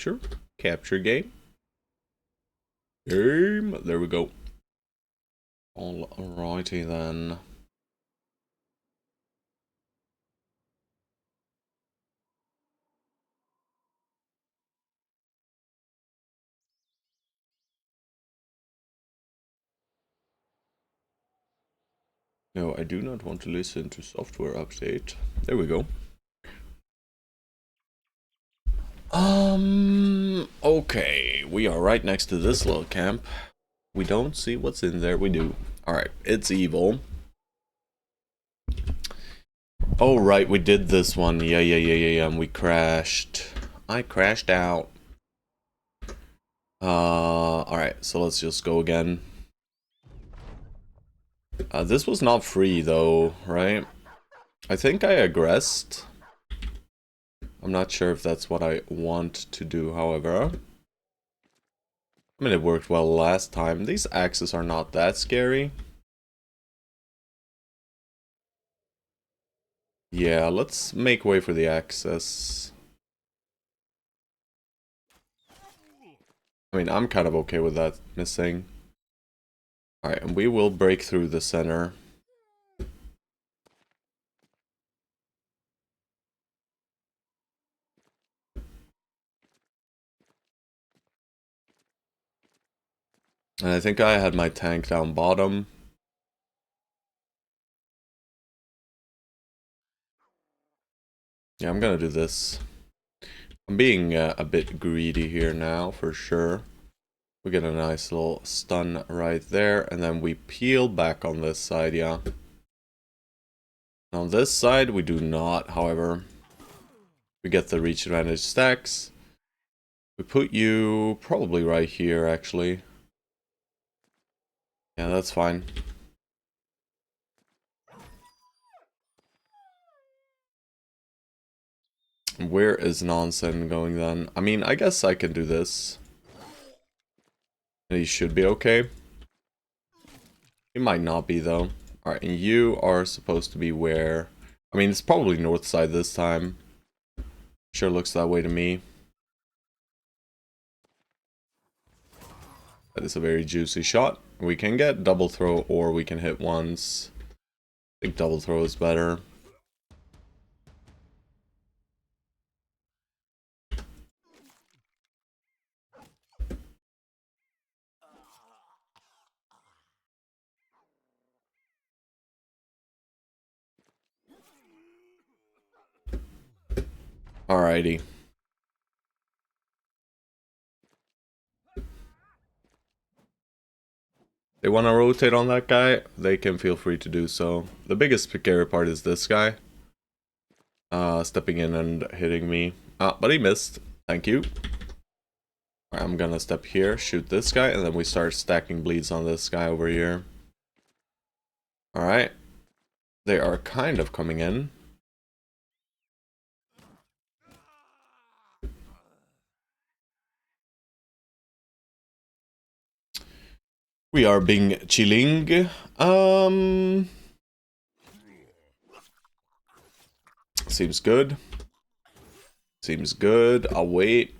capture. Capture game. Game. There we go. Alrighty then. No, I do not want to listen to software update. There we go. Okay, we are right next to this little camp. We don't see what's in there. We do. Alright, it's evil. Oh, right, we did this one. Yeah, and we crashed. I crashed out. Alright, so let's just go again. This was not free, though, right? I think I aggressed. I'm not sure if that's what I want to do, however. I mean, it worked well last time. These axes are not that scary. Yeah, let's make way for the axes. I mean, I'm kind of okay with that missing. Alright, and we will break through the center. And I think I had my tank down bottom. Yeah, I'm gonna do this. I'm being a bit greedy here now, for sure. We get a nice little stun right there, and then we peel back on this side, yeah. On this side, we do not, however. We get the reach advantage stacks. We put you probably right here, actually. Yeah, that's fine. Where is Nonsen going then? I mean, I guess I can do this. He should be okay. He might not be, though. Alright, and you are supposed to be where? I mean, it's probably north side this time. Sure looks that way to me. That is a very juicy shot. We can get double throw or we can hit once. I think double throw is better. Alrighty. They want to rotate on that guy, they can feel free to do so. The biggest scary part is this guy. Stepping in and hitting me. But he missed. Thank you. Alright, I'm gonna step here, shoot this guy, and then we start stacking bleeds on this guy over here. Alright. They are kind of coming in. We are being chilling. Seems good. Seems good. I'll wait.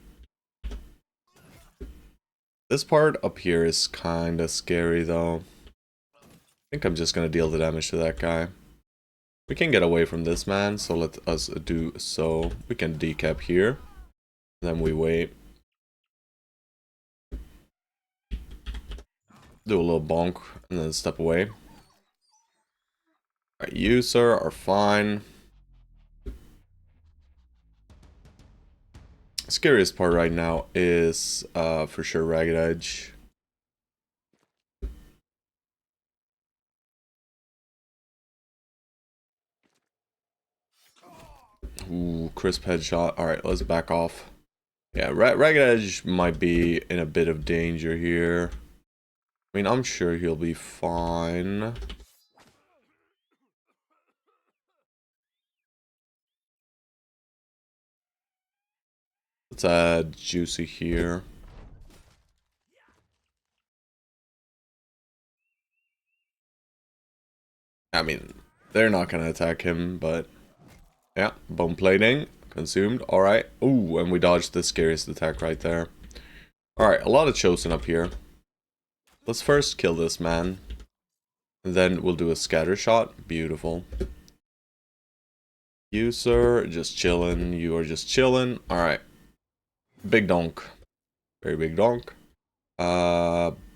This part up here is kind of scary, though. I think I'm just gonna deal the damage to that guy. We can get away from this man, so let us do so. We can decap here. Then we wait. Do a little bonk, and then step away. Alright, you, sir, are fine. Scariest part right now is, for sure, Ragged Edge. Ooh, crisp headshot. Alright, let's back off. Yeah, Ragged Edge might be in a bit of danger here. I mean, I'm sure he'll be fine. Let's add Juicy here. I mean, they're not gonna attack him, but... Yeah, bone plating. Consumed. Alright. Ooh, and we dodged the scariest attack right there. Alright, a lot of chosen up here. Let's first kill this man. And then we'll do a scatter shot. Beautiful. You, sir, just chilling. You are just chilling. Alright. Big donk. Very big donk.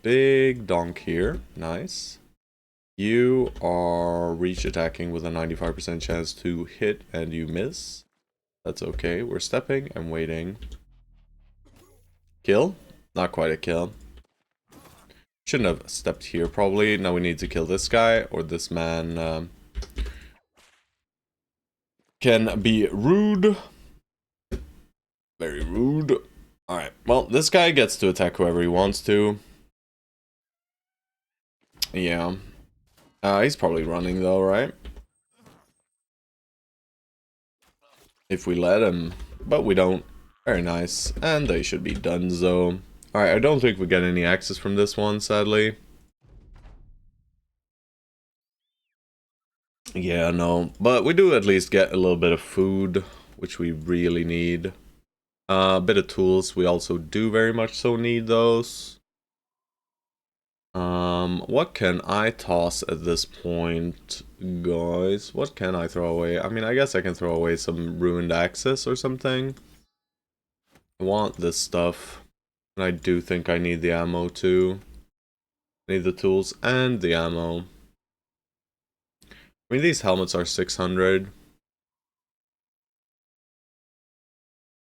Big donk here. Nice. You are reach attacking with a 95% chance to hit and you miss. That's okay. We're stepping and waiting. Kill? Not quite a kill. Shouldn't have stepped here probably. Now we need to kill this guy or this man can be rude. Very rude. Alright, well, this guy gets to attack whoever he wants to. Yeah. He's probably running though, right? If we let him. But we don't. Very nice. And they should be done, so. Alright, I don't think we get any access from this one, sadly. Yeah, no. But we do at least get a little bit of food, which we really need. A bit of tools, we also do very much so need those. What can I toss at this point, guys? What can I throw away? I mean, I guess I can throw away some ruined access or something. I want this stuff. And I do think I need the ammo too. I need the tools and the ammo. I mean, these helmets are 600.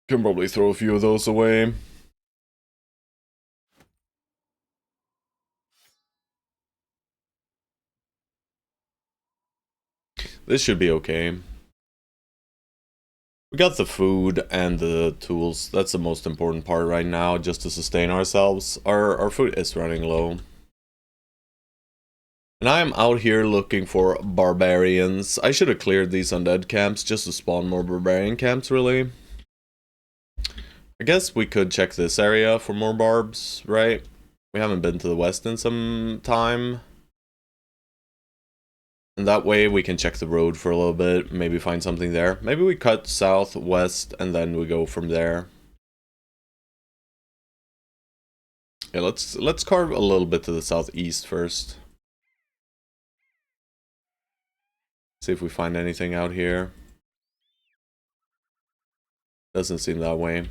Can probably throw a few of those away. This should be okay. We got the food and the tools. That's the most important part right now, just to sustain ourselves. Our food is running low. And I am out here looking for barbarians. I should have cleared these undead camps just to spawn more barbarian camps, really. I guess we could check this area for more barbs, right? We haven't been to the west in some time. And that way we can check the road for a little bit, maybe find something there. Maybe we cut south, west, and then we go from there. Yeah, let's carve a little bit to the southeast first. See if we find anything out here. Doesn't seem that way.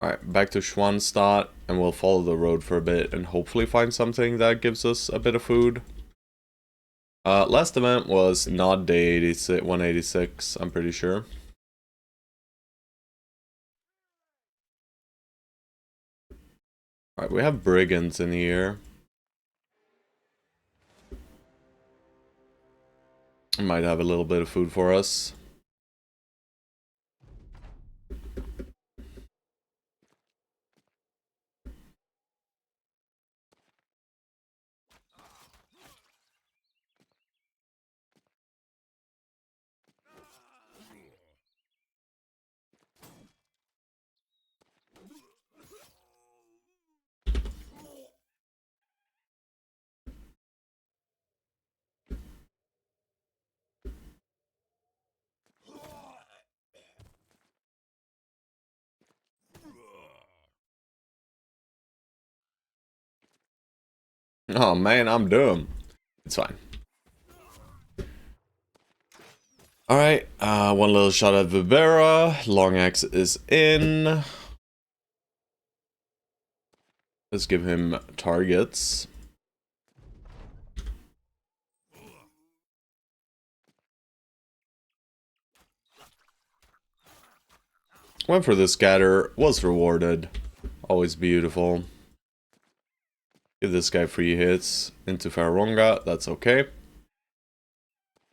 Alright, back to Schwanstadt, and we'll follow the road for a bit and hopefully find something that gives us a bit of food. Last event was not day 86, 186, I'm pretty sure. Alright, we have brigands in here. Might have a little bit of food for us. Oh man, I'm dumb. It's fine. Alright, one little shot at Vivera. Long axe is in. Let's give him targets. Went for the scatter, was rewarded. Always beautiful. Give this guy free hits into Faronga, that's okay.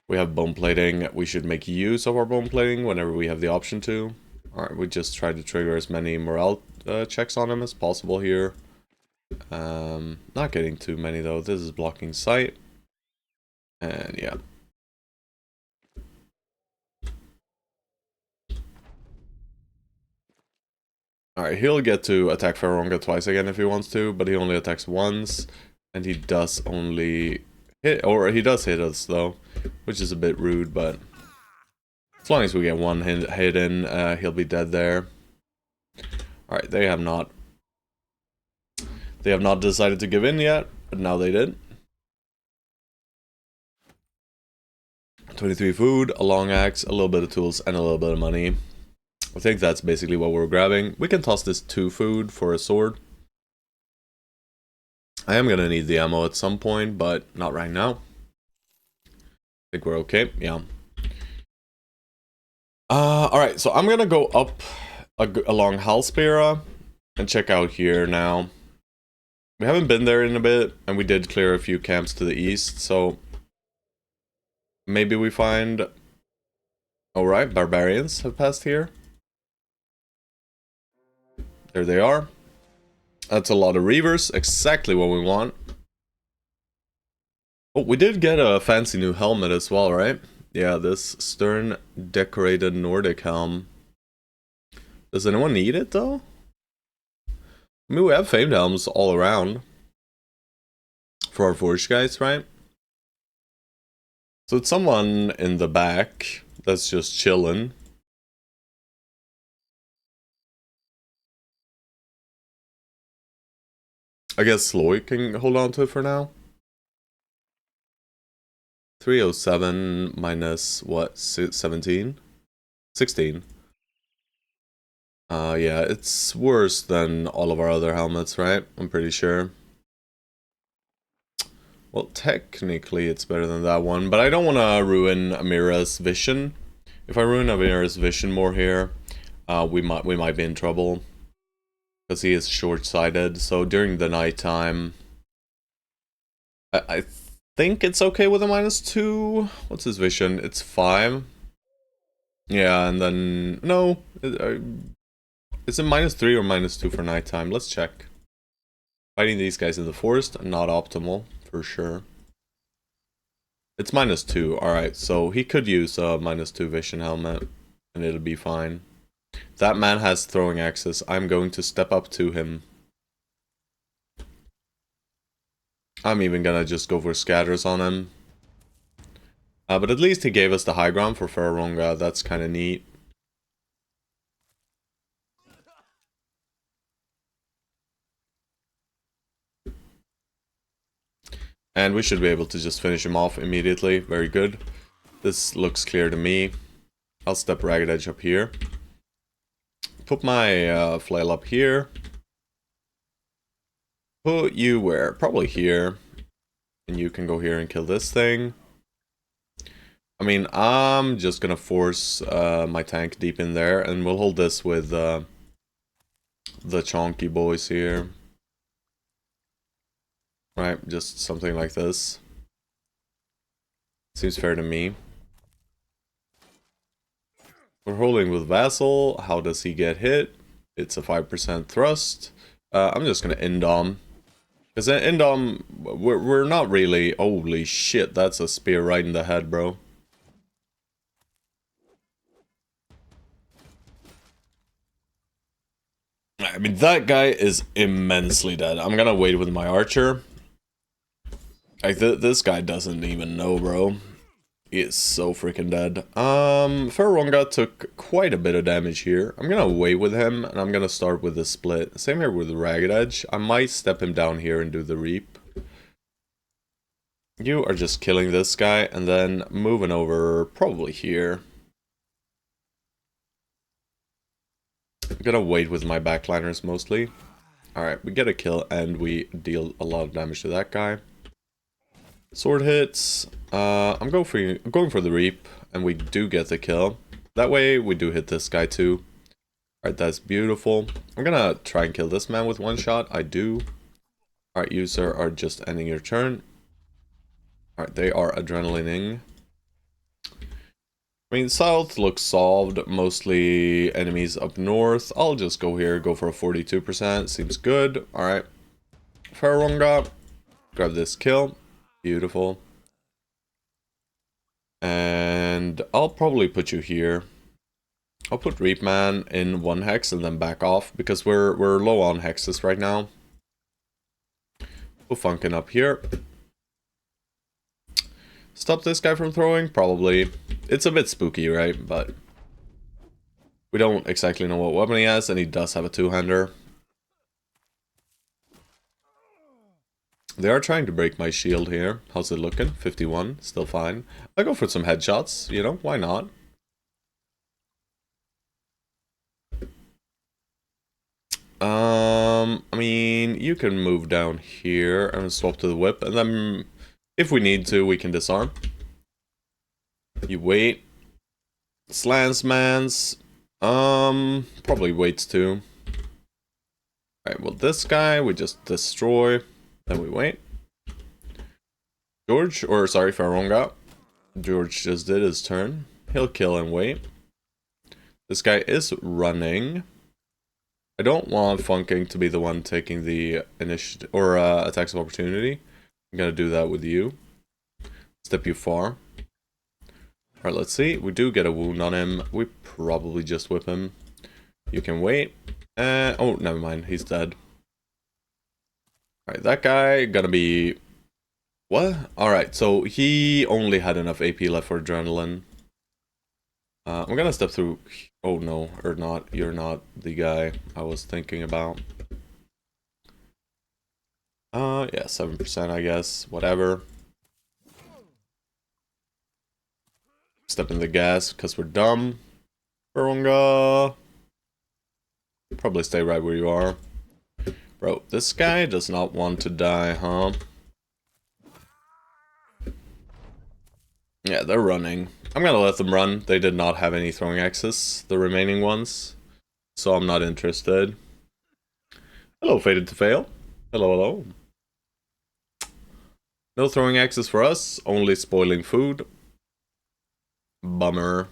We have bone plating. We should make use of our bone plating whenever we have the option to. Alright, we just try to trigger as many morale checks on him as possible here. Not getting too many though. This is blocking sight. And yeah. Alright, he'll get to attack Faronga twice again if he wants to, but he only attacks once. And he does only hit, or he does hit us though, which is a bit rude, but As long as we get one hit in, he'll be dead there. Alright, they have not decided to give in yet, but now they did. 23 food, a long axe, a little bit of tools, and a little bit of money. I think that's basically what we're grabbing. We can toss this 2 food for a sword. I am gonna need the ammo at some point, but not right now. I think we're okay, yeah. Alright, so I'm gonna go up along Halspera and check out here now. We haven't been there in a bit, and we did clear a few camps to the east, so maybe we find... Alright, barbarians have passed here. There they are. That's a lot of reavers, exactly what we want. Oh, we did get a fancy new helmet as well, right? Yeah, this stern decorated Nordic helm. Does anyone need it though? I mean, we have famed helms all around. For our forge guys, right? So it's someone in the back that's just chilling. I guess Sloy can hold on to it for now. 307 minus what? 17? 16. Yeah, it's worse than all of our other helmets, right? I'm pretty sure. Well, technically it's better than that one, but I don't want to ruin Amira's vision. If I ruin Amira's vision more here, we might be in trouble. Because he is short-sighted, so during the nighttime... I think it's okay with a -2. What's his vision? It's 5. Yeah, and then... No. Is it -3 or -2 for nighttime? Let's check. Fighting these guys in the forest, not optimal, for sure. It's -2, alright, so he could use a -2 vision helmet, and it'll be fine. That man has throwing axes. I'm going to step up to him. I'm even gonna just go for scatters on him. But at least he gave us the high ground for Ferronga. That's kind of neat. And we should be able to just finish him off immediately. Very good. This looks clear to me. I'll step Ragged Edge up here. Put my flail up here. Put you where? Probably here. And you can go here and kill this thing. I mean, I'm just gonna force my tank deep in there, and we'll hold this with the chonky boys here. Right, just something like this. Seems fair to me. We're holding with Vassal. How does he get hit? It's a 5% thrust. I'm just gonna Indom. Because Indom, we're not really... Holy shit, that's a spear right in the head, bro. I mean, that guy is immensely dead. I'm gonna wait with my archer. Like, this guy doesn't even know, bro. He is so freaking dead. Ferronga took quite a bit of damage here. I'm gonna wait with him, and I'm gonna start with the split. Same here with the Ragged Edge. I might step him down here and do the Reap. You are just killing this guy, and then moving over probably here. I'm gonna wait with my backliners mostly. Alright, we get a kill, and we deal a lot of damage to that guy. Sword hits. I'm going for the Reap, and we do get the kill. That way, we do hit this guy too. Alright, that's beautiful. I'm gonna try and kill this man with one shot. I do. Alright, you sir are just ending your turn. Alright, they are adrenalining. I mean, south looks solved. Mostly enemies up north. I'll just go here, go for a 42%. Seems good. Alright. Ferronga. Grab this kill. Beautiful. And I'll probably put you here. I'll put Reapman in 1 hex and then back off, because we're low on hexes right now. Put Funkin up here. stop this guy from throwing? Probably. It's a bit spooky, right? But we don't exactly know what weapon he has, and he does have a two-hander. They are trying to break my shield here. How's it looking? 51, still fine. I'll go for some headshots, you know, why not? I mean, you can move down here and swap to the whip, and then if we need to, we can disarm. You wait. Slants mans. Probably waits too. Alright, well this guy we just destroy. Then we wait. George, or sorry, Faronga. George just did his turn. He'll kill and wait. This guy is running. I don't want Funking to be the one taking the initiative or attacks of opportunity. I'm gonna do that with you. Step you far. Alright, let's see. We do get a wound on him. We probably just whip him. You can wait. Oh, never mind. He's dead. Alright, that guy gonna be... What? Alright, so he only had enough AP left for adrenaline. I'm gonna step through... Oh no, or not. You're not the guy I was thinking about. Yeah, 7% I guess. Whatever. Step in the gas, because we're dumb. Baronga. Probably stay right where you are. Bro, this guy does not want to die, huh? Yeah, they're running. I'm gonna let them run. They did not have any throwing axes, the remaining ones. So I'm not interested. Hello, Fated to Fail. Hello, hello. No throwing axes for us, only spoiling food. Bummer.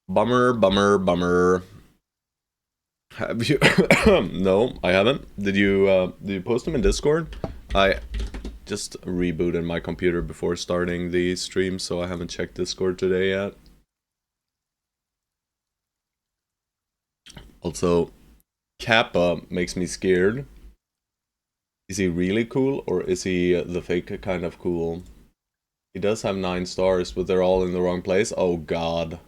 Bummer, bummer, bummer. Have you... No, I haven't. Did you post them in Discord? I just rebooted my computer before starting the stream, so I haven't checked Discord today yet. Also, Kappa makes me scared. Is he really cool, or is he the fake kind of cool? He does have 9 stars, but they're all in the wrong place. Oh god.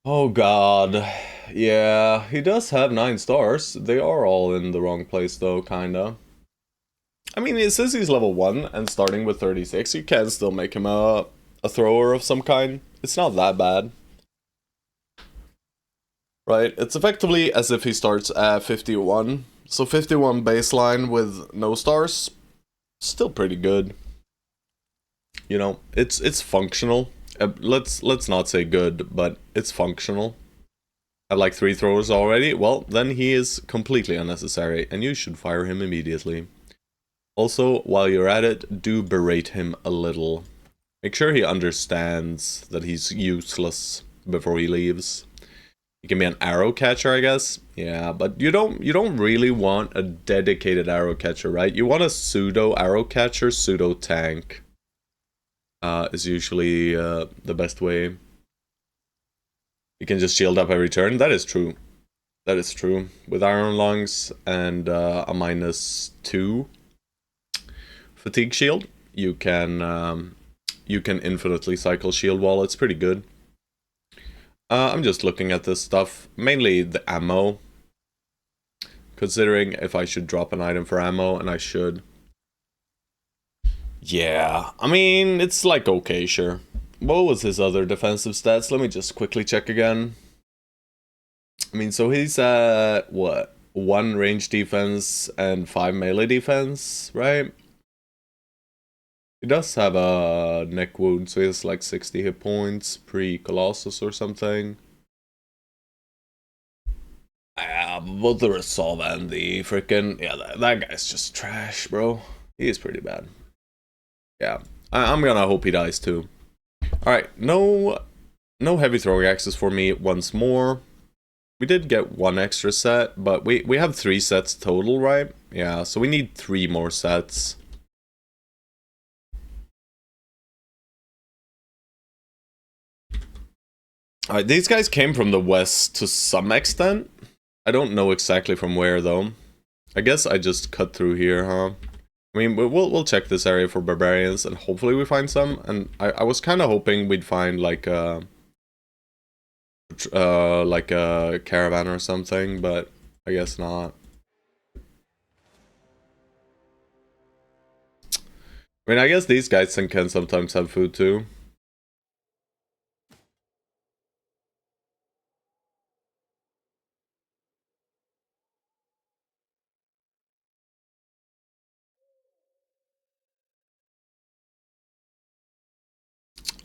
Oh god. Yeah, he does have 9 stars. They are all in the wrong place though, kinda. I mean, it says he's level 1 and starting with 36. You can still make him a thrower of some kind. It's not that bad. Right, it's effectively as if he starts at 51. So 51 baseline with no stars. Still pretty good. You know, it's functional. Let's not say good, but it's functional. I have like 3 throwers already. Well, then he is completely unnecessary, and you should fire him immediately. Also, while you're at it, do berate him a little. Make sure he understands that he's useless before he leaves. He can be an arrow catcher, I guess. Yeah, but you don't really want a dedicated arrow catcher, right? You want a pseudo arrow catcher, pseudo tank. Is usually the best way. You can just shield up every turn. That is true. That is true. With Iron Lungs and a -2 fatigue shield, you can infinitely cycle shield wall. It's pretty good. I'm just looking at this stuff, mainly the ammo. Considering if I should drop an item for ammo, and I should. Yeah, I mean, it's like okay, sure. What was his other defensive stats? Let me just quickly check again. I mean, so he's at, what? 1 range defense and 5 melee defense, right? He does have a neck wound, so he has like 60 hit points pre-Colossus or something. Both the Resolve and the freaking... Yeah, that guy's just trash, bro. He is pretty bad. Yeah, I'm gonna hope he dies too. Alright, no heavy throwing axes for me once more. We did get 1 extra set, but we have 3 sets total, right? Yeah, so we need 3 more sets. Alright, these guys came from the west to some extent. I don't know exactly from where, though. I guess I just cut through here, huh? I mean, we'll check this area for barbarians, and hopefully we find some. And I was kind of hoping we'd find like a caravan or something, but I guess not. I mean, I guess these guys can sometimes have food too.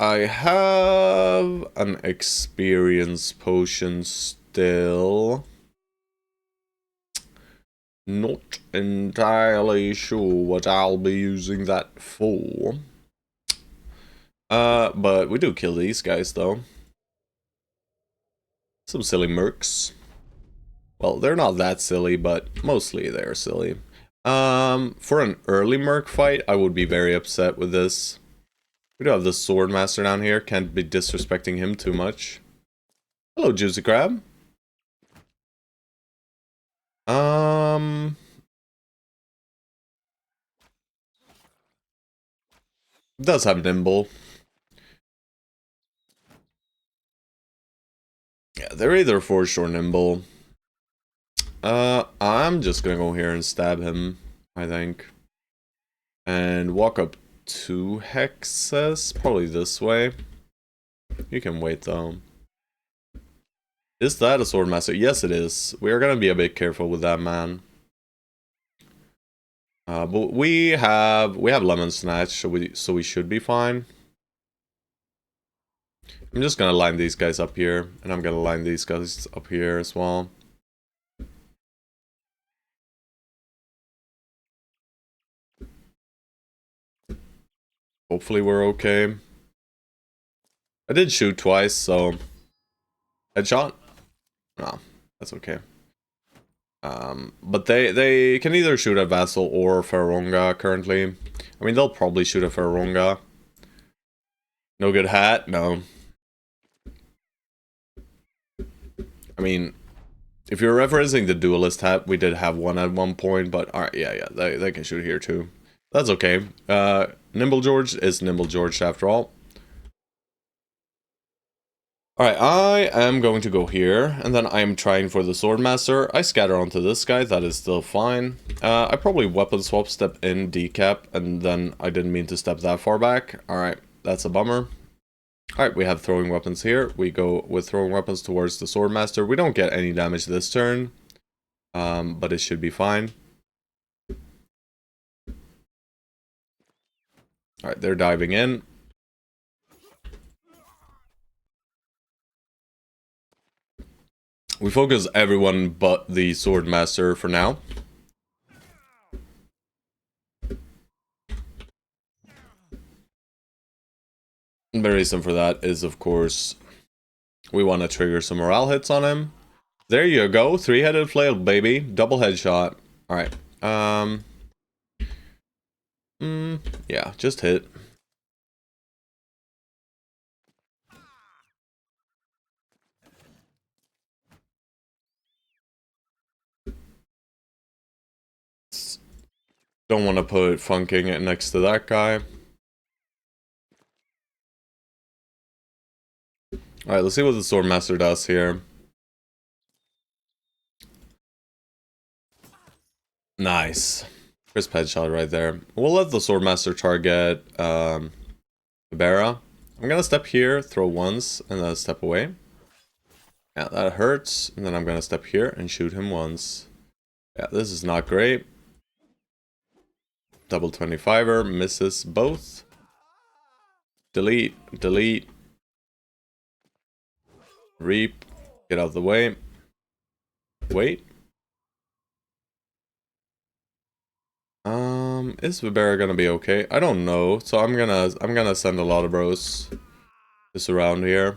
I have an experience potion still. Not entirely sure what I'll be using that for. But we do kill these guys though. Some silly mercs. Well, they're not that silly, but mostly they're silly. For an early merc fight, I would be very upset with this. We do have the sword master down here. Can't be disrespecting him too much. Hello, Juicy Crab. Does have nimble. Yeah, they're either forged or nimble. I'm just gonna go here and stab him, I think. And walk up 2 hexes, probably this way. You can wait though. Is that a sword master? Yes, it is. We are gonna be a bit careful with that man. But we have lemon snatch, so we should be fine. I'm just gonna line these guys up here, and I'm gonna line these guys up here as well. Hopefully we're okay. I did shoot twice, so headshot? No, that's okay. But they can either shoot a Vassal or Faronga currently. I mean, they'll probably shoot a Faronga. No good hat? No. I mean, if you're referencing the Duelist hat, we did have one at one point, but alright, yeah, they can shoot here too. That's okay. Nimble George is Nimble George after all. Alright, I am going to go here, and then I am trying for the Swordmaster. I scatter onto this guy, that is still fine. I probably weapon swap, step in, decap, and then I didn't mean to step that far back. Alright, that's a bummer. Alright, we have throwing weapons here. We go with throwing weapons towards the Swordmaster. We don't get any damage this turn, but it should be fine. Alright, they're diving in. We focus everyone but the Swordmaster for now. And the reason for that is, of course, we want to trigger some morale hits on him. There you go, 3-headed flail, baby. Double headshot. Alright, yeah, just hit. Don't want to put funking next to that guy. Alright, let's see what the Swordmaster does here. Nice. Crisp headshot right there. We'll let the Swordmaster target Ibera. I'm gonna step here, throw once, and then step away. Yeah, that hurts. And then I'm gonna step here and shoot him once. Yeah, this is not great. Double 25er, misses both. Delete, delete. Reap, get out of the way. Wait. Is Vibera gonna be okay? I don't know. So I'm gonna send a lot of bros just around here.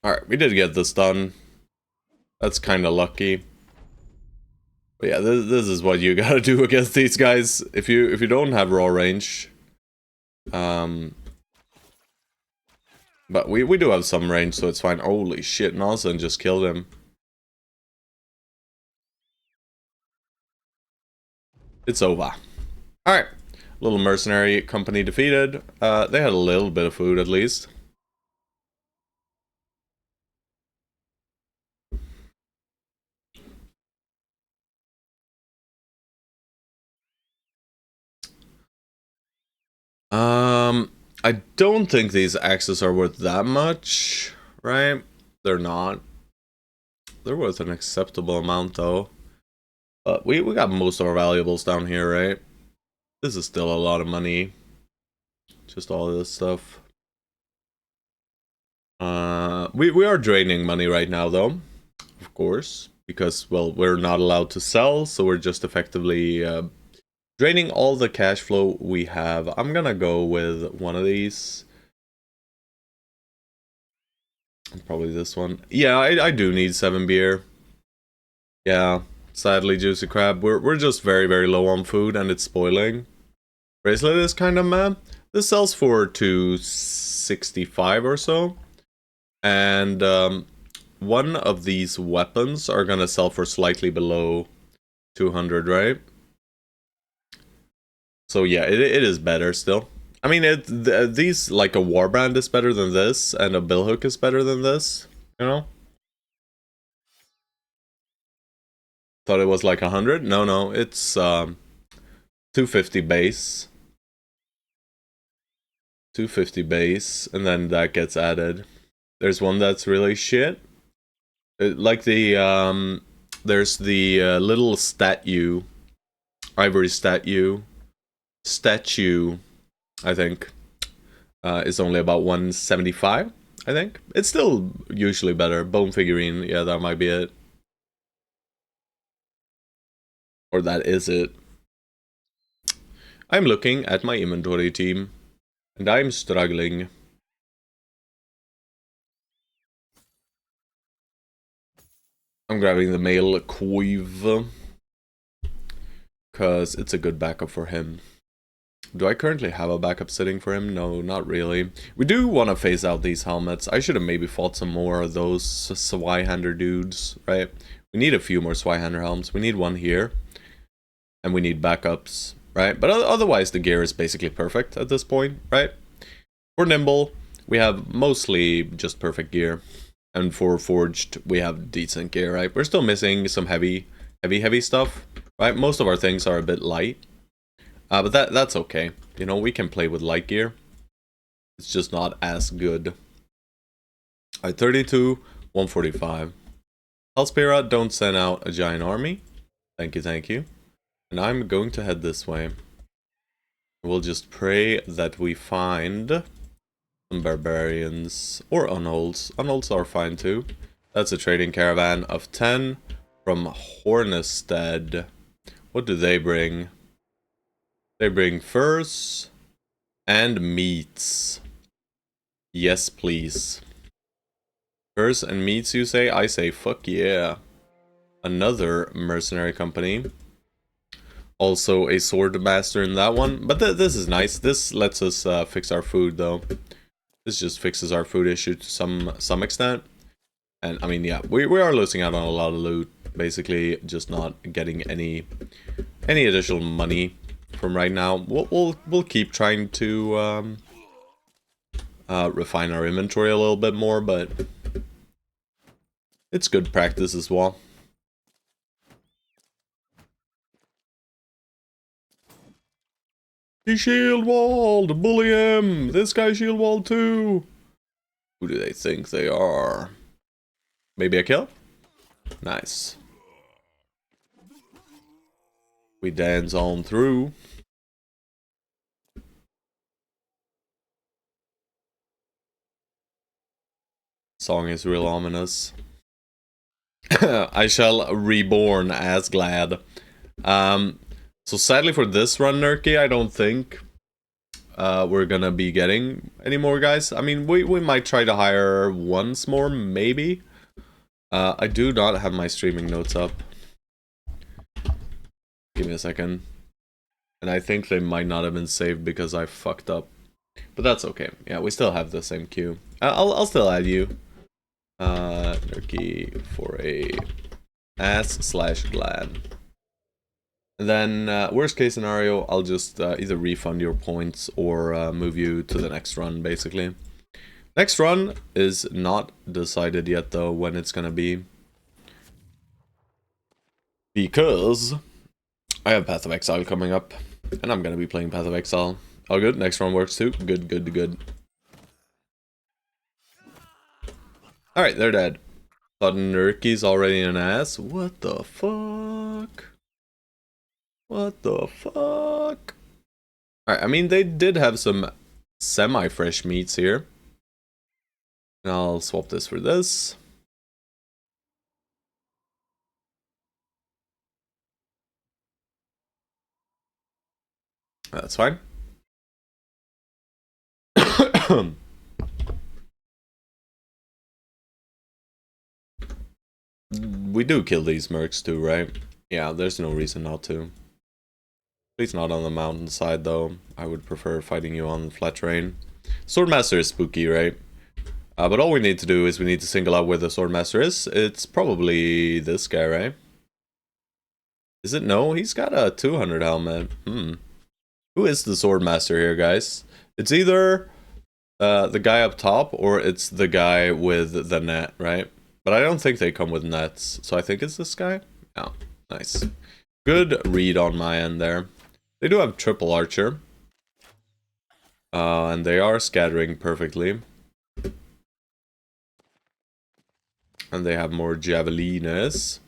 Alright, we did get this done. That's kinda lucky. But yeah, this is what you gotta do against these guys. If you don't have raw range, but we do have some range, so it's fine. Holy shit! Nelson just killed him. It's over. All right, little mercenary company defeated. They had a little bit of food at least. I don't think these axes are worth that much, right? They're not. They're worth an acceptable amount though. But we got most of our valuables down here, right? This is still a lot of money. Just all of this stuff. We are draining money right now though, of course, because well we're not allowed to sell, so we're just effectively draining all the cash flow we have. I'm gonna go with one of these. Probably this one. Yeah, I do need 7 beer. Yeah, sadly, Juicy Crab. We're just very, very low on food and it's spoiling. Bracelet is kind of meh. This sells for 265 or so. And one of these weapons are gonna sell for slightly below 200, right? So yeah, it is better still. I mean, these, like a Warbrand is better than this, and a Billhook is better than this, you know? Thought it was like 100? No, it's 250 base. 250 base, and then that gets added. There's one that's really shit. Like the, there's the little statue, ivory statue, I think, is only about 175, I think. It's still usually better. Bone figurine, yeah, that might be it. Or that is it. I'm looking at my inventory team, and I'm struggling. I'm grabbing the male Coive, because it's a good backup for him. Do I currently have a backup sitting for him? No, not really. We do want to phase out these helmets. I should have maybe fought some more of those Swaihander dudes, right? We need a few more Swaihander helms. We need one here. And we need backups, right? But otherwise, the gear is basically perfect at this point, right? We're nimble. We have mostly just perfect gear. And for Forged, we have decent gear, right? We're still missing some heavy stuff, right? Most of our things are a bit light. But that's okay. You know, we can play with light gear. It's just not as good. Alright, 32, 145. Hellspira, don't send out a giant army. Thank you. And I'm going to head this way. We'll just pray that we find some barbarians or unholds. Unholds are fine too. That's a trading caravan of 10 from Hornestead. What do they bring? They bring furs and meats. Yes, please. Furs and meats, you say? I say, fuck yeah. Another mercenary company. Also a sword master in that one. But this is nice. This lets us fix our food, though. This just fixes our food issue to some extent. And, I mean, yeah, we are losing out on a lot of loot. Basically, just not getting any additional money from right now. We'll keep trying to refine our inventory a little bit more, but it's good practice as well. He shield walled! Bully him! This guy shield walled too! Who do they think they are? Maybe a kill? Nice. We dance on through. Song is real ominous. I shall reborn as glad. So sadly for this run, Nurky, I don't think we're gonna be getting any more guys. I mean, we might try to hire once more, maybe. I do not have my streaming notes up. Give me a second. And I think they might not have been saved because I fucked up. But that's okay. Yeah, we still have the same queue. I'll still add you. Nerky for a ass/glad. And then, worst case scenario, I'll just either refund your points or move you to the next run, basically. Next run is not decided yet, though, when it's gonna be. Because I have Path of Exile coming up, and I'm gonna be playing Path of Exile. All good, next run works too. Good, good, good. Alright, they're dead. Thought Nerky's already an ass. What the fuck? What the fuck? Alright, I mean, they did have some semi-fresh meats here. And I'll swap this for this. That's fine. We do kill these mercs too, right? Yeah, there's no reason not to. At least not on the mountainside, though. I would prefer fighting you on flat terrain. Swordmaster is spooky, right? But all we need to do is we need to single out where the Swordmaster is. It's probably this guy, right? Is it? No, he's got a 200 helmet. Who is the Swordmaster here, guys? It's either the guy up top or it's the guy with the net, right? But I don't think they come with nets, so I think it's this guy. Yeah, nice. Good read on my end there. They do have triple archer. And they are scattering perfectly. And they have more javelines.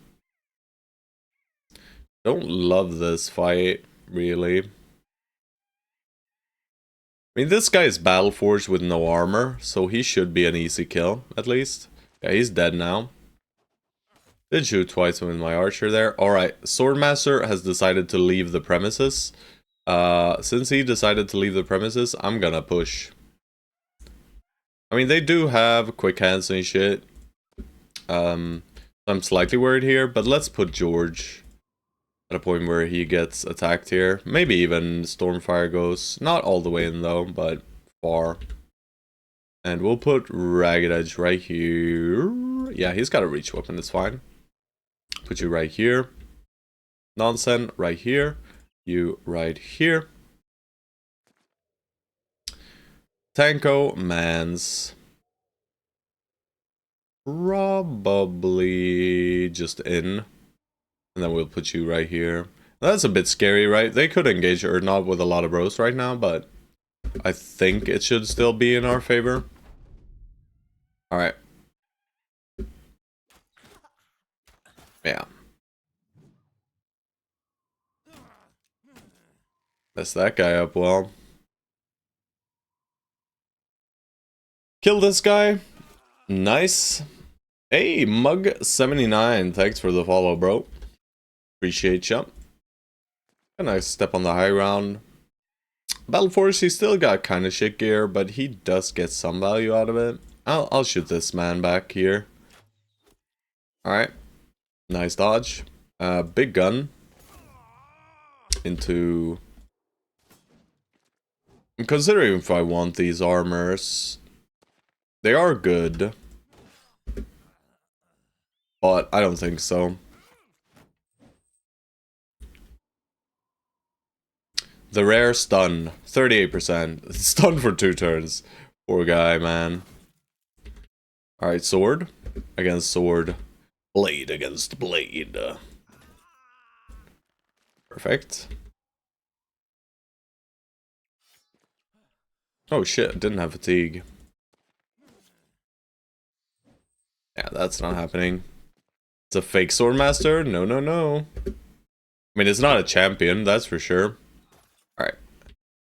Don't love this fight, really. I mean, this guy is battle forged with no armor, so he should be an easy kill, at least. Yeah, he's dead now. Did shoot twice with my archer there. Alright, Swordmaster has decided to leave the premises. Since he decided to leave the premises, I'm gonna push. I mean, they do have quick hands and shit. I'm slightly worried here, but let's put George at a point where he gets attacked here. Maybe even Stormfire goes not all the way in though, but far. And we'll put Ragged Edge right here. Yeah, he's got a reach weapon, it's fine. Put you right here. Nonsense, right here. You right here. Tanko, Mans. Probably just in. And then we'll put you right here. That's a bit scary, right? They could engage or not with a lot of bros right now, but I think it should still be in our favor. Alright. Yeah. Mess that guy up well. Kill this guy. Nice. Hey, Mug79. Thanks for the follow, bro. Appreciate ya. A nice step on the high ground. Battle Force, he still got kind of shit gear, but he does get some value out of it. I'll shoot this man back here. Alright. Nice dodge. Big gun. Into... I'm considering if I want these armors. They are good. But I don't think so. The rare stun. 38%. Stun for 2 turns. Poor guy, man. Alright, sword. Against sword. Blade against blade. Perfect. Oh shit, didn't have fatigue. Yeah, that's not happening. It's a fake Swordmaster? No, no, no. I mean, it's not a champion, that's for sure. Alright.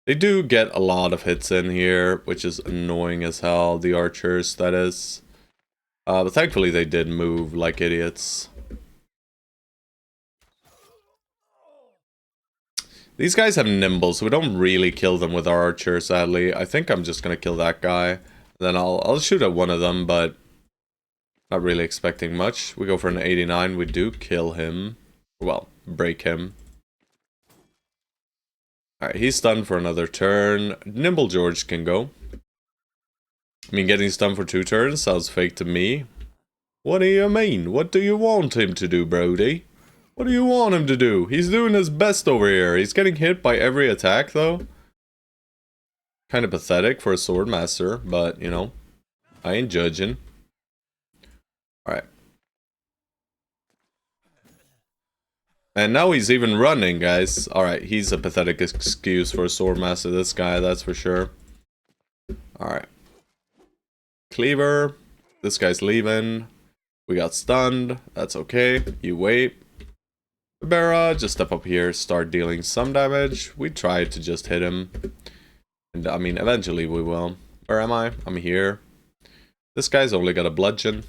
They do get a lot of hits in here, which is annoying as hell. The archers, that is. But thankfully they did move like idiots. These guys have nimble, so we don't really kill them with our archer, sadly. I think I'm just gonna kill that guy. Then I'll shoot at one of them, but not really expecting much. We go for an 89. We do kill him. Well, break him. Alright, he's stunned for another turn. Nimble George can go. I mean, getting stunned for 2 turns sounds fake to me. What do you mean? What do you want him to do, Brody? What do you want him to do? He's doing his best over here. He's getting hit by every attack, though. Kind of pathetic for a sword master, but, you know, I ain't judging. Alright. And now he's even running, guys. Alright, he's a pathetic excuse for a sword master, this guy, that's for sure. Alright. Cleaver. This guy's leaving. We got stunned. That's okay. You wait. Barbara, just step up here, start dealing some damage. We tried to just hit him. And I mean, eventually we will. Where am I? I'm here. This guy's only got a bludgeon.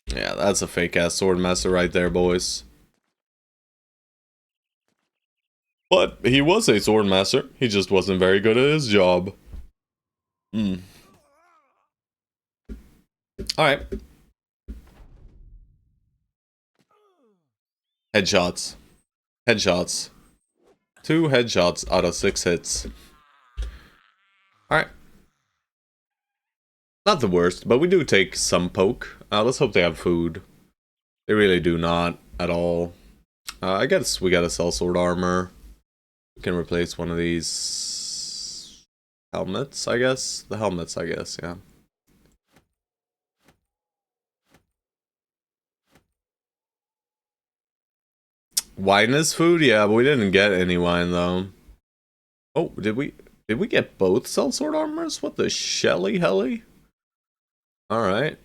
Yeah, that's a fake-ass sword master right there, boys. But he was a sword master. He just wasn't very good at his job. Alright. Headshots. Headshots. 2 headshots out of 6 hits. Alright. Not the worst, but we do take some poke. Let's hope they have food. They really do not at all. I guess we gotta sell sword armor. We can replace one of these helmets, I guess. The helmets, I guess, yeah. Wine is food? Yeah, but we didn't get any wine, though. Oh, did we get both sellsword armors? What the Shelly helly? Alright.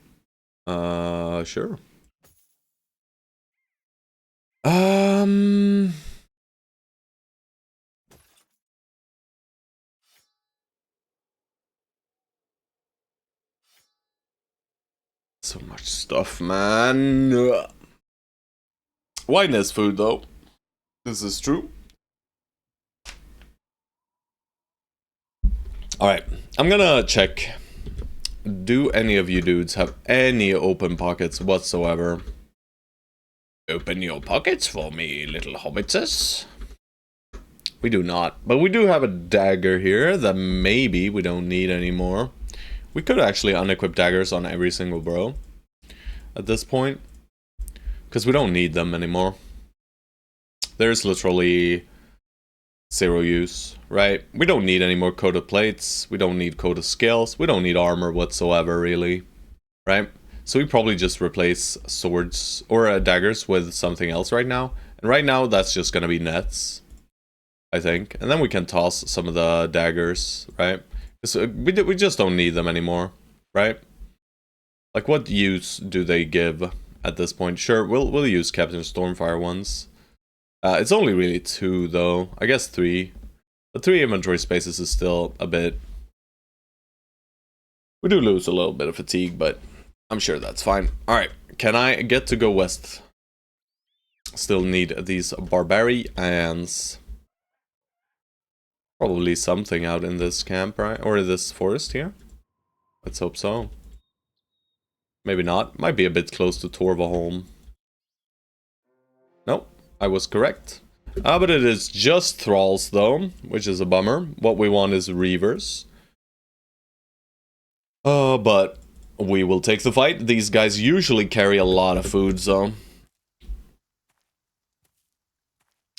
Sure. So much stuff, man. Wine is food, though. This is true. Alright, I'm gonna check. Do any of you dudes have any open pockets whatsoever? Open your pockets for me, little hobbitses. We do not, but we do have a dagger here that maybe we don't need anymore. We could actually unequip daggers on every single bro at this point, because we don't need them anymore. There's literally 0 use, right? We don't need any more coated plates. We don't need coated scales. We don't need armor whatsoever, really, right? So we probably just replace swords or daggers with something else right now. And right now, that's just gonna be nets, I think. And then we can toss some of the daggers, right? So we just don't need them anymore, right? Like, what use do they give at this point? Sure, we'll use Captain Stormfire ones. It's only really 2, though. I guess 3. But 3 inventory spaces is still a bit... We do lose a little bit of fatigue, but I'm sure that's fine. Alright, can I get to go west? Still need these barbarians. Probably something out in this camp, right? Or this forest here? Let's hope so. Maybe not. Might be a bit close to Torvaholm. Nope, I was correct. But it is just thralls, though, which is a bummer. What we want is reavers. But we will take the fight. These guys usually carry a lot of food, so...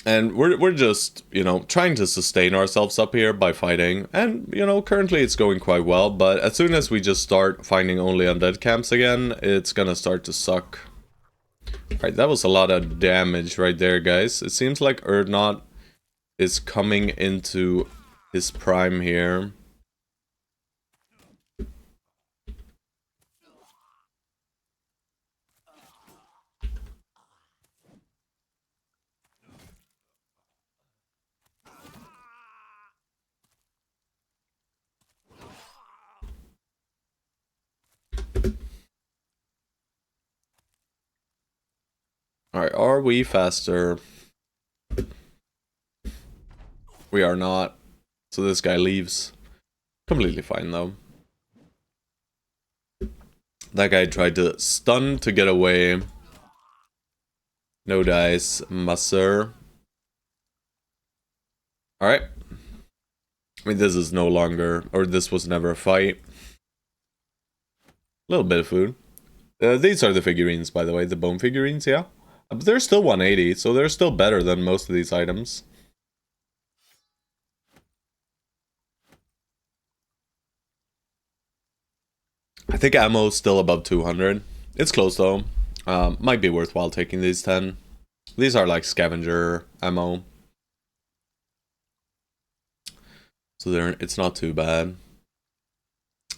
And we're just, you know, trying to sustain ourselves up here by fighting. And, you know, currently it's going quite well. But as soon as we just start finding only undead camps again, it's gonna start to suck. Alright, that was a lot of damage right there, guys. It seems like Erdnot is coming into his prime here. Alright, are we faster? We are not. So this guy leaves. Completely fine, though. That guy tried to stun to get away. No dice, musser. Alright. I mean, this is no longer, or this was never a fight. A little bit of food. These are the figurines, by the way, the bone figurines, yeah. But they're still 180, so they're still better than most of these items. I think ammo's still above 200. It's close though. Might be worthwhile taking these 10. These are like scavenger ammo. So it's not too bad.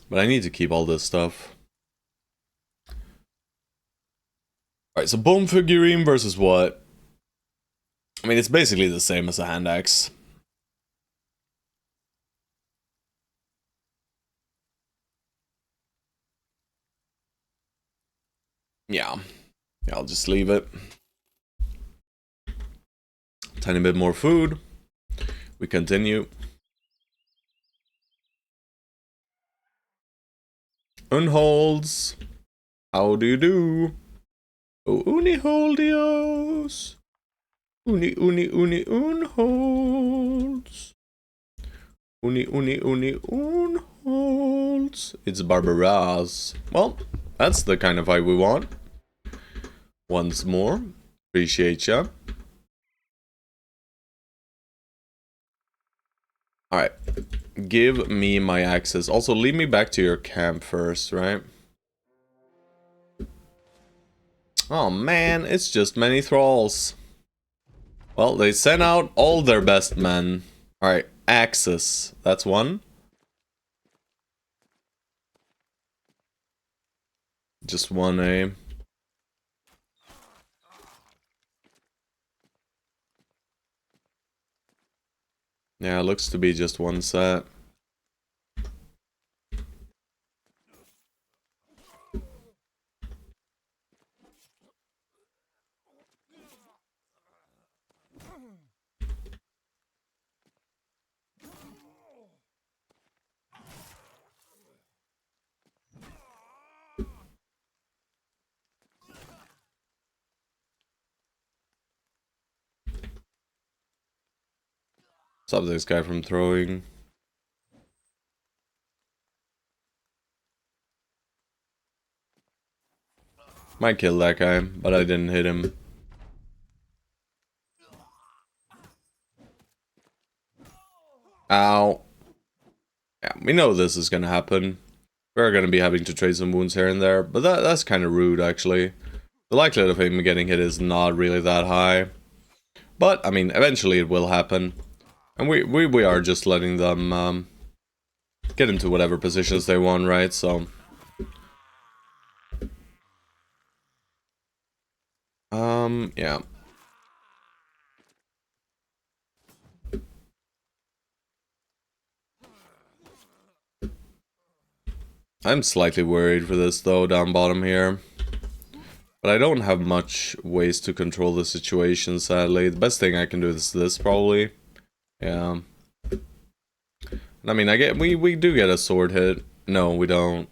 But I need to keep all this stuff. Alright, so bone figurine versus what? I mean, it's basically the same as a hand axe. Yeah. Yeah, I'll just leave it. Tiny bit more food. We continue. Unholds. How do you do? Oh, uniholdios. Unholds. Unholds. It's Barbaras. Well, that's the kind of fight we want. Once more. Appreciate ya. Alright. Give me my access. Also, lead me back to your camp first, right? Oh man, it's just many thralls. Well, they sent out all their best men. Alright, access. That's one. Just one, eh? Yeah, it looks to be just one set. Stop this guy from throwing. Might kill that guy, but I didn't hit him. Ow. Yeah, we know this is gonna happen. We're gonna be having to trade some wounds here and there, but that's kind of rude, actually. The likelihood of him getting hit is not really that high. But, I mean, eventually it will happen. And we are just letting them get into whatever positions they want, right? So... yeah. I'm slightly worried for this, though, down bottom here. But I don't have much ways to control the situation, sadly. The best thing I can do is this, probably. Yeah. I mean, we do get a sword hit. No, we don't.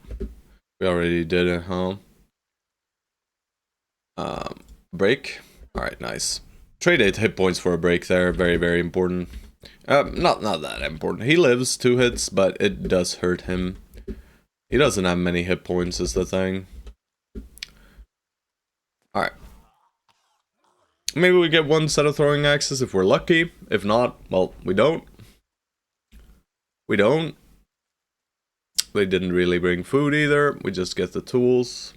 We already did it, huh? Break. Alright, nice. Trade 8 hit points for a break there. Very, very important. Not that important. He lives 2 hits, but it does hurt him. He doesn't have many hit points is the thing. Alright. Maybe we get one set of throwing axes if we're lucky. If not, well, we don't. We don't. They didn't really bring food either. We just get the tools.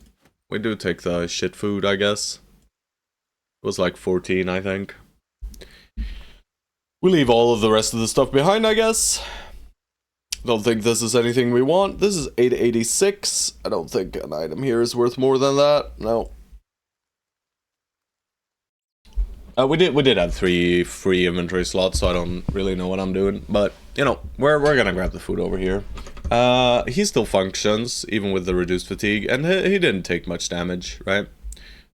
We do take the shit food, I guess. It was like 14, I think. We leave all of the rest of the stuff behind, I guess. Don't think this is anything we want. This is 886. I don't think an item here is worth more than that. No. We did have 3 free inventory slots, so I don't really know what I'm doing. But, you know, we're gonna grab the food over here. He still functions, even with the reduced fatigue, and he didn't take much damage, right?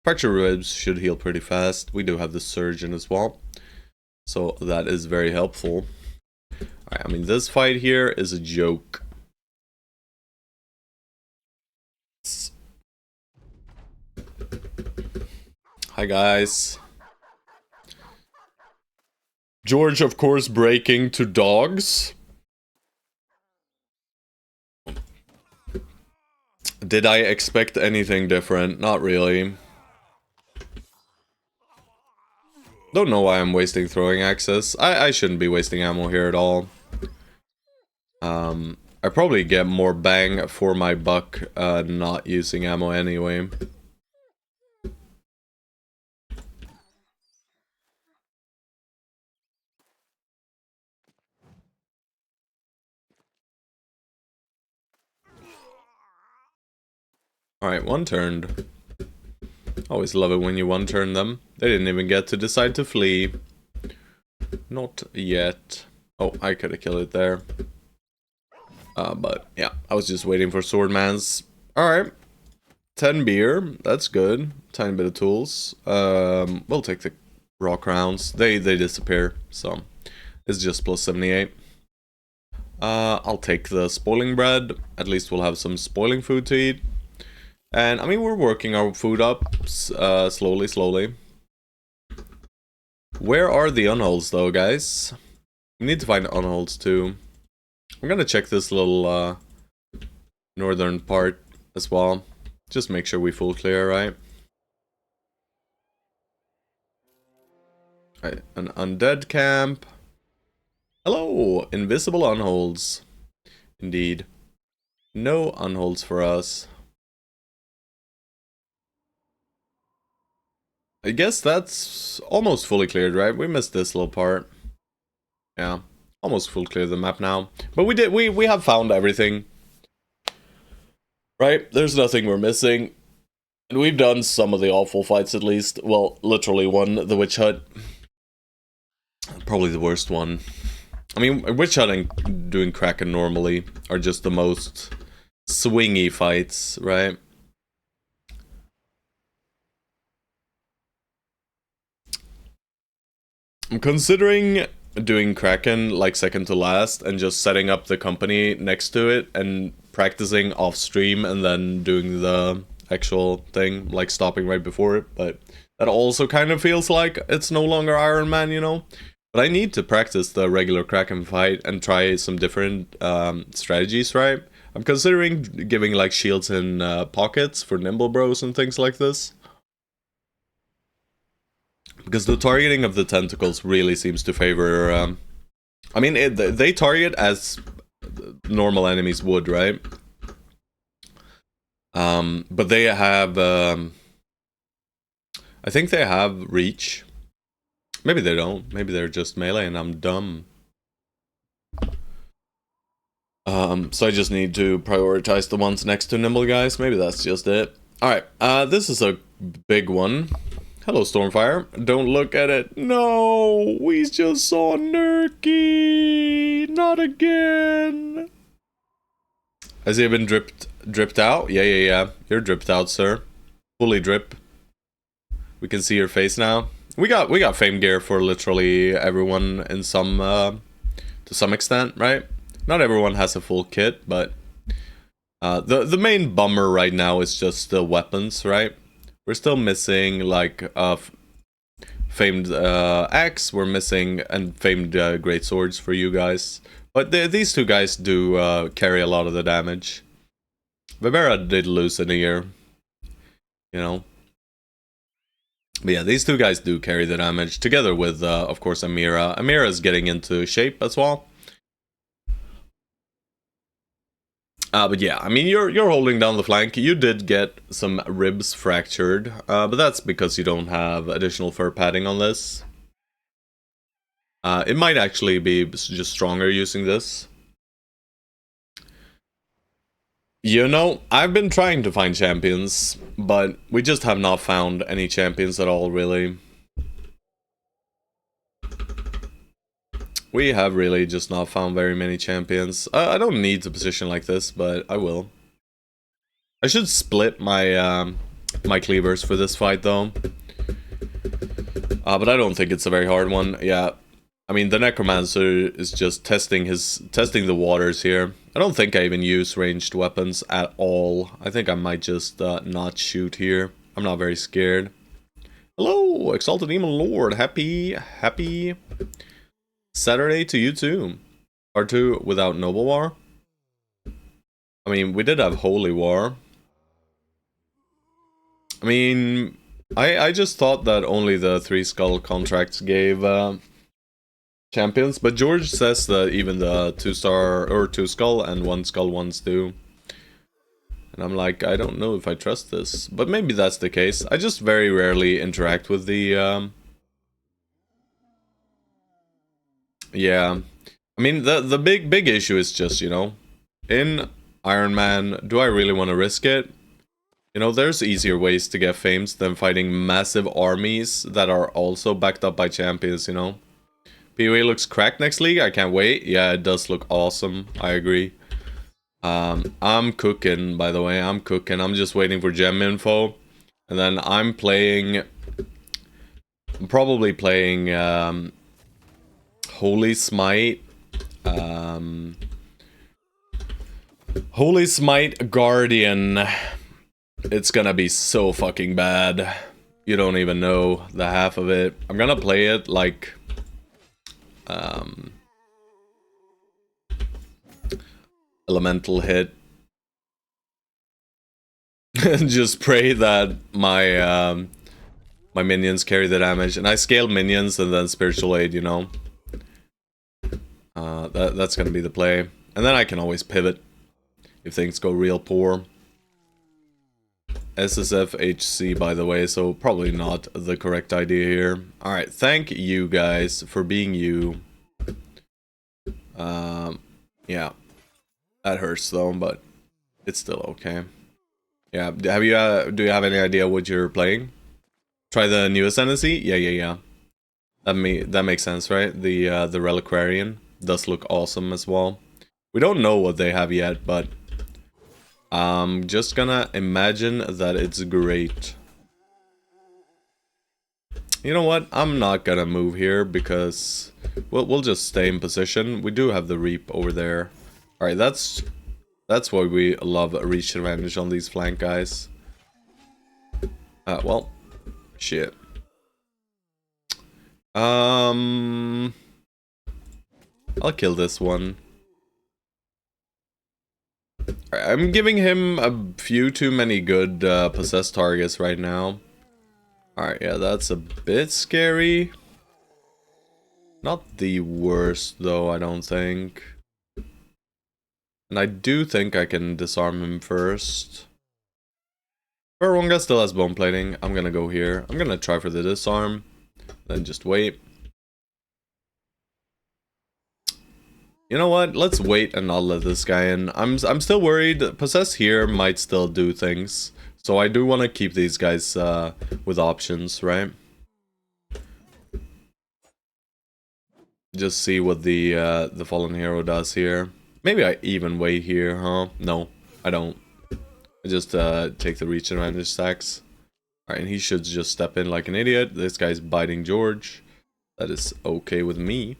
Fracture ribs should heal pretty fast. We do have the surgeon as well, so that is very helpful. Alright, I mean, this fight here is a joke. Hi, guys. George, of course, breaking to dogs. Did I expect anything different? Not really. Don't know why I'm wasting throwing axes. I shouldn't be wasting ammo here at all. I probably get more bang for my buck not using ammo anyway. Alright, one turned. Always love it when you one turn them. They didn't even get to decide to flee. Not yet. Oh, I could have killed it there. But yeah, I was just waiting for Swordman's. Alright. 10 beer. That's good. Tiny bit of tools. We'll take the rock rounds. They disappear, so it's just plus 78. I'll take the spoiling bread. At least we'll have some spoiling food to eat. And, I mean, we're working our food up slowly. Where are the unholds, though, guys? We need to find unholds, too. I'm gonna check this little, northern part as well. Just make sure we full clear, right? Right, an undead camp. Hello! Invisible unholds. Indeed. No unholds for us. I guess that's almost fully cleared, right? We missed this little part. Yeah, almost full clear the map now. But we have found everything. Right? There's nothing we're missing. And we've done some of the awful fights at least. Well, literally one, the witch hut. Probably the worst one. I mean, witch hut and doing Kraken normally are just the most swingy fights, right? I'm considering doing Kraken like second to last and just setting up the company next to it and practicing off stream and then doing the actual thing, like stopping right before it. But that also kind of feels like it's no longer Iron Man, you know? But I need to practice the regular Kraken fight and try some different strategies, right? I'm considering giving like shields in pockets for nimble bros and things like this. Because the targeting of the tentacles really seems to favor... I mean, they target as normal enemies would, right? But they have... I think they have reach. Maybe they don't. Maybe they're just melee and I'm dumb. So I just need to prioritize the ones next to nimble guys. Maybe that's just it. Alright, this is a big one. Hello, Stormfire. Don't look at it. No, we just saw Nurky. Not again. Has he been dripped out? Yeah. You're dripped out, sir. Fully drip. We can see your face now. We got fame gear for literally everyone in some to some extent, right? Not everyone has a full kit, but the main bummer right now is just the weapons, right? We're still missing like famed axe. We're missing and famed great swords for you guys. But these two guys do carry a lot of the damage. Vivera did lose an ear, you know. But yeah, these two guys do carry the damage together with, of course, Amira. Amira is getting into shape as well. But yeah, I mean, you're holding down the flank. You did get some ribs fractured, but that's because you don't have additional fur padding on this. It might actually be just stronger using this. You know, I've been trying to find champions, but we just have not found any champions at all, really. We have really just not found very many champions. I don't need a position like this, but I will. I should split my my cleavers for this fight, though. But I don't think it's a very hard one. Yeah, I mean, the Necromancer is just testing the waters here. I don't think I even use ranged weapons at all. I think I might just not shoot here. I'm not very scared. Hello, Exalted Demon Lord. Happy Saturday to you too. R2 without Noble War. I mean, we did have Holy War. I mean, I just thought that only the 3 skull contracts gave champions, but George says that even the 2-star or 2 skull and 1 skull ones do. And I'm like, I don't know if I trust this, but maybe that's the case. I just very rarely interact with the yeah. I mean, the big issue is just, you know, in Iron Man, do I really want to risk it? You know, there's easier ways to get fames than fighting massive armies that are also backed up by champions, you know? PoE looks cracked next league, I can't wait. Yeah, it does look awesome, I agree. I'm cooking, by the way, I'm cooking. I'm just waiting for gem info. And then I'm probably playing Holy Smite. Holy Smite Guardian. It's gonna be so fucking bad. You don't even know the half of it. I'm gonna play it like elemental hit. Just pray that my my minions carry the damage. And I scale minions and then spiritual aid, you know. That's gonna be the play. And then I can always pivot if things go real poor. SSFHC, by the way, so probably not the correct idea here. Alright, thank you guys for being you. Yeah. That hurts though, but it's still okay. Yeah, have you, do you have any idea what you're playing? Try the new Ascendancy? Yeah. That makes sense, right? The Reliquarian does look awesome as well. We don't know what they have yet, but I'm just gonna imagine that it's great. You know what? I'm not gonna move here because we'll just stay in position. We do have the Reap over there. Alright, that's why we love reach advantage on these flank guys. Well, shit. I'll kill this one. I'm giving him a few too many good possessed targets right now. Alright, yeah, that's a bit scary. Not the worst, though, I don't think. And I do think I can disarm him first. Baronga still has bone plating. I'm gonna go here. I'm gonna try for the disarm. Then just wait. You know what? Let's wait and not let this guy in. I'm still worried. Possess here might still do things. So I do want to keep these guys with options, right? Just see what the fallen hero does here. Maybe I even wait here, huh? No, I don't. I just take the reach advantage stacks. Alright, and he should just step in like an idiot. This guy's biting George. That is okay with me.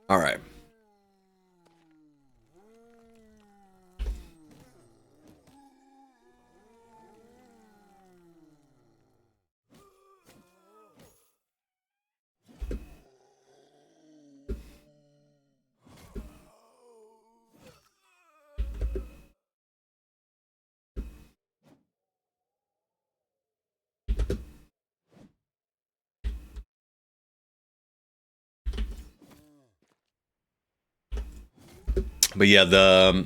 Alright. But yeah,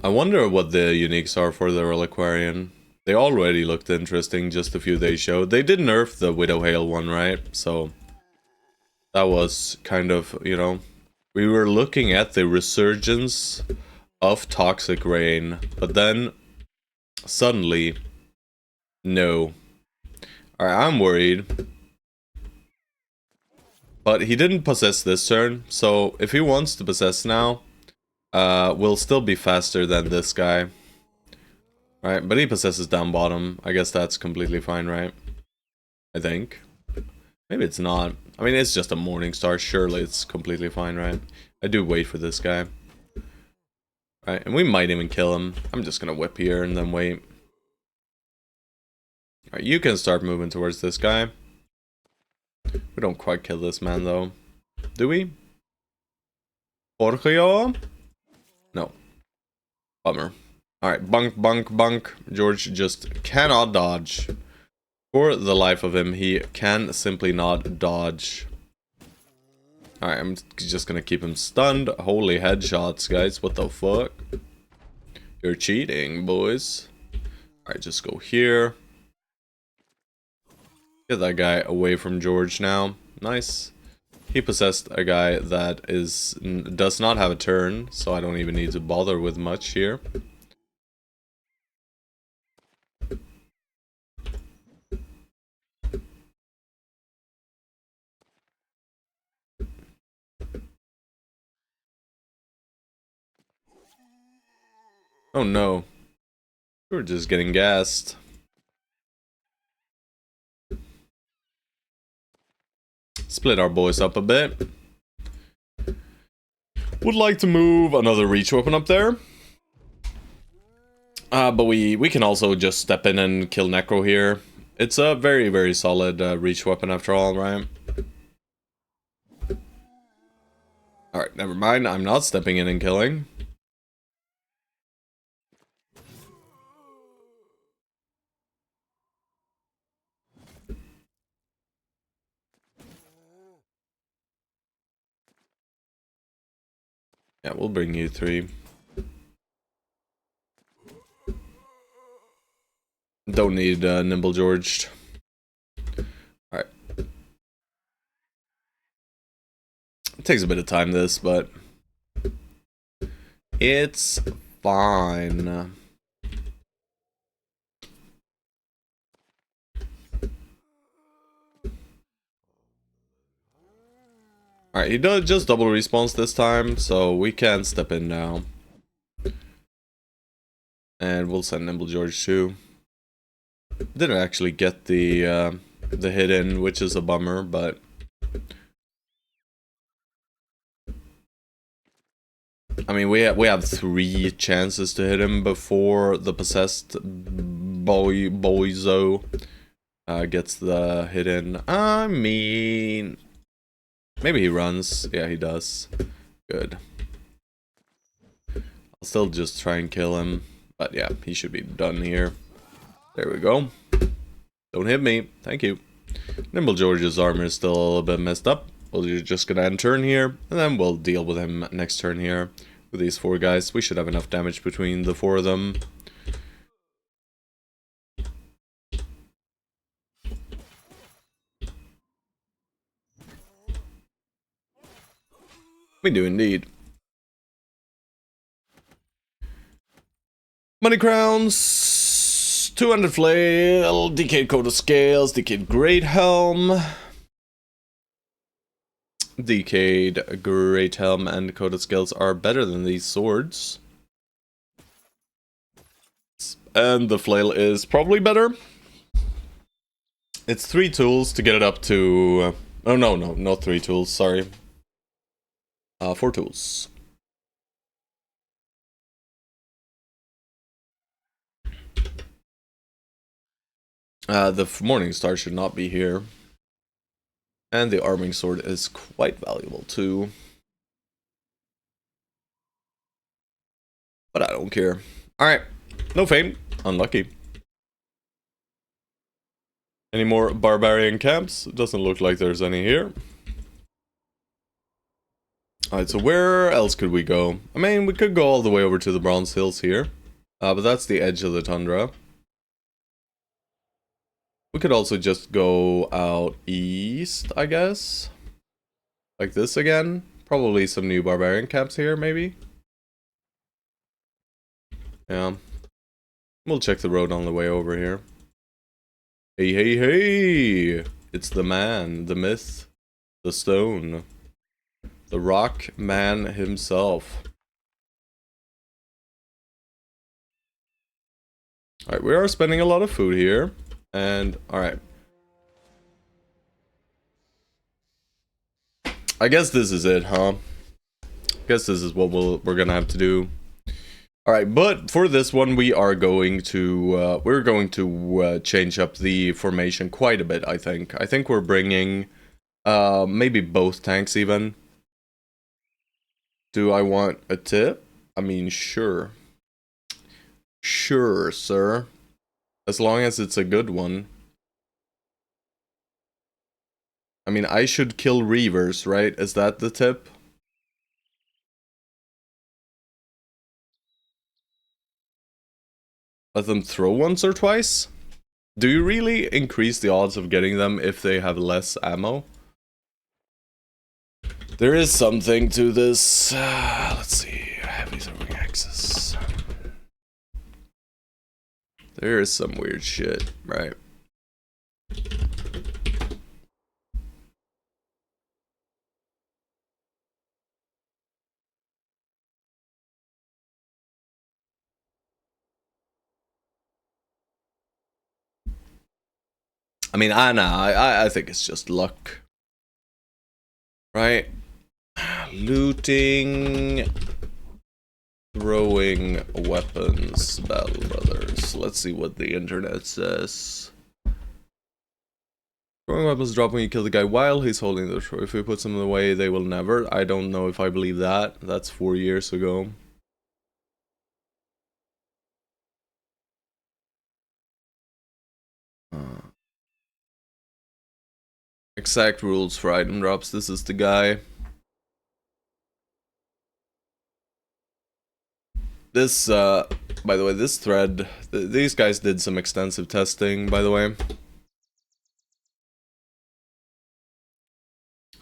I wonder what the uniques are for the Reliquarian. They already looked interesting just a few days ago. They did nerf the Widow Hail one, right? So that was kind of, you know, we were looking at the resurgence of Toxic Rain, but then suddenly, no. Alright, I'm worried. But he didn't possess this turn, so if he wants to possess now, we'll still be faster than this guy. Right, but he possesses down bottom. I guess that's completely fine, right? I think. Maybe it's not. I mean, it's just a morning star. Surely it's completely fine, right? I do wait for this guy. Right, and we might even kill him. I'm just gonna whip here and then wait. Alright, you can start moving towards this guy. We don't quite kill this man, though. Do we? Porcio? No. Bummer. Alright, bunk, bunk, bunk. George just cannot dodge. For the life of him, he can simply not dodge. Alright, I'm just gonna keep him stunned. Holy headshots, guys. What the fuck? You're cheating, boys. Alright, just go here. Get that guy away from George now. Nice. He possessed a guy that does not have a turn, so I don't even need to bother with much here. Oh no. We're just getting gassed. Split our boys up a bit. Would like to move another reach weapon up there. But we can also just step in and kill Necro here. It's a very, very solid reach weapon after all, right? Alright, never mind. I'm not stepping in and killing. Yeah, we'll bring you 3. Don't need Nimble Georged. Alright. It takes a bit of time, this, but it's fine. Alright, he does just double respawns this time, so we can step in now. And we'll send Nimble George too. Didn't actually get the hit in, which is a bummer, but I mean, we have 3 chances to hit him before the possessed boyzo gets the hit in. I mean, maybe he runs. Yeah, he does. Good. I'll still just try and kill him, but yeah, he should be done here. There we go. Don't hit me. Thank you. Nimble George's armor is still a little bit messed up. We're just gonna end turn here, and then we'll deal with him next turn here. With these 4 guys, we should have enough damage between the 4 of them. We do indeed. Money crowns, 200 flail, decayed coat of scales, decayed great helm. Decayed great helm and coat of scales are better than these swords. And the flail is probably better. It's 3 tools to get it up to... oh, no, not 3 tools, sorry. 4 tools. The Morning Star should not be here. And the Arming Sword is quite valuable too. But I don't care. Alright, no fame. Unlucky. Any more barbarian camps? Doesn't look like there's any here. Alright, so where else could we go? I mean, we could go all the way over to the Bronze Hills here. But that's the edge of the tundra. We could also just go out east, I guess. Like this again. Probably some new barbarian camps here, maybe. Yeah. We'll check the road on the way over here. Hey, hey, hey! It's the man, the myth, the stone. The rock man himself. Alright, we are spending a lot of food here. And, alright. I guess this is it, huh? Guess this is what we're gonna have to do. All right, but for this one, we're going to change up the formation quite a bit. I think we're bringing maybe both tanks even. Do I want a tip? I mean, sure, sir. As long as it's a good one. I mean, I should kill Reavers, right? Is that the tip? Let them throw once or twice? Do you really increase the odds of getting them if they have less ammo? There is something to this. Let's see. Heavy throwing axes. There is some weird shit, right? I mean, I think it's just luck. Right? Looting, throwing weapons, battle brothers. Let's see what the internet says. Throwing weapons drop when you kill the guy while he's holding the throw. If we put them away, they will never. I don't know if I believe that. That's 4 years ago. Exact rules for item drops. This is the guy. This, by the way, this thread, these guys did some extensive testing, by the way.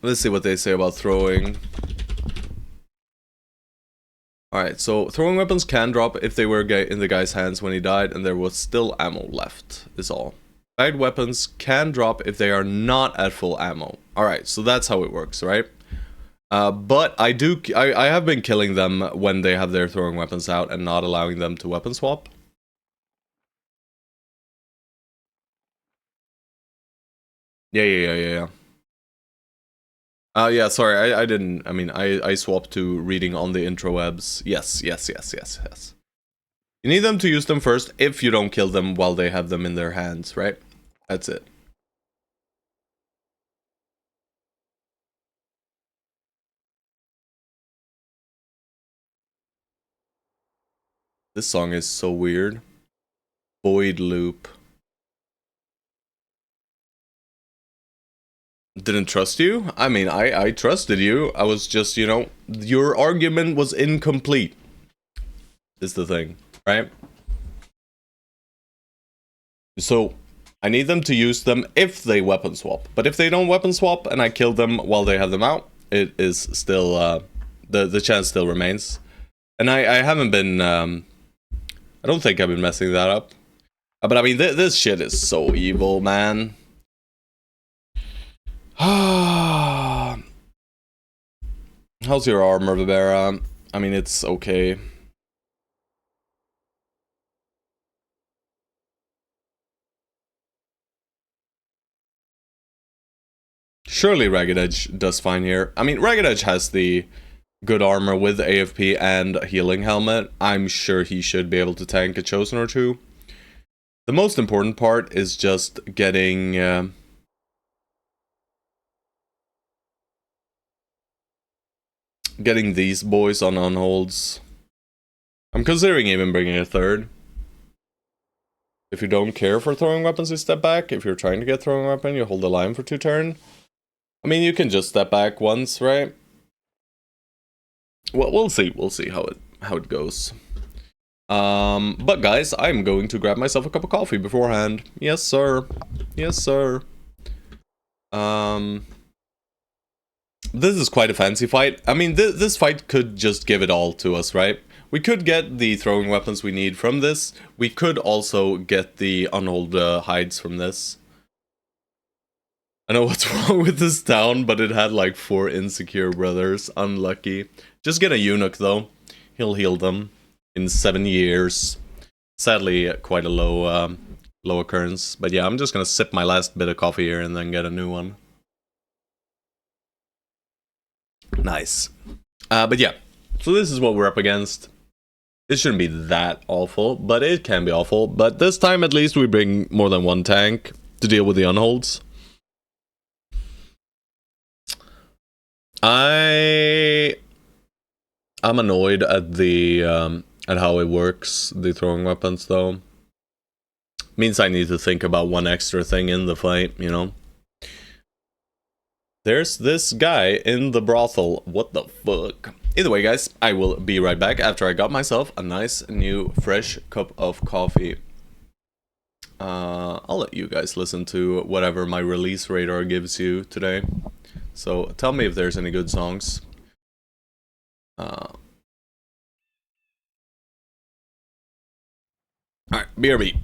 Let's see what they say about throwing. Alright, so throwing weapons can drop if they were in the guy's hands when he died and there was still ammo left, is all. Bagged weapons can drop if they are not at full ammo. Alright, so that's how it works, right? But I have been killing them when they have their throwing weapons out and not allowing them to weapon swap. Yeah. Yeah, sorry, I didn't, I mean, I swapped to reading on the intrawebs. Yes. You need them to use them first if you don't kill them while they have them in their hands, right? That's it. This song is so weird. Void loop. Didn't trust you? I mean, I trusted you. I was just, you know, your argument was incomplete. Is the thing, right? So, I need them to use them if they weapon swap. But if they don't weapon swap and I kill them while they have them out, it is still, the chance still remains. And I haven't been, I don't think I've been messing that up. But I mean, this shit is so evil, man. How's your armor, Vivera? I mean, it's okay. Surely Ragged Edge does fine here. I mean, Ragged Edge has the good armor with AFP and healing helmet. I'm sure he should be able to tank a Chosen or two. The most important part is just getting... getting these boys on unholds. I'm considering even bringing a third. If you don't care for throwing weapons, you step back. If you're trying to get throwing weapon, you hold the line for 2 turns. I mean, you can just step back once, right? Well, we'll see how it goes. But guys, I'm going to grab myself a cup of coffee beforehand. Yes, sir. Yes, sir. This is quite a fancy fight. I mean, this fight could just give it all to us, right? We could get the throwing weapons we need from this. We could also get the unhold hides from this. I know what's wrong with this town, but it had like 4 insecure brothers. Unlucky. Just get a eunuch though. He'll heal them in 7 years. Sadly, quite a low occurrence. But yeah, I'm just gonna sip my last bit of coffee here and then get a new one. Nice. But yeah, so this is what we're up against. It shouldn't be that awful, but it can be awful. But this time, at least, we bring more than one tank to deal with the unholds. I'm annoyed at the at how it works, the throwing weapons, though. Means I need to think about one extra thing in the fight, you know? There's this guy in the brothel. What the fuck? Either way, guys, I will be right back after I got myself a nice new fresh cup of coffee. I'll let you guys listen to whatever my release radar gives you today. So tell me if there's any good songs. Alright, BRB.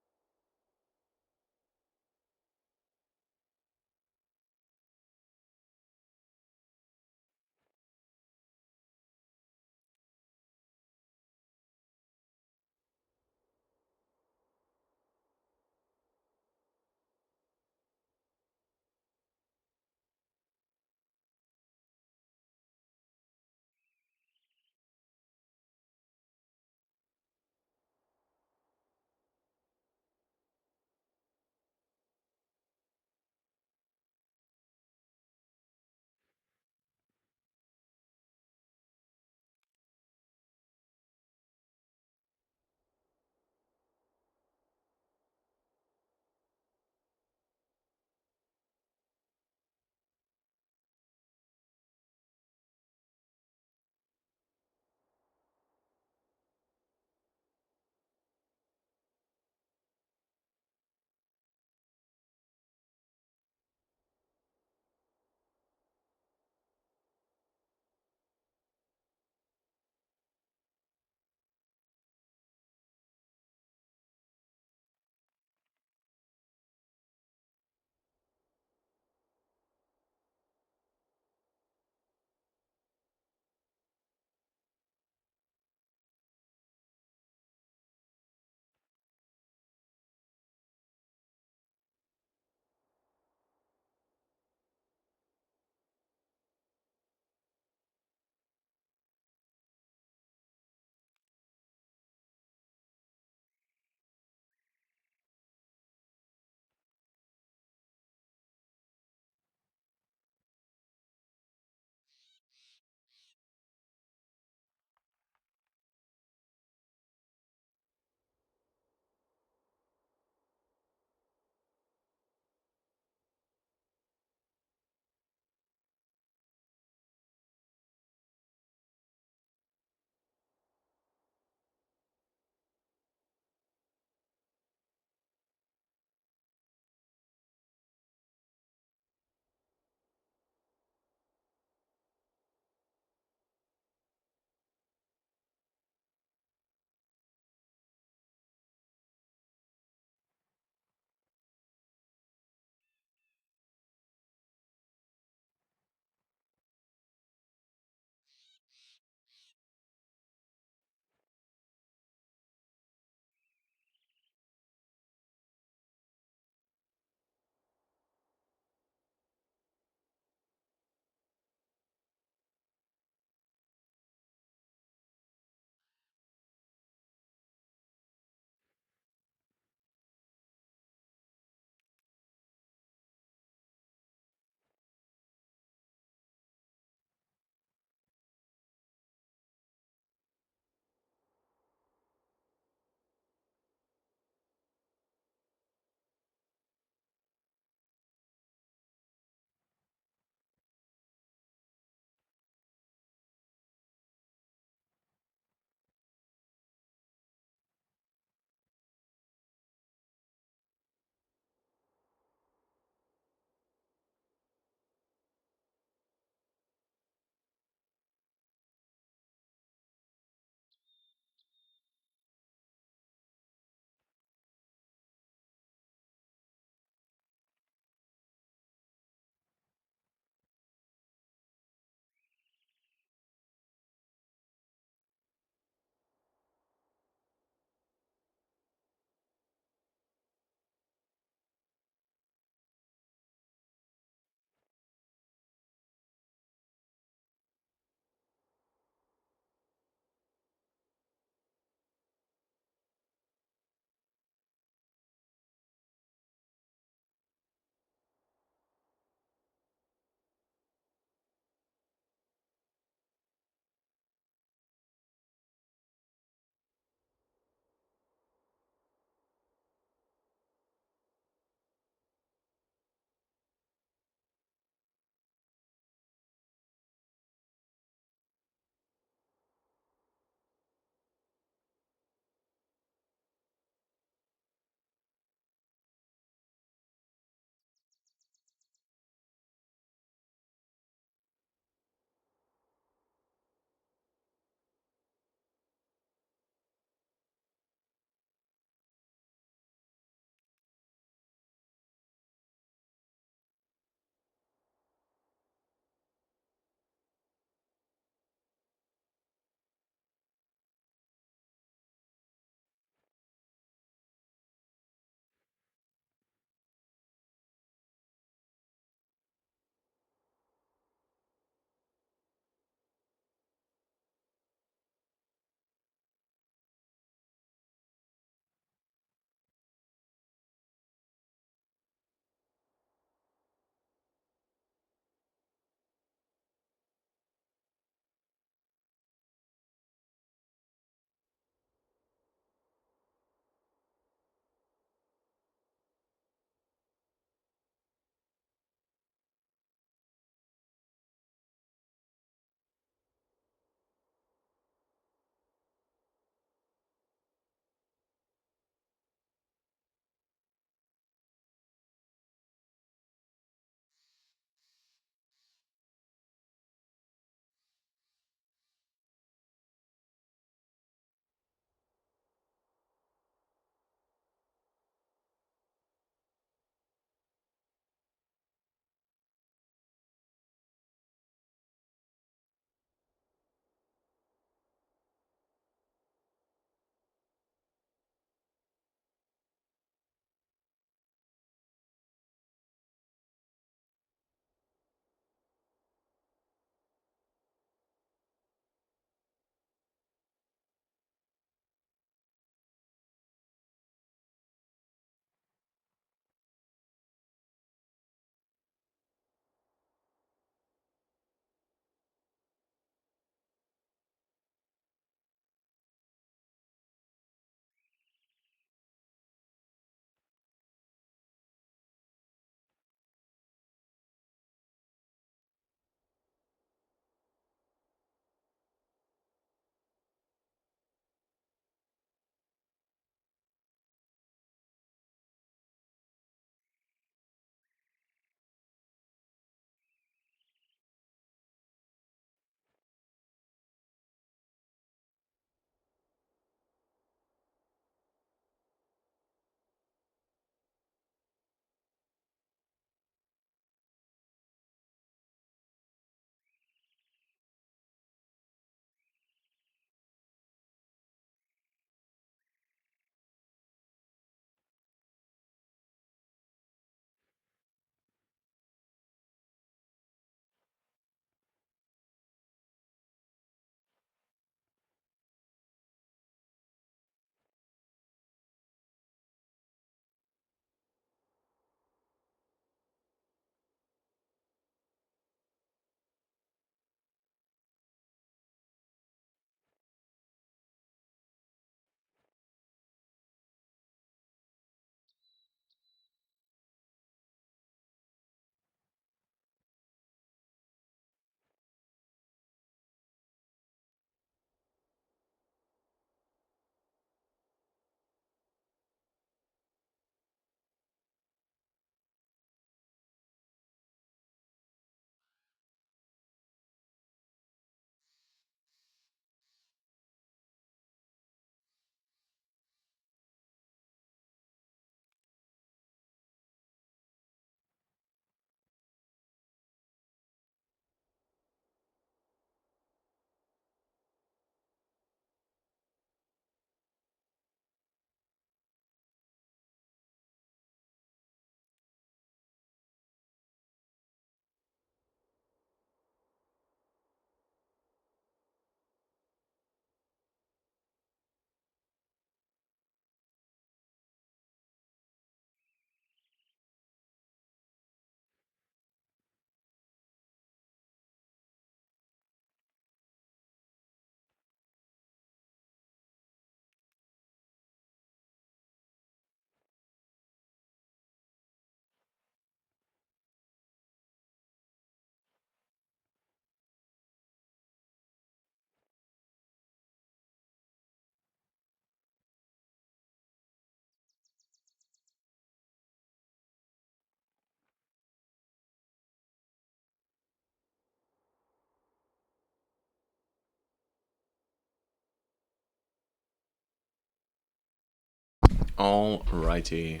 Alrighty.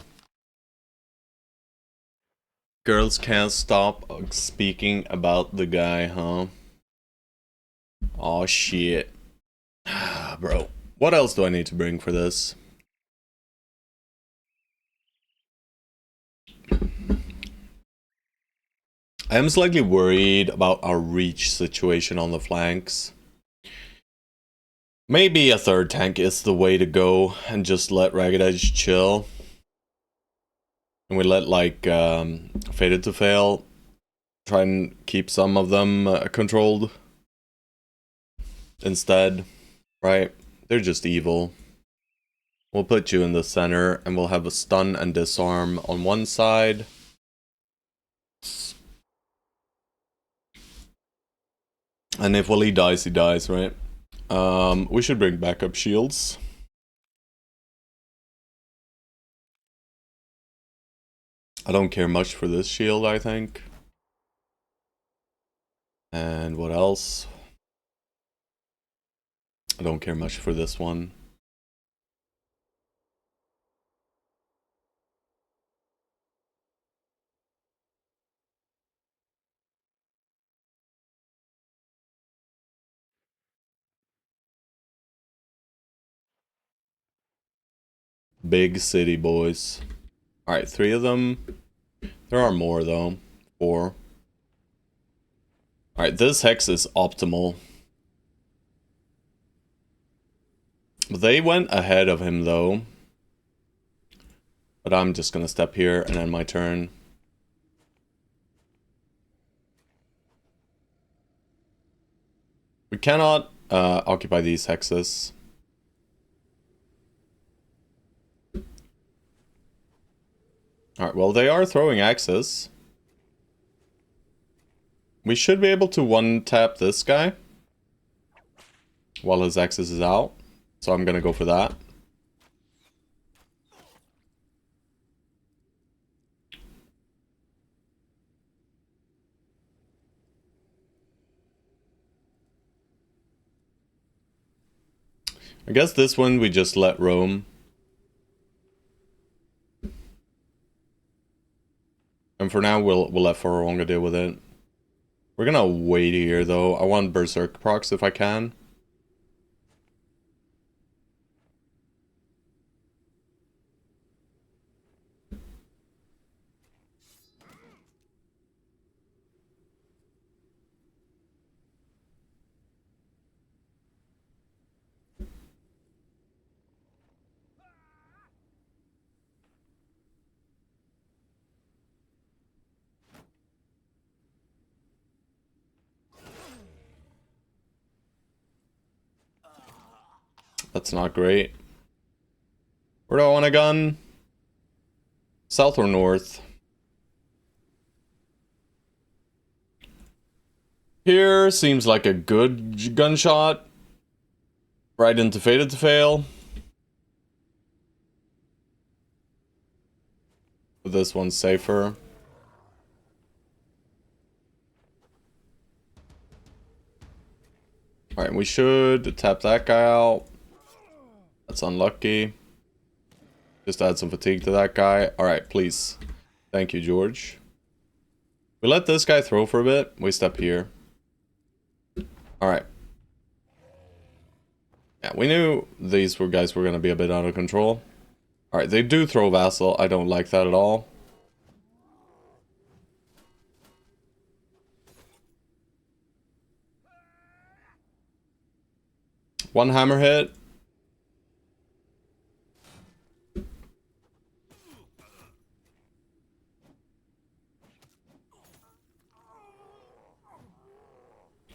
Girls can't stop speaking about the guy, huh? Oh shit. Bro, what else do I need to bring for this? I am slightly worried about our reach situation on the flanks. Maybe a third tank is the way to go and just let Ragged Edge chill. And we let like Fated to Fail try and keep some of them controlled instead, right? They're just evil. We'll put you in the center and we'll have a stun and disarm on one side. And if Wally dies, he dies, right? We should bring backup shields. I don't care much for this shield, I think. And what else? I don't care much for this one. Big city, boys. Alright, 3 of them. There are more, though. 4. Alright, this hex is optimal. They went ahead of him, though. But I'm just gonna step here and end my turn. We cannot occupy these hexes. Alright, well, they are throwing axes. We should be able to one-tap this guy while his axis is out. So I'm gonna go for that. I guess this one we just let roam. And for now, we'll let Farronga deal with it. We're gonna wait here, though. I want Berserk procs if I can. That's not great. Where do I want a gun? South or north? Here seems like a good gunshot. Right into Fated to Fail. But this one's safer. Alright, we should tap that guy out. That's unlucky. Just add some fatigue to that guy. Alright, please. Thank you, George. We let this guy throw for a bit. We step here. Alright. Yeah, we knew these guys were going to be a bit out of control. Alright, they do throw Vassal. I don't like that at all. One hammer hit.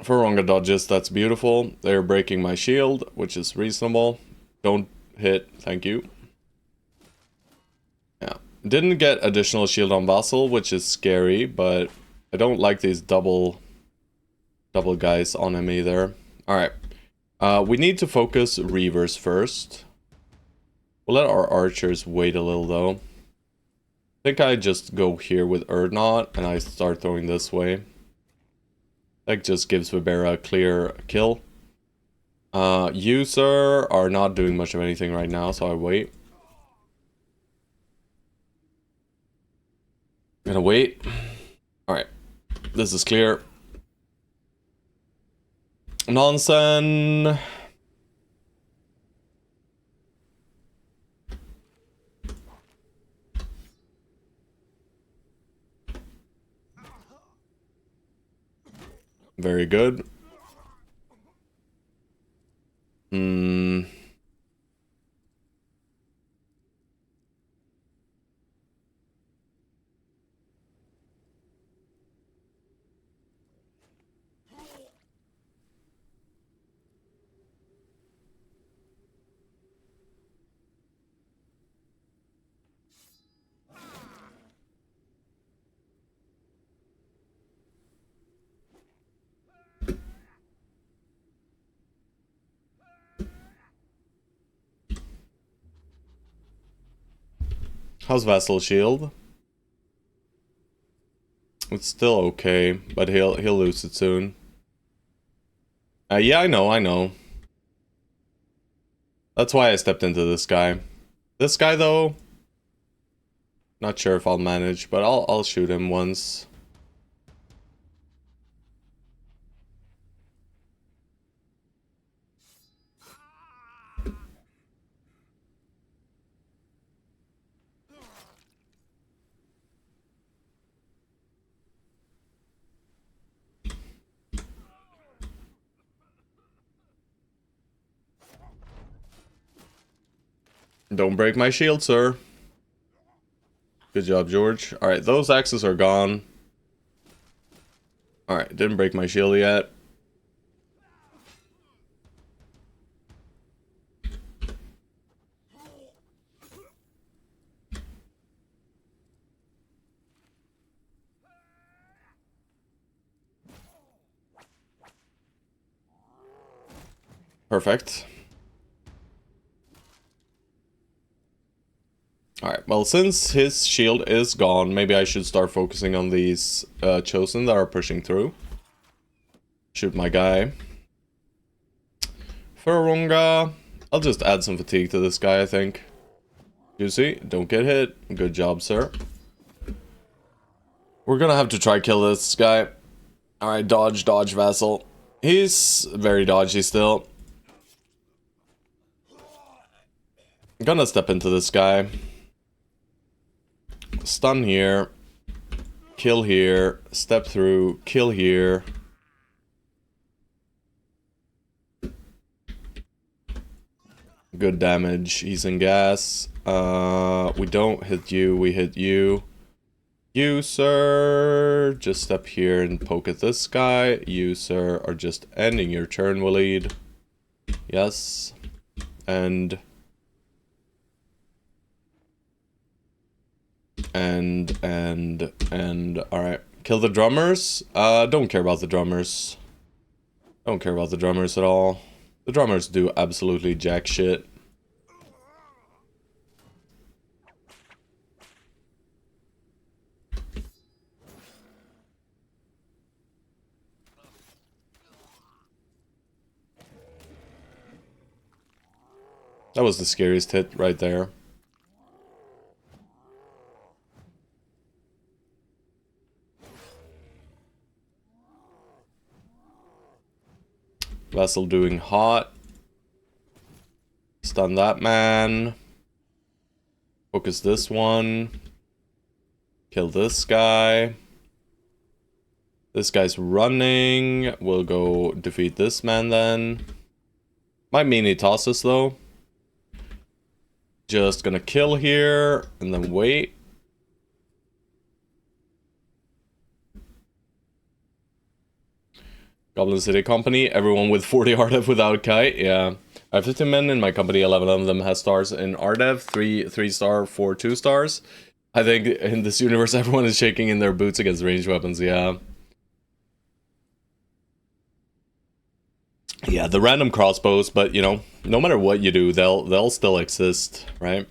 Farronga dodges, that's beautiful. They're breaking my shield, which is reasonable. Don't hit, thank you. Yeah. Didn't get additional shield on Vassal, which is scary, but I don't like these double guys on him either. Alright. We need to focus Reavers first. We'll let our archers wait a little, though. I think I just go here with Erdnot, and I start throwing this way. That just gives Vibera a clear kill. You, sir, are not doing much of anything right now, so I wait. Gotta wait. Alright. This is clear. Nonsense. Very good. How's Vassal Shield? It's still okay, but he'll lose it soon. Yeah, I know. That's why I stepped into this guy. This guy though, not sure if I'll manage, but I'll shoot him once. Don't break my shield, sir. Good job, George. Alright, those axes are gone. Alright, didn't break my shield yet. Perfect. Alright, well, since his shield is gone, maybe I should start focusing on these Chosen that are pushing through. Shoot my guy. Furunga. I'll just add some fatigue to this guy, I think. Juicy, don't get hit. Good job, sir. We're gonna have to try kill this guy. Alright, dodge, Vassal. He's very dodgy still. I'm gonna step into this guy. Stun here. Kill here. Step through. Kill here. Good damage. He's in gas. We don't hit you. We hit you. You, sir, just step here and poke at this guy. You, sir, are just ending your turn, Waleed. Yes. And... alright. Kill the drummers? Don't care about the drummers. Don't care about the drummers at all. The drummers do absolutely jack shit. That was the scariest hit right there. Vessel doing hot. Stun that man. Focus this one. Kill this guy. This guy's running. We'll go defeat this man then. Might mean he tosses though. Just gonna kill here and then wait. Goblin City Company, everyone with 40 RDev without kite, yeah. I have 15 men in my company, 11 of them has stars in RDev, 3 star, 4 2 stars. I think in this universe everyone is shaking in their boots against ranged weapons, yeah. Yeah, the random crossbows, but you know, no matter what you do, they'll still exist, right?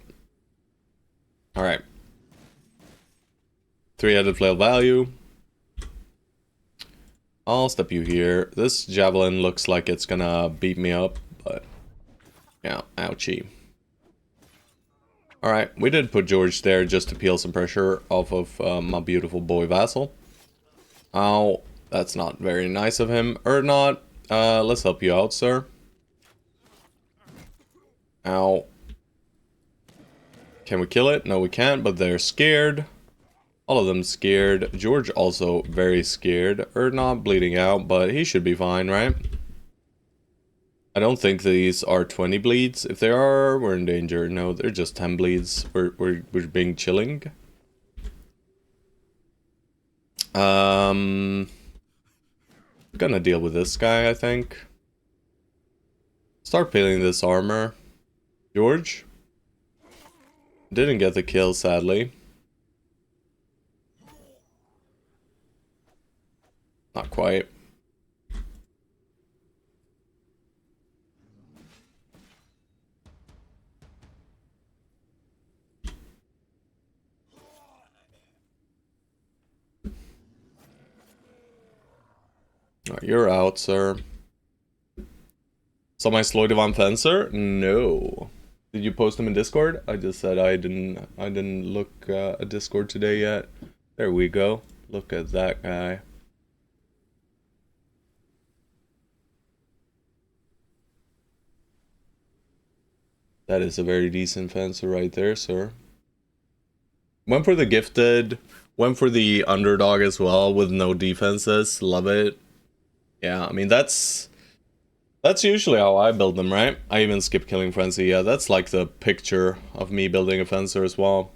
Alright. 3-headed flail value. I'll step you here. This javelin looks like it's gonna beat me up, but yeah, ouchie. Alright, we did put George there just to peel some pressure off of my beautiful boy vassal. Ow, that's not very nice of him. Or not. Let's help you out, sir. Ow. Can we kill it? No, we can't, but they're scared. All of them scared. George also very scared. Or not bleeding out, but he should be fine, right? I don't think these are 20 bleeds. If they are, we're in danger. No, they're just 10 bleeds. We're being chilling. Gonna deal with this guy, I think. Start peeling this armor. George? Didn't get the kill, sadly. Not quite. Oh, you're out, sir. Saw my Sloidivan Fencer? No. Did you post him in Discord? I just said I didn't look at Discord today yet. There we go. Look at that guy. That is a very decent fencer right there, sir. Went for the gifted. Went for the underdog as well with no defenses. Love it. Yeah, I mean that's usually how I build them, right? I even skip Killing Frenzy. Yeah, that's like the picture of me building a fencer as well.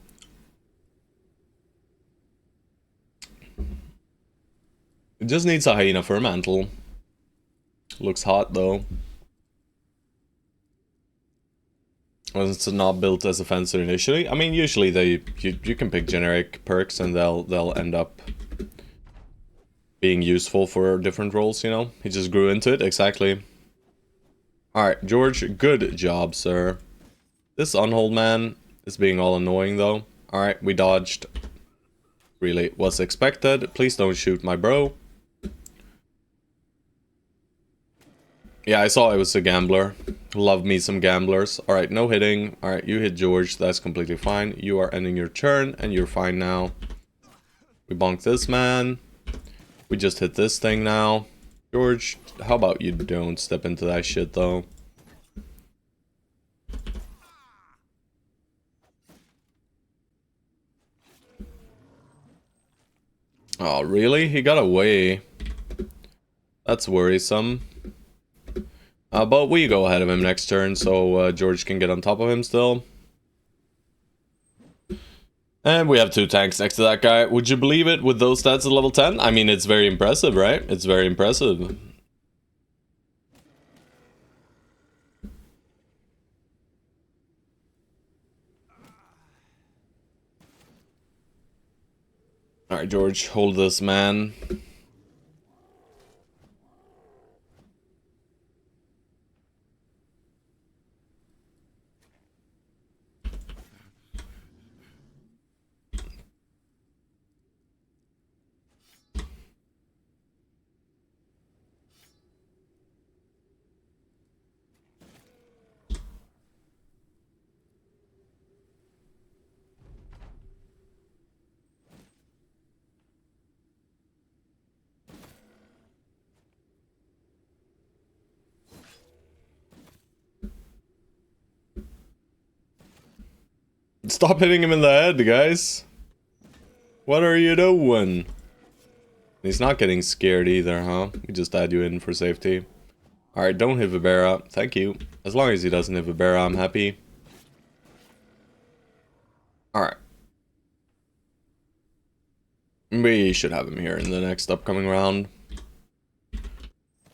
It just needs a hyena for a mantle. Looks hot though. Well, it's not built as a fencer initially. I mean, usually you can pick generic perks and they'll end up being useful for different roles, you know? He just grew into it, exactly. Alright, George, good job, sir. This unhold man is being all annoying, though. Alright, we dodged. Really was expected. Please don't shoot my bro. Yeah, I saw it was a gambler. Love me some gamblers. Alright, no hitting. Alright, you hit George. That's completely fine. You are ending your turn, and you're fine now. We bonked this man. We just hit this thing now. George, how about you don't step into that shit, though? Oh, really? He got away. That's worrisome. But we go ahead of him next turn, so George can get on top of him still. And we have 2 tanks next to that guy. Would you believe it with those stats at level 10? I mean, it's very impressive, right? It's very impressive. Alright, George, hold this man. Stop hitting him in the head, guys. What are you doing? He's not getting scared either, huh? We just add you in for safety. Alright, don't hit Vibera. Thank you. As long as he doesn't hit Vibera, I'm happy. Alright. We should have him here in the next upcoming round.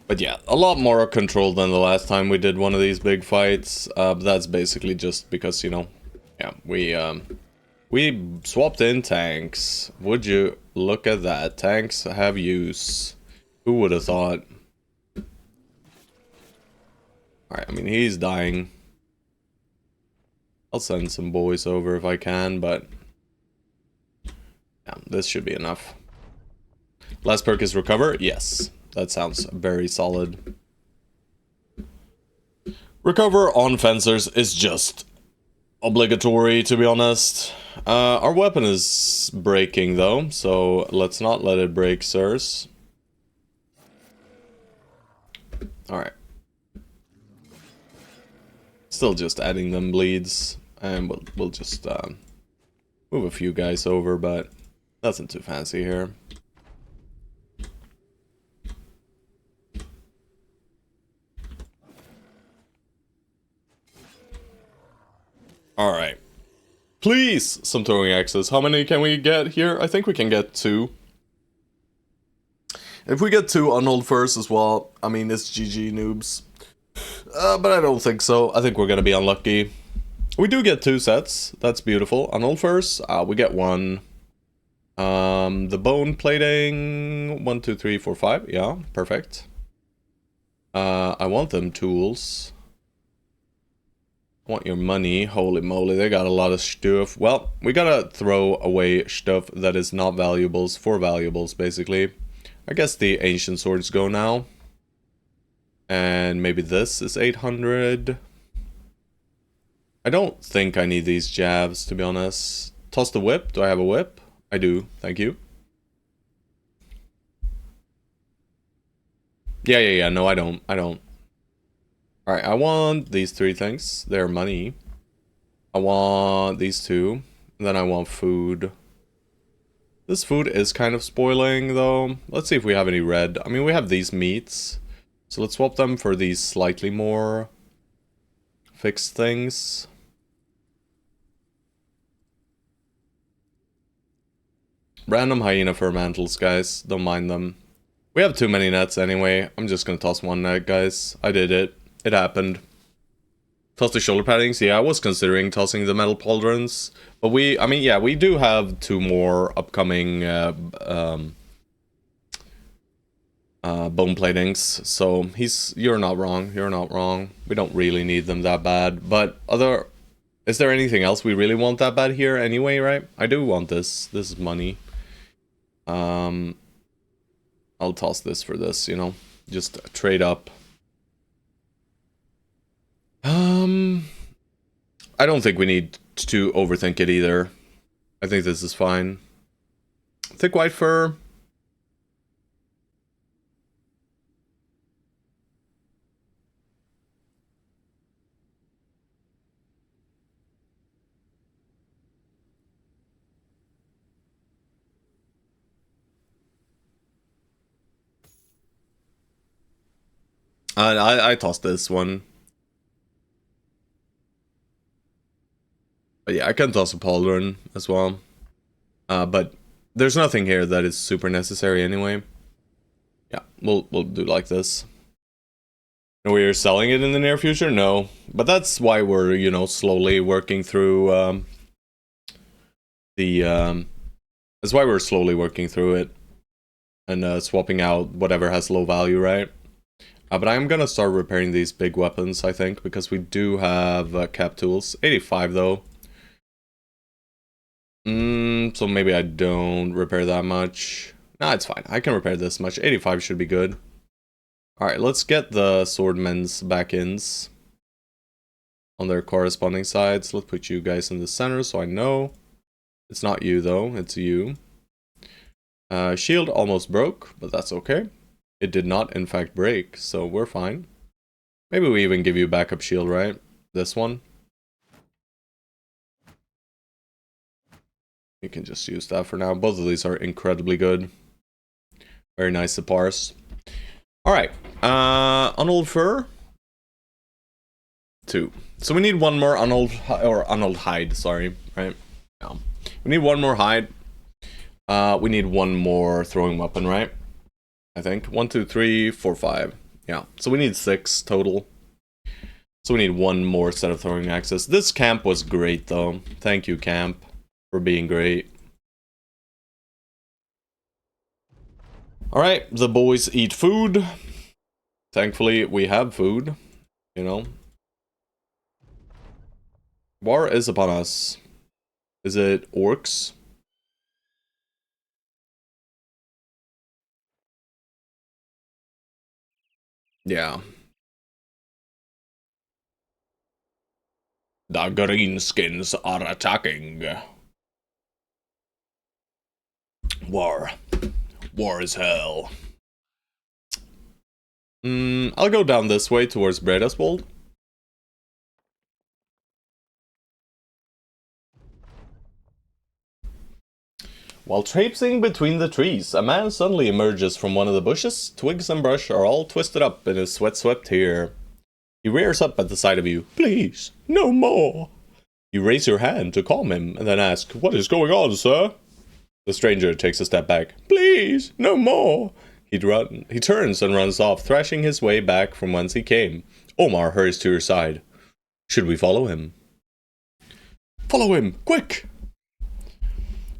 But yeah, a lot more control than the last time we did one of these big fights. But that's basically just because, you know, yeah, we swapped in tanks. Would you look at that? Tanks have use. Who would have thought? Alright, I mean, he's dying. I'll send some boys over if I can, but yeah, this should be enough. Last perk is Recover? Yes. That sounds very solid. Recover on fencers is just obligatory, to be honest. Our weapon is breaking, though, so let's not let it break, sirs. Alright. Still just adding them bleeds, and we'll just move a few guys over, but nothing too fancy here. Alright. Please, some throwing axes. How many can we get here? I think we can get 2. If we get 2 unhold first as well, I mean, it's GG noobs. But I don't think so. I think we're gonna be unlucky. We do get 2 sets. That's beautiful. Unhold first, we get 1. The bone plating, 1, 2, 3, 4, 5. Yeah, perfect. I want them tools. I want your money. Holy moly, they got a lot of stuff. Well, we gotta throw away stuff that is not valuables for valuables, basically. I guess the ancient swords go now. And maybe this is 800. I don't think I need these jabs, to be honest. Toss the whip. Do I have a whip? I do. Thank you. Yeah. No, I don't. Alright, I want these 3 things. They're money. I want these 2. And then I want food. This food is kind of spoiling, though. Let's see if we have any red. I mean, we have these meats. So let's swap them for these slightly more fixed things. Random hyena fur mantles, guys. Don't mind them. We have too many nets anyway. I'm just gonna toss 1 net, guys. I did it. It happened. Toss the shoulder paddings. Yeah, I was considering tossing the metal pauldrons. But I mean, yeah, we do have 2 more upcoming bone platings. So you're not wrong. You're not wrong. We don't really need them that bad. But is there anything else we really want that bad here anyway, right? I do want this. This is money. I'll toss this for this, you know. Just trade up. I don't think we need to overthink it either. I think this is fine. Thick white fur. I tossed this one. But yeah, I can toss a pauldron as well. But there's nothing here that is super necessary anyway. Yeah, we'll do like this. And we're selling it in the near future? No. But that's why we're, you know, slowly working through that's why we're slowly working through it. And swapping out whatever has low value, right? But I'm gonna start repairing these big weapons, I think, because we do have cap tools. 85 though. So maybe I don't repair that much. Nah, it's fine. I can repair this much. 85 should be good. Alright, let's get the swordmen's back-ins on their corresponding sides. Let's put you guys in the center so I know. It's not you though, it's you. Shield almost broke, but that's okay. It did not in fact break, so we're fine. Maybe we even give you backup shield, right? This one. You can just use that for now. Both of these are incredibly good. Very nice to parse. Alright, unhold fur. 2. So we need 1 more unhold hide, sorry, right? Yeah. We need 1 more hide. We need 1 more throwing weapon, right? I think. 1, 2, 3, 4, 5. Yeah, so we need 6 total. So we need 1 more set of throwing axes. This camp was great though. Thank you, camp, for being great. Alright, the boys eat food. Thankfully, we have food, you know. War is upon us. Is it orcs? Yeah. The greenskins are attacking. War. War is hell. I'll go down this way towards Bredaswold. While traipsing between the trees, a man suddenly emerges from one of the bushes. Twigs and brush are all twisted up in his sweat-swept hair. He rears up at the sight of you. Please, no more. You raise your hand to calm him, and then ask, What is going on, sir? The stranger takes a step back. Please, no more. He turns and runs off, thrashing his way back from whence he came. Omar hurries to your side. Should we follow him? Follow him, quick!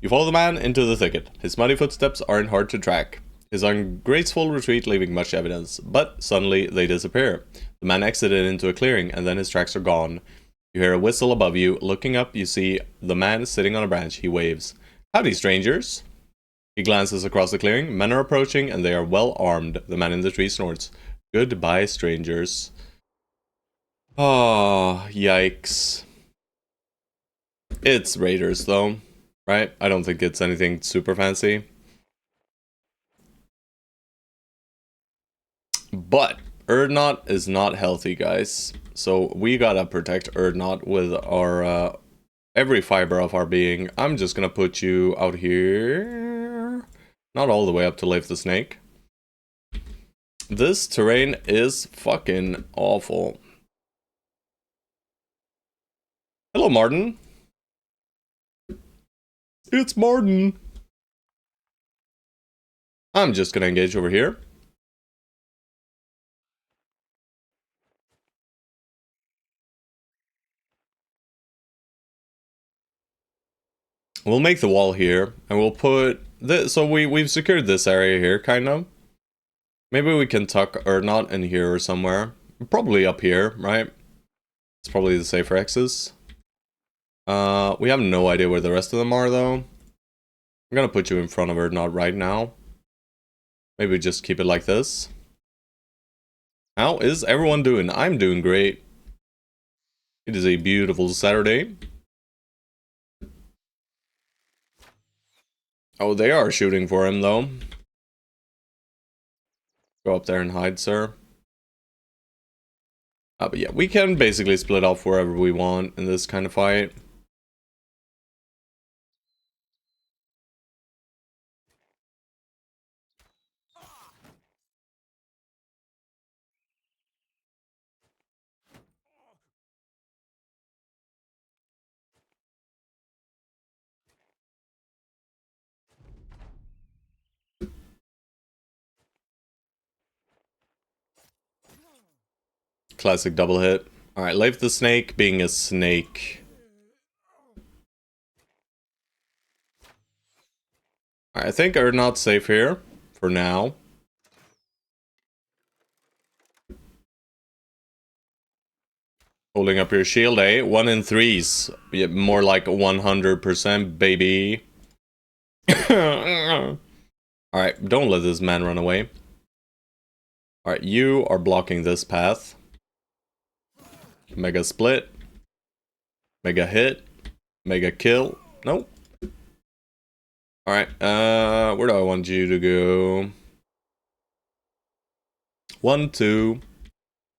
You follow the man into the thicket. His muddy footsteps aren't hard to track. His ungraceful retreat leaving much evidence, but suddenly they disappear. The man exited into a clearing, and then his tracks are gone. You hear a whistle above you. Looking up, you see the man sitting on a branch. He waves. Howdy, strangers. He glances across the clearing. Men are approaching, and they are well armed. The man in the tree snorts. Goodbye, strangers. Oh, yikes. It's raiders, though. Right? I don't think it's anything super fancy. But Erdnot is not healthy, guys. So we gotta protect Erdnot with our every fiber of our being. I'm just gonna put you out here. Not all the way up to Leif the Snake. This terrain is fucking awful. Hello, Martin. It's Martin. I'm just gonna engage over here. We'll make the wall here, and we'll put this. So we've secured this area here, kind of. Maybe we can tuck Erdnot in here or somewhere. Probably up here, right? It's probably the safer X's. We have no idea where the rest of them are, though. I'm gonna put you in front of Erdnot right now. Maybe just keep it like this. How is everyone doing? I'm doing great. It is a beautiful Saturday. Oh, they are shooting for him, though. Go up there and hide, sir. But yeah, we can basically split off wherever we want in this kind of fight. Classic double hit. Alright, Leif the Snake being a snake. Alright, I think Erdnot's safe here. For now. Holding up your shield, eh? 1 in 3s. Yeah, more like 100%, baby. Alright, don't let this man run away. Alright, you are blocking this path. Mega split. Mega hit. Mega kill. Nope. Alright, where do I want you to go? 1, 2,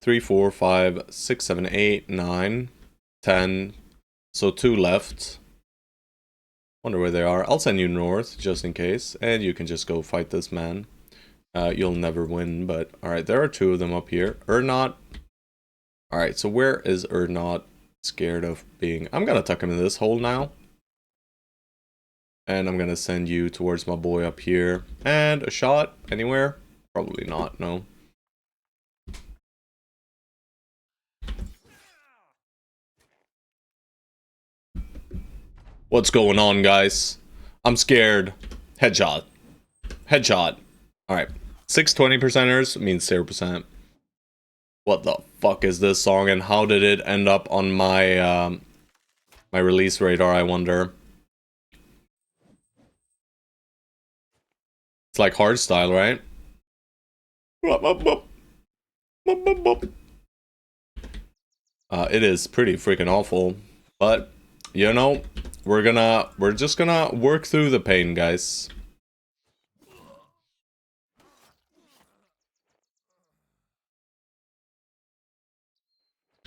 3, 4, 5, 6, 7, 8, 9, 10. So 2 left. Wonder where they are. I'll send you north, just in case. And you can just go fight this man. You'll never win, but... Alright, there are 2 of them up here. Erdnot. Alright, so where is Erdnot scared of being? I'm gonna tuck him in this hole now. And I'm gonna send you towards my boy up here. And a shot anywhere? Probably not, no. What's going on, guys? I'm scared. Headshot. Headshot. Alright. 620%ers means 0%. What the fuck is this song, and how did it end up on my my release radar, I wonder? It's like hardstyle, right? It is pretty freaking awful, but you know, we're just gonna work through the pain, guys.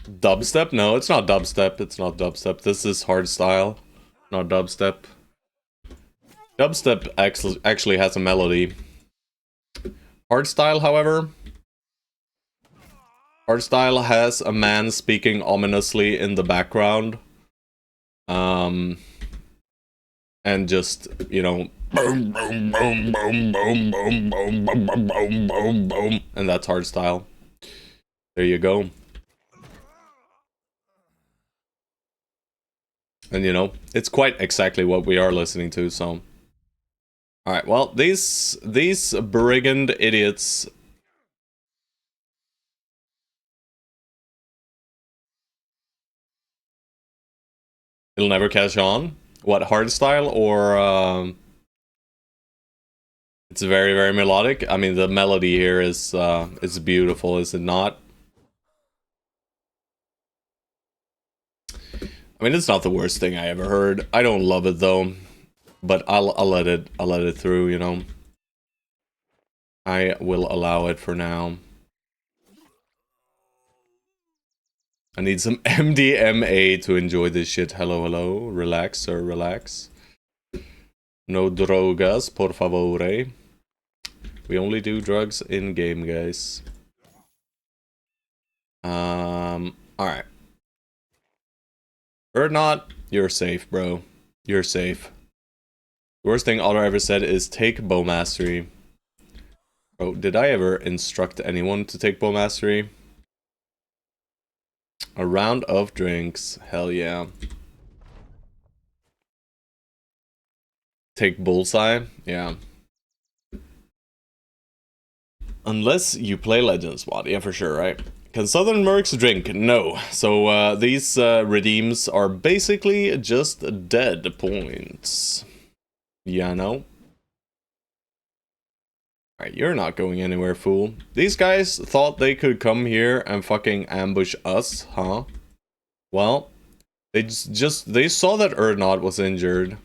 Dubstep? No, it's not dubstep. It's not dubstep. This is hardstyle, not dubstep. Dubstep actually has a melody. Hardstyle, however, hardstyle has a man speaking ominously in the background. And just, you know, boom, boom, boom, boom, boom, boom, boom, boom, boom, boom, boom, boom, and that's hardstyle. There you go. And you know, it's quite exactly what we are listening to, so. Alright, well, these brigand idiots. It'll never catch on? What, hardstyle or it's very, very melodic? I mean, the melody here is beautiful, is it not? I mean, it's not the worst thing I ever heard. I don't love it though, but I'll let it through, you know. I will allow it for now. I need some MDMA to enjoy this shit. Hello, hello. Relax, sir, relax. No drogas, por favore. We only do drugs in-game, guys. Alright. Or not, you're safe, bro. You're safe. The worst thing Otter ever said is take bow mastery. Bro, did I ever instruct anyone to take bow mastery? A round of drinks. Hell yeah. Take bullseye? Yeah. Unless you play Legends WOD, yeah, for sure, right? Can Southern Mercs drink? No. So these redeems are basically just dead points. Yeah, no? Alright, you're not going anywhere, fool. These guys thought they could come here and fucking ambush us, huh? Well, they saw that Erdnot was injured.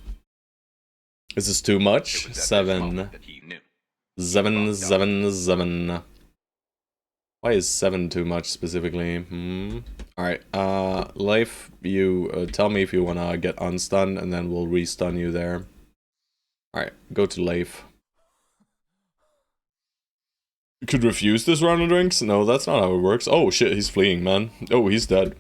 Is this too much? 7. 7, 7, 7. Why is 7 too much specifically? Alright, Life, you tell me if you wanna get unstunned and then we'll restun you there. Alright, go to Life. You could refuse this round of drinks? No, that's not how it works. Oh shit, he's fleeing, man. Oh, he's dead.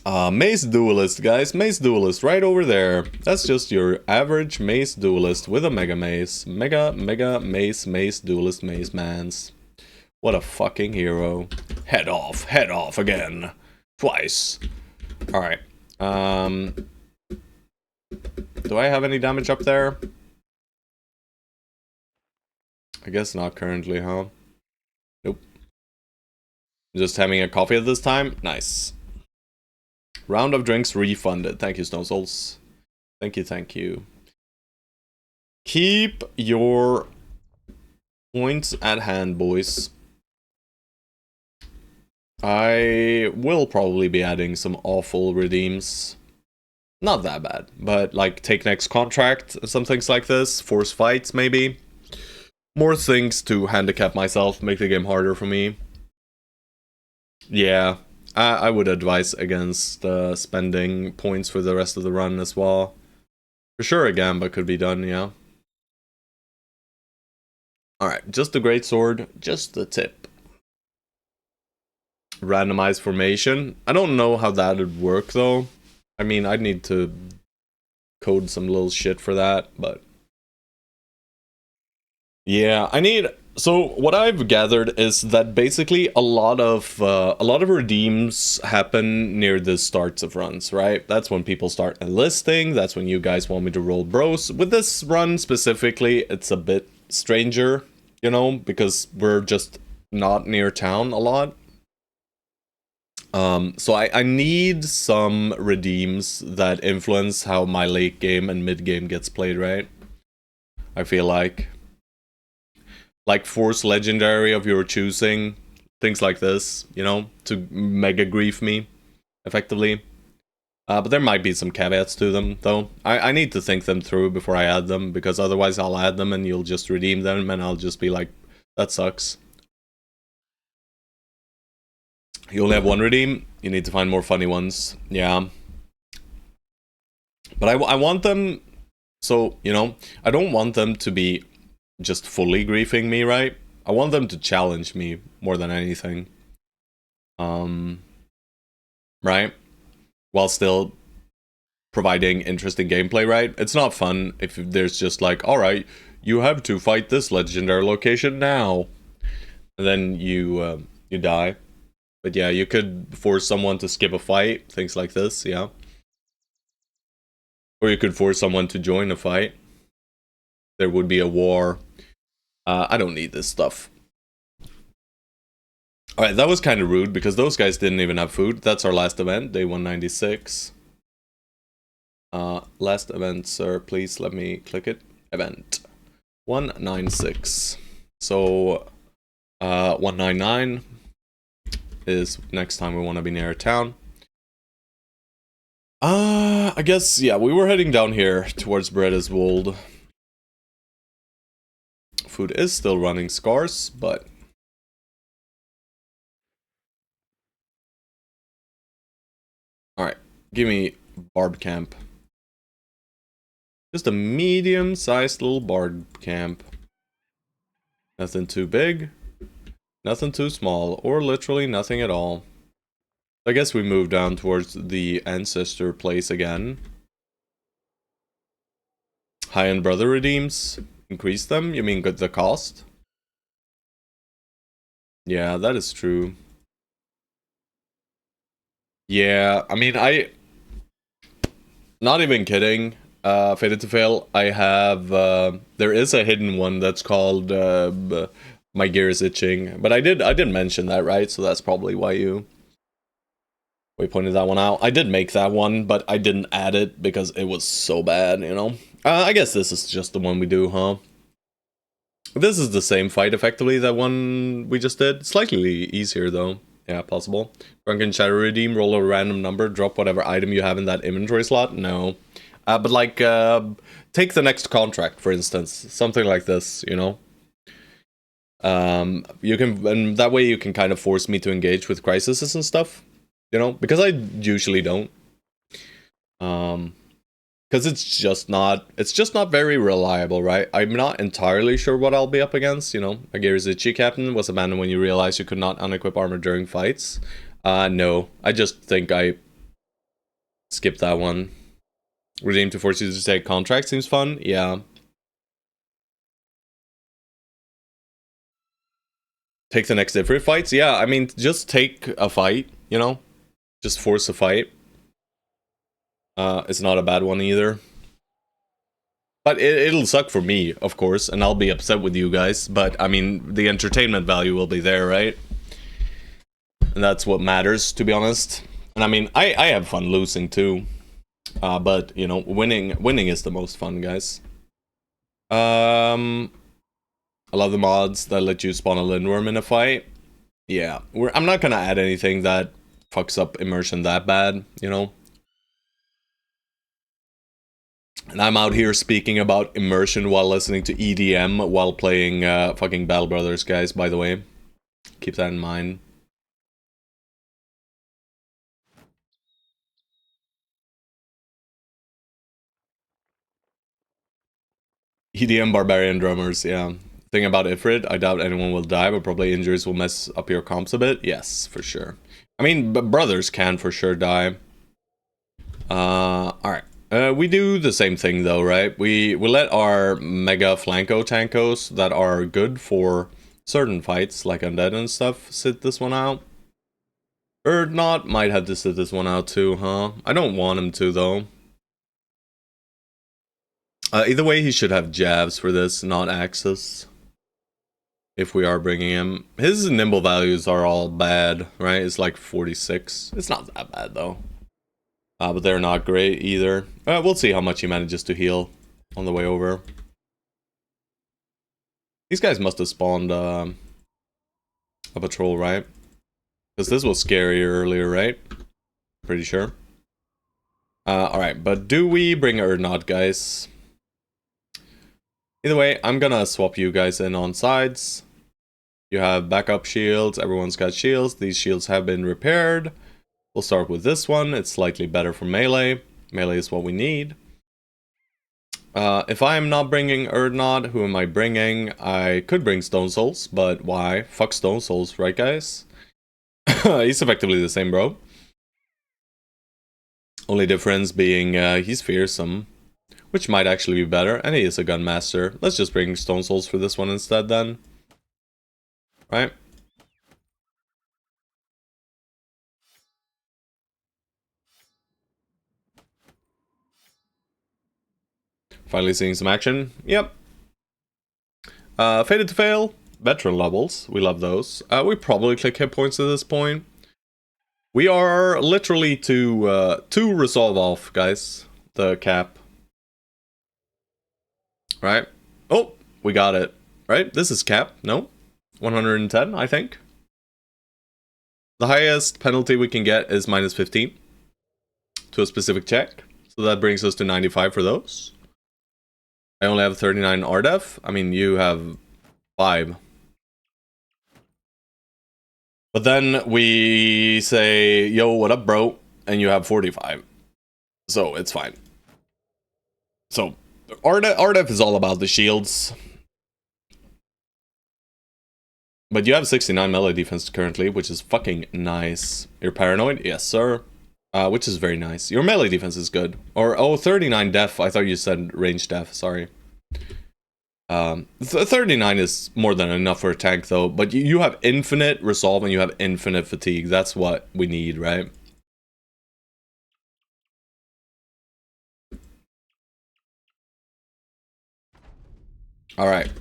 Mace Duelist, guys. Mace Duelist, right over there. That's just your average Mace Duelist with a Mega Mace. Mega Mace Duelist Mace Mans. What a fucking hero. Head off again. Twice. Alright. Do I have any damage up there? I guess not currently, huh? Nope. Just having a coffee at this time? Nice. Round of drinks refunded. Thank you, Snow Souls. Thank you, thank you. Keep your points at hand, boys. I will probably be adding some awful redeems. Not that bad, but like take next contract, some things like this. Force fights, maybe. More things to handicap myself, make the game harder for me. Yeah, I would advise against spending points for the rest of the run as well. For sure a Gamba could be done, yeah. Alright, just the Greatsword, just the tip. Randomized formation. I don't know how that would work though. I mean, I'd need to code some little shit for that, but... Yeah, I need... So what I've gathered is that basically a lot of redeems happen near the starts of runs, right? That's when people start enlisting. That's when you guys want me to roll bros. With this run specifically, it's a bit stranger, you know, because we're just not near town a lot. So I need some redeems that influence how my late game and mid game gets played, right? I feel like Force Legendary of your choosing, things like this, you know, to mega grief me, effectively. But there might be some caveats to them, though. I need to think them through before I add them, because otherwise I'll add them and you'll just redeem them, and I'll just be like, that sucks. You only have one redeem, you need to find more funny ones. Yeah. But I want them, so, you know, I don't want them to be just fully griefing me, right? I want them to challenge me more than anything. Right? While still providing interesting gameplay, right? It's not fun if there's just like, alright, you have to fight this legendary location now. And then you die. But yeah, you could force someone to skip a fight, things like this, yeah. Or you could force someone to join a fight. There would be a war. I don't need this stuff. Alright, that was kind of rude because those guys didn't even have food. That's our last event, day 196. Last event, sir, please let me click it. Event 196. So 199 is next time we want to be near a town. I guess, yeah, we were heading down here towards Bredeswold. Food is still running scarce, but alright, give me Barb Camp. Just a medium-sized little Barb Camp. Nothing too big, nothing too small, or literally nothing at all. I guess we move down towards the ancestor place again. High-end brother redeems. Increase them? You mean the cost? Yeah, that is true. Yeah, I mean, not even kidding. Fated to fail, I have, there is a hidden one that's called, My Gear is Itching. But I did mention that, right? So that's probably why we pointed that one out. I did make that one, but I didn't add it because it was so bad, you know? I guess this is just the one we do, huh? This is the same fight, effectively, that one we just did. Slightly easier, though. Yeah, possible. Drunken Shadow Redeem, roll a random number, drop whatever item you have in that inventory slot? No. But like, take the next contract, for instance. Something like this, you know? You can, and that way you can kind of force me to engage with crises and stuff. You know? Because I usually don't. Because it's just not very reliable, right? I'm not entirely sure what I'll be up against, you know. Agirizuchi Captain was abandoned when you realized you could not unequip armor during fights. No. I just think I skipped that one. Redeem to force you to take contract seems fun, yeah. Take the next Ifrit fights? Yeah, I mean, just take a fight, you know? Just force a fight. It's not a bad one either. But it'll suck for me, of course, and I'll be upset with you guys, but, I mean, the entertainment value will be there, right? And that's what matters, to be honest. And I mean, I have fun losing, too. But, you know, winning is the most fun, guys. I love the mods that let you spawn a Lindworm in a fight. Yeah, I'm not gonna add anything that fucks up immersion that bad, you know? And I'm out here speaking about immersion while listening to EDM while playing fucking Battle Brothers, guys, by the way. Keep that in mind. EDM Barbarian Drummers, yeah. Thing about Ifrit, I doubt anyone will die, but probably injuries will mess up your comps a bit. Yes, for sure. I mean, brothers can for sure die. Alright. We do the same thing though, right? We let our Mega Flanco Tankos that are good for certain fights, like Undead and stuff, sit this one out. Or not, might have to sit this one out too, huh? I don't want him to, though. Either way, he should have jabs for this, not axes. If we are bringing him. His nimble values are all bad, right? It's like 46. It's not that bad, though. But they're not great either. We'll see how much he manages to heal on the way over. These guys must have spawned a patrol, right? Because this was scary earlier, right? Pretty sure. Alright, but do we bring her or not, guys? Either way, I'm gonna swap you guys in on sides. You have backup shields, everyone's got shields. These shields have been repaired. We'll start with this one, it's slightly better for melee. Melee is what we need. If I'm not bringing Erdnot, who am I bringing? I could bring Stone Souls, but why? Fuck Stone Souls, right guys? He's effectively the same, bro. Only difference being he's fearsome, which might actually be better, and he is a Gunmaster. Let's just bring Stone Souls for this one instead then. Right? Finally seeing some action. Yep. Fated to Fail. Veteran levels. We love those. We probably click hit points at this point. We are literally to resolve off, guys. The cap. Right? Oh, we got it. Right? This is cap. No? 110, I think. The highest penalty we can get is minus 15 to a specific check. So that brings us to 95 for those. I only have 39 RDEF. I mean, you have 5. But then we say, yo, what up, bro? And you have 45. So it's fine. So RDEF is all about the shields. But you have 69 melee defense currently, which is fucking nice. You're paranoid? Yes, sir. Which is very nice. Your melee defense is good. Or, oh, 39 def. I thought you said range def. Sorry. 39 is more than enough for a tank, though. But you have infinite resolve and you have infinite fatigue. That's what we need, right? Alright.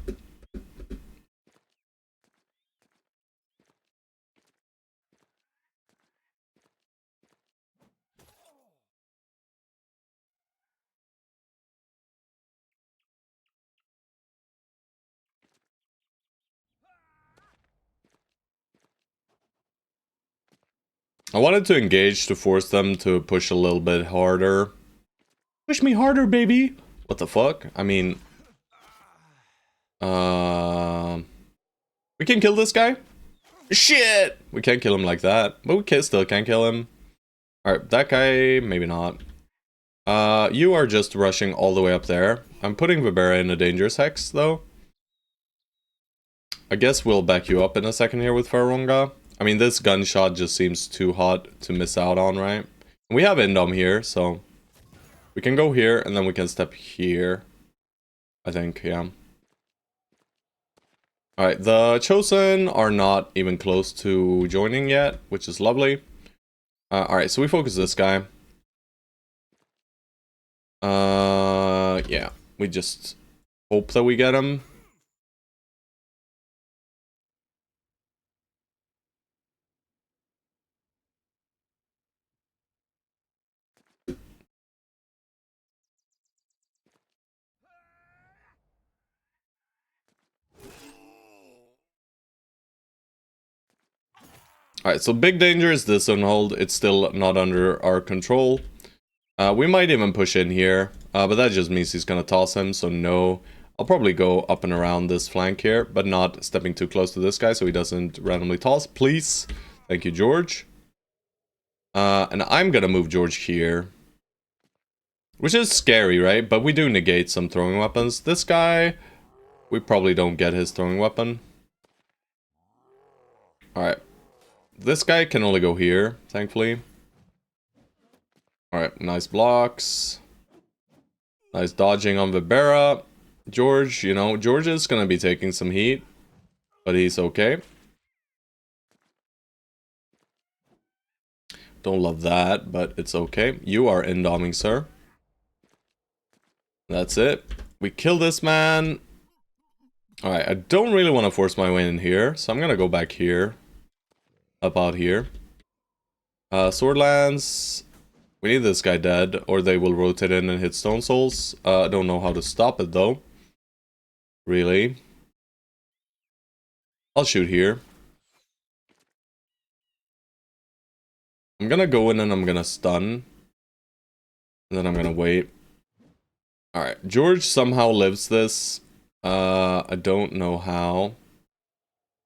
I wanted to engage to force them to push a little bit harder. Push me harder, baby! What the fuck? I mean... we can kill this guy? Shit! We can't kill him like that. But we can still can't kill him. Alright, that guy, maybe not. You are just rushing all the way up there. I'm putting Vibera in a dangerous hex, though. I guess we'll back you up in a second here with Faronga. I mean, this gunshot just seems too hot to miss out on, right? We have Indom here, so... we can go here, and then we can step here. I think, yeah. Alright, the Chosen are not even close to joining yet, which is lovely. Alright, so we focus this guy. Yeah. We just hope that we get him. Alright, so big danger is this unhold. It's still not under our control. We might even push in here, but that just means he's gonna toss him, so no. I'll probably go up and around this flank here, but not stepping too close to this guy so he doesn't randomly toss. Please. Thank you, George. And I'm gonna move George here. Which is scary, right? But we do negate some throwing weapons. This guy, we probably don't get his throwing weapon. Alright. This guy can only go here, thankfully. Alright, nice blocks. Nice dodging on Vibera. George, you know, George is gonna be taking some heat. But he's okay. Don't love that, but it's okay. You are indoming, sir. That's it. We kill this man. Alright, I don't really want to force my way in here, so I'm gonna go back here. About here. Swordlands. We need this guy dead, or they will rotate in and hit Stone Souls. I don't know how to stop it, though. Really. I'll shoot here. I'm gonna go in and I'm gonna stun. And then I'm gonna wait. Alright, George somehow lives this. I don't know how.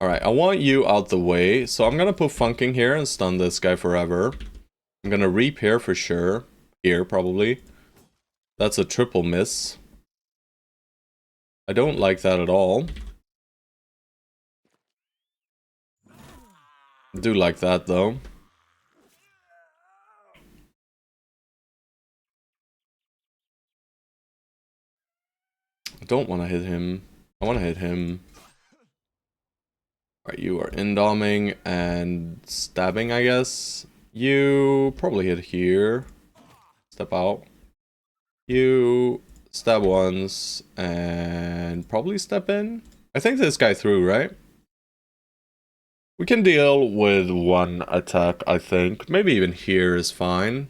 Alright, I want you out the way. So I'm gonna put Funking here and stun this guy forever. I'm gonna reap here for sure. Here, probably. That's a triple miss. I don't like that at all. I do like that, though. I don't want to hit him. I want to hit him. Alright, you are indoming and stabbing, I guess. You probably hit here. Step out. You stab once and probably step in. I think this guy threw, right? We can deal with one attack, I think. Maybe even here is fine.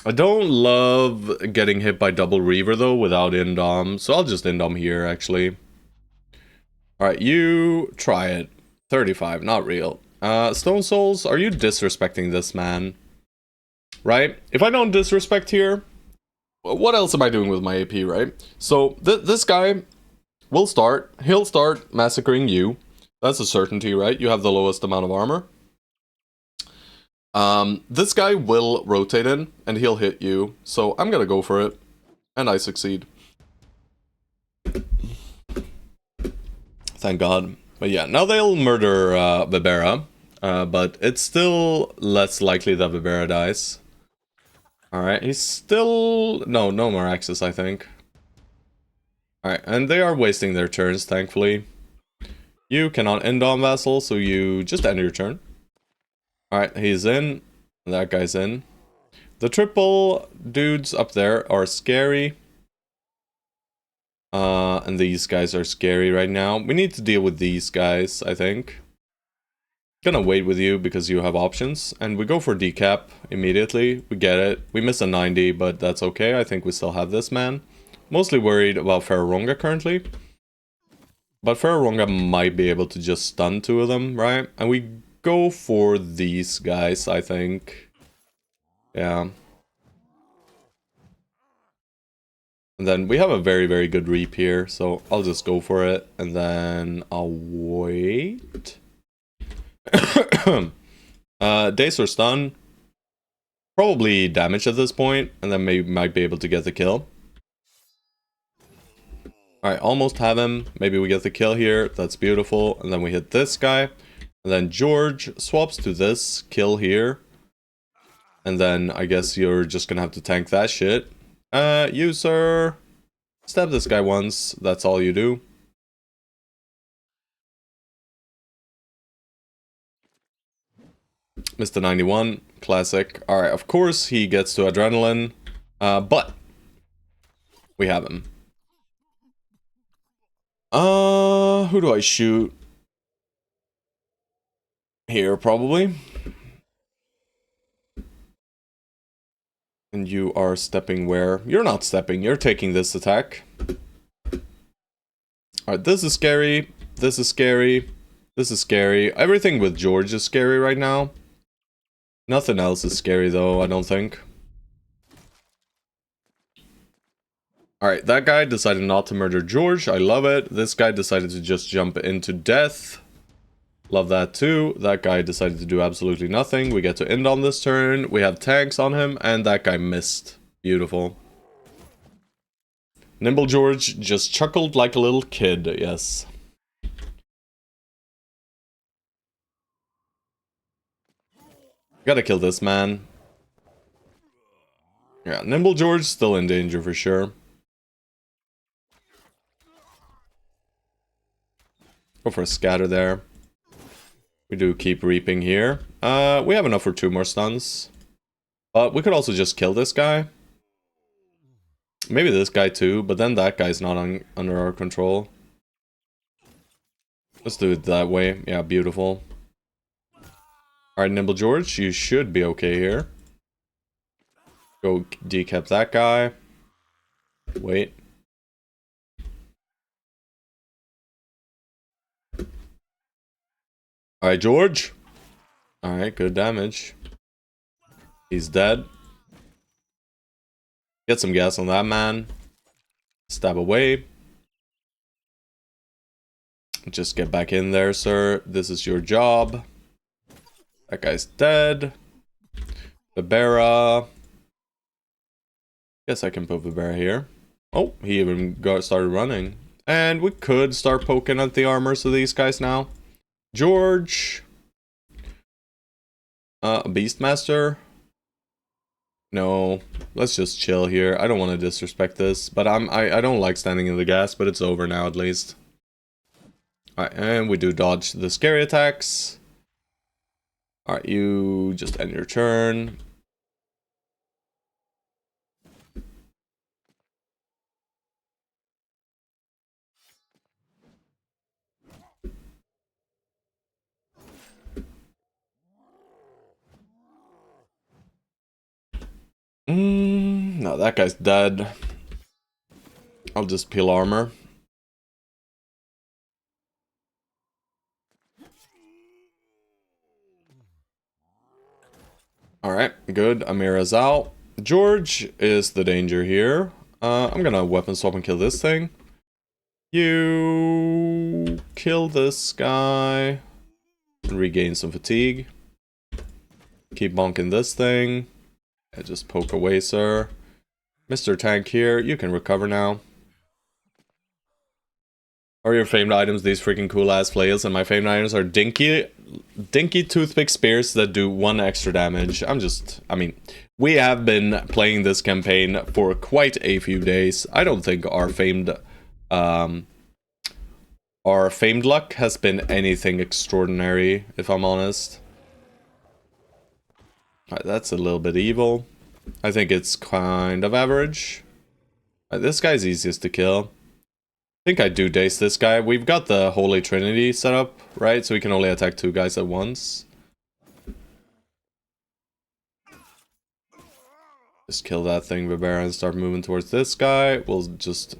I don't love getting hit by double Reaver though without indom, so I'll just indom here actually. Alright, you try it. 35, not real. Stone Souls, are you disrespecting this man? Right? If I don't disrespect here, what else am I doing with my AP, right? So, this guy will start, he'll start massacring you. That's a certainty, right? You have the lowest amount of armor. This guy will rotate in, and he'll hit you. So, I'm gonna go for it. And I succeed. Thank God. But yeah, now they'll murder Vibera. But it's still less likely that Vibera dies. Alright, he's still... No more axes, I think. Alright, and they are wasting their turns, thankfully. You cannot end on Vassal, so you just end your turn. Alright, he's in. That guy's in. The triple dudes up there are scary. And these guys are scary right now. We need to deal with these guys, I think. Gonna wait with you because you have options. And we go for decap immediately. We get it. We miss a 90, but that's okay. I think we still have this man. Mostly worried about Ferroronga currently. But Ferroronga might be able to just stun two of them, right? And we go for these guys, I think. Yeah. And then we have a very, very good reap here, so I'll just go for it. And then I'll wait. Dace or stun. Probably damage at this point, and then we might be able to get the kill. Alright, almost have him. Maybe we get the kill here. That's beautiful. And then we hit this guy. And then George swaps to this kill here. And then I guess you're just gonna have to tank that shit. You, sir. Stab this guy once. That's all you do. Mr. 91. Classic. Alright, of course he gets to Adrenaline. But we have him. Who do I shoot? Here, probably. And you are stepping where? You're not stepping, you're taking this attack. Alright, this is scary. This is scary. This is scary. Everything with George is scary right now. Nothing else is scary though, I don't think. Alright, that guy decided not to murder George. I love it. This guy decided to just jump into death. Love that too. That guy decided to do absolutely nothing. We get to end on this turn. We have tanks on him, and that guy missed. Beautiful. Nimble George just chuckled like a little kid, yes. Gotta kill this man. Yeah, Nimble George still in danger for sure. Go for a scatter there. We do keep reaping here. We have enough for 2 more stuns. But we could also just kill this guy. Maybe this guy too, but then that guy's not under our control. Let's do it that way. Yeah, beautiful. Alright, Nimble George, you should be okay here. Go decap that guy. Wait. Alright, George. Alright, good damage. He's dead. Get some gas on that man. Stab away. Just get back in there, sir. This is your job. That guy's dead. Vibera. Guess I can put Vibera here. Oh, he even started running. And we could start poking at the armors of these guys now. George. Beastmaster. No, let's just chill here. I don't want to disrespect this, but I don't like standing in the gas, but it's over now at least. Alright, and we do dodge the scary attacks. Alright, you just end your turn. No, that guy's dead. I'll just peel armor. Alright, good. Amira's out. George is the danger here. I'm gonna weapon swap and kill this thing. You kill this guy. And regain some fatigue. Keep bonking this thing. And just poke away, sir. Mr. Tank here, you can recover now. Are your famed items these freaking cool ass flails? And my famed items are dinky toothpick spears that do 1 extra damage. I mean, we have been playing this campaign for quite a few days. I don't think our famed luck has been anything extraordinary, if I'm honest. Alright, that's a little bit evil. I think it's kind of average. This guy's easiest to kill. I think I do dace this guy. We've got the Holy Trinity set up, right? So we can only attack 2 guys at once. Just kill that thing, Vibera, and start moving towards this guy. We'll just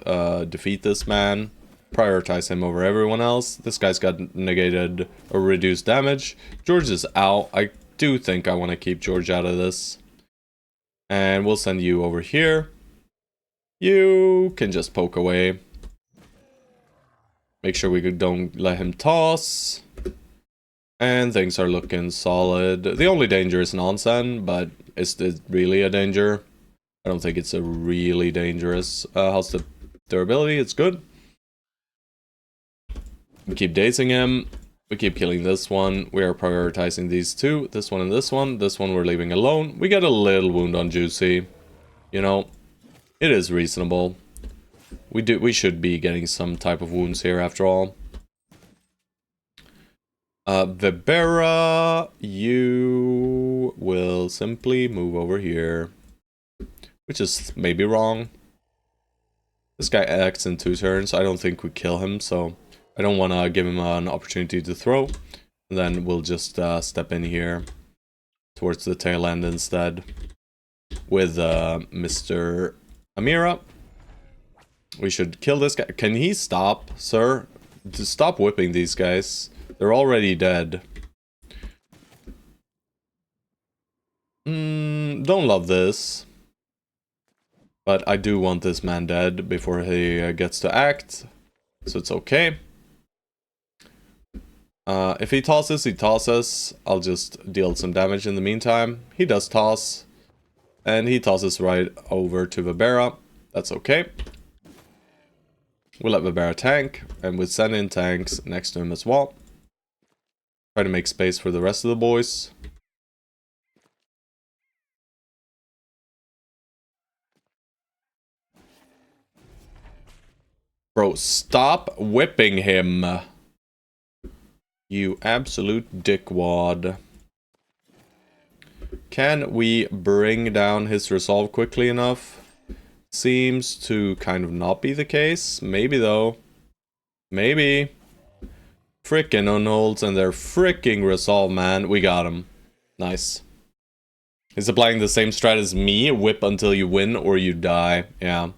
defeat this man. Prioritize him over everyone else. This guy's got negated or reduced damage. George is out. I do think I want to keep George out of this. And we'll send you over here. You can just poke away. Make sure we don't let him toss. And things are looking solid. The only danger is Nonsen, but is it really a danger? I don't think it's a really dangerous. How's the durability? It's good. We keep dazing him. We keep killing this one. We are prioritizing these 2. This one and this one. This one we're leaving alone. We get a little wound on Juicy. You know, it is reasonable. We should be getting some type of wounds here after all. Vibera, you will simply move over here. Which is maybe wrong. This guy acts in 2 turns. I don't think we kill him, so I don't want to give him an opportunity to throw. And then we'll just step in here towards the tail end instead. With Mr. Amira. We should kill this guy. Can he stop, sir? Just stop whipping these guys. They're already dead. Don't love this. But I do want this man dead before he gets to act. So it's okay. If he tosses, he tosses. I'll just deal some damage in the meantime. He does toss. And he tosses right over to Vibera. That's okay. We'll let Vibera tank, and we'll send in tanks next to him as well. Try to make space for the rest of the boys. Bro, stop whipping him. You absolute dickwad. Can we bring down his resolve quickly enough? Seems to kind of not be the case. Maybe though. Maybe. Frickin' unholds and their fricking resolve, man. We got him. Nice. He's applying the same strat as me. Whip until you win or you die. Yeah.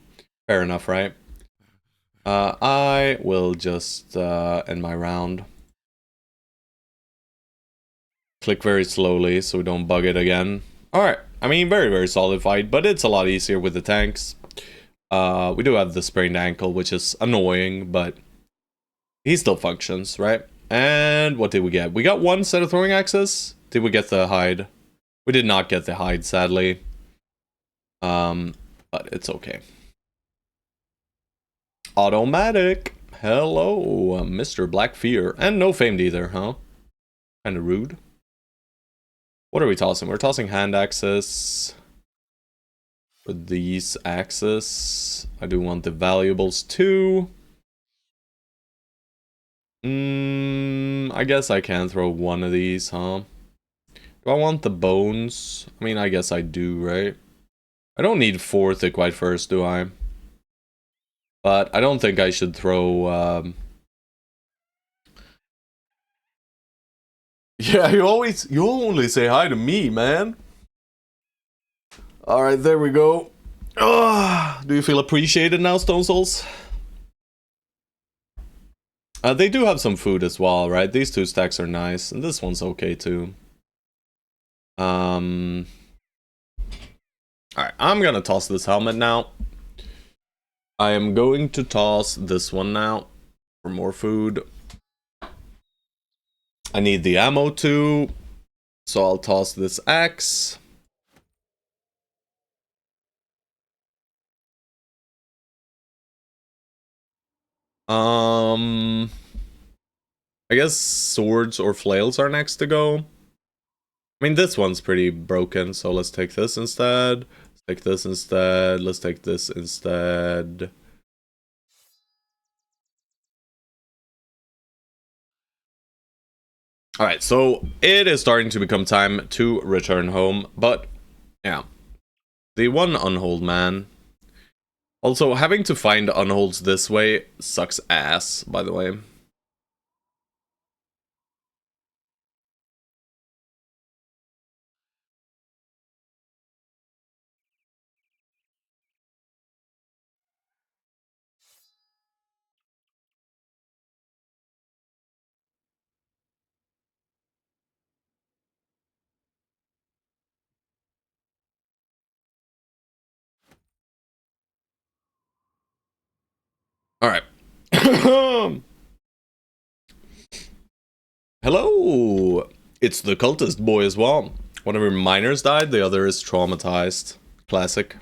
Fair enough, right? I will just end my round. Click very slowly so we don't bug it again. Alright, I mean, very, very solid fight, but it's a lot easier with the tanks. We do have the sprained ankle, which is annoying, but he still functions, right? And what did we get? We got one set of throwing axes. Did we get the hide? We did not get the hide, sadly. But it's okay. Automatic. Hello, Mr. Black Fear. And no famed either, huh? Kinda rude. What are we tossing? We're tossing hand axes. For these axes. I do want the valuables too. I guess I can throw one of these, huh? Do I want the bones? I mean, I guess I do, right? I don't need 4 thick white first, do I? But I don't think I should throw, Yeah, you only say hi to me, man. Alright, there we go. Do you feel appreciated now, Stone Souls? They do have some food as well, right? These 2 stacks are nice, and this one's okay too. Alright, I'm gonna toss this helmet now. I am going to toss this one now for more food. I need the ammo too, so I'll toss this axe. I guess swords or flails are next to go. I mean, this one's pretty broken, so let's take this instead. Let's take this instead. Let's take this instead. Alright, so it is starting to become time to return home, but yeah. The one unhold man. Also, having to find unholds this way sucks ass, by the way. Alright. Hello! It's the cultist boy as well. One of our miners died, the other is traumatized. Classic.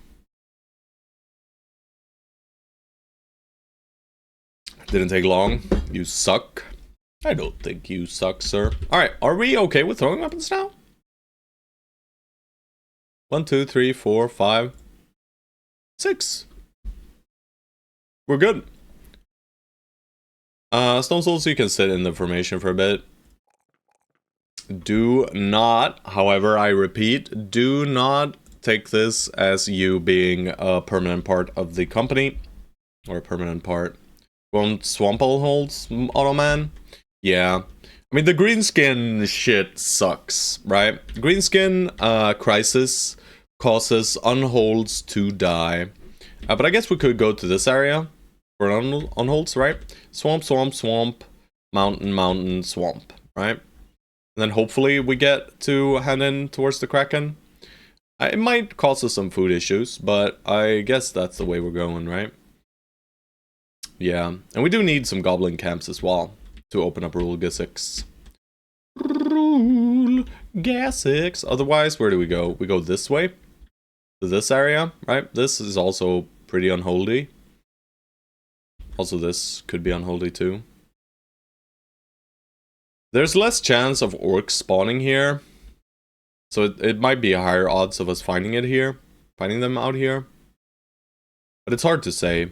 Didn't take long. You suck. I don't think you suck, sir. Alright, are we okay with throwing weapons now? 1, 2, 3, 4, 5, 6. We're good. Stone Souls, you can sit in the formation for a bit. Do not, however, I repeat, do not take this as you being a permanent part of the company. Or a permanent part. Won't Swampole holds Automan? Yeah. I mean, the greenskin shit sucks, right? Greenskin crisis causes unholds to die. But I guess we could go to this area for unholds, right? Swamp, swamp, swamp, mountain, mountain, swamp, right? And then hopefully we get to hand in towards the Kraken. It might cause us some food issues, but I guess that's the way we're going, right? Yeah, and we do need some goblin camps as well to open up Rule G6. Rule G6. Otherwise, where do we go? We go this way to this area, right? This is also pretty unholy. Also, this could be unholy too. There's less chance of orcs spawning here, so it might be a higher odds of us finding them out here. But it's hard to say,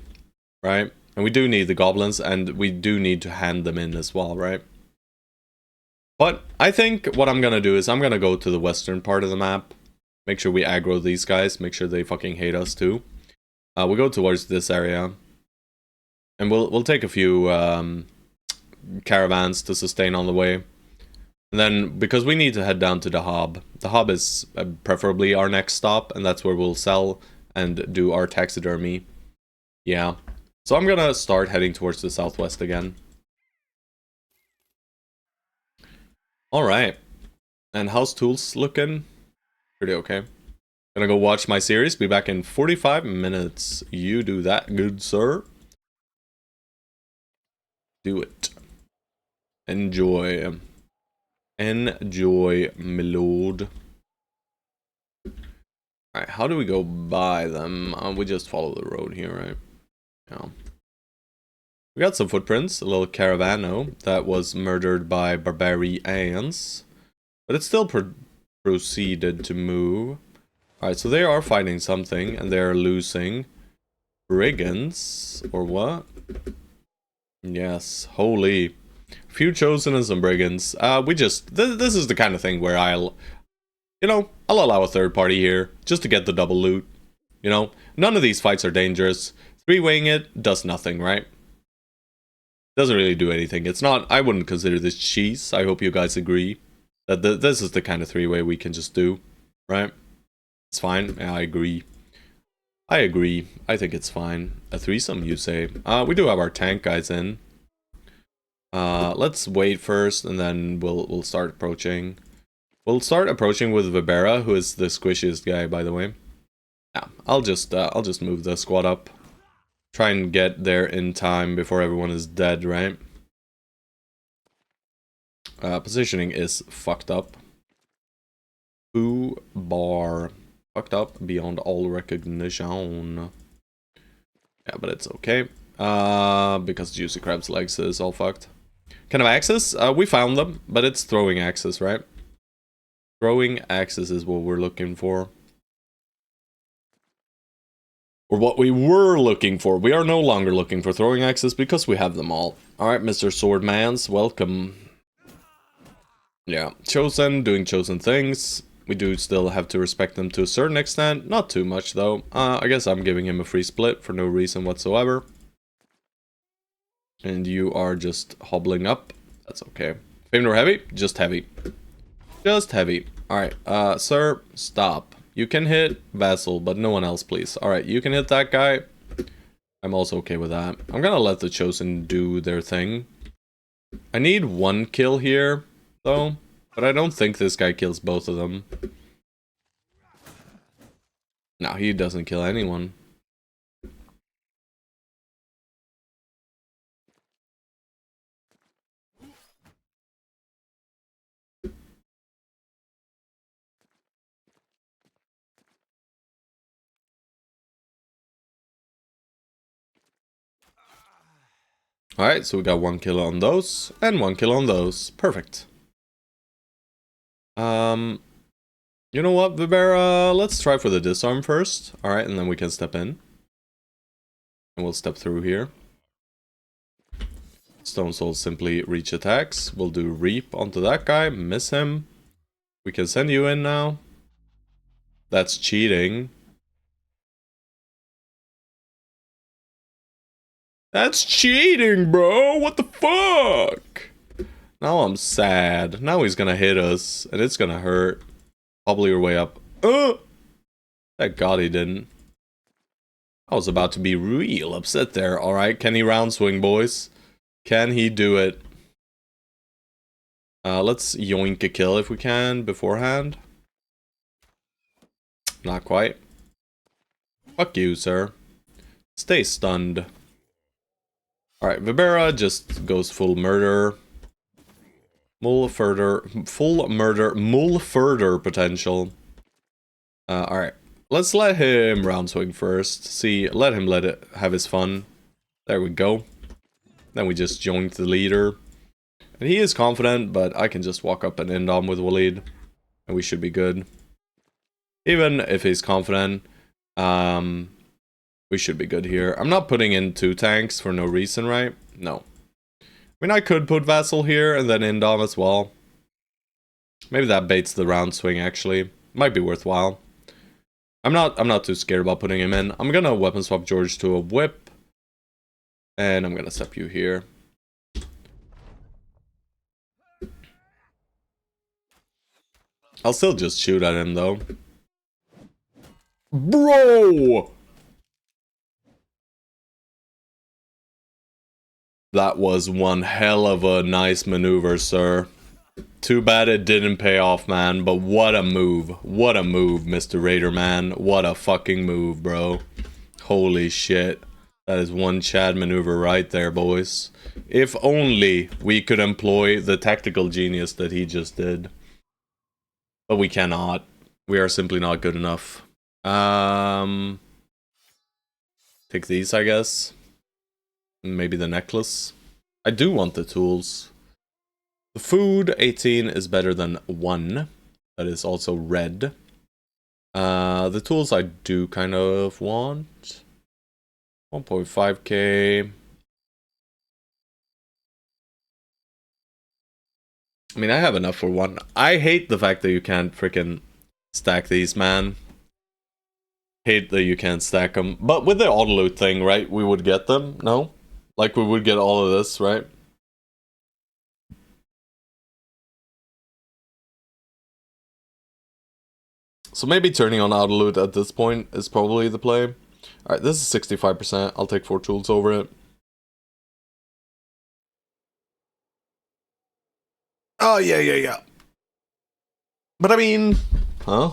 right? And we do need the goblins, and we do need to hand them in as well, right? But I think what I'm gonna do is I'm gonna go to the western part of the map, make sure we aggro these guys, make sure they fucking hate us too. We'll go towards this area, and we'll take a few caravans to sustain on the way. And then, because we need to head down to the hub is preferably our next stop, and that's where we'll sell and do our taxidermy. Yeah. So I'm gonna start heading towards the southwest again. Alright. And how's tools looking? Pretty okay. Gonna go watch my series. Be back in 45 minutes. You do that, good sir. Do it. Enjoy. Enjoy, my lord. Alright, how do we go by them? We just follow the road here, right? Yeah. We got some footprints. A little caravano that was murdered by barbarians. But it still proceeded to move. Alright, so they are fighting something, and they're losing. Brigands? Or what? Yes, holy. Few chosen and some brigands. We just... This is the kind of thing where I'll... You know, I'll allow a third party here, just to get the double loot. You know, none of these fights are dangerous. Three-weighing it does nothing, right? Doesn't really do anything. It's not... I wouldn't consider this cheese. I hope you guys agree. That this is the kind of three-way we can just do, right? It's fine. Yeah, I agree. I agree. I think it's fine. A threesome, you say. We do have our tank guys in. Let's wait first, and then we'll start approaching. We'll start approaching with Vibera, who is the squishiest guy, by the way. Yeah, I'll just move the squad up. Try and get there in time before everyone is dead, right? Positioning is fucked up. Foo bar. Fucked up beyond all recognition. Yeah, but it's okay. Because Juicy Crab's legs is all fucked. Kind of axes? We found them, but it's throwing axes, right? Throwing axes is what we're looking for. Or what we were looking for. We are no longer looking for throwing axes because we have them all. Alright, Mr. Swordmans, welcome. Yeah, chosen, doing chosen things. We do still have to respect them to a certain extent. Not too much, though. I guess I'm giving him a free split for no reason whatsoever. And you are just hobbling up. That's okay. Fame nor heavy? Just heavy. Just heavy. Alright, sir, stop. You can hit Vassal, but no one else, please. Alright, you can hit that guy. I'm also okay with that. I'm gonna let the Chosen do their thing. I need one kill here, though. But I don't think this guy kills both of them. No, he doesn't kill anyone. Alright, so we got one kill on those, and one kill on those. Perfect. You know what, Vibera? Let's try for the disarm first. Alright, and then we can step in. And we'll step through here. Stone Soul simply reach attacks. We'll do Reap onto that guy, miss him. We can send you in now. That's cheating. That's cheating, bro! What the fuck? Now I'm sad. Now he's gonna hit us, and it's gonna hurt. Hobble your way up. Thank God he didn't. I was about to be real upset there. Alright, can he round swing, boys? Can he do it? Let's yoink a kill if we can beforehand. Not quite. Fuck you, sir. Stay stunned. Alright, Vibera just goes full murder. Full murder potential. Alright. Let's let him round swing first. See, let him have his fun. There we go. Then we just joined the leader. And he is confident, but I can just walk up and end on with Waleed. And we should be good. Even if he's confident, we should be good here. I'm not putting in 2 tanks for no reason, right? No. I mean, I could put Vassal here and then Indom as well. Maybe that baits the round swing, actually. Might be worthwhile. I'm not too scared about putting him in. I'm gonna weapon swap George to a whip. And I'm gonna step you here. I'll still just shoot at him, though. Bro! That was one hell of a nice maneuver, sir. Too bad it didn't pay off, man. But what a move. What a move, Mr. Raider, man. What a fucking move, bro. Holy shit. That is one Chad maneuver right there, boys. If only we could employ the tactical genius that he just did. But we cannot. We are simply not good enough. Take these, I guess. Maybe the necklace. I do want the tools. The food, 18, is better than 1. That is also red. The tools I do kind of want. 1.5k. I mean, I have enough for 1. I hate the fact that you can't freaking stack these, man. Hate that you can't stack them. But with the auto loot thing, right, we would get them, no? Like, we would get all of this, right? So maybe turning on auto loot at this point is probably the play. Alright, this is 65%. I'll take 4 tools over it. Oh, yeah. But I mean... Huh?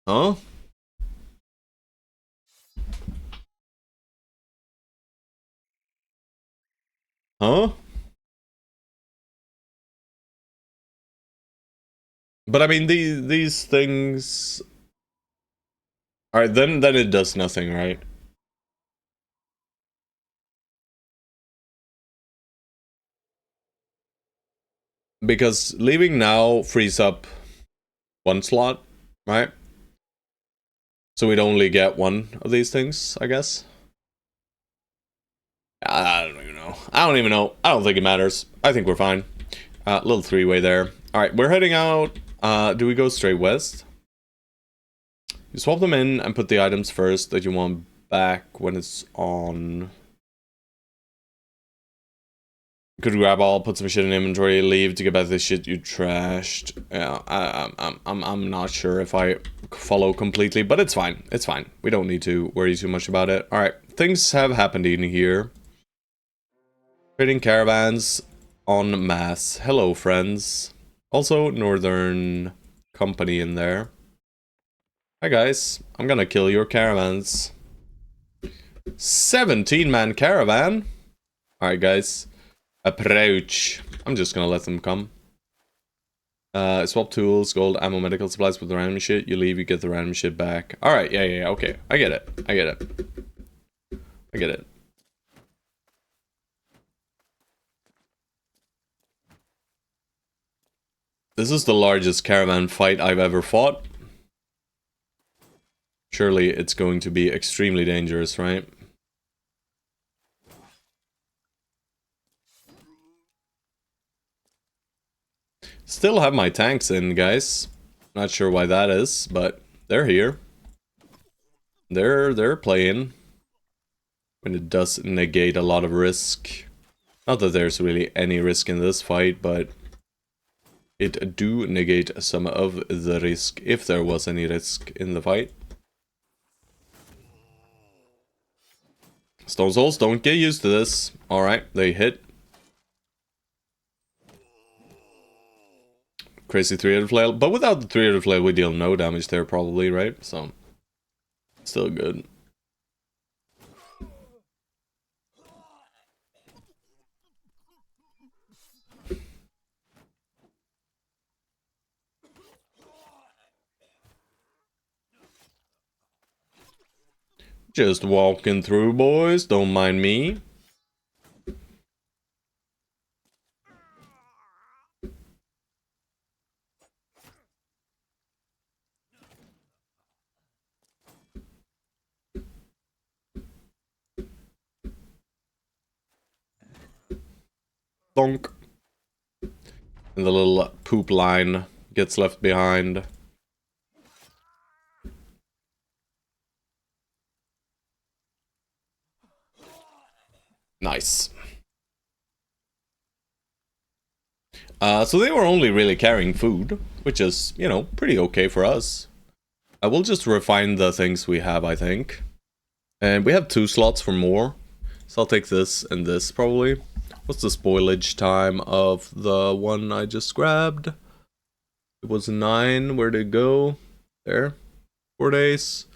Huh? Huh? But I mean, these things... Alright, then it does nothing, right? Because leaving now frees up 1 slot, right? So we'd only get 1 of these things, I guess. I don't even know. I don't think it matters. I think we're fine. Little 3-way there. Alright, we're heading out. Do we go straight west? You swap them in and put the items first that you want back when it's on. You could grab all, put some shit in inventory, leave to get back to the shit you trashed. Yeah, I'm not sure if I follow completely, but it's fine. It's fine. We don't need to worry too much about it. Alright, things have happened in here. Trading caravans en masse. Hello, friends. Also, Northern Company in there. Hi, guys. I'm gonna kill your caravans. 17-man caravan. Alright, guys. Approach. I'm just gonna let them come. Swap tools, gold, ammo, medical supplies with the random shit. You leave, you get the random shit back. Alright, yeah, okay. I get it. I get it. This is the largest caravan fight I've ever fought. Surely it's going to be extremely dangerous, right? Still have my tanks in, guys. Not sure why that is, but they're here. They're playing. And it does negate a lot of risk. Not that there's really any risk in this fight, but it do negate some of the risk, if there was any risk in the fight. Stone Souls, don't get used to this. Alright, they hit. Crazy 3-headed flail. But without the 3-headed flail, we deal no damage there probably, right? So, still good. Just walking through, boys. Don't mind me. Bonk. And the little poop line gets left behind. Nice. So they were only really carrying food, which is, you know, pretty okay for us. I will just refine the things we have, I think. And we have 2 slots for more. So I'll take this and this, probably. What's the spoilage time of the one I just grabbed? It was 9. Where'd it go? There. 4 days.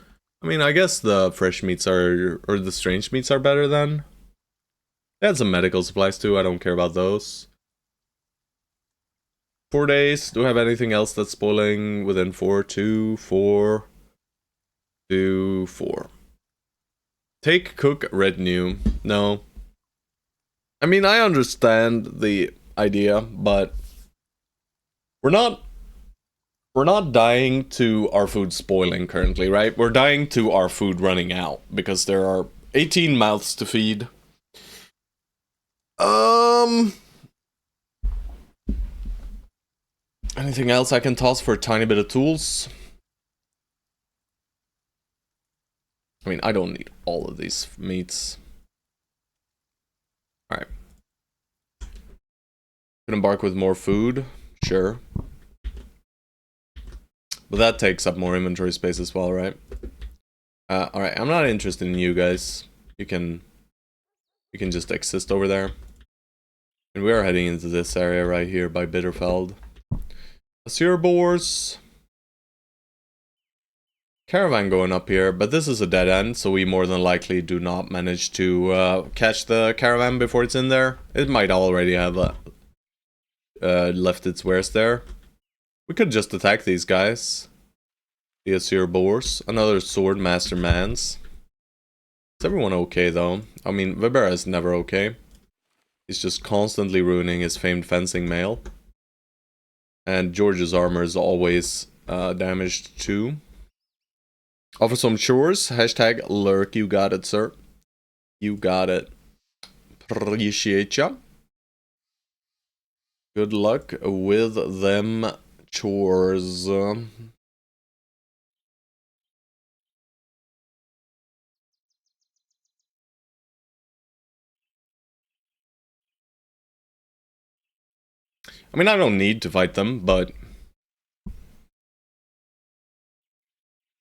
I mean, I guess the fresh meats are, or the strange meats are better then. They had some medical supplies too, I don't care about those. 4 days. Do I have anything else that's spoiling within 4? 2, 4. 2, 4. Take cook retinue. No. I mean, I understand the idea, but we're not dying to our food spoiling currently, right? We're dying to our food running out because there are 18 mouths to feed. Anything else I can toss for a tiny bit of tools? I mean, I don't need all of these meats. Alright. Can embark with more food? Sure. But that takes up more inventory space as well, right? Alright, I'm not interested in you guys. You can just exist over there. And we are heading into this area right here by Bitterfeld. Azure boars. Caravan going up here, but this is a dead end, so we more than likely do not manage to catch the caravan before it's in there. It might already have left its wares there. We could just attack these guys. The Azure boars. Another sword master mans. Is everyone okay though? I mean, Vibera is never okay. He's just constantly ruining his famed fencing mail. And George's armor is always damaged too. Offer some chores. Hashtag lurk. You got it, sir. You got it. Appreciate ya. Good luck with them chores. I mean, I don't need to fight them, but...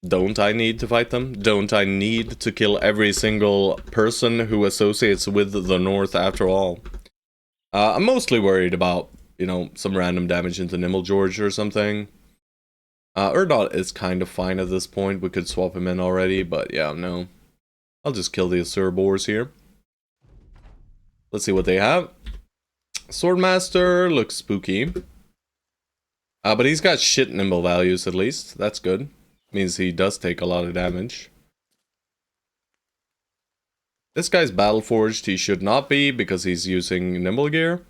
Don't I need to fight them? Don't I need to kill every single person who associates with the North after all? I'm mostly worried about, you know, some random damage into Nimble George or something. Erdot is kind of fine at this point. We could swap him in already, but yeah, no. I'll just kill the Azure boars here. Let's see what they have. Swordmaster looks spooky. But he's got shit nimble values at least. That's good. Means he does take a lot of damage. This guy's battle forged. He should not be because he's using nimble gear.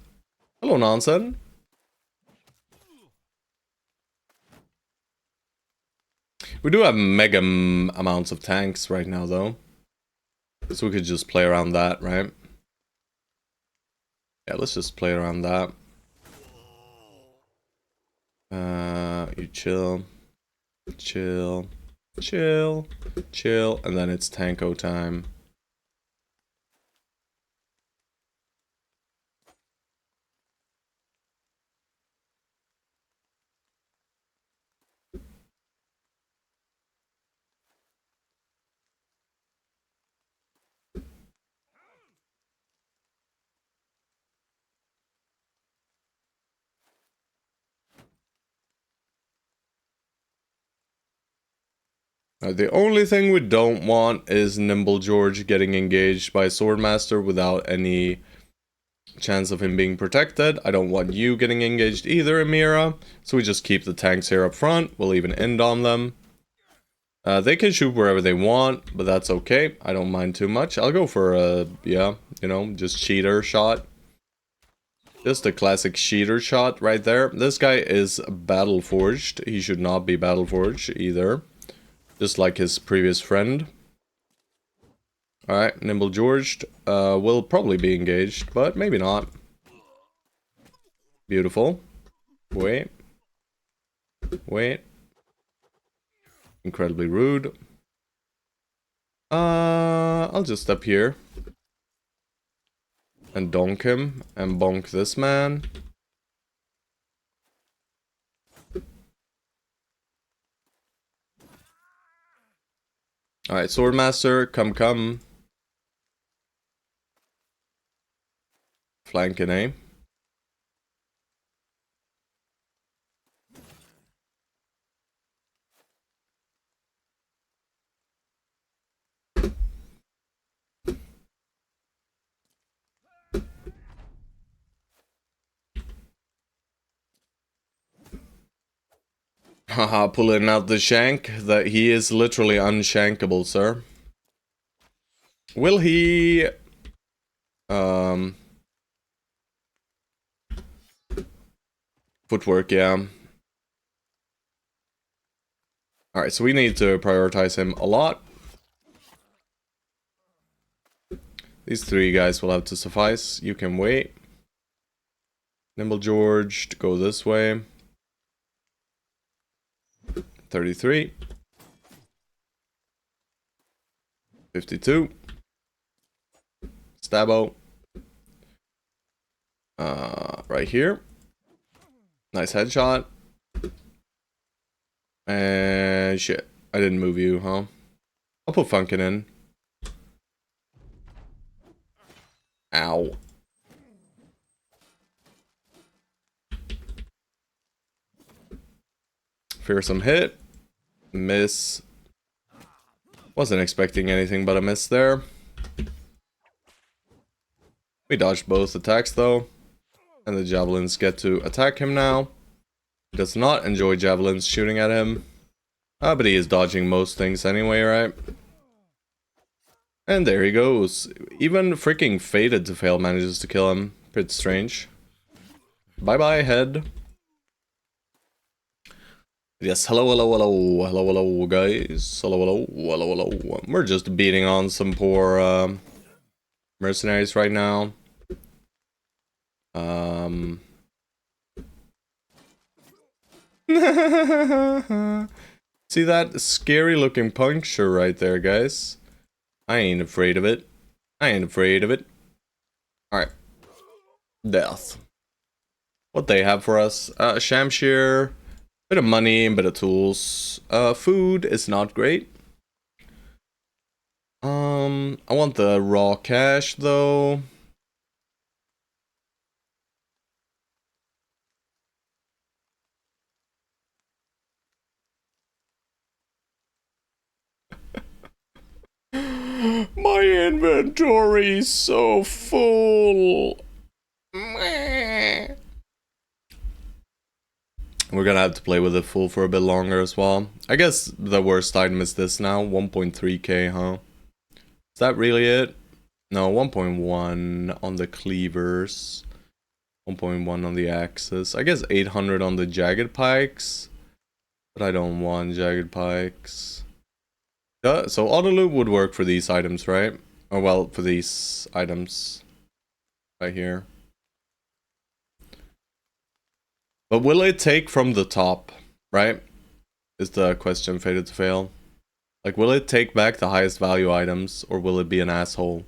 Hello, nonsense. We do have mega amounts of tanks right now, though. So we could just play around that, right? Yeah, let's just play around that. You chill. Chill. Chill. Chill. And then it's tanko time. The only thing we don't want is Nimble George getting engaged by Swordmaster without any chance of him being protected. I don't want you getting engaged either, Amira. So we just keep the tanks here up front. We'll even end on them. They can shoot wherever they want, but that's okay. I don't mind too much. I'll go for a, yeah, you know, just cheater shot. Just a classic cheater shot right there. This guy is battle forged. He should not be battle forged either. Just like his previous friend. Alright, Nimble George will probably be engaged, but maybe not. Beautiful. Wait. Wait. Incredibly rude. I'll just step here. And donk him. And bonk this man. Alright, Swordmaster, come. Flanking, eh? Haha, pulling out the shank. That he is literally unshankable, sir. Will he... Footwork, yeah. Alright, so we need to prioritize him a lot. These three guys will have to suffice. You can wait. Nimble George to go this way. 33. 52. Stabbo. Right here. Nice headshot. And shit. I didn't move you, huh? I'll put Funkin in. Ow. Fearsome hit. Miss. Wasn't expecting anything but a miss there. We dodged both attacks though. And the javelins get to attack him now. He does not enjoy javelins shooting at him. But he is dodging most things anyway, right? And there he goes. Even freaking Fated to Fail manages to kill him. Pretty strange. Bye-bye, head. Yes, hello, hello, hello, hello, hello, guys. Hello, hello, hello, hello. We're just beating on some poor mercenaries right now. See that scary looking puncture right there, guys? I ain't afraid of it. I ain't afraid of it. Alright. Death. What they have for us? Shamshir. Bit of money, bit of tools. Food is not great. I want the raw cash though. My inventory's so full. We're gonna have to play with it full for a bit longer as well. I guess the worst item is this now, 1.3k, huh? Is that really it? No, 1.1 on the cleavers. 1.1 on the axes. I guess 800 on the jagged pikes. But I don't want jagged pikes. So auto loot would work for these items, right? Or well, for these items. Right here. But will it take from the top, right? Is the question Fated to Fail. Like, will it take back the highest value items, or will it be an asshole?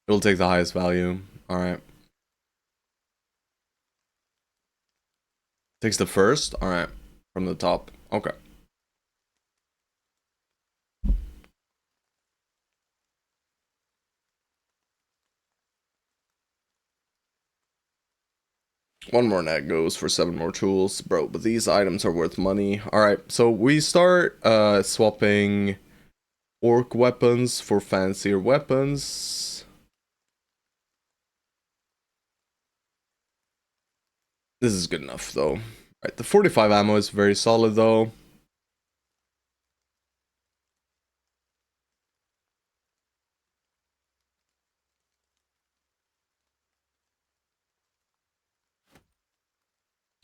It'll take the highest value. Alright. Takes the first? Alright. From the top. Okay. One more net goes for 7 more tools. Bro, but these items are worth money. Alright, so we start swapping orc weapons for fancier weapons. This is good enough, though. Alright, the 45 ammo is very solid, though.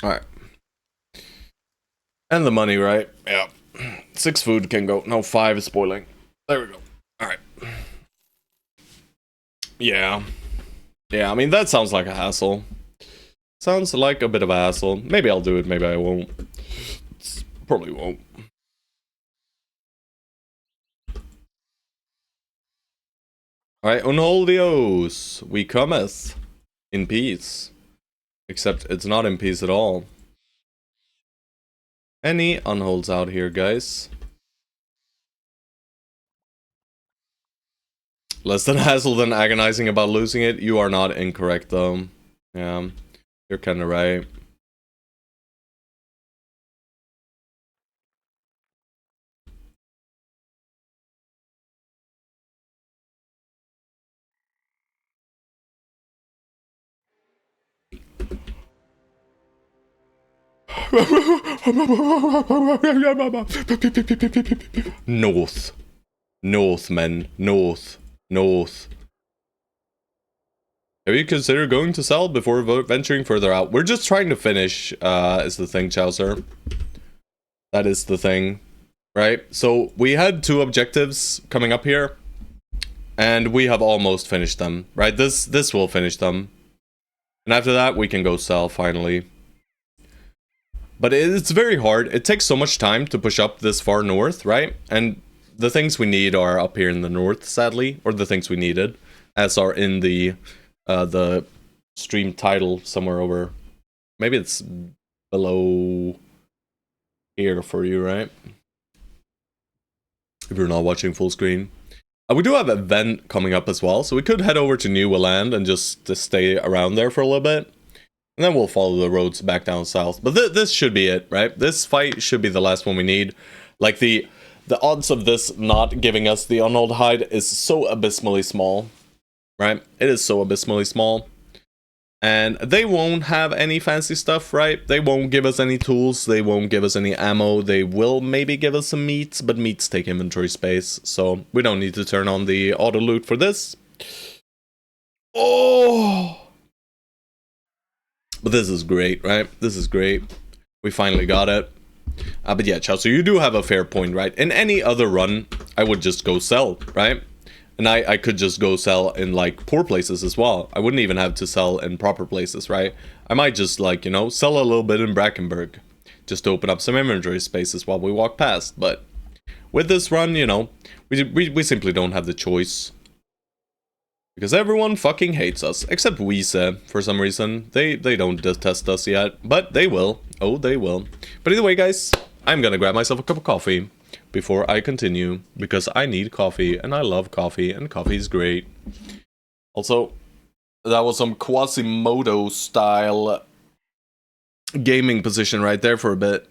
Alright. And the money, right? Yeah. 6 food can go. No, 5 is spoiling. There we go. Alright. Yeah. Yeah, I mean, that sounds like a hassle. Sounds like a bit of a hassle. Maybe I'll do it, maybe I won't. Probably won't. Alright, Unholdios. We cometh. In peace. Except it's not in peace at all. Any unholds out here, guys? Less than hassle than agonizing about losing it. You are not incorrect though. Yeah, you're kind of right. North. North, men. North. North. Have you considered going to sell before venturing further out? We're just trying to finish, is the thing, Chowser. That is the thing, right? So we had 2 objectives coming up here, and we have almost finished them, right? This will finish them. And after that, we can go sell, finally. But it's very hard. It takes so much time to push up this far north, right? And the things we need are up here in the north, sadly. Or the things we needed, as are in the stream title somewhere over. Maybe it's below here for you, right? If you're not watching full screen. We do have an event coming up as well, so we could head over to New Land and just stay around there for a little bit. And then we'll follow the roads back down south. But this should be it, right? This fight should be the last one we need. Like, the odds of this not giving us the Unhold Hide is so abysmally small, right? It is so abysmally small. And they won't have any fancy stuff, right? They won't give us any tools. They won't give us any ammo. They will maybe give us some meats, but meats take inventory space. So we don't need to turn on the auto loot for this. Oh! But this is great, right? This is great. We finally got it. But yeah, Chelsea, you do have a fair point, right? In any other run, I would just go sell, right? And I could just go sell in, like, poor places as well. I wouldn't even have to sell in proper places, right? I might just, like, you know, sell a little bit in Brackenburg. Just to open up some inventory spaces while we walk past. But with this run, you know, we simply don't have the choice. Because everyone fucking hates us. Except Wiese, for some reason. They don't detest us yet. But they will. Oh, they will. But either way, guys, I'm gonna grab myself a cup of coffee before I continue, because I need coffee, and I love coffee, and coffee's great. Also, that was some Quasimodo style gaming position right there for a bit.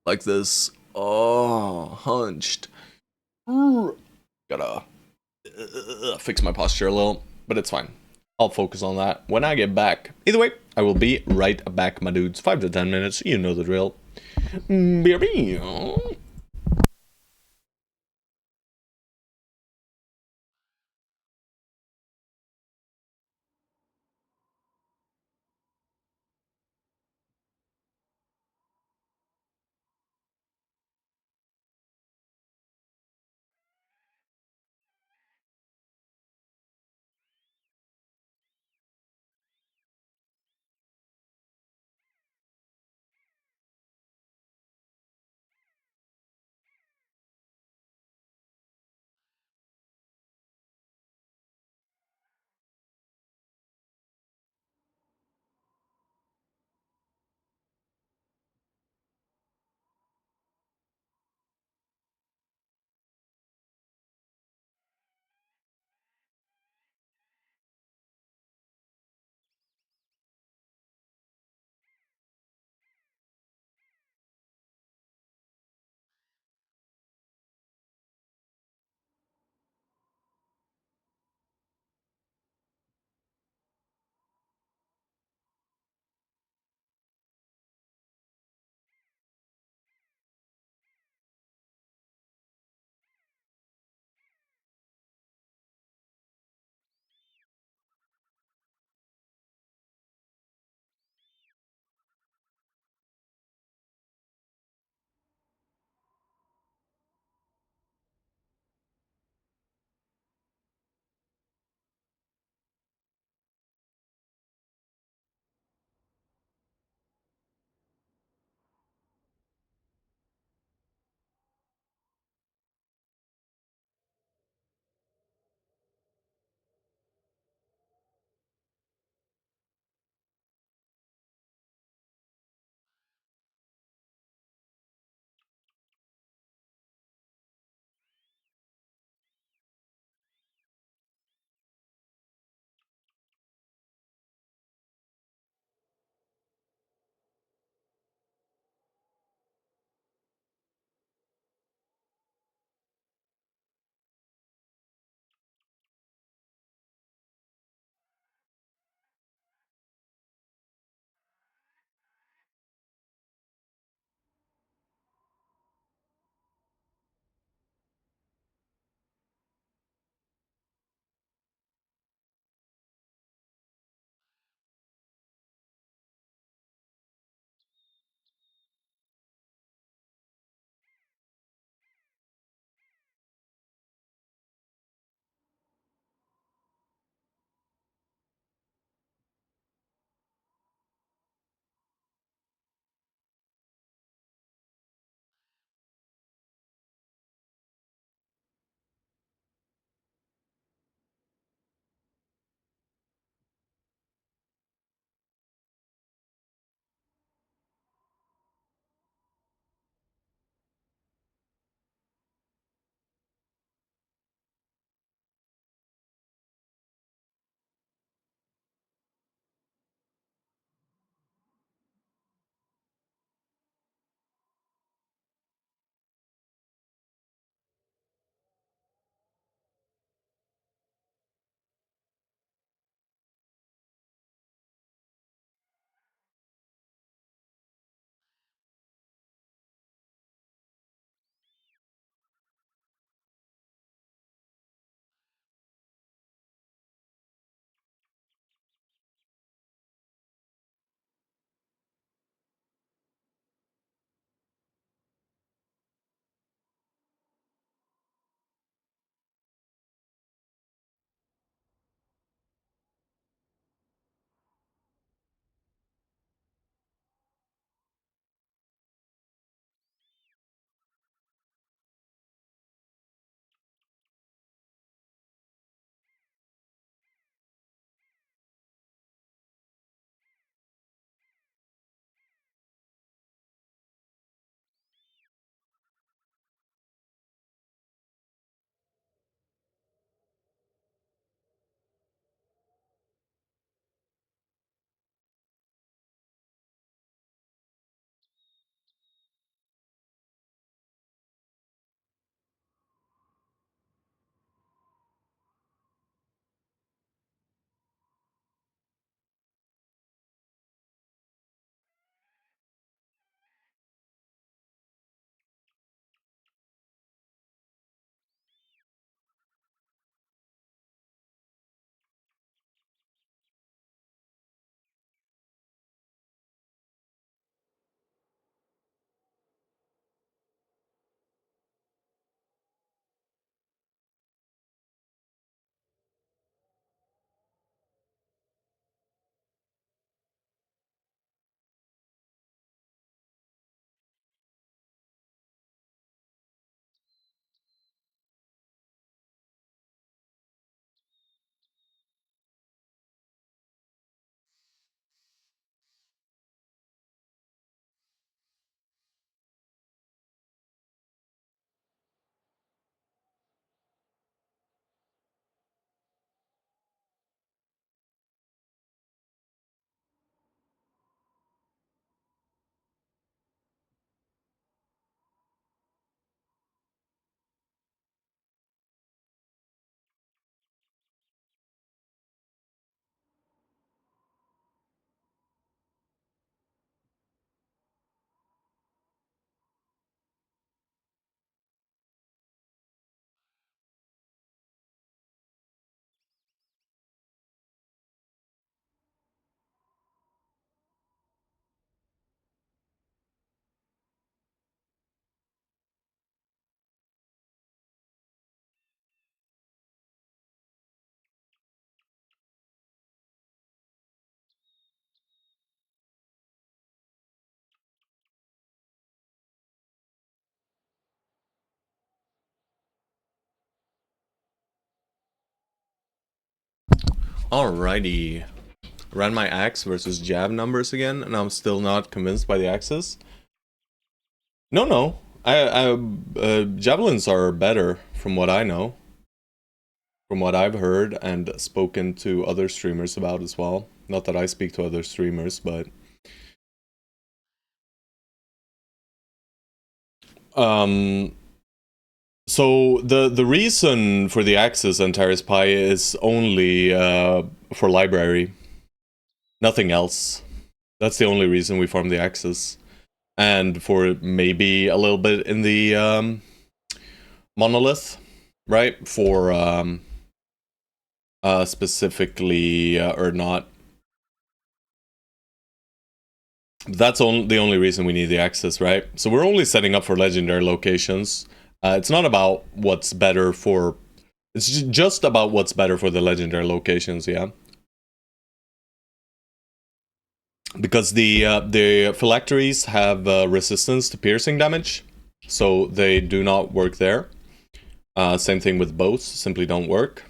Like this. Oh, hunched. Gotta fix my posture a little, but it's fine. I'll focus on that when I get back. Either way, I will be right back, my dudes. 5 to 10 minutes, you know the drill. Alrighty. Ran my axe versus jab numbers again, and I'm still not convinced by the axes. No. Javelins are better from what I know. From what I've heard and spoken to other streamers about as well. Not that I speak to other streamers, but... So the reason for the axes and Terrace Pie is only for library. Nothing else. That's the only reason we farm the axes. And for maybe a little bit in the monolith, right? For specifically or not. That's the only reason we need the access, right? So we're only setting up for legendary locations. It's not about what's better for... It's just about what's better for the legendary locations, yeah. Because the phylacteries have resistance to piercing damage, so they do not work there. Same thing with bows, simply don't work.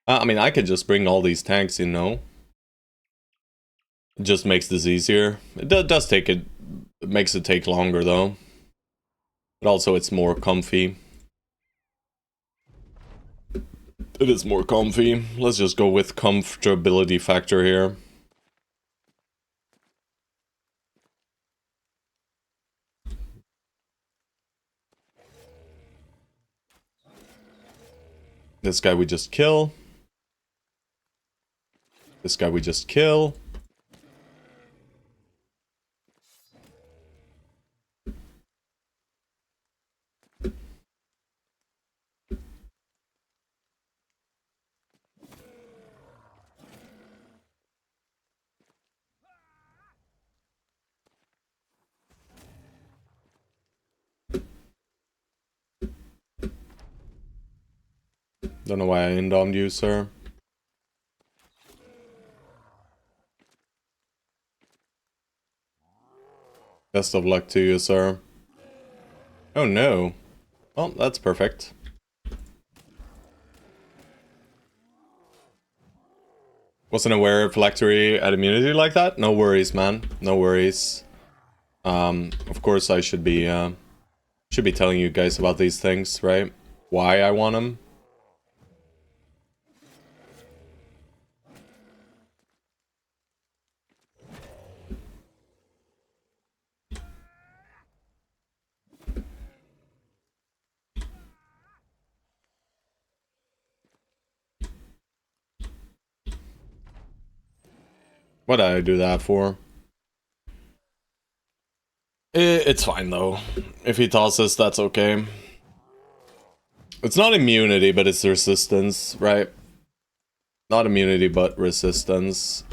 I mean, I could just bring all these tanks, you know. It just makes this easier. It does take it makes it take longer though. But also it's more comfy. It is more comfy. Let's just go with comfortability factor here. This guy we just kill. This guy we just kill. Don't know why I indomed you, sir. Best of luck to you, sir. Oh no. Well, that's perfect. Wasn't aware of phylactery at immunity like that? No worries, man. No worries. Of course I should be telling you guys about these things, right? Why I want them. What did I do that for? It's fine though. If he tosses, that's okay. It's not immunity, but it's resistance, right? Not immunity, but resistance.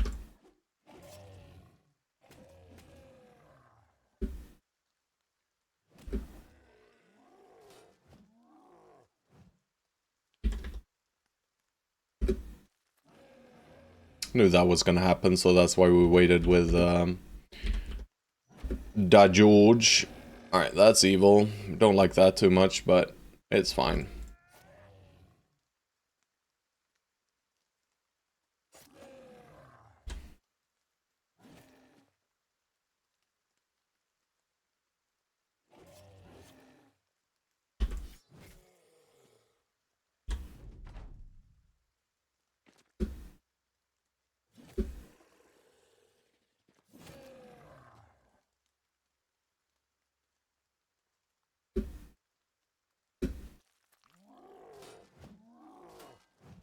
Knew that was gonna happen, so that's why we waited with Da George. Alright, that's evil. Don't like that too much, but it's fine.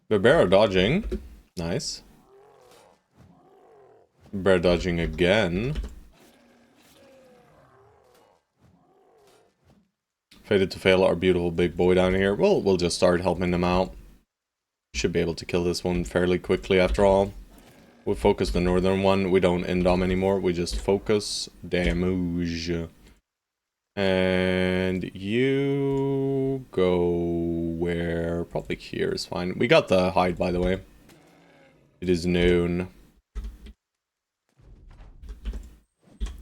The bear dodging. Nice. Bear dodging again. Fated to fail our beautiful big boy down here. We'll just start helping him out. Should be able to kill this one fairly quickly after all. We focus the northern one. We don't indom anymore. We just focus damage. And you go where? Probably here is fine. We got the hide, by the way. It is noon.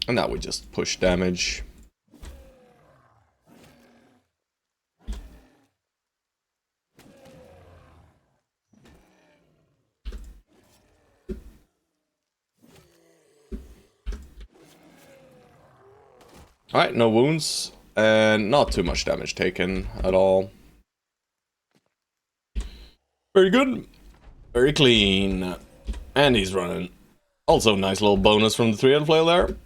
And now we just push damage. Alright, no wounds. And not too much damage taken at all. Very good. Very clean. And he's running. Also, nice little bonus from the 3-head flail there.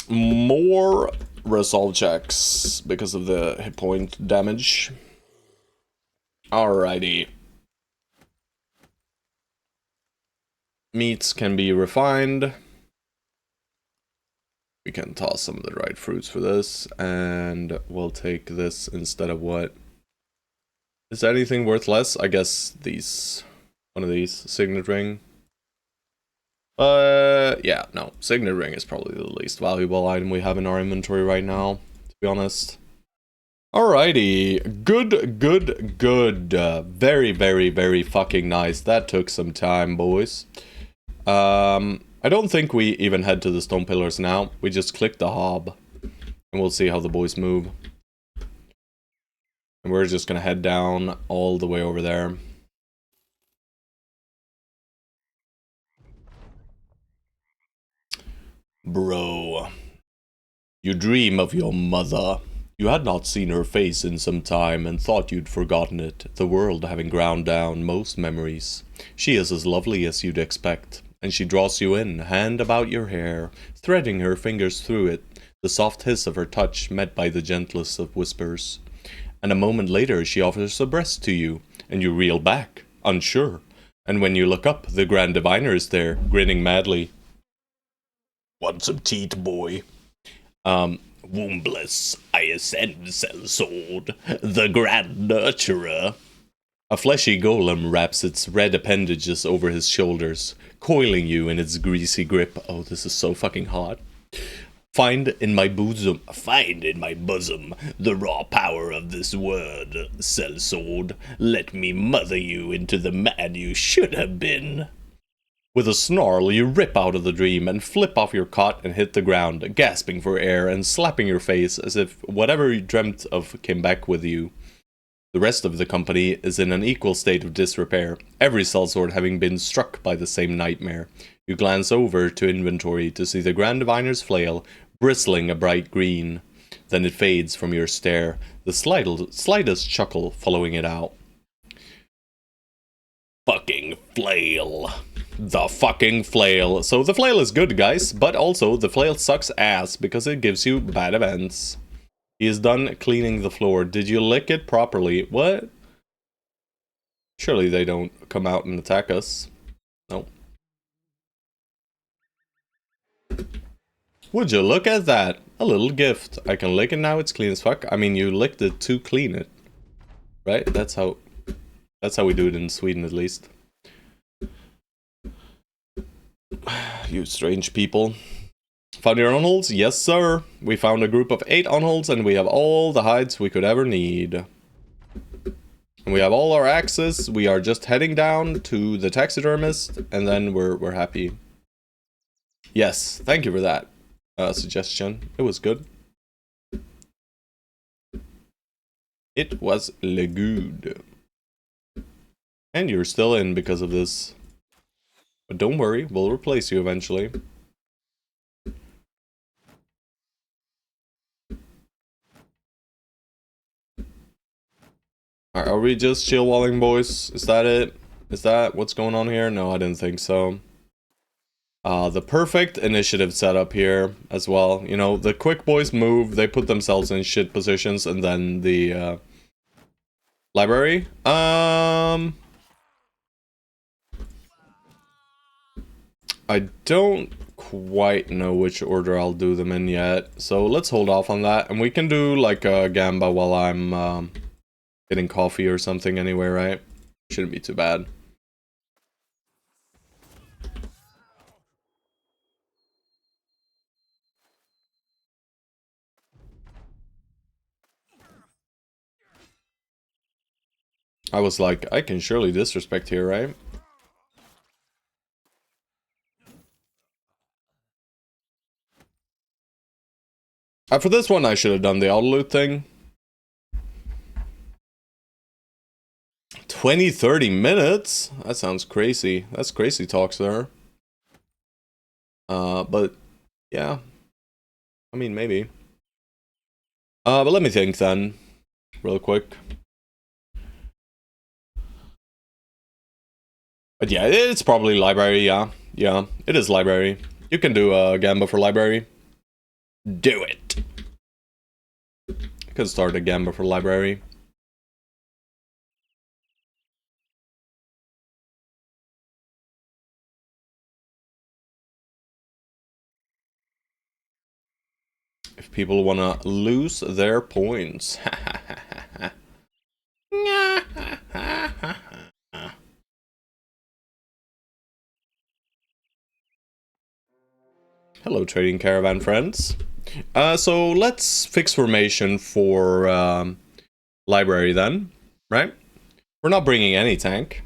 More resolve checks because of the hit point damage. Alrighty. Meats can be refined. We can toss some of the dried fruits for this, and we'll take this instead of what? Is anything worth less? I guess these. One of these. Signet ring. Yeah, no. Signet ring is probably the least valuable item we have in our inventory right now, to be honest. Alrighty. Good, good, good. Very, very, very fucking nice. That took some time, boys. I don't think we even head to the stone pillars now. We just click the hob. And we'll see how the boys move. And we're just gonna head down all the way over there. Bro. You dream of your mother. You had not seen her face in some time and thought you'd forgotten it, the world having ground down most memories. She is as lovely as you'd expect, and she draws you in, hand about your hair, threading her fingers through it, the soft hiss of her touch met by the gentlest of whispers. And a moment later she offers a breast to you, and you reel back, unsure. And when you look up, the Grand Diviner is there, grinning madly. Want some teat, boy? Wombless, I ascend, sellsword, the Grand Nurturer. A fleshy golem wraps its red appendages over his shoulders, coiling you in its greasy grip. Oh, this is so fucking hot. Find in my bosom the raw power of this word, sellsword. Let me mother you into the man you should have been. With a snarl, you rip out of the dream and flip off your cot and hit the ground, gasping for air and slapping your face as if whatever you dreamt of came back with you. The rest of the company is in an equal state of disrepair, every sellsword having been struck by the same nightmare. You glance over to inventory to see the Grand Diviner's flail, bristling a bright green. Then it fades from your stare, the slightest chuckle following it out. Fucking flail. The fucking flail. So the flail is good, guys, but also the flail sucks ass because it gives you bad events. He is done cleaning the floor. Did you lick it properly? What? Surely they don't come out and attack us. No. Would you look at that? A little gift. I can lick it now, it's clean as fuck. I mean, you licked it to clean it. Right? That's how we do it in Sweden, at least. You strange people. Found your unholds? Yes, sir. We found a group of 8 unholds, and we have all the hides we could ever need. And we have all our axes. We are just heading down to the taxidermist, and then we're happy. Yes, thank you for that suggestion. It was good. It was le good. And you're still in because of this. But don't worry, we'll replace you eventually. Alright, are we just chill walling, boys? Is that it? Is that what's going on here? No, I didn't think so. The perfect initiative setup here as well. You know, the quick boys move, they put themselves in shit positions, and then the library. I don't quite know which order I'll do them in yet, so let's hold off on that, and we can do like a gamba while I'm getting coffee or something anyway, right? Shouldn't be too bad. I was like, I can surely disrespect here, right? For this one, I should have done the auto loot thing. 20-30 minutes? That sounds crazy. That's crazy talks there. But, yeah. I mean, maybe. But let me think then, real quick. But yeah, it's probably library, yeah. Yeah, it is library. You can do a gamba for library. Do it! You can start a gamba for library. If people wanna lose their points. Hello, trading caravan friends. So let's fix formation for library then, right? We're not bringing any tank.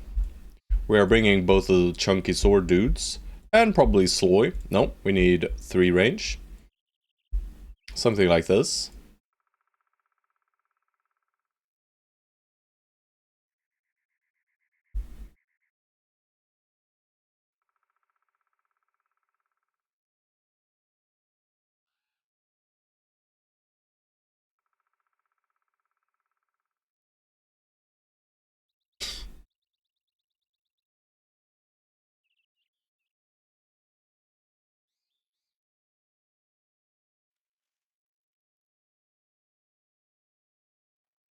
We are bringing both of the chunky sword dudes and probably Sloy. No, we need 3 range. Something like this.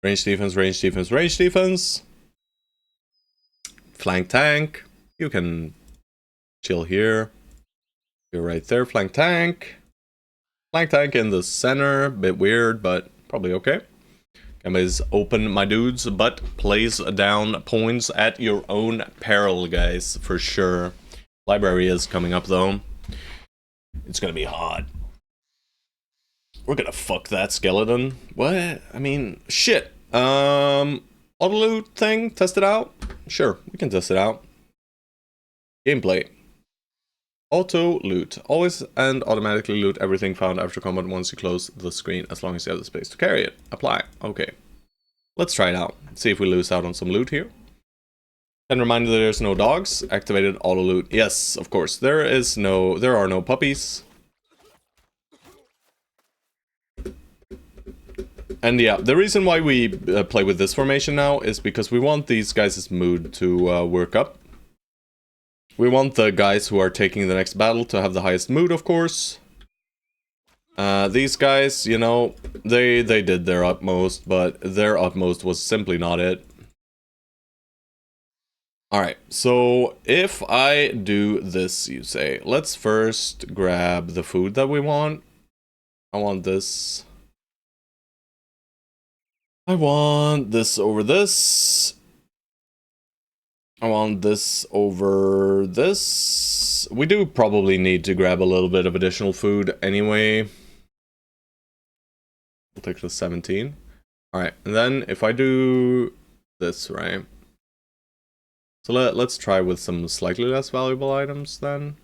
Range defense, range defense, range defense. Flank tank. You can chill here. You're right there, flank tank. Flank tank in the center. Bit weird, but probably okay. Is open, my dudes, but plays down points at your own peril, guys, for sure. Library is coming up, though. It's gonna be hot. We're gonna fuck that skeleton. What? I mean, shit. Auto loot thing? Test it out? Sure, we can test it out. Gameplay. Auto loot. Always and automatically loot everything found after combat once you close the screen, as long as you have the space to carry it. Apply. Okay. Let's try it out. See if we lose out on some loot here. And reminder that there's no dogs. Activated auto loot. Yes, of course. There are no puppies. And yeah, the reason why we play with this formation now is because we want these guys' mood to work up. We want the guys who are taking the next battle to have the highest mood, of course. These guys, you know, they did their utmost, but their utmost was simply not it. Alright, so if I do this, you say, let's first grab the food that we want. I want this. I want this over this. I want this over this. We do probably need to grab a little bit of additional food anyway. We'll take the 17. Alright, and then if I do this, right? So let's try with some slightly less valuable items then.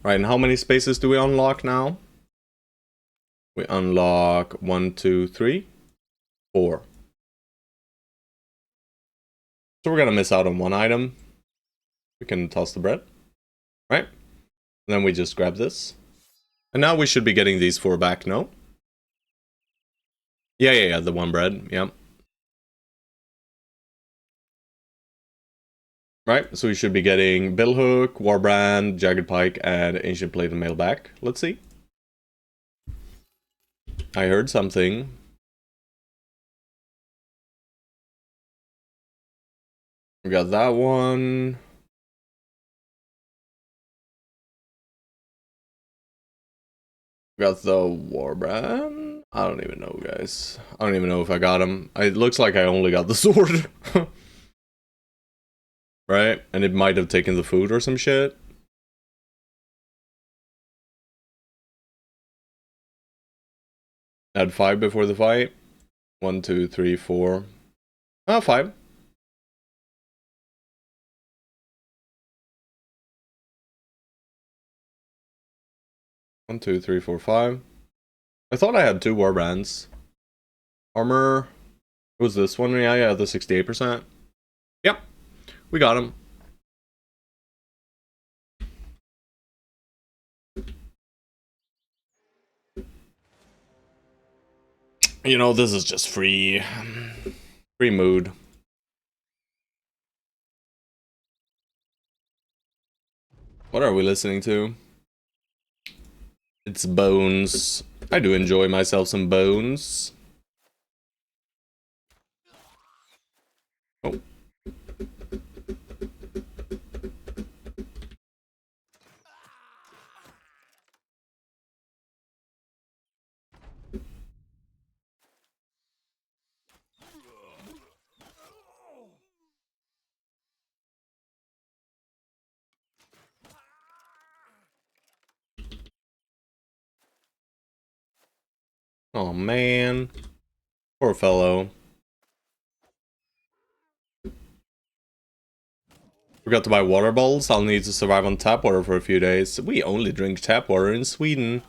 Right, and how many spaces do we unlock now? We unlock 1, 2, 3, 4. So we're gonna miss out on one item. We can toss the bread, right? And then we just grab this. And now we should be getting these 4 back, no? Yeah, the 1 bread, yeah. Right, so we should be getting Billhook, Warbrand, Jagged Pike, and Ancient Plate and Mail back. Let's see. I heard something. We got that one. We got the Warbrand. I don't even know, guys. I don't even know if I got him. It looks like I only got the sword. Right? And it might have taken the food or some shit. Add 5 before the fight. 1, 2, 3, 4. Oh, 5. 1, 2, 3, 4, 5. I thought I had 2 warbands. Armor. What was this one? Yeah, the 68%. Yep, we got him. You know, this is just free mood. What are we listening to? It's Bones. I do enjoy myself some Bones. Oh. Oh man. Poor fellow. Forgot to buy water bottles. I'll need to survive on tap water for a few days. We only drink tap water in Sweden.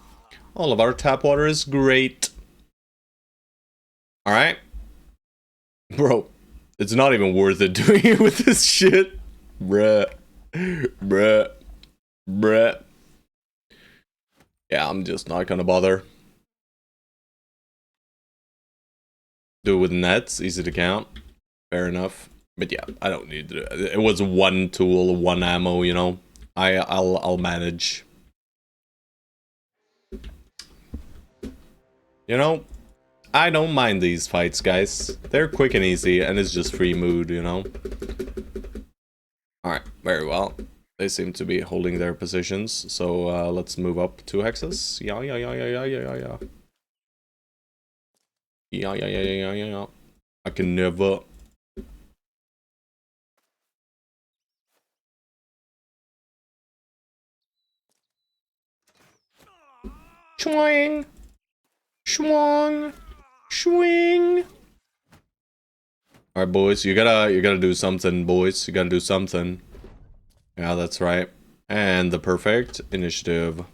All of our tap water is great. Alright? Bro, it's not even worth it doing it with this shit. Bruh. Bruh. Bruh. Yeah, I'm just not gonna bother. Do it with nets, easy to count. Fair enough. But yeah, I don't need to. It was 1 tool, 1 ammo, you know. I'll manage. You know, I don't mind these fights, guys. They're quick and easy, and it's just free mood, you know. Alright, very well. They seem to be holding their positions, so let's move up 2 hexes. Yeah. Yeah. I can never. Swing! Swung! Swing! Alright, boys, you gotta do something, boys. You gotta do something. Yeah, that's right. And the perfect initiative.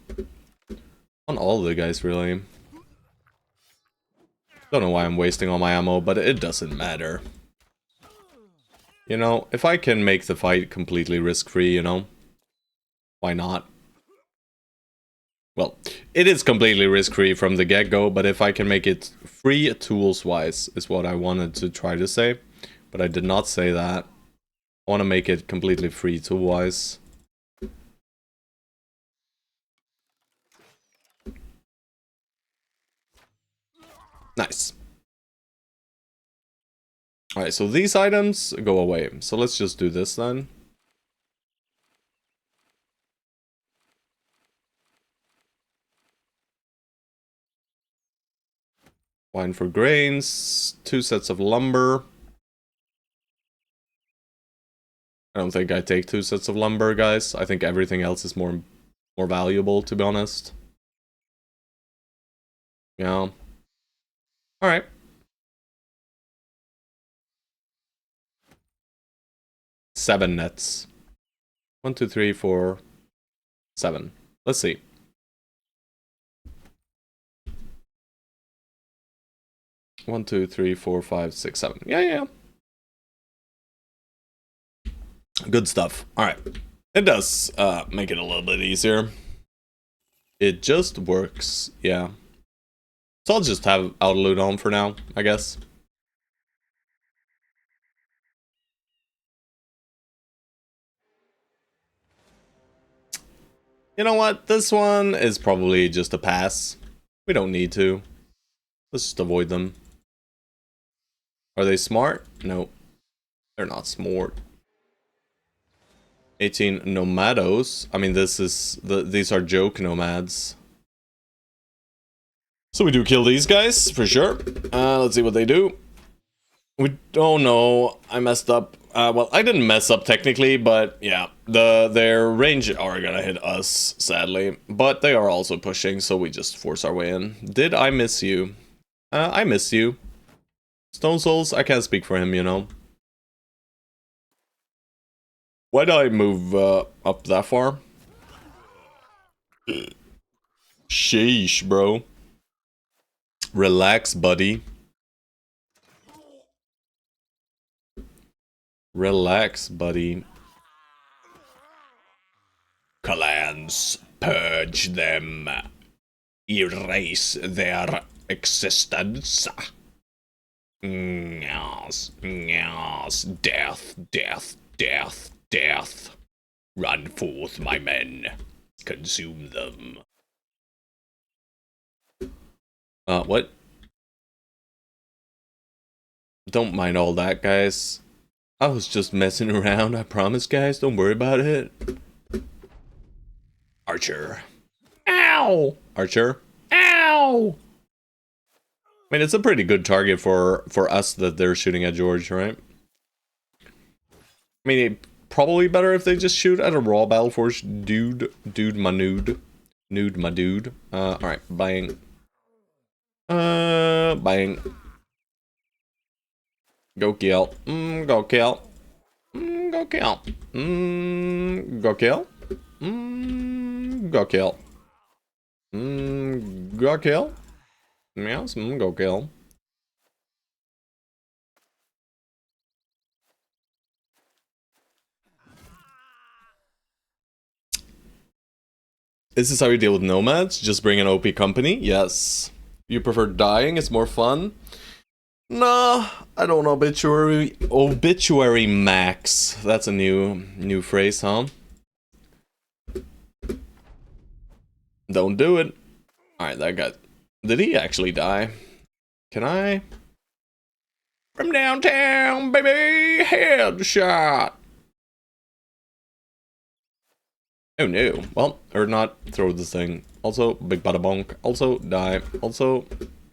On all of the guys, really. Don't know why I'm wasting all my ammo, but it doesn't matter. You know, if I can make the fight completely risk-free, you know, why not? Well, it is completely risk-free from the get-go, but if I can make it free tools-wise, is what I wanted to try to say. But I did not say that. I want to make it completely free tool-wise. Nice. Alright, so these items go away. So let's just do this then. Wine for grains. 2 sets of lumber. I don't think I take 2 sets of lumber, guys. I think everything else is more valuable, to be honest. Yeah. Alright. Seven nets. 1, 2, 3, 4, 7. Let's see. One, 2, 3, 4, 5, 6, 7. Yeah. Good stuff. Alright. It does make it a little bit easier. It just works. Yeah. So I'll just have auto loot on for now, I guess. You know what? This one is probably just a pass. We don't need to. Let's just avoid them. Are they smart? No. They're not smart. 18 nomados. I mean, these are joke nomads. So we do kill these guys, for sure. Let's see what they do. Oh no, I messed up. Well, I didn't mess up technically, but yeah, their range are gonna hit us, sadly. But they are also pushing, so we just force our way in. Did I miss you? I miss you. Stone Souls, I can't speak for him, you know. Why did I move up that far? Sheesh, bro. Relax, buddy. Relax, buddy. Clans, purge them. Erase their existence. Yes, yes, death, death, death, death. Run forth, my men. Consume them. What? Don't mind all that, guys. I was just messing around, I promise, guys. Don't worry about it. Archer. Ow! Archer. Ow! I mean, it's a pretty good target for us that they're shooting at George, right? I mean, probably better if they just shoot at a raw battle force dude. Dude, my nude. Nude, my dude. Alright, bang. Bang. Go kill. Go kill. Go kill. Go kill. Go kill. Go kill. Yes, go kill. Is this how you deal with nomads? Just bring an OP company? Yes. You prefer dying? It's more fun? Nah, I don't know. Obituary max. That's a new phrase, huh? Don't do it. Alright, that guy. Did he actually die? Can I? From downtown, baby! Headshot! Oh no. Well, or not throw this thing. Also, big bada bonk. Also, die. Also,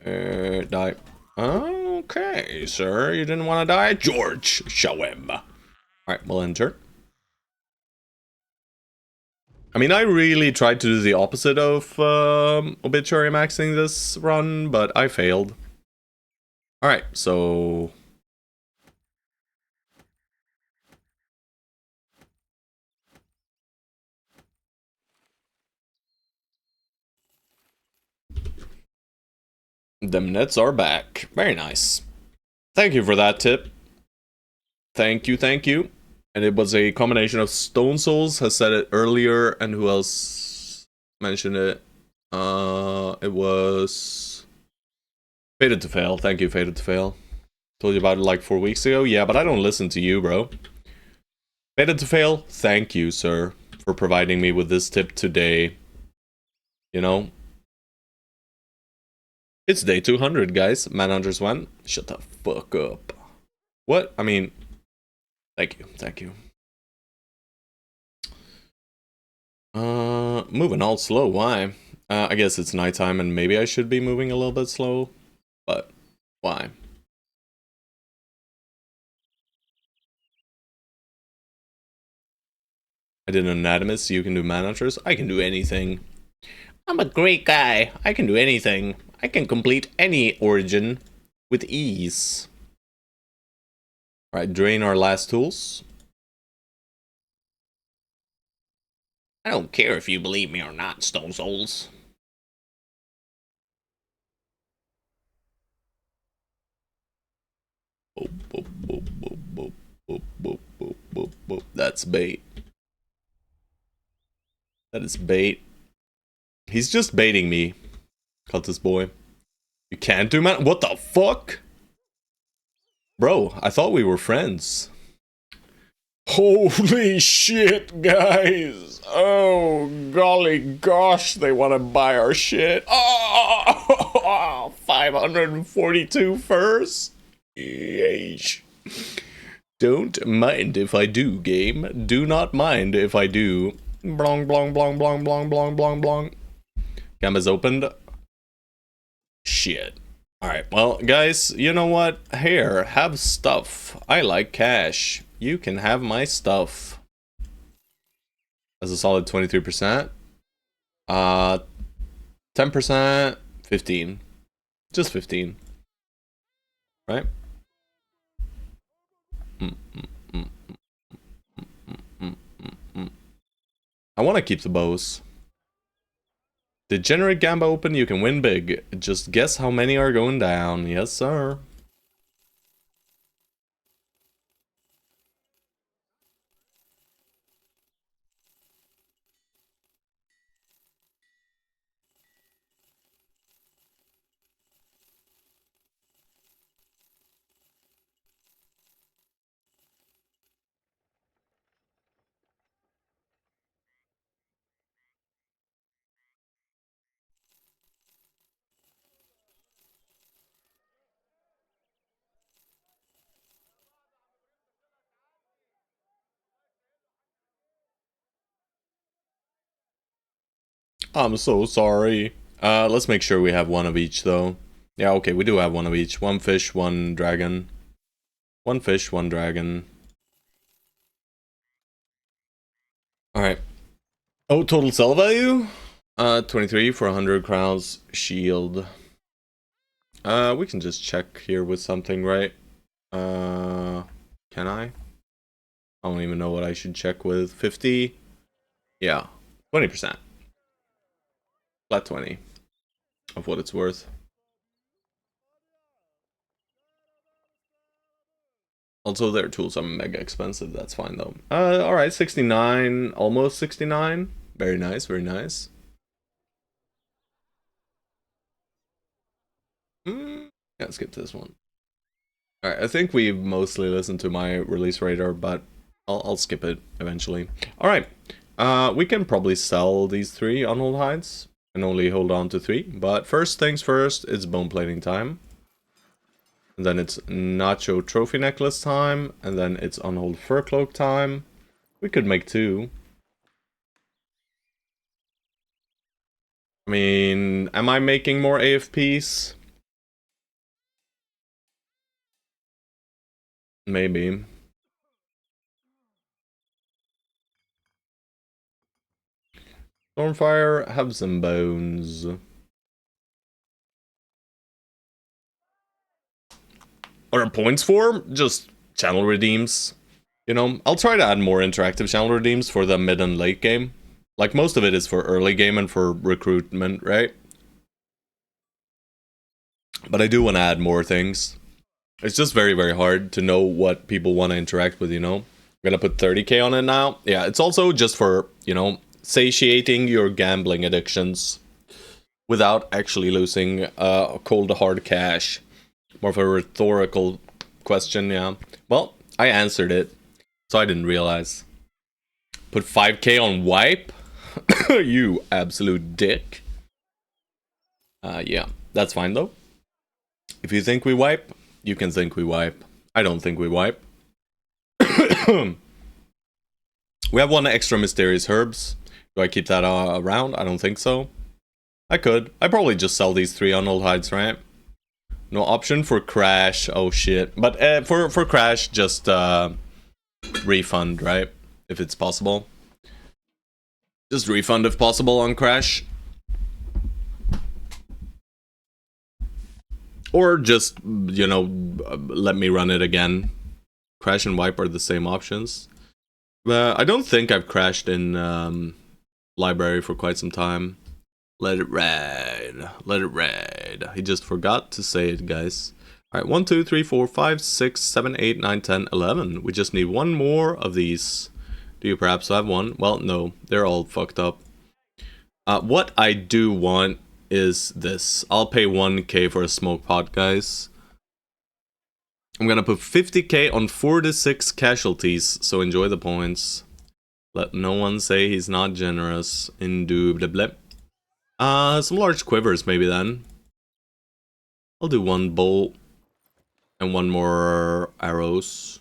die. Okay, sir. You didn't want to die? George, show him. Alright, we'll enter. I mean, I really tried to do the opposite of obituary maxing this run, but I failed. Alright, so... them nets are back. Very nice. Thank you for that tip. Thank you, thank you. And it was a combination of Stone Souls has said it earlier, and who else mentioned it? It was Fated to Fail. Thank you, Fated to Fail. Told you about it like 4 weeks ago. Yeah, but I don't listen to you, bro. Fated to Fail. Thank you, sir, for providing me with this tip today. You know, it's day 200, guys. Manhunters won. Shut the fuck up. What? I mean, thank you, thank you. Moving all slow. Why? I guess it's nighttime and maybe I should be moving a little bit slow, but why? I did anatomist, you can do manhunters. I can do anything. I'm a great guy. I can do anything. I can complete any origin with ease. Alright, drain our last tools. I don't care if you believe me or not, Stone Souls. That's bait. That is bait. He's just baiting me. Cultist boy. You can't do man. What the fuck? Bro, I thought we were friends. Holy shit, guys. Oh, golly gosh, they want to buy our shit. Oh, 542 first? Yeesh. Don't mind if I do, game. Do not mind if I do. Blong, blong, blong, blong, blong, blong, blong, blong. Gamma's opened. Shit. Alright, well, guys, you know what? Here, have stuff. I like cash. You can have my stuff. That's a solid 23%. 10%, 15. Just 15. Right? I want to keep the bows. Degenerate Gamba open, you can win big. Just guess how many are going down. Yes, sir. I'm so sorry. Let's make sure we have one of each, though. Yeah, okay, we do have one of each. One fish, one dragon. One fish, one dragon. Alright. Oh, total sell value? 23 for 100 crowns. Shield. We can just check here with something, right? Can I? I don't even know what I should check with. 50? Yeah. 20%. Flat 20. Of what it's worth. Also, their tools are mega expensive. That's fine, though. Alright. 69. Almost 69. Very nice, very nice. Yeah, let's skip this one. Alright, I think we've mostly listened to my release radar, but I'll skip it eventually. Alright, we can probably sell these 3 unhold hides and only hold on to 3. But first things first, it's bone plating time. And then it's nacho trophy necklace time. And then it's unhold fur cloak time. We could make 2. I mean, am I making more AFPs? Maybe. Stormfire, have some bones. What are points for? Just channel redeems. You know, I'll try to add more interactive channel redeems for the mid and late game. Like, most of it is for early game and for recruitment, right? But I do want to add more things. It's just very, very hard to know what people want to interact with, you know? I'm gonna put 30k on it now. Yeah, it's also just for, you know, satiating your gambling addictions without actually losing cold hard cash. More of a rhetorical question, yeah. Well, I answered it, so I didn't realize. Put 5k on wipe? You absolute dick. Yeah, that's fine though. If you think we wipe, you can think we wipe. I don't think we wipe. We have 1 extra mysterious herbs. Do I keep that around? I don't think so. I could. I probably just sell these 3 unhold hides, right? No option for crash. Oh shit. But for crash, just refund, right? If it's possible. Just refund if possible on crash. Or just, you know, let me run it again. Crash and wipe are the same options. I don't think I've crashed in library for quite some time. Let it ride. Let it ride. He just forgot to say it, guys. Alright, 1, 2, 3, 4, 5, 6, 7, 8, 9, 10, 11. We just need 1 more of these. Do you perhaps have one? Well, no. They're all fucked up. What I do want is this. I'll pay 1k for a smoke pot, guys. I'm gonna put 50k on 4 to 6 casualties, so enjoy the points. Let no one say he's not generous. Indubitably. Some large quivers maybe then. I'll do 1 bolt and 1 more arrows.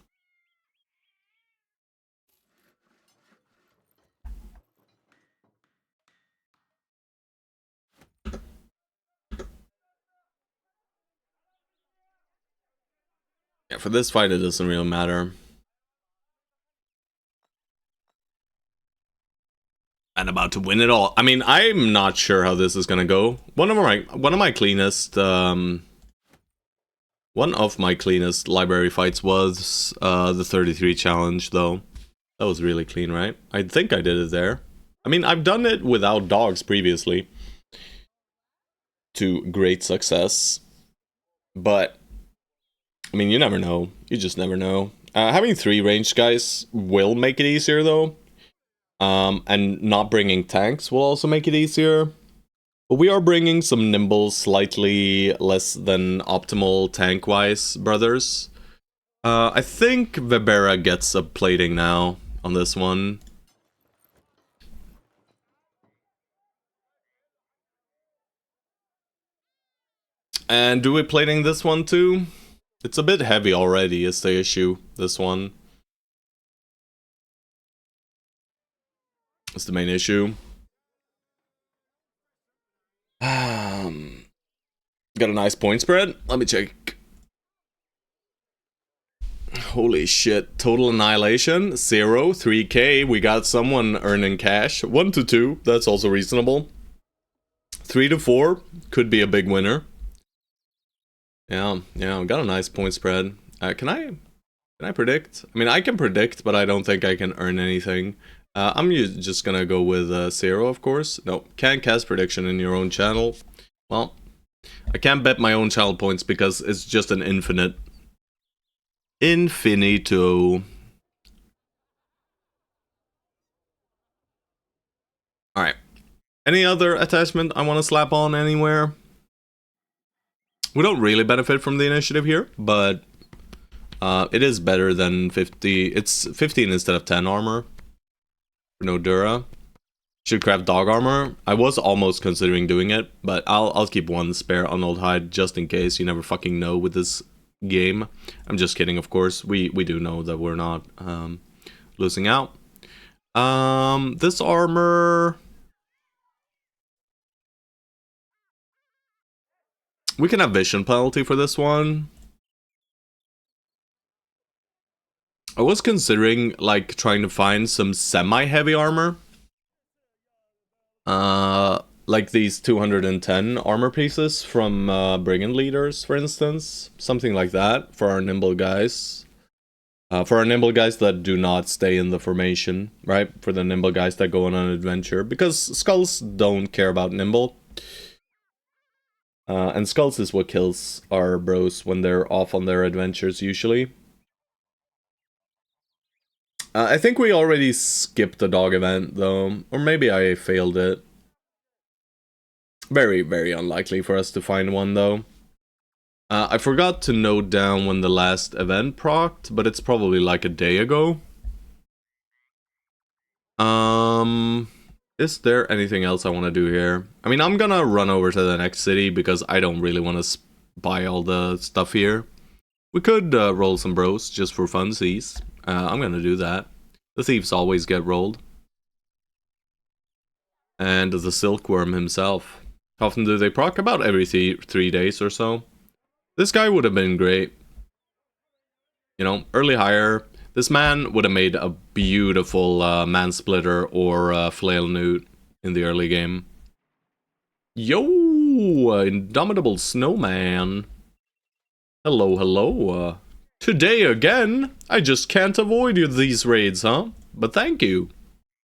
Yeah, for this fight it doesn't really matter. And about to win it all. I mean, I'm not sure how this is gonna go. One of my cleanest library fights was the 33 challenge, though. That was really clean, right? I think I did it there. I mean, I've done it without dogs previously. to great success. But, I mean, you never know. You just never know. Having 3 ranged guys will make it easier, though. And not bringing tanks will also make it easier. But we are bringing some nimble, slightly less than optimal tank-wise brothers. I think Vibera gets a plating now on this one. And do we plating this one too? It's a bit heavy already, is the issue, this one. It's the main issue. Got a nice point spread. Let me check. Holy shit. Total annihilation. 0. 3k. We got someone earning cash. 1 to 2. That's also reasonable. 3 to 4. Could be a big winner. Yeah, got a nice point spread. Can I predict? I mean, I can predict, but I don't think I can earn anything. I'm just gonna go with 0, of course. No, can't cast prediction in your own channel. Well, I can't bet my own channel points because it's just an infinite. Infinito. Alright. Any other attachment I want to slap on anywhere? We don't really benefit from the initiative here, but it is better than 50. It's 15 instead of 10 armor. For no Dura. Should craft dog armor. I was almost considering doing it, but I'll keep 1 spare on old hide just in case. You never fucking know with this game. I'm just kidding, of course. We do know that we're not losing out. This armor. We can have vision penalty for this one. I was considering like trying to find some semi-heavy armor. Like these 210 armor pieces from Brigand Leaders, for instance. Something like that for our nimble guys. For our nimble guys that do not stay in the formation, right? For the nimble guys that go on an adventure. Because skulls don't care about nimble. And skulls is what kills our bros when they're off on their adventures, usually. I think we already skipped the dog event, though. Or maybe I failed it. Very, very unlikely for us to find one, though. I forgot to note down when the last event procced, but it's probably like a day ago. Is there anything else I want to do here? I mean, I'm gonna run over to the next city because I don't really want to buy all the stuff here. We could roll some bros just for funsies. I'm gonna do that. The thieves always get rolled. And the silkworm himself. How often do they proc? About every 3 days or so. This guy would have been great. You know, early hire. This man would have made a beautiful mansplitter or flail newt in the early game. Yo, indomitable snowman. Hello, hello. Today again, I just can't avoid these raids, huh? But thank you.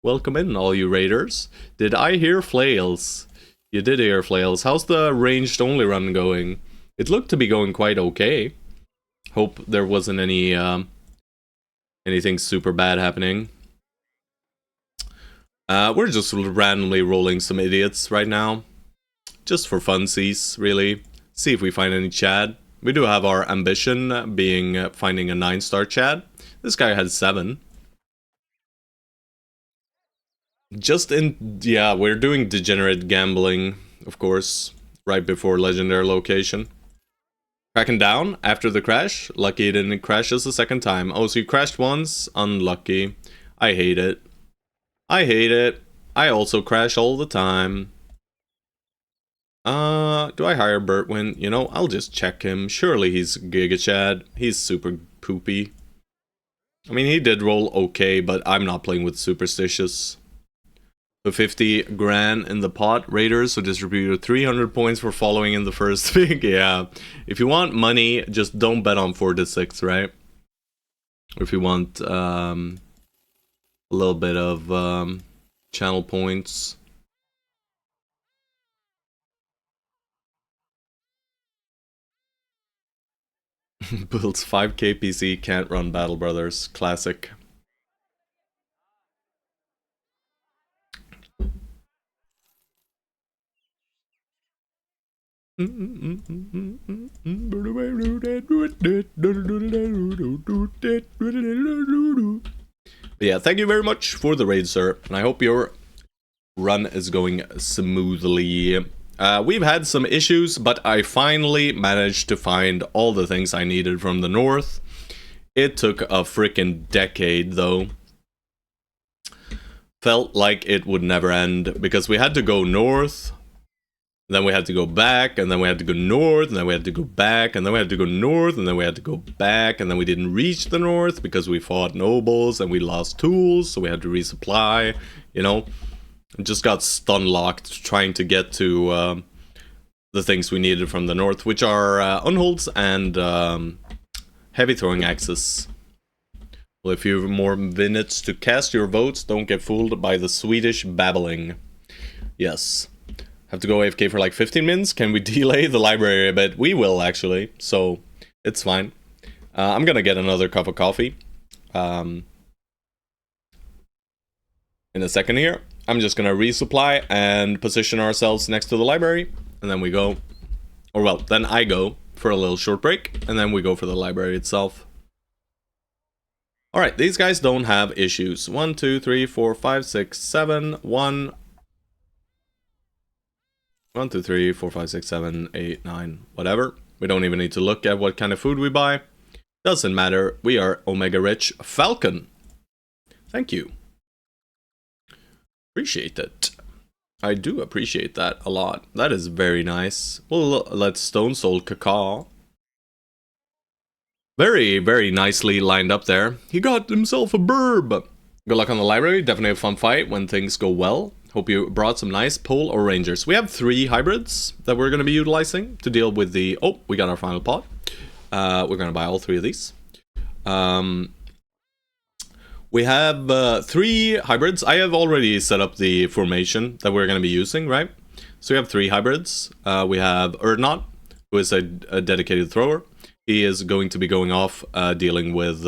Welcome in, all you raiders. Did I hear flails? You did hear flails. How's the ranged only run going? It looked to be going quite okay. Hope there wasn't any anything super bad happening. We're just randomly rolling some idiots right now. Just for funsies, really. See if we find any Chad. We do have our ambition being finding a 9-star Chad. This guy had 7. Yeah, we're doing degenerate gambling, of course, right before legendary location. Cracking down after the crash. Lucky it didn't crash us a second time. Oh, so you crashed once? Unlucky. I hate it. I hate it. I also crash all the time. Do I hire Bertwin? You know, I'll just check him. Surely he's Giga Chad. He's super poopy. I mean, he did roll okay, but I'm not playing with superstitious. So 50 grand in the pot, Raiders, so distribute 300 points for following in the first pick. Yeah, if you want money, just don't bet on 4 to 6, right? If you want a little bit of channel points. Builds 5k PC, can't run Battle Brothers. Classic. But yeah, thank you very much for the raid, sir, and I hope your run is going smoothly. We've had some issues, but I finally managed to find all the things I needed from the north. It took a freaking decade, though. Felt like it would never end, because we had to go north, then we had to go back, and then we had to go north, and then we had to go back, and then we had to go north, and then we had to go back, and then we didn't reach the north because we fought nobles and we lost tools, so we had to resupply, you know. Just got stun locked trying to get to the things we needed from the north, which are unholds and heavy throwing axes. Well, a few more minutes to cast your votes. Don't get fooled by the Swedish babbling. Yes. Have to go AFK for like 15 minutes. Can we delay the library a bit? We will, actually. So, it's fine. I'm gonna get another cup of coffee. In a second here. I'm just gonna resupply and position ourselves next to the library. And then we go. Or well, then I go for a little short break. And then we go for the library itself. Alright, these guys don't have issues. 1, 2, 3, 4, 5, 6, 7, 1... 1, 2, 3, 4, 5, 6, 7, 8, 9, whatever. We don't even need to look at what kind of food we buy. Doesn't matter. We are Omega Rich Falcon. Thank you. Appreciate it. I do appreciate that a lot. That is very nice. Well, let's Stone Soul Cacao. Very, very nicely lined up there. He got himself a burb. Good luck on the library. Definitely a fun fight when things go well. Hope you brought some nice pole or rangers. We have 3 hybrids that we're going to be utilizing to deal with the... Oh, we got our final pod. We're going to buy all 3 of these. We have 3 hybrids. I have already set up the formation that we're going to be using, right? So we have 3 hybrids. We have Erdnot, who is a dedicated thrower. He is going to be going off dealing with...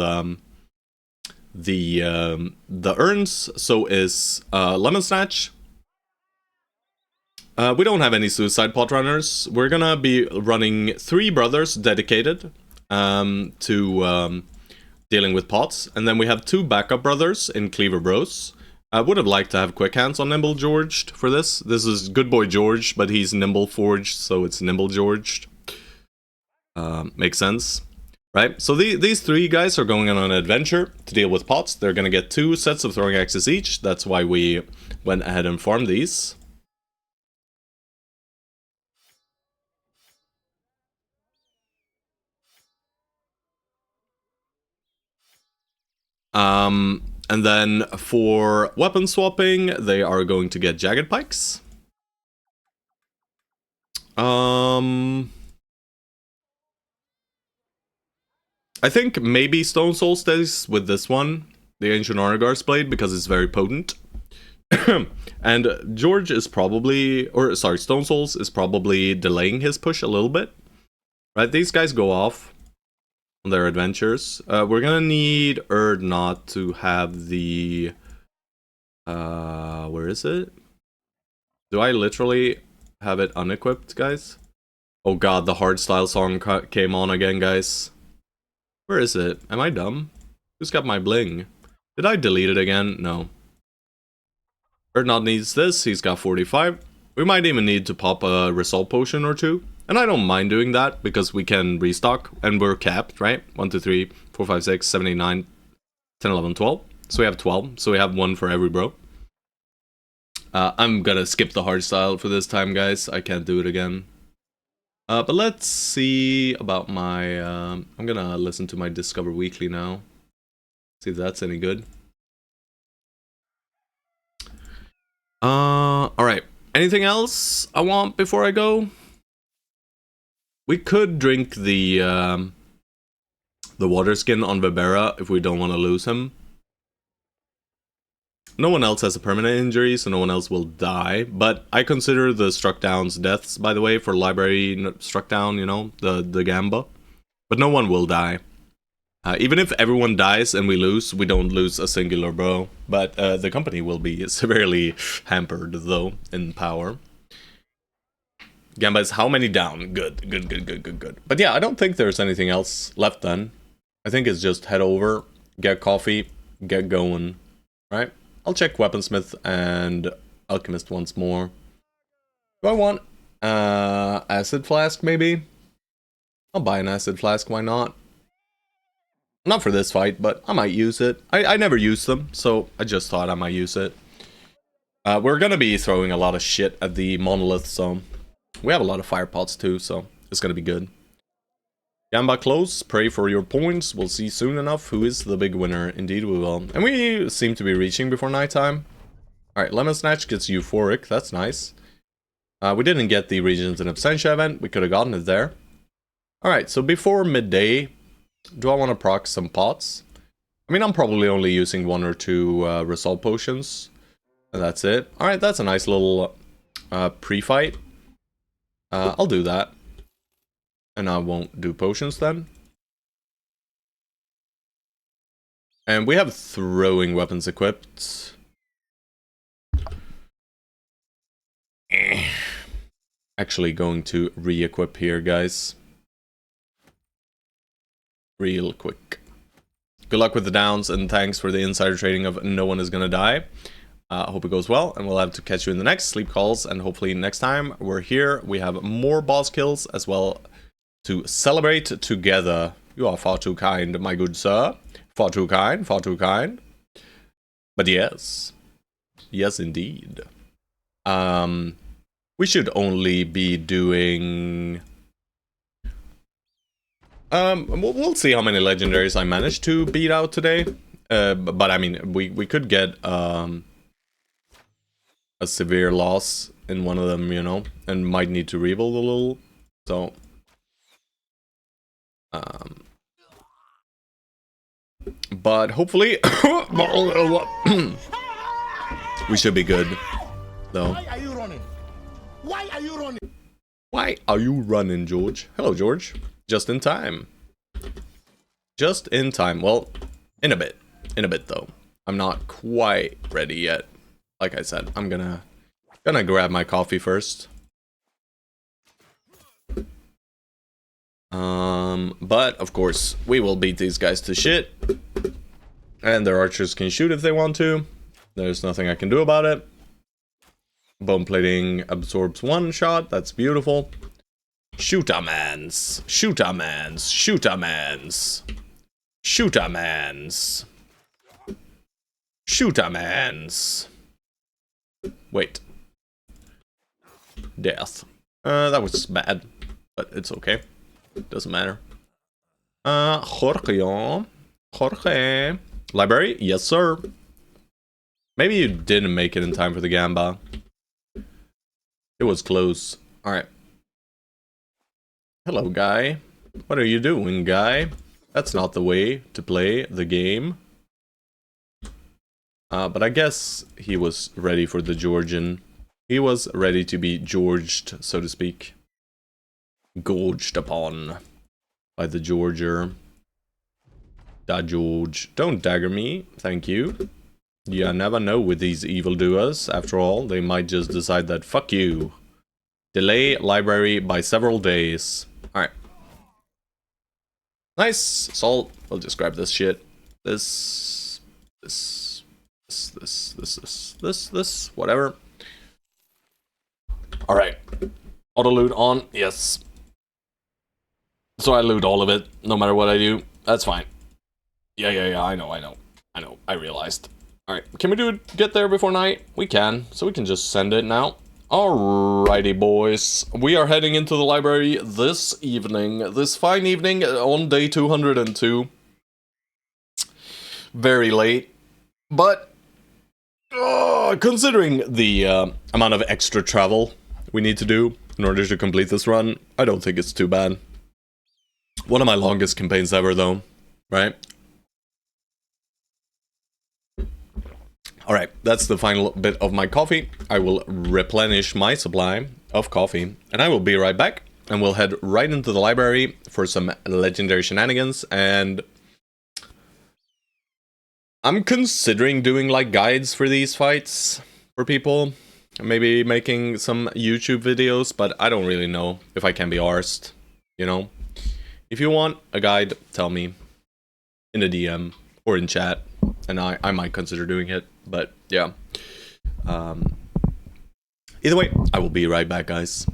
the urns. So is Lemon Snatch. We don't have any suicide pot runners. We're gonna be running 3 brothers dedicated to dealing with pots, and then we have 2 backup brothers in Cleaver Bros. I would have liked to have quick hands on Nimble Georged for this. This is Good Boy George, but he's Nimble Forged, so it's Nimble Georged. Makes sense. Right, so these 3 guys are going on an adventure to deal with pots. They're gonna get 2 sets of throwing axes each. That's why we went ahead and farmed these. And then for weapon swapping, they are going to get jagged pikes. I think maybe Stone Soul stays with this one, the Ancient Onagar's blade, because it's very potent. And George is probably, or sorry, Stone Souls is probably delaying his push a little bit. Right, these guys go off on their adventures. We're gonna need Erdnot to have the... where is it? Do I literally have it unequipped, guys? Oh god, the hardstyle song came on again, guys. Where is it? Am I dumb? Who's got my bling? Did I delete it again? No. Erdnot needs this, he's got 45. We might even need to pop a Resolve Potion or 2. And I don't mind doing that, because we can restock, and we're capped, right? 1, 2, 3, 4, 5, 6, 7, 8, 9, 10, 11, 12. So we have 12, so we have 1 for every bro. I'm gonna skip the hardstyle for this time, guys. I can't do it again. But let's see about my... I'm gonna listen to my Discover Weekly now. See if that's any good. Alright. Anything else I want before I go? We could drink the water skin on Vibera if we don't want to lose him. No one else has a permanent injury, so no one else will die. But I consider the struck downs deaths, by the way, for library struck down, you know, the Gamba. But no one will die. Even if everyone dies and we lose, we don't lose a singular bow. But the company will be severely hampered, though, in power. Gamba is how many down? Good, good, good, good, good, good. But yeah, I don't think there's anything else left then. I think it's just head over, get coffee, get going, right? I'll check Weaponsmith and Alchemist once more. Do I want Acid Flask, maybe? I'll buy an Acid Flask, why not? Not for this fight, but I might use it. I never use them, so I just thought I might use it. We're gonna be throwing a lot of shit at the monolith, so... We have a lot of fire pots too, so it's gonna be good. Gamba close, pray for your points. We'll see soon enough who is the big winner. Indeed we will. And we seem to be reaching before nighttime. Alright, Lemon Snatch gets euphoric, that's nice. We didn't get the Regions in Absentia event, we could have gotten it there. Alright, so before midday, do I want to proc some pots? I mean, I'm probably only using 1 or 2 Resolve Potions. And that's it. Alright, that's a nice little pre-fight. I'll do that. And I won't do potions then. And we have throwing weapons equipped. Actually going to re-equip here, guys. Real quick. Good luck with the downs, and thanks for the insider trading of no one is gonna die. Hope it goes well, and we'll have to catch you in the next sleep calls, and hopefully next time we're here, we have more boss kills as well to celebrate together. You are far too kind, my good sir. Far too kind, far too kind. But yes. Yes, indeed. We should only be doing... we'll see how many legendaries I manage to beat out today. But I mean, we could get a severe loss in one of them, you know, and might need to rebuild a little. So, but hopefully, we should be good, though. Why are you running? Why are you running? Why are you running, George? Hello, George. Just in time. Just in time. Well, in a bit. In a bit, though. I'm not quite ready yet. Like I said, I'm gonna grab my coffee first. But, of course, we will beat these guys to shit. And their archers can shoot if they want to. There's nothing I can do about it. Bone plating absorbs 1 shot. That's beautiful. Shoot-a-mans. Shoot-a-mans. Shoot-a-mans. Shoot-a-mans. Shoot-a-mans. Wait. Death. That was bad. But it's okay. Doesn't matter. Jorge. Jorge. Library? Yes, sir. Maybe you didn't make it in time for the Gamba. It was close. Alright. Hello, guy. What are you doing, guy? That's not the way to play the game. But I guess he was ready for the Georgian. He was ready to be Georged, so to speak. Gorged upon by the Georger. Da George. Don't dagger me, thank you. You never know with these evildoers. After all, they might just decide that fuck you. Delay library by several days. Alright. Nice. Salt. We'll just grab this shit. This. Whatever. Alright. Auto loot on. Yes. So I loot all of it, no matter what I do. That's fine. Yeah, I know. I realized. Alright, can we get there before night? We can, so we can just send it now. Alrighty, boys. We are heading into the library this evening. This fine evening on day 202. Very late. But, considering the amount of extra travel we need to do in order to complete this run, I don't think it's too bad. One of my longest campaigns ever, though, right? Alright, that's the final bit of my coffee. I will replenish my supply of coffee, and I will be right back and we'll head right into the library for some legendary shenanigans. And I'm considering doing like guides for these fights for people, maybe making some YouTube videos, but I don't really know if I can be arsed, you know? If you want a guide, tell me in a DM or in chat, and I might consider doing it, but yeah. Either way, I will be right back, guys.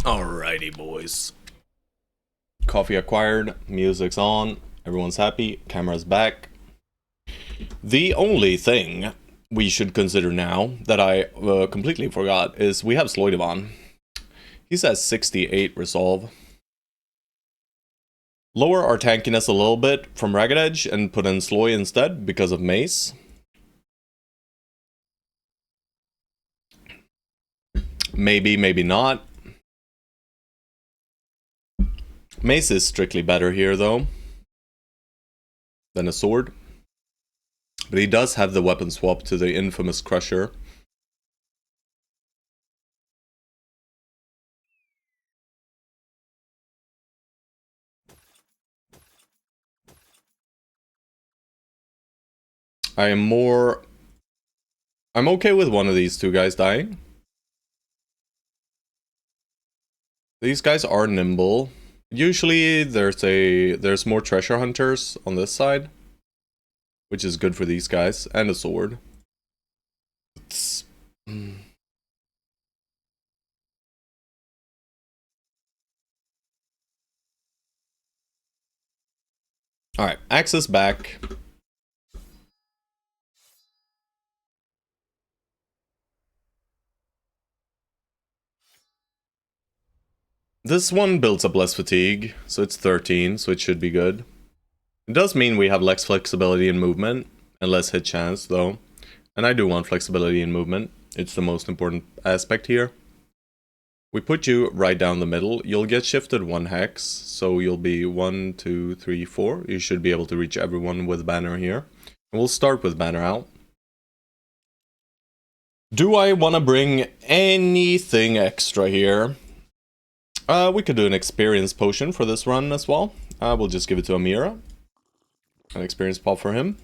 Alrighty, boys. Coffee acquired, music's on, everyone's happy, camera's back. The only thing we should consider now that I completely forgot is we have Sloidovan. He's at 68 resolve. Lower our tankiness a little bit from Ragged Edge and put in Sloy instead because of Mace. Maybe, maybe not. Mace is strictly better here though than a sword. But he does have the weapon swap to the infamous Crusher. I'm okay with one of these two guys dying. These guys are nimble. Usually there's more treasure hunters on this side, which is good for these guys, and a sword. Alright, access back. This one builds up less fatigue, so it's 13, so it should be good. It does mean we have less flexibility in movement, and less hit chance, though. And I do want flexibility in movement. It's the most important aspect here. We put you right down the middle. You'll get shifted 1 hex, so you'll be 1, 2, 3, 4. You should be able to reach everyone with banner here. And we'll start with banner out. Do I want to bring anything extra here? We could do an experience potion for this run as well. We'll just give it to Amira. An experience pop for him.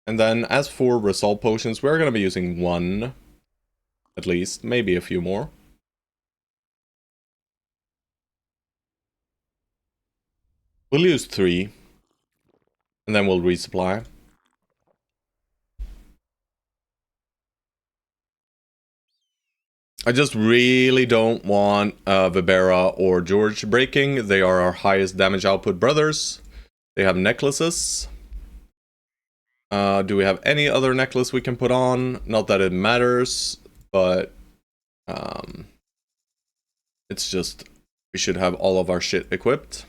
And then as for resolve potions, we're going to be using 1. At least, maybe a few more. We'll use 3. And then we'll resupply. I just really don't want Vibera or George breaking. They are our highest damage output brothers. They have necklaces. Do we have any other necklace we can put on? Not that it matters, but it's just we should have all of our shit equipped.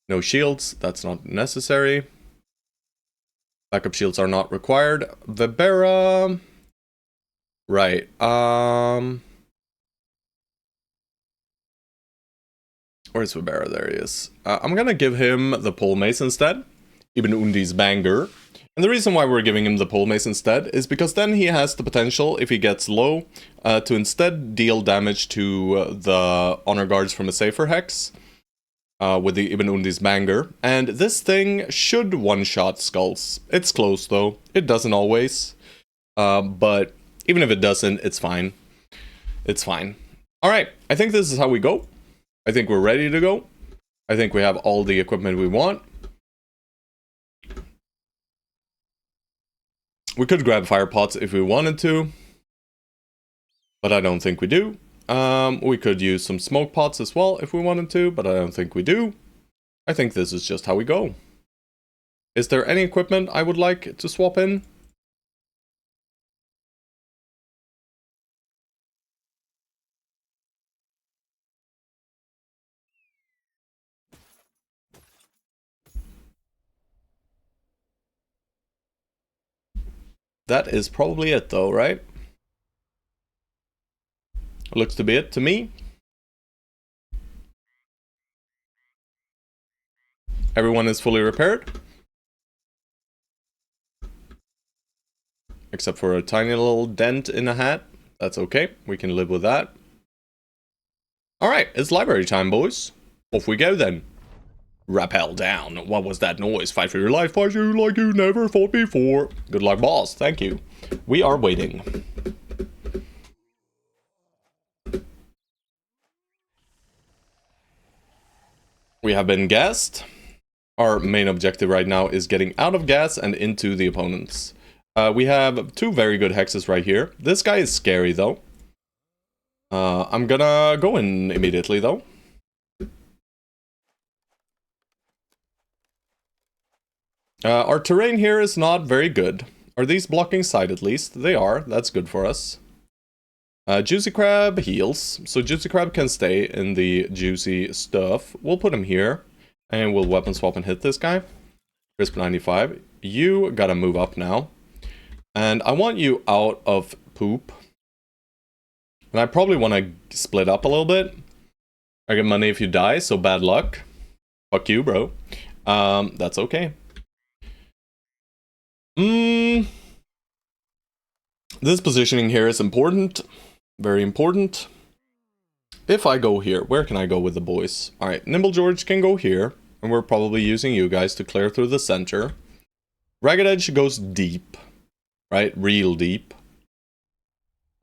No shields, that's not necessary. Backup shields are not required. Vibera... Right, where's Vibera? There he is. I'm gonna give him the pole mace instead. Ibn Undi's banger. And the reason why we're giving him the pole mace instead is because then he has the potential, if he gets low, to instead deal damage to the honor guards from a safer hex. With the Ibn Undi's banger. And this thing should one-shot skulls. It's close though. It doesn't always. But even if it doesn't, it's fine. It's fine. Alright, I think this is how we go. I think we're ready to go. I think we have all the equipment we want. We could grab fire pots if we wanted to. But I don't think we do. We could use some smoke pots as well if we wanted to, but I don't think we do. I think this is just how we go. Is there any equipment I would like to swap in? That is probably it though, right? Looks to be it to me. Everyone is fully repaired. Except for a tiny little dent in a hat. That's okay, we can live with that. Alright, it's library time, boys. Off we go then. Rappel down. What was that noise? Fight for your life, fight you like you never fought before. Good luck, boss. Thank you. We are waiting. We have been gassed. Our main objective right now is getting out of gas and into the opponents. We have 2 very good hexes right here. This guy is scary though. I'm gonna go in immediately, though. Our terrain here is not very good. Are these blocking side at least? They are. That's good for us. Juicy Crab heals. So Juicy Crab can stay in the juicy stuff. We'll put him here. And we'll weapon swap and hit this guy. Crisp 95. You gotta move up now. And I want you out of poop. And I probably want to split up a little bit. I get money if you die, so bad luck. Fuck you, bro. That's okay. This positioning here is important. Very important. If I go here, where can I go with the boys? Alright, Nimble George can go here. And we're probably using you guys to clear through the center. Ragged Edge goes deep. Right? Real deep.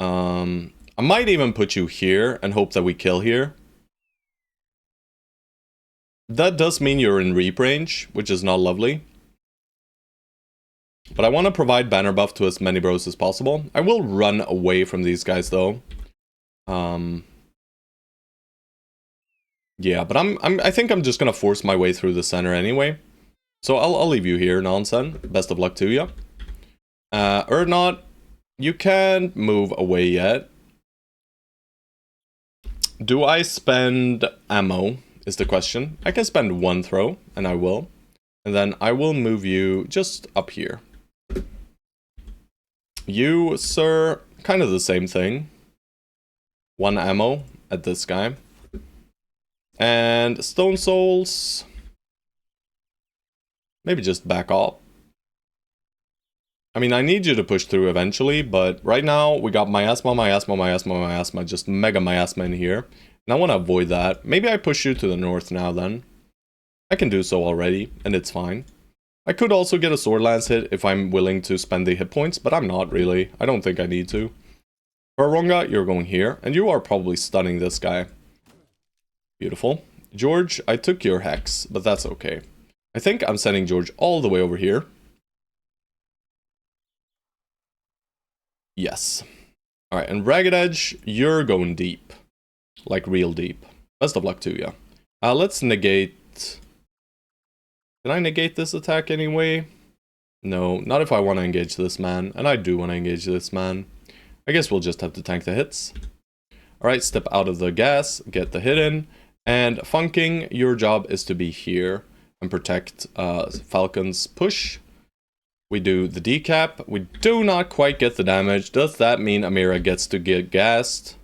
I might even put you here and hope that we kill here. That does mean you're in reap range, which is not lovely. But I want to provide banner buff to as many bros as possible. I will run away from these guys though. Yeah, but I think I'm just gonna force my way through the center anyway. So I'll leave you here, Nonsen. Best of luck to you. Erdnot, you can't move away yet. Do I spend ammo, is the question. I can spend one throw, and I will. And then I will move you just up here. You, sir, kind of the same thing. One ammo at this guy. And Stone Souls, maybe just back up. I mean, I need you to push through eventually, but right now we got miasma, just mega miasma in here. And I want to avoid that. Maybe I push you to the north now then. I can do so already, and it's fine. I could also get a sword lance hit if I'm willing to spend the hit points, but I'm not really. I don't think I need to. Varonga, you're going here, and you are probably stunning this guy. Beautiful. George, I took your hex, but that's okay. I think I'm sending George all the way over here. Yes. Alright, and Ragged Edge, you're going deep. Like real deep. Best of luck to you. Let's negate... Can I negate this attack anyway? No, not if I want to engage this man. And I do want to engage this man. I guess we'll just have to tank the hits. Alright, step out of the gas, get the hit in. And Funking, your job is to be here and protect Falcon's push. We do the decap. We do not quite get the damage. Does that mean Amira gets to get gassed?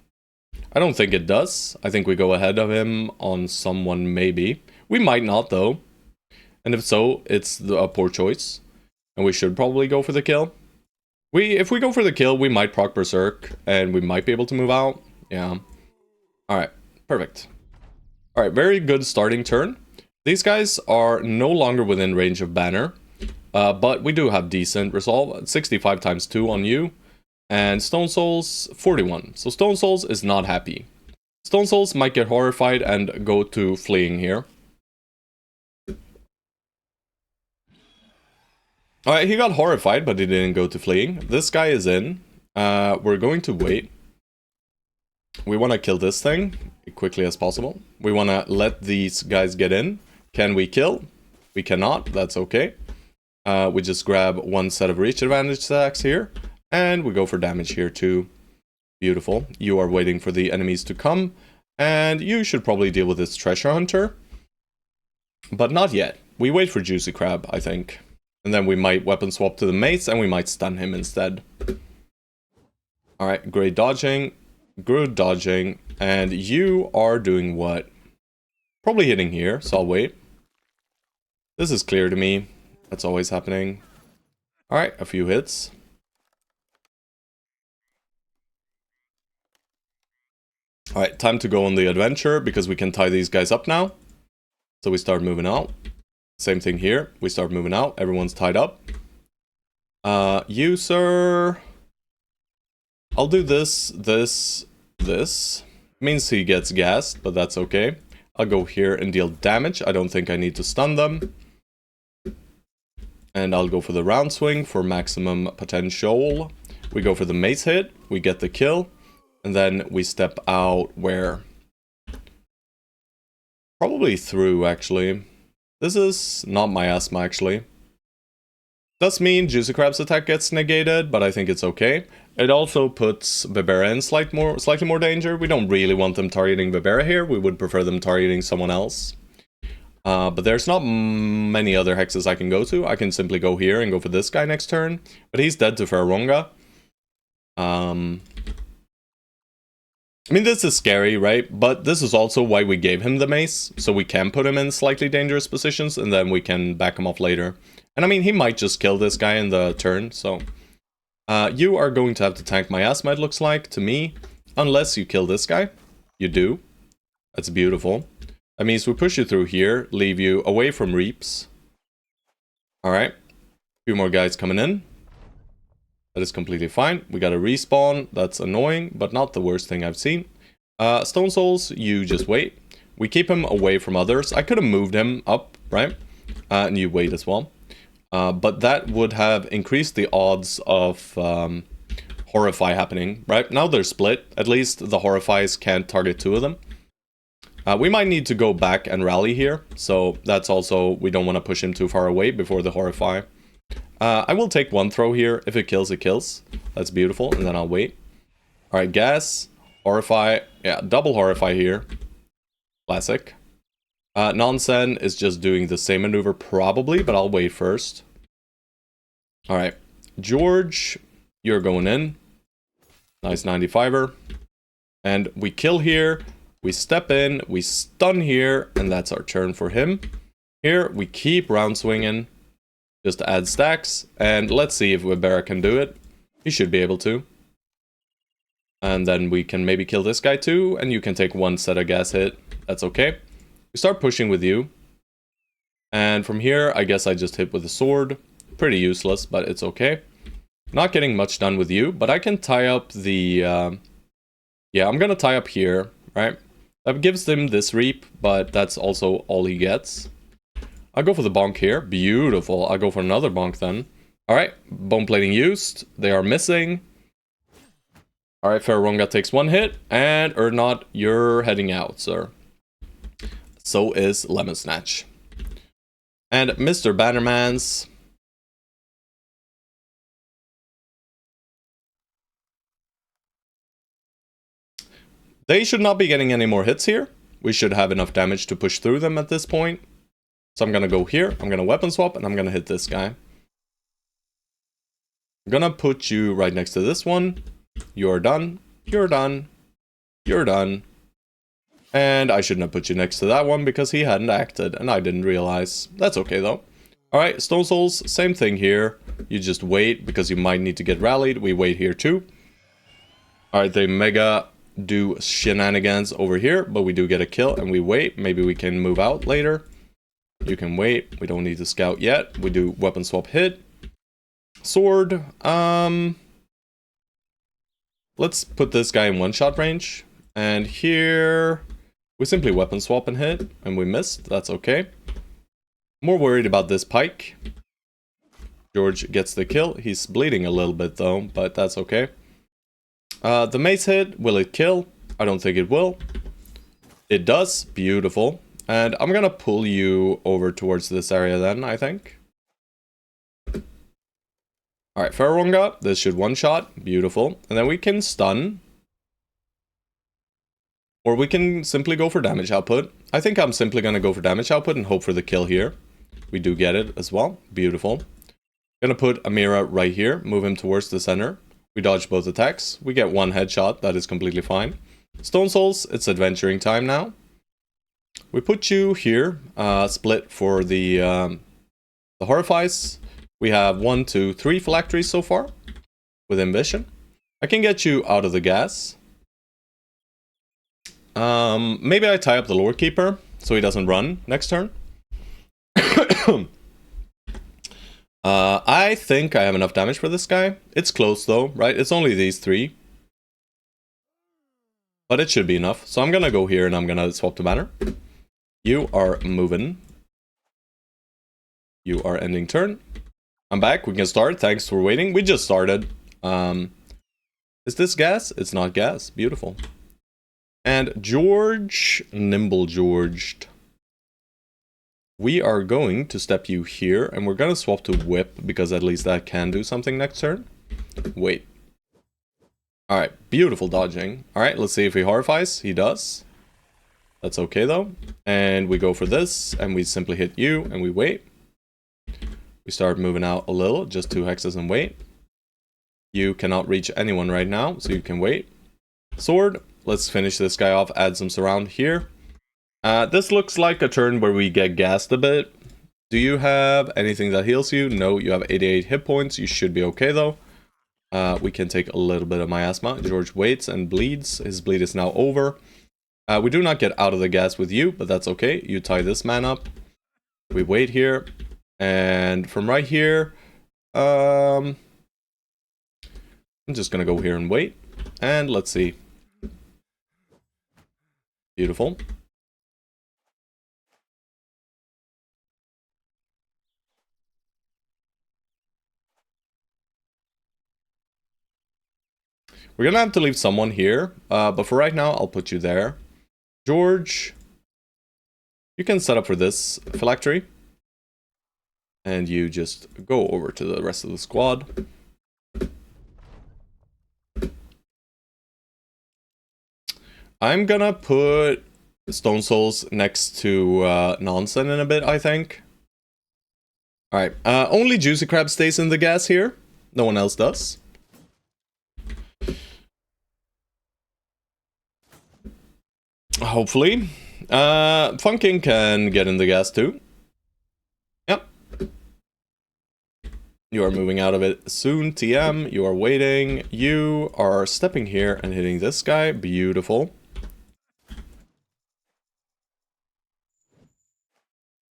I don't think it does. I think we go ahead of him on someone maybe. We might not though. And if so, it's a poor choice. And we should probably go for the kill. If we go for the kill, we might proc Berserk. And we might be able to move out. Yeah. Alright, perfect. Alright, very good starting turn. These guys are no longer within range of banner. But we do have decent resolve. 65 times 2 on you. And Stone Souls, 41. So Stone Souls is not happy. Stone Souls might get horrified and go to fleeing here. Alright, he got horrified, but he didn't go to fleeing. This guy is in. We're going to wait. We want to kill this thing as quickly as possible. We want to let these guys get in. Can we kill? We cannot. That's okay. We just grab one set of reach advantage stacks here. And we go for damage here too. Beautiful. You are waiting for the enemies to come. And you should probably deal with this treasure hunter. But not yet. We wait for Juicy Crab, I think. And then we might weapon swap to the mace and we might stun him instead. Alright, great dodging. Good dodging. And you are doing what? Probably hitting here, so I'll wait. This is clear to me. That's always happening. Alright, a few hits. Alright, time to go on the adventure because we can tie these guys up now. So we start moving out. Same thing here. We start moving out. Everyone's tied up. You, sir. I'll do this. Means he gets gassed, but that's okay. I'll go here and deal damage. I don't think I need to stun them. And I'll go for the round swing for maximum potential. We go for the mace hit. We get the kill. And then we step out where? Probably through, actually. This is not miasma, actually. Does mean Juicy Crab's attack gets negated, but I think it's okay. It also puts Vibera in slightly more danger. We don't really want them targeting Vibera here. We would prefer them targeting someone else. But there's not many other hexes I can go to. I can simply go here and go for this guy next turn. But he's dead to Ferronga. I mean, this is scary, right? But this is also why we gave him the mace. So we can put him in slightly dangerous positions and then we can back him off later. And I mean, he might just kill this guy in the turn, so... you are going to have to tank miasma, it looks like, to me. Unless you kill this guy. You do. That's beautiful. That means we push you through here, leave you away from reaps. Alright. A few more guys coming in. That is completely fine. We got a respawn. That's annoying, but not the worst thing I've seen. Stone Souls, you just wait. We keep him away from others. I could have moved him up, right? And you wait as well. But that would have increased the odds of Horrify happening, right? Now they're split. At least the Horrifies can't target two of them. We might need to go back and rally here. So that's also, we don't want to push him too far away before the Horrify. I will take one throw here. If it kills, it kills. That's beautiful. And then I'll wait. Alright, gas. Horrify. Yeah, double Horrify here. Classic. Nonsen is just doing the same maneuver probably, but I'll wait first. Alright. George, you're going in. Nice 95er. And we kill here. We step in. We stun here. And that's our turn for him. Here, we keep round swinging. Just to add stacks, and let's see if Webera can do it. He should be able to. And then we can maybe kill this guy too, and you can take one set of gas hit. That's okay. We start pushing with you. And from here, I guess I just hit with the sword. Pretty useless, but it's okay. Not getting much done with you, but I can tie up the... Yeah, I'm gonna tie up here, right? That gives him this reap, but that's also all he gets. I'll go for the bonk here. Beautiful. I'll go for another bonk then. Alright, bone plating used. They are missing. Alright, Ferronga takes one hit. And Ernot, you're heading out, sir. So is Lemon Snatch. And Mr. Bannermans. They should not be getting any more hits here. We should have enough damage to push through them at this point. So I'm gonna go here, I'm gonna weapon swap, and I'm gonna hit this guy. I'm gonna put you right next to this one. You're done, you're done, you're done. And I shouldn't have put you next to that one because he hadn't acted, and I didn't realize. That's okay though. Alright, Stone Souls, same thing here. You just wait, because you might need to get rallied. We wait here too. Alright, they mega do shenanigans over here, but we do get a kill, and we wait. Maybe we can move out later. You can wait. We don't need to scout yet. We do weapon swap hit. Sword. Let's put this guy in one-shot range. And here, we simply weapon swap and hit. And we missed. That's okay. More worried about this pike. George gets the kill. He's bleeding a little bit though, but that's okay. The mace hit. Will it kill? I don't think it will. It does. Beautiful. And I'm gonna pull you over towards this area then, I think. Alright, Ferronga, this should one-shot. Beautiful. And then we can stun. Or we can simply go for damage output. I think I'm simply gonna go for damage output and hope for the kill here. We do get it as well. Beautiful. Gonna put Amira right here, move him towards the center. We dodge both attacks. We get one headshot, that is completely fine. Stone Souls, it's adventuring time now. We put you here, split for the Horrifies. We have 1, 2, 3 phylacteries so far with Ambition. I can get you out of the gas. Maybe I tie up the Lord Keeper so he doesn't run next turn. I think I have enough damage for this guy. It's close though, right? It's only these 3. But it should be enough. So I'm gonna go here and I'm gonna swap the banner. You are moving. You are ending turn. I'm back. We can start. Thanks for waiting. We just started. Is Is this gas? It's not gas. Beautiful. And George, Nimble Georged. We are going to step you here, and we're going to swap to Whip, because at least that can do something next turn. Wait. Alright, beautiful dodging. Alright, let's see if he horrifies. He does. That's okay, though. And we go for this, and we simply hit you, and we wait. We start moving out a little, just 2 hexes and wait. You cannot reach anyone right now, so you can wait. Sword. Let's finish this guy off, add some surround here. This looks like a turn where we get gassed a bit. Do you have anything that heals you? No, you have 88 hit points. You should be okay, though. We can take a little bit of miasma. George waits and bleeds. His bleed is now over. We do not get out of the gas with you, but that's okay. You tie this man up. We wait here. And from right here, I'm just gonna go here and wait. And let's see. Beautiful. We're gonna have to leave someone here, but for right now, I'll put you there. George, you can set up for this phylactery. And you just go over to the rest of the squad. I'm gonna put Stone Souls next to Nonsen in a bit, I think. Alright, only Juicy Crab stays in the gas here. No one else does. Hopefully. Funking can get in the gas too. Yep. You are moving out of it soon, TM. You are waiting. You are stepping here and hitting this guy. Beautiful.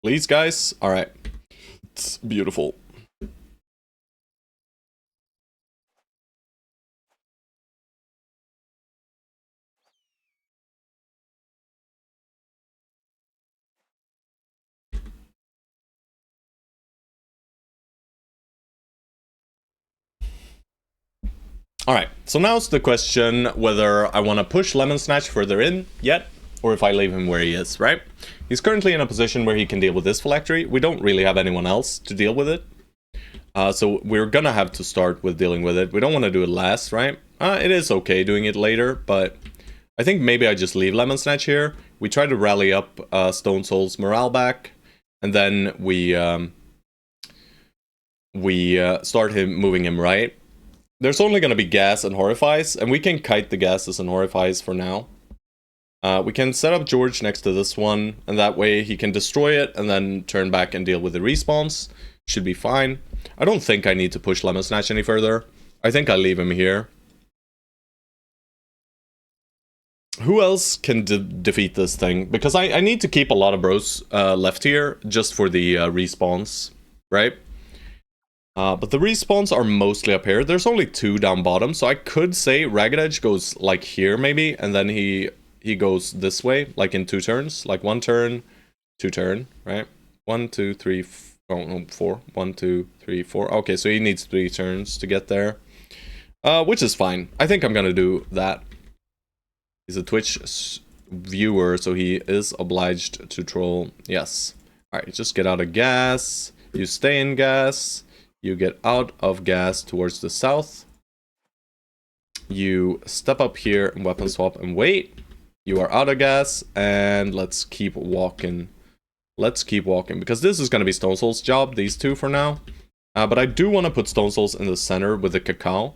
Please, guys. Alright. It's beautiful. Alright, so now's the question whether I want to push Lemon Snatch further in yet, or if I leave him where he is, right? He's currently in a position where he can deal with this phylactery. We don't really have anyone else to deal with it. So we're gonna have to start with dealing with it. We don't want to do it last, right? It is okay doing it later, but I think maybe I just leave Lemon Snatch here. We try to rally up Stone Soul's morale back, and then we start moving him right. There's only going to be gas and horrifies, and we can kite the gases and horrifies for now. We can set up George next to this one, and that way he can destroy it and then turn back and deal with the respawns. Should be fine. I don't think I need to push Lemon Snatch any further. I think I'll leave him here. Who else can defeat this thing? Because I need to keep a lot of bros left here just for the respawns, right? But the respawns are mostly up here. There's only 2 down bottom, so I could say Ragged Edge goes like here maybe, and then he goes this way, like in 2 turns. Like 1 turn, 2 turn, right? 1, 2, 3, oh no, 4. 1, 2, 3, 4. Okay, so he needs 3 turns to get there. Which is fine. I think I'm gonna do that. He's a Twitch viewer, so he is obliged to troll. Yes. Alright, just get out of gas. You stay in gas. You get out of gas towards the south. You step up here and weapon swap and wait. You are out of gas, and let's keep walking. Let's keep walking, because this is going to be Stone Soul's job, these 2 for now. But I do want to put Stone Souls in the center with the cacao.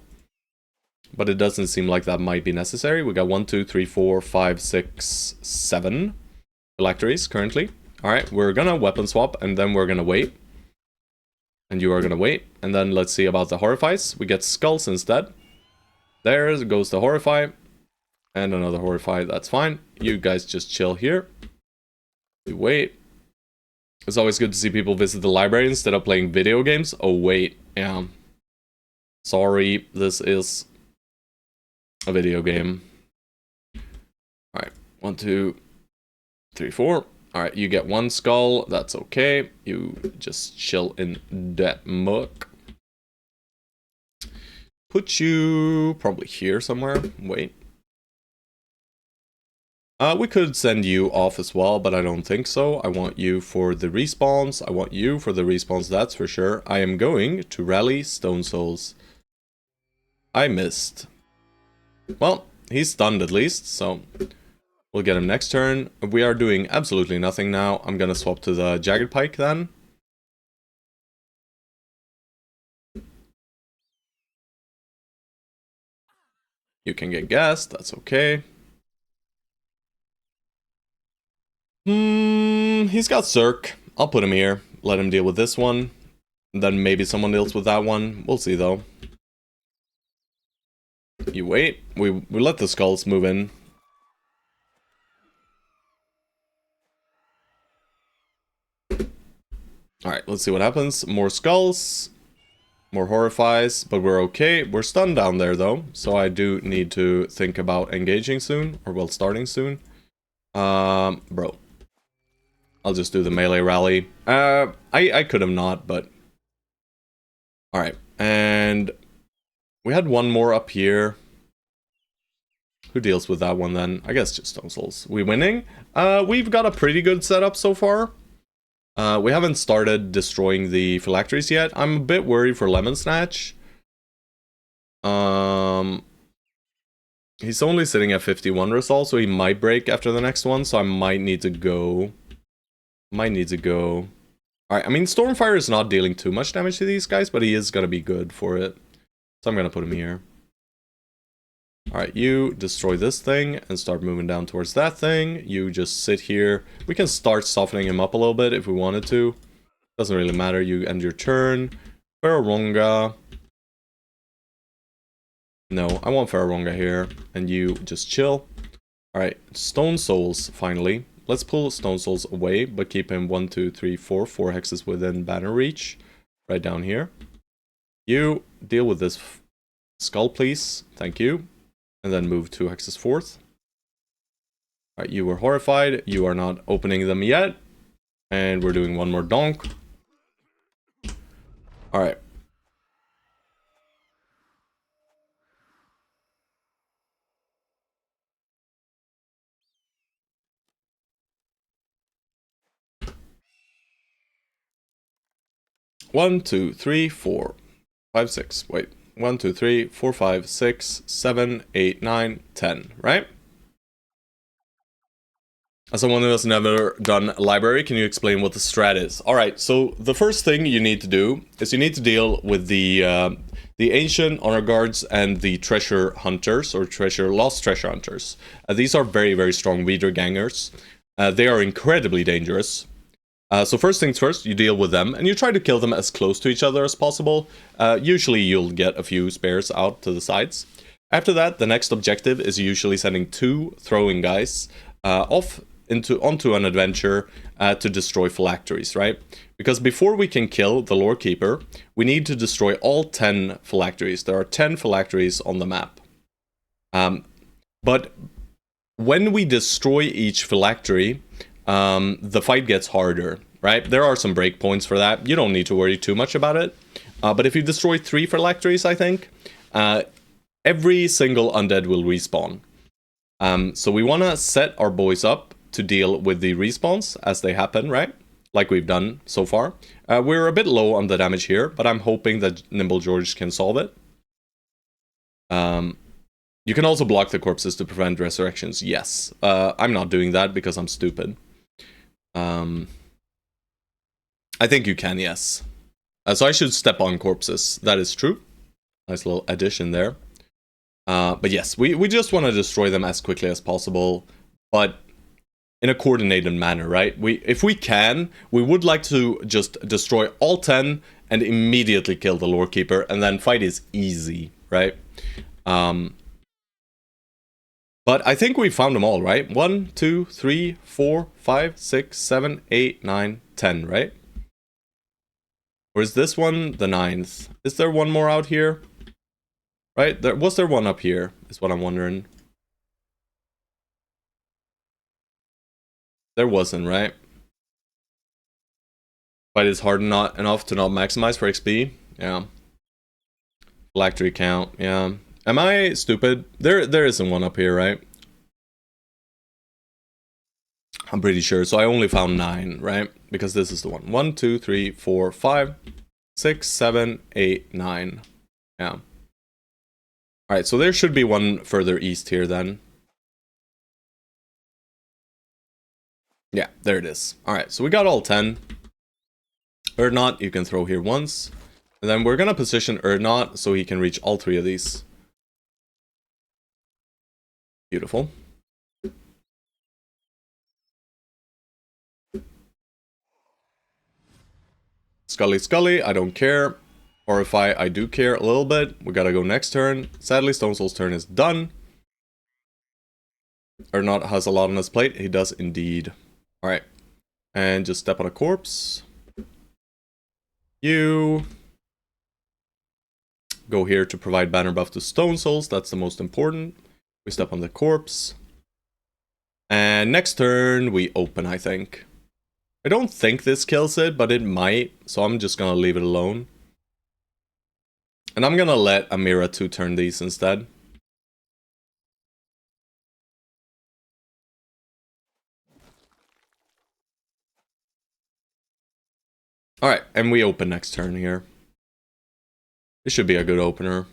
But it doesn't seem like that might be necessary. We got 1, 2, 3, 4, 5, 6, 7 phylacteries currently. Alright, we're going to weapon swap, and then we're going to wait. And you are gonna wait, and then let's see about the horrifies. We get skulls instead. There goes the horrify, and another horrify. That's fine. You guys just chill here. We wait. It's always good to see people visit the library instead of playing video games. Oh wait, yeah. Sorry, this is a video game. All right, 1, 2, 3, 4. Alright, you get 1 skull, that's okay. You just chill in that muck. put you probably here somewhere. Wait. We could send you off as well, but I don't think so. I want you for the respawns. I want you for the respawns, that's for sure. I am going to rally Stone Souls. I missed. Well, he's stunned at least, so we'll get him next turn. We are doing absolutely nothing now. I'm gonna swap to the Jagged Pike then. You can get gassed, that's okay. He's got Zerk. I'll put him here. Let him deal with this one. Then maybe someone deals with that one. We'll see though. You wait. We let the skulls move in. Alright, let's see what happens. More skulls. More horrifies, but we're okay. We're stunned down there though, so I do need to think about engaging soon, or well, starting soon. Bro. I'll just do the melee rally. I could have not, but... Alright, and... we had one more up here. Who deals with that one then? I guess just Stone Souls. We winning? We've got a pretty good setup so far. We haven't started destroying the phylacteries yet. I'm a bit worried for Lemon Snatch. He's only sitting at 51 results, so he might break after the next one, so I might need to go. Alright, I mean, Stormfire is not dealing too much damage to these guys, but he is gonna be good for it. So I'm gonna put him here. Alright, you destroy this thing and start moving down towards that thing. You just sit here. We can start softening him up a little bit if we wanted to. Doesn't really matter. You end your turn. Pharaohronga. No, I want Pharaohronga here. And you just chill. Alright, Stone Souls, finally. Let's pull Stone Souls away, but keep him 1, 2, 3, 4 hexes within banner reach. Right down here. You deal with this skull, please. Thank you. And then move 2 hexes forth. Alright, you were horrified. You are not opening them yet. And we're doing one more donk. Alright. One, two, three, 4, 5, 6. Wait. 1, 2, 3, 4, 5, 6, 7, 8, 9, 10, right? As someone who has never done library, can you explain what the strat is? Alright, so the first thing you need to do is you need to deal with the ancient honor guards and the treasure hunters, or lost treasure hunters. These are very, very strong leader gangers. They are incredibly dangerous. So first things first, you deal with them, and you try to kill them as close to each other as possible. Usually you'll get a few spares out to the sides. After that, the next objective is usually sending 2 throwing guys off onto an adventure to destroy phylacteries, right? Because before we can kill the Lore Keeper, we need to destroy all 10 phylacteries. There are 10 phylacteries on the map. But when we destroy each phylactery, the fight gets harder, right? There are some breakpoints for that. You don't need to worry too much about it. But if you destroy 3 phylacteries, I think, every single undead will respawn. So we want to set our boys up to deal with the respawns as they happen, right? Like we've done so far. We're a bit low on the damage here, but I'm hoping that Nimble George can solve it. You can also block the corpses to prevent resurrections. Yes. I'm not doing that because I'm stupid. I think you can, yes. So I should step on corpses. That is true. Nice little addition there. But yes, we just want to destroy them as quickly as possible, but in a coordinated manner, right? If we can, we would like to just destroy all 10 and immediately kill the Lore Keeper, and then fight is easy, right? But I think we found them all, right? 1, 2, 3, 4, 5, 6, 7, 8, 9, 10, right? Or is this one the 9th? Is there one more out here? Right? Was there one up here? Is what I'm wondering. There wasn't, right? Fight is hard enough to not maximize for XP. Yeah. Phylactery count, yeah. Am I stupid? There isn't one up here, right? I'm pretty sure. So I only found 9, right? Because this is the one. 1, 2, 3, 4, 5, 6, 7, 8, 9. Yeah. Alright, so there should be one further east here then. Yeah, there it is. Alright, so we got all 10. Erdnot, you can throw here once. And then we're gonna position Erdnot so he can reach all 3 of these. Beautiful. Scully, Scully, I don't care. Horrify, I do care a little bit. We gotta go next turn. Sadly, Stone Soul's turn is done. Erdnot has a lot on his plate. He does indeed. Alright. And just step on a corpse. You go here to provide banner buff to Stone Souls. That's the most important. We step on the corpse. And next turn, we open, I think. I don't think this kills it, but it might. So I'm just gonna leave it alone. And I'm gonna let Amira 2-turn these instead. Alright, and we open next turn here. This should be a good opener.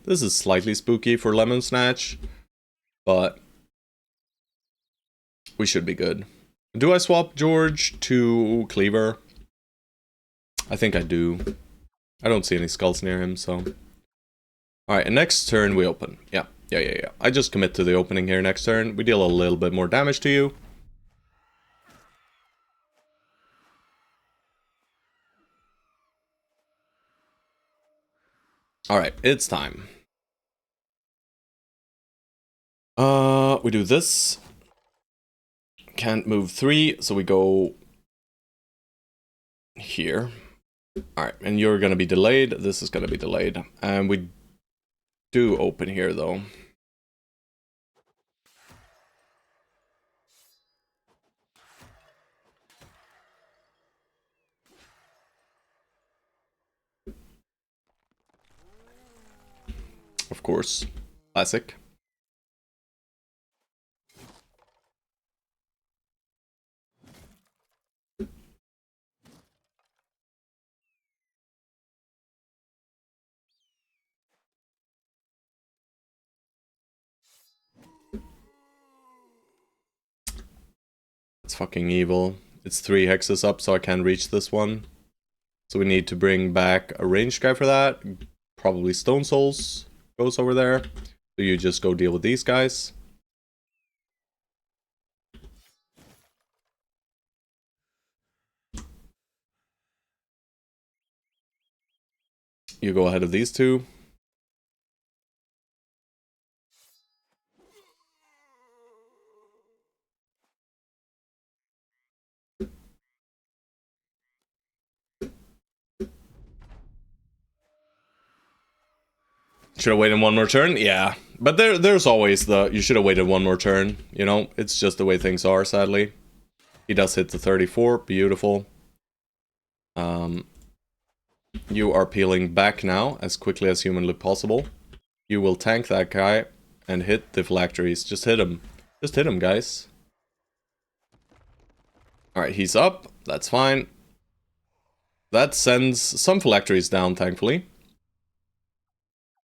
This is slightly spooky for Lemon Snatch, but we should be good. Do I swap George to Cleaver? I think I do. I don't see any skulls near him, so... Alright, and next turn we open. Yeah. I just commit to the opening here next turn. We deal a little bit more damage to you. Alright, it's time. We do this. Can't move 3, so we go... here. Alright, and you're gonna be delayed. This is gonna be delayed. And we do open here, though. Of course. Classic. It's fucking evil. It's 3 hexes up, so I can't reach this one. So we need to bring back a ranged guy for that. Probably Stone Souls goes over there. So you just go deal with these guys. You go ahead of these two. Should have waited one more turn? Yeah. But there's always the, you should have waited one more turn. You know, it's just the way things are, sadly. He does hit the 34. Beautiful. You are peeling back now, as quickly as humanly possible. You will tank that guy and hit the phylacteries. Just hit him. Just hit him, guys. Alright, he's up. That's fine. That sends some phylacteries down, thankfully.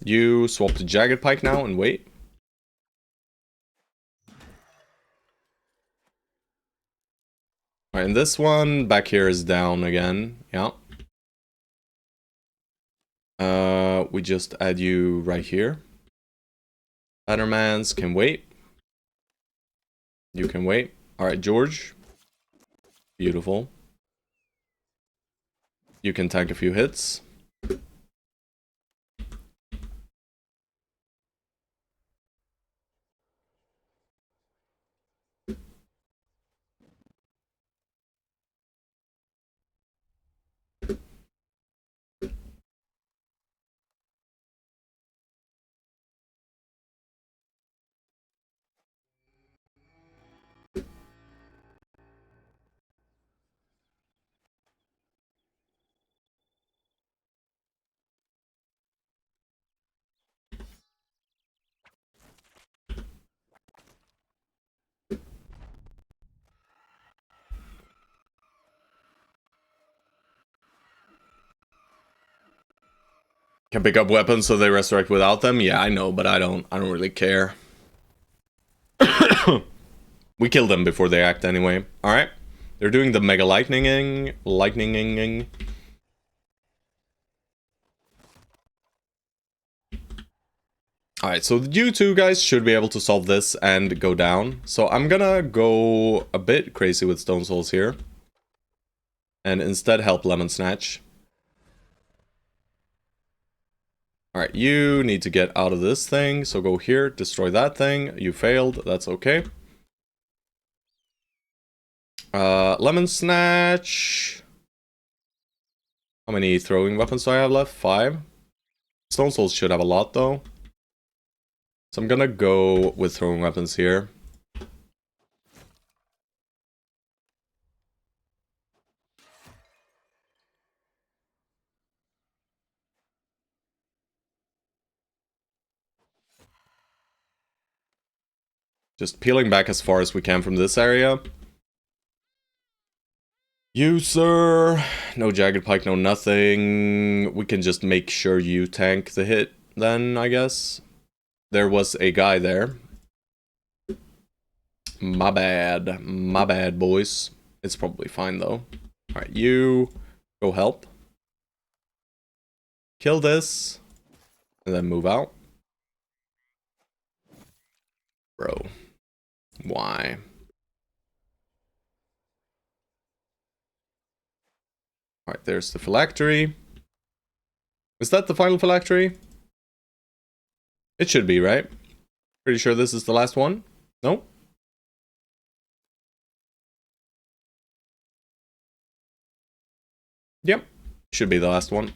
You swap to Jagged Pike now and wait. Alright, and this one back here is down again. Yeah. We just add you right here. Battermans can wait. You can wait. Alright, George. Beautiful. You can tank a few hits. Can pick up weapons so they resurrect without them? Yeah, I know, but I don't really care. We kill them before they act anyway. Alright. They're doing the mega lightninging. Alright, so you two guys should be able to solve this and go down. So I'm gonna go a bit crazy with Stone Souls here. And instead help Lemon Snatch. Alright, you need to get out of this thing. So go here, destroy that thing. You failed, that's okay. Lemon Snatch. How many throwing weapons do I have left? 5. Stone Souls should have a lot though. So I'm gonna go with throwing weapons here. Just peeling back as far as we can from this area. You, sir. No Jagged Pike, no nothing. We can just make sure you tank the hit then, I guess. There was a guy there. My bad, boys. It's probably fine, though. Alright, you go help. Kill this. And then move out. Bro. Why? Alright, there's the phylactery. Is that the final phylactery? It should be, right? Pretty sure this is the last one? No? Yep. Should be the last one.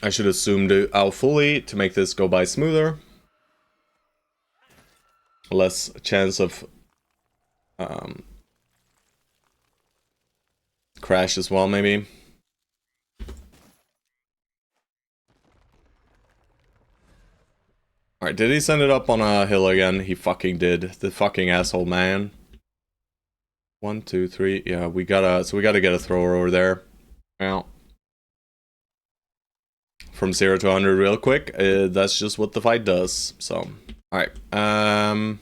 I should have zoomed it out fully to make this go by smoother. Less chance of crash as well, maybe. Alright, did he send it up on a hill again? He fucking did. The fucking asshole man. 1, 2, 3. Yeah, we gotta get a thrower over there. Well. From 0 to 100 real quick. That's just what the fight does. So, alright. Yeah,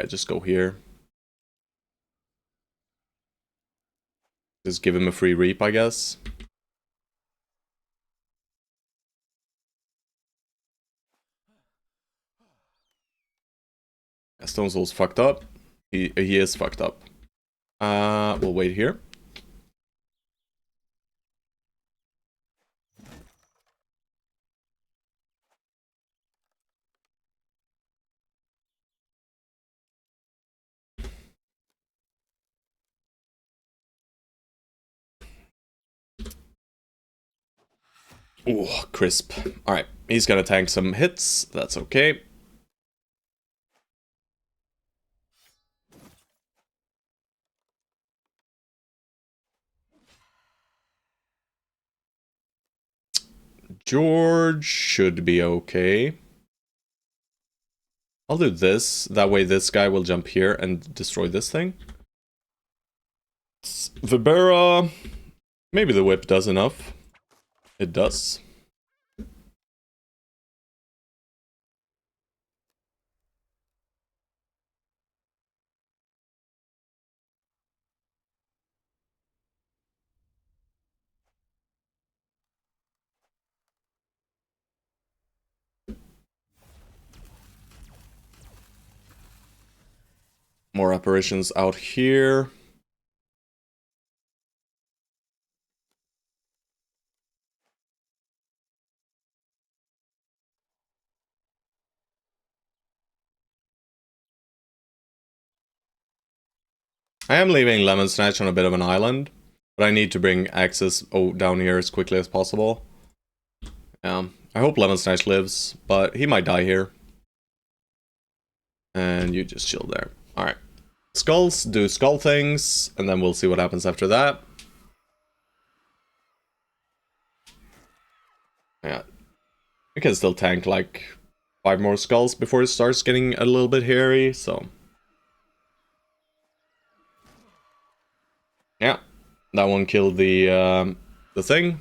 just go here. Just give him a free reap, I guess. Stone Soul's fucked up. He is fucked up. We'll wait here. Ooh, crisp. Alright, he's gonna tank some hits. That's okay. George should be okay. I'll do this. That way this guy will jump here and destroy this thing. Vibera. Maybe the whip does enough. It does. More apparitions out here. I am leaving Lemon Snatch on a bit of an island, but I need to bring access down here as quickly as possible. I hope Lemon Snatch lives, but he might die here. And you just chill there. Alright. skulls, do skull things, and then we'll see what happens after that. Yeah. We can still tank like 5 more skulls before it starts getting a little bit hairy, so... Yeah. That one killed the thing.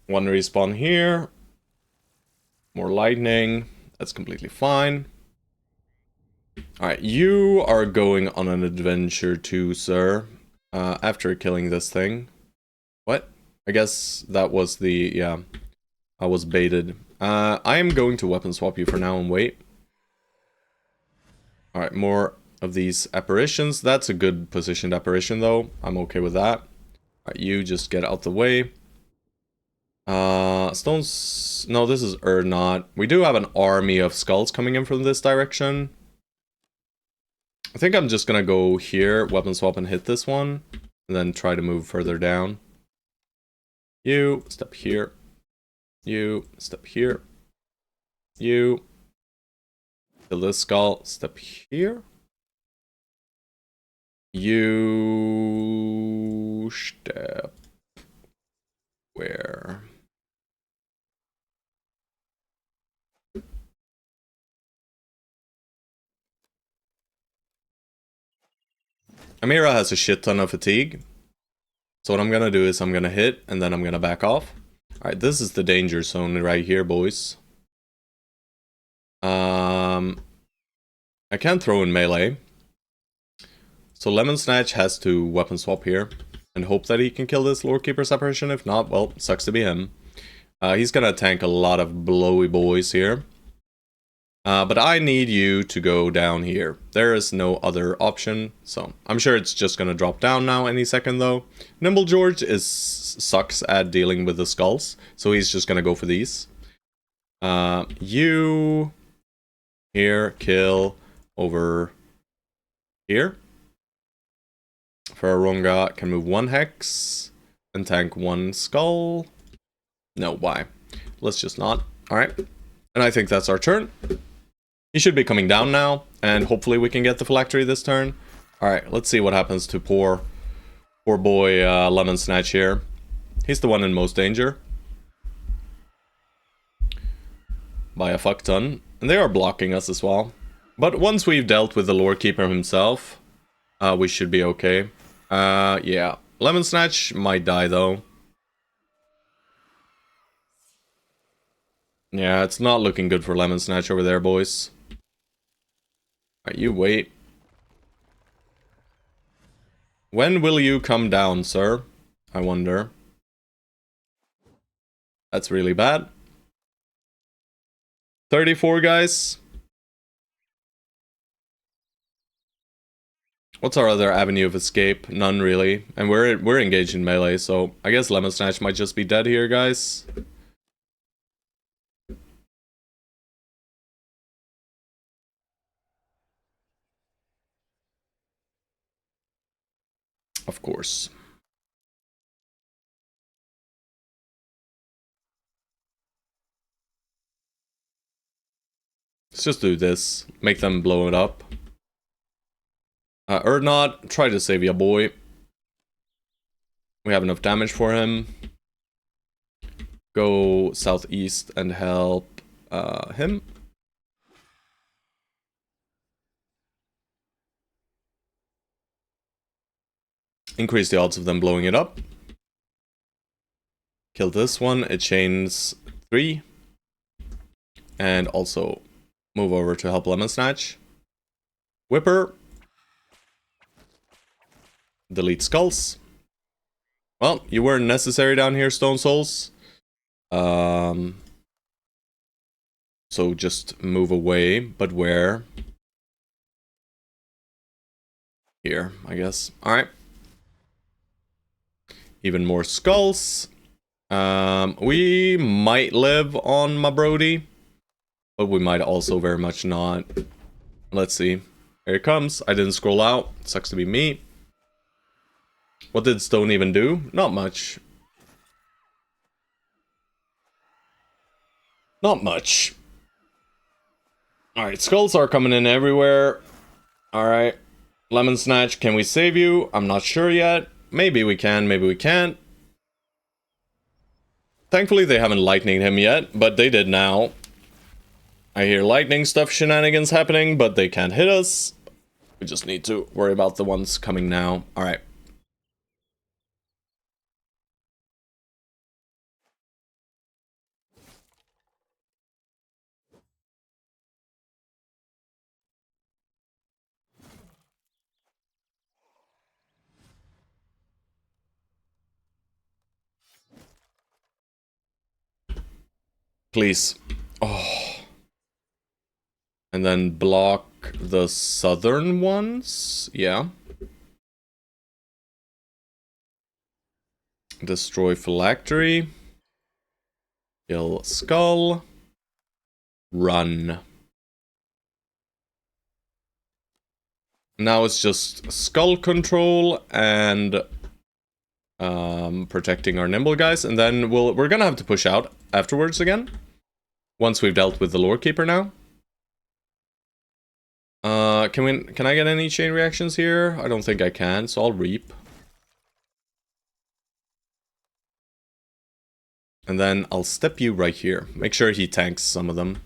One respawn here. More lightning. That's completely fine. Alright, you are going on an adventure too, sir. After killing this thing. What? I guess that was the... yeah. I was baited. I am going to weapon swap you for now and wait. Alright, more of these apparitions. That's a good positioned apparition though. I'm okay with that. Alright, you just get out the way. Stones... No, this is not. We do have an army of skulls coming in from this direction. I think I'm just gonna go here, weapon swap and hit this one. And then try to move further down. You, step here. You, step here. You. Kill this skull, step here. You... step... where? Amira has a shit ton of fatigue. So what I'm gonna do is I'm gonna hit, and then I'm gonna back off. Alright, this is the danger zone right here, boys. I can't throw in melee. So Lemon Snatch has to weapon swap here. And hope that he can kill this Lord Keeper's apparition. If not, well, sucks to be him. He's gonna tank a lot of blowy boys here. But I need you to go down here. There is no other option, so I'm sure it's just gonna drop down now any second though. Nimble George sucks at dealing with the skulls, so he's just gonna go for these. You... here, kill, over here. Farronga can move 1 hex, and tank 1 skull. No, why? Let's just not. Alright, and I think that's our turn. He should be coming down now, and hopefully we can get the phylactery this turn. Alright, let's see what happens to poor boy Lemon Snatch here. He's the one in most danger. By a fuck ton. And they are blocking us as well. But once we've dealt with the Lord Keeper himself, we should be okay. Yeah. Lemon Snatch might die though. Yeah, it's not looking good for Lemon Snatch over there, boys. Alright, you wait. When will you come down, sir? I wonder. That's really bad. 34, guys. What's our other avenue of escape? None, really. And we're engaged in melee, so I guess Lemon Snatch might just be dead here, guys. Of course. Let's just do this. Make them blow it up. Erdnot, try to save your boy. We have enough damage for him. Go southeast and help him. Increase the odds of them blowing it up. Kill this one, it chains 3. And also move over to help Lemon Snatch. Whipper. Delete skulls. Well, you weren't necessary down here, Stone Souls. So just move away, but where? Here, I guess. Alright. Even more skulls. We might live on my Brody, but we might also very much not. Let's see. Here it comes. I didn't scroll out. Sucks to be me. What did Stone even do? Not much. Not much. Alright, skulls are coming in everywhere. Alright. Lemon Snatch, can we save you? I'm not sure yet. Maybe we can, maybe we can't. Thankfully they haven't lightninged him yet, but they did now. I hear lightning stuff shenanigans happening, but they can't hit us. We just need to worry about the ones coming now. Alright. Please. Oh. And then block the southern ones? Yeah. Destroy phylactery. Kill skull. Run. Now it's just skull control and protecting our nimble guys, and then we're gonna have to push out afterwards again. Once we've dealt with the lore keeper now. Can I get any chain reactions here? I don't think I can, so I'll reap. And then I'll step you right here. Make sure he tanks some of them.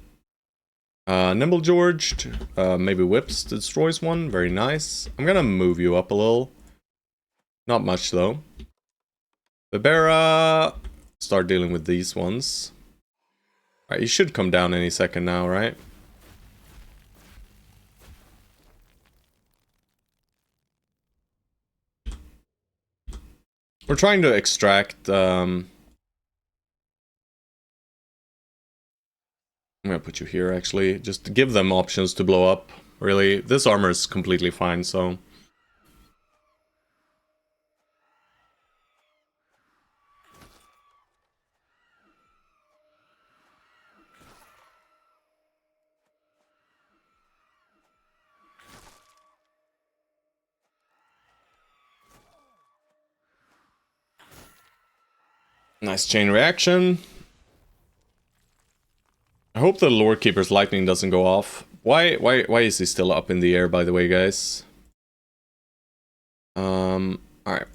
Nimble George, maybe whips, destroys one. Very nice. I'm gonna move you up a little. Not much though. Bibera, start dealing with these ones. Alright, you should come down any second now, right? We're trying to extract, I'm gonna put you here, actually. Just to give them options to blow up, really. This armor is completely fine, so... Nice chain reaction. I hope the Lore Keeper's lightning doesn't go off. Why is he still up in the air, by the way, guys? Alright.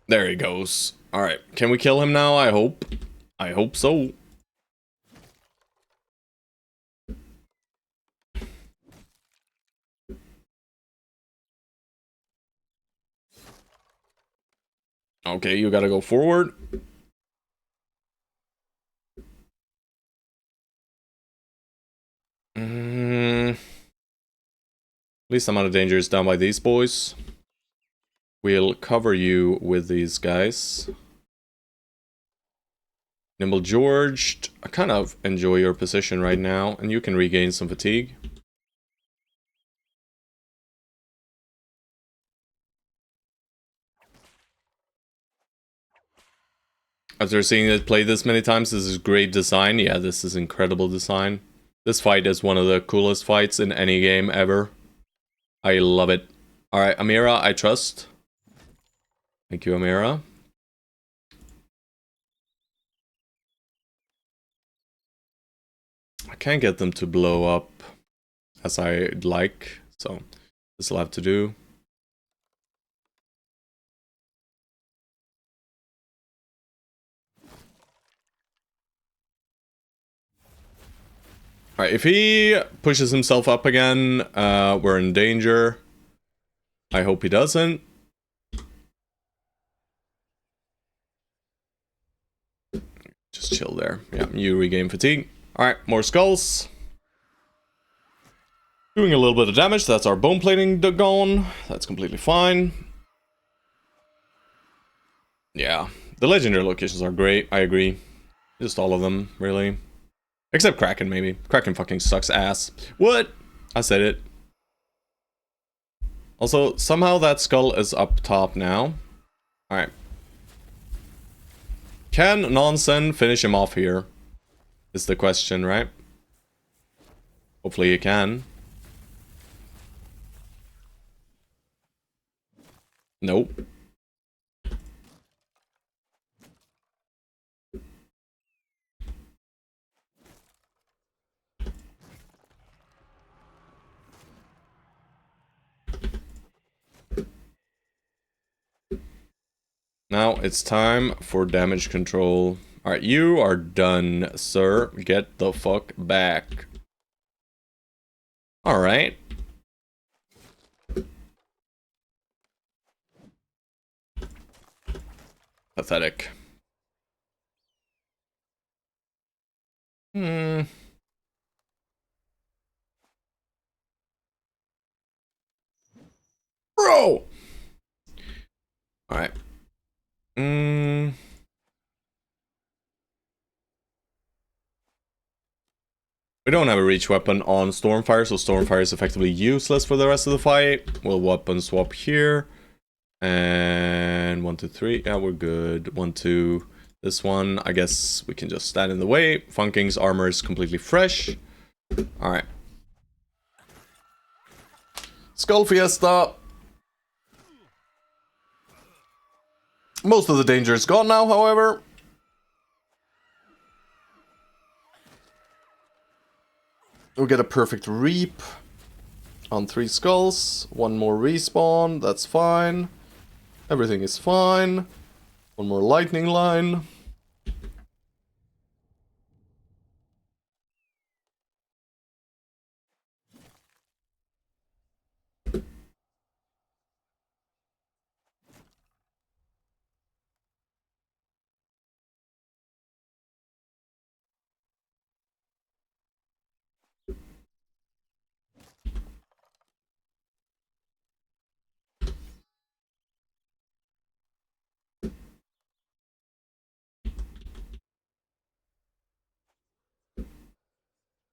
There he goes. Alright, can we kill him now? I hope. I hope so. Okay, you gotta go forward. Least amount of danger is down by these boys. We'll cover you with these guys. Nimble George, I kind of enjoy your position right now, and you can regain some fatigue. After seeing it play this many times, this is great design. Yeah, this is incredible design. This fight is one of the coolest fights in any game ever. I love it. Alright, Amira, I trust. Thank you, Amira. I can't get them to blow up as I'd like, so this will have to do. Alright, if he pushes himself up again, we're in danger. I hope he doesn't. Just chill there. Yeah, you regain fatigue. Alright, more skulls. Doing a little bit of damage. That's our bone plating gone. That's completely fine. Yeah, the legendary locations are great. I agree. Just all of them, really. Except Kraken, maybe. Kraken fucking sucks ass. What? I said it. Also, somehow that skull is up top now. Alright. Can Nonsen finish him off here? Is the question, right? Hopefully you can. Nope. Now it's time for damage control. Alright, you are done, sir. Get the fuck back. Alright. Pathetic. Hmm. Bro! Alright. Hmm. We don't have a reach weapon on Stormfire, so Stormfire is effectively useless for the rest of the fight. We'll weapon swap here. And 1, 2, 3. Yeah, we're good. 1, 2. This one, I guess we can just stand in the way. Funking's armor is completely fresh. Alright. Skull Fiesta! Most of the danger is gone now, however. We'll get a perfect reap on 3 skulls. 1 more respawn, that's fine. Everything is fine. 1 more lightning line.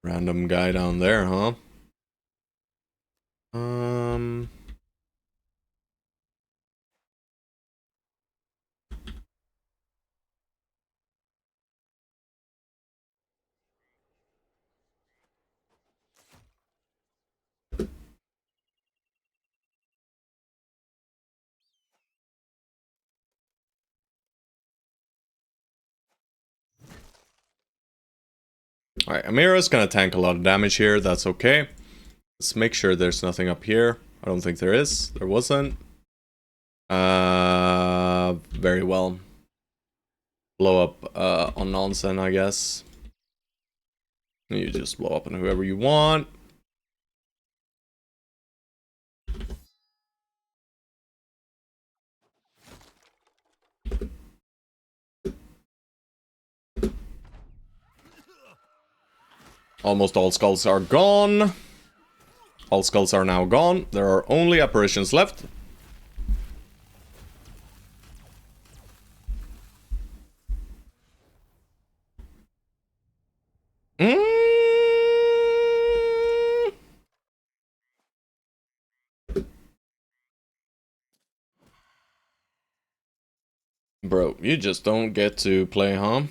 Random guy down there, huh? Alright, Amira's gonna tank a lot of damage here, that's okay. Let's make sure there's nothing up here. I don't think there is. There wasn't. Very well. Blow up on Nonsen, I guess. You just blow up on whoever you want. Almost all skulls are gone. All skulls are now gone. There are only apparitions left. Bro, you just don't get to play, huh?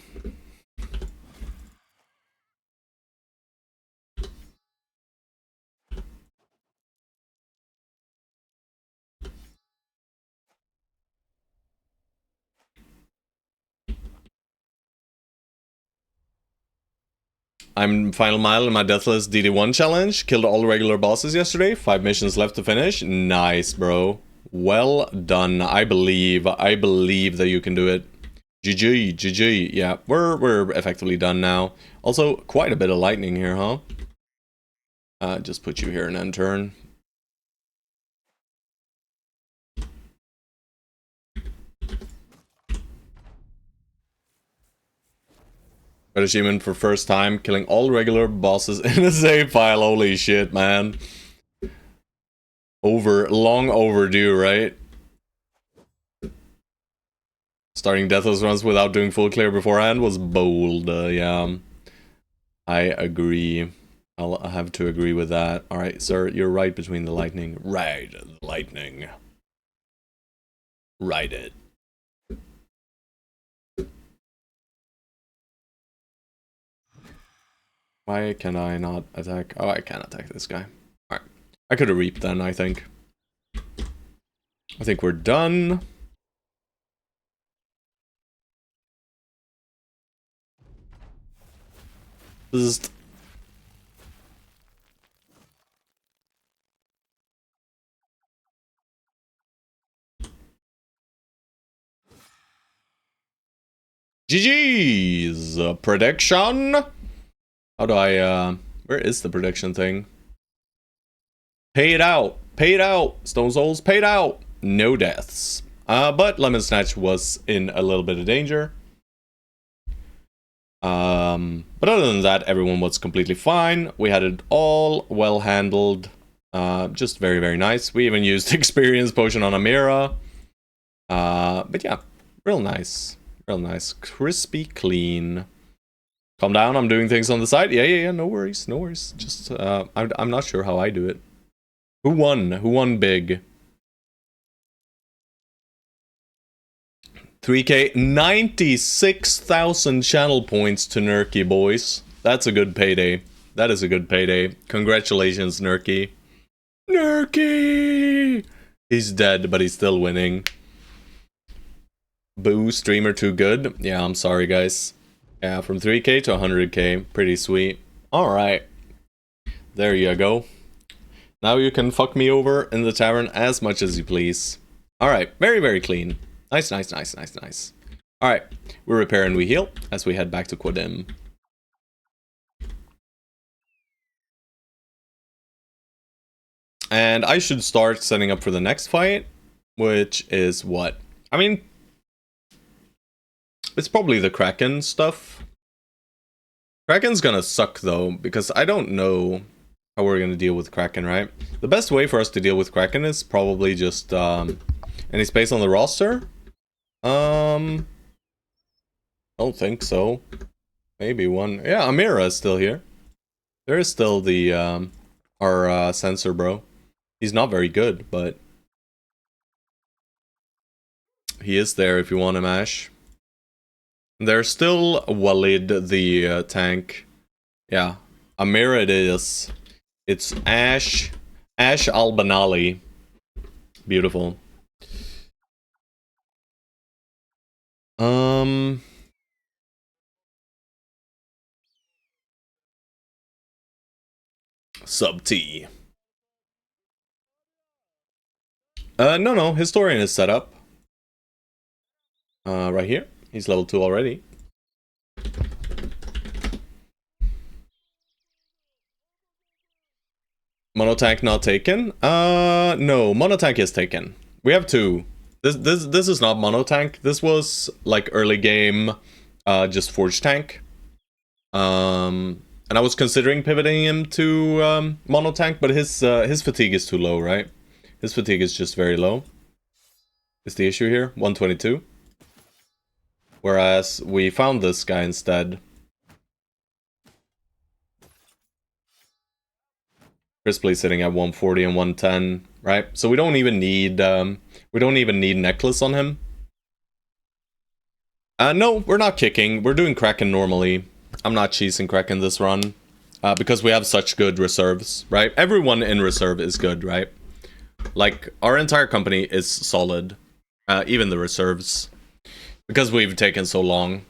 I'm final mile in my Deathless DD1 challenge. Killed all regular bosses yesterday. 5 missions left to finish. Nice, bro. Well done. I believe that you can do it. GG, GG. Yeah, we're effectively done now. Also, quite a bit of lightning here, huh? Just put you here and end turn. Got achievement for first time, killing all regular bosses in a save file. Holy shit, man. Long overdue, right? Starting Deathless runs without doing full clear beforehand was bold, yeah. I agree. I'll have to agree with that. Alright, sir, you're right between the lightning. Ride the lightning. Ride it. Why can I not attack? Oh, I can attack this guy. Alright. I could have reaped then, I think. I think we're done. Bzzzt. GG's! Prediction? How do I, where is the prediction thing? Paid out! Paid out! Stone Souls paid out! No deaths. But Lemon Snatch was in a little bit of danger. But other than that, everyone was completely fine. We had it all well handled. Just very, very nice. We even used Experience Potion on Amira. But yeah, real nice. Real nice. Crispy clean. Calm down, I'm doing things on the side. Yeah, no worries, no worries. Just, I'm not sure how I do it. Who won? Who won big? 3k, 96,000 channel points to Nerky, boys. That's a good payday. That is a good payday. Congratulations, Nerky. Nerky! He's dead, but he's still winning. Boo, streamer too good. Yeah, I'm sorry, guys. Yeah, from 3k to 100k. Pretty sweet. Alright. There you go. Now you can fuck me over in the tavern as much as you please. Alright, very, very clean. Nice, nice, nice, nice, nice. Alright, we repair and we heal as we head back to Quadim. And I should start setting up for the next fight, which is what? I mean, it's probably the Kraken stuff. Kraken's gonna suck though, because I don't know how we're gonna deal with Kraken, right? The best way for us to deal with Kraken is probably just, any space on the roster? Don't think so. Maybe one. Yeah, Amira is still here. There is still the, our, sensor bro. He's not very good, but he is there if you want him, Ash. There's still Walid, the tank. Yeah, Amira it is. It's Ash Al-Banali. Beautiful. Sub T. No, Historian is set up. Right here. He's level 2 already. Monotank not taken? No, Monotank is taken. We have 2. This is not Monotank. This was like early game, just Forge Tank. And I was considering pivoting him to Monotank, but his fatigue is too low, right? His fatigue is just very low. Is the issue here? 122. Whereas we found this guy instead. Crisply sitting at 140 and 110, right? So we don't even need necklace on him. No, we're not kicking. We're doing Kraken normally. I'm not cheesing Kraken this run. Because we have such good reserves, right? Everyone in reserve is good, right? Like, our entire company is solid. Even the reserves. Because we've taken so long.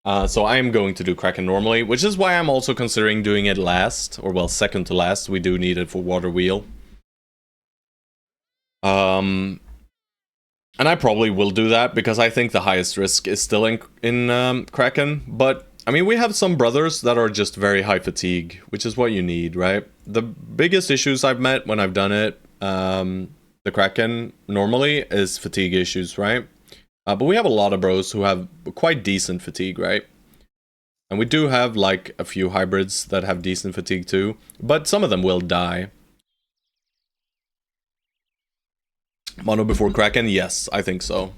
So I am going to do Kraken normally, which is why I'm also considering doing it last. Or, well, second to last. We do need it for Water Wheel. And I probably will do that, because I think the highest risk is still in Kraken. But, I mean, we have some brothers that are just very high fatigue, which is what you need, right? The biggest issues I've met when I've done it, the Kraken, normally, is fatigue issues, right? But we have a lot of bros who have quite decent fatigue, right? And we do have, like, a few hybrids that have decent fatigue too. But some of them will die. Mono before Kraken? Yes, I think so.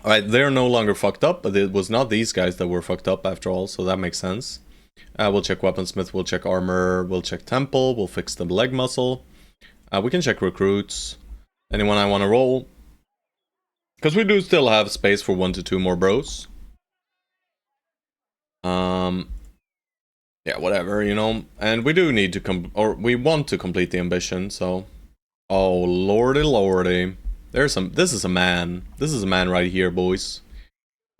Alright, they're no longer fucked up, but it was not these guys that were fucked up after all, so that makes sense. We'll check Weaponsmith, we'll check Armor, we'll check Temple, we'll fix the leg muscle. We can check Recruits. Anyone I want to roll? Because we do still have space for 1 to 2 more bros. Yeah, whatever, you know. And we do need to we want to complete the ambition, so. Oh, lordy lordy. This is a man. This is a man right here, boys.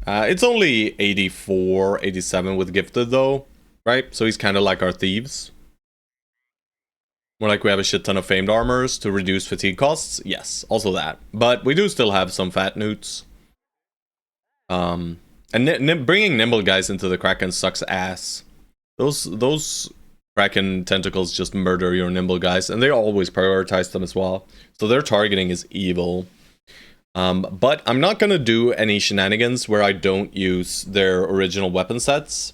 It's only 84, 87 with gifted though, right? So he's kind of like our thieves. More like we have a shit ton of famed armors to reduce fatigue costs. Yes, also that. But we do still have some fat newts. And bringing nimble guys into the Kraken sucks ass. Those Kraken tentacles just murder your nimble guys, and they always prioritize them as well. So their targeting is evil. But I'm not gonna do any shenanigans where I don't use their original weapon sets,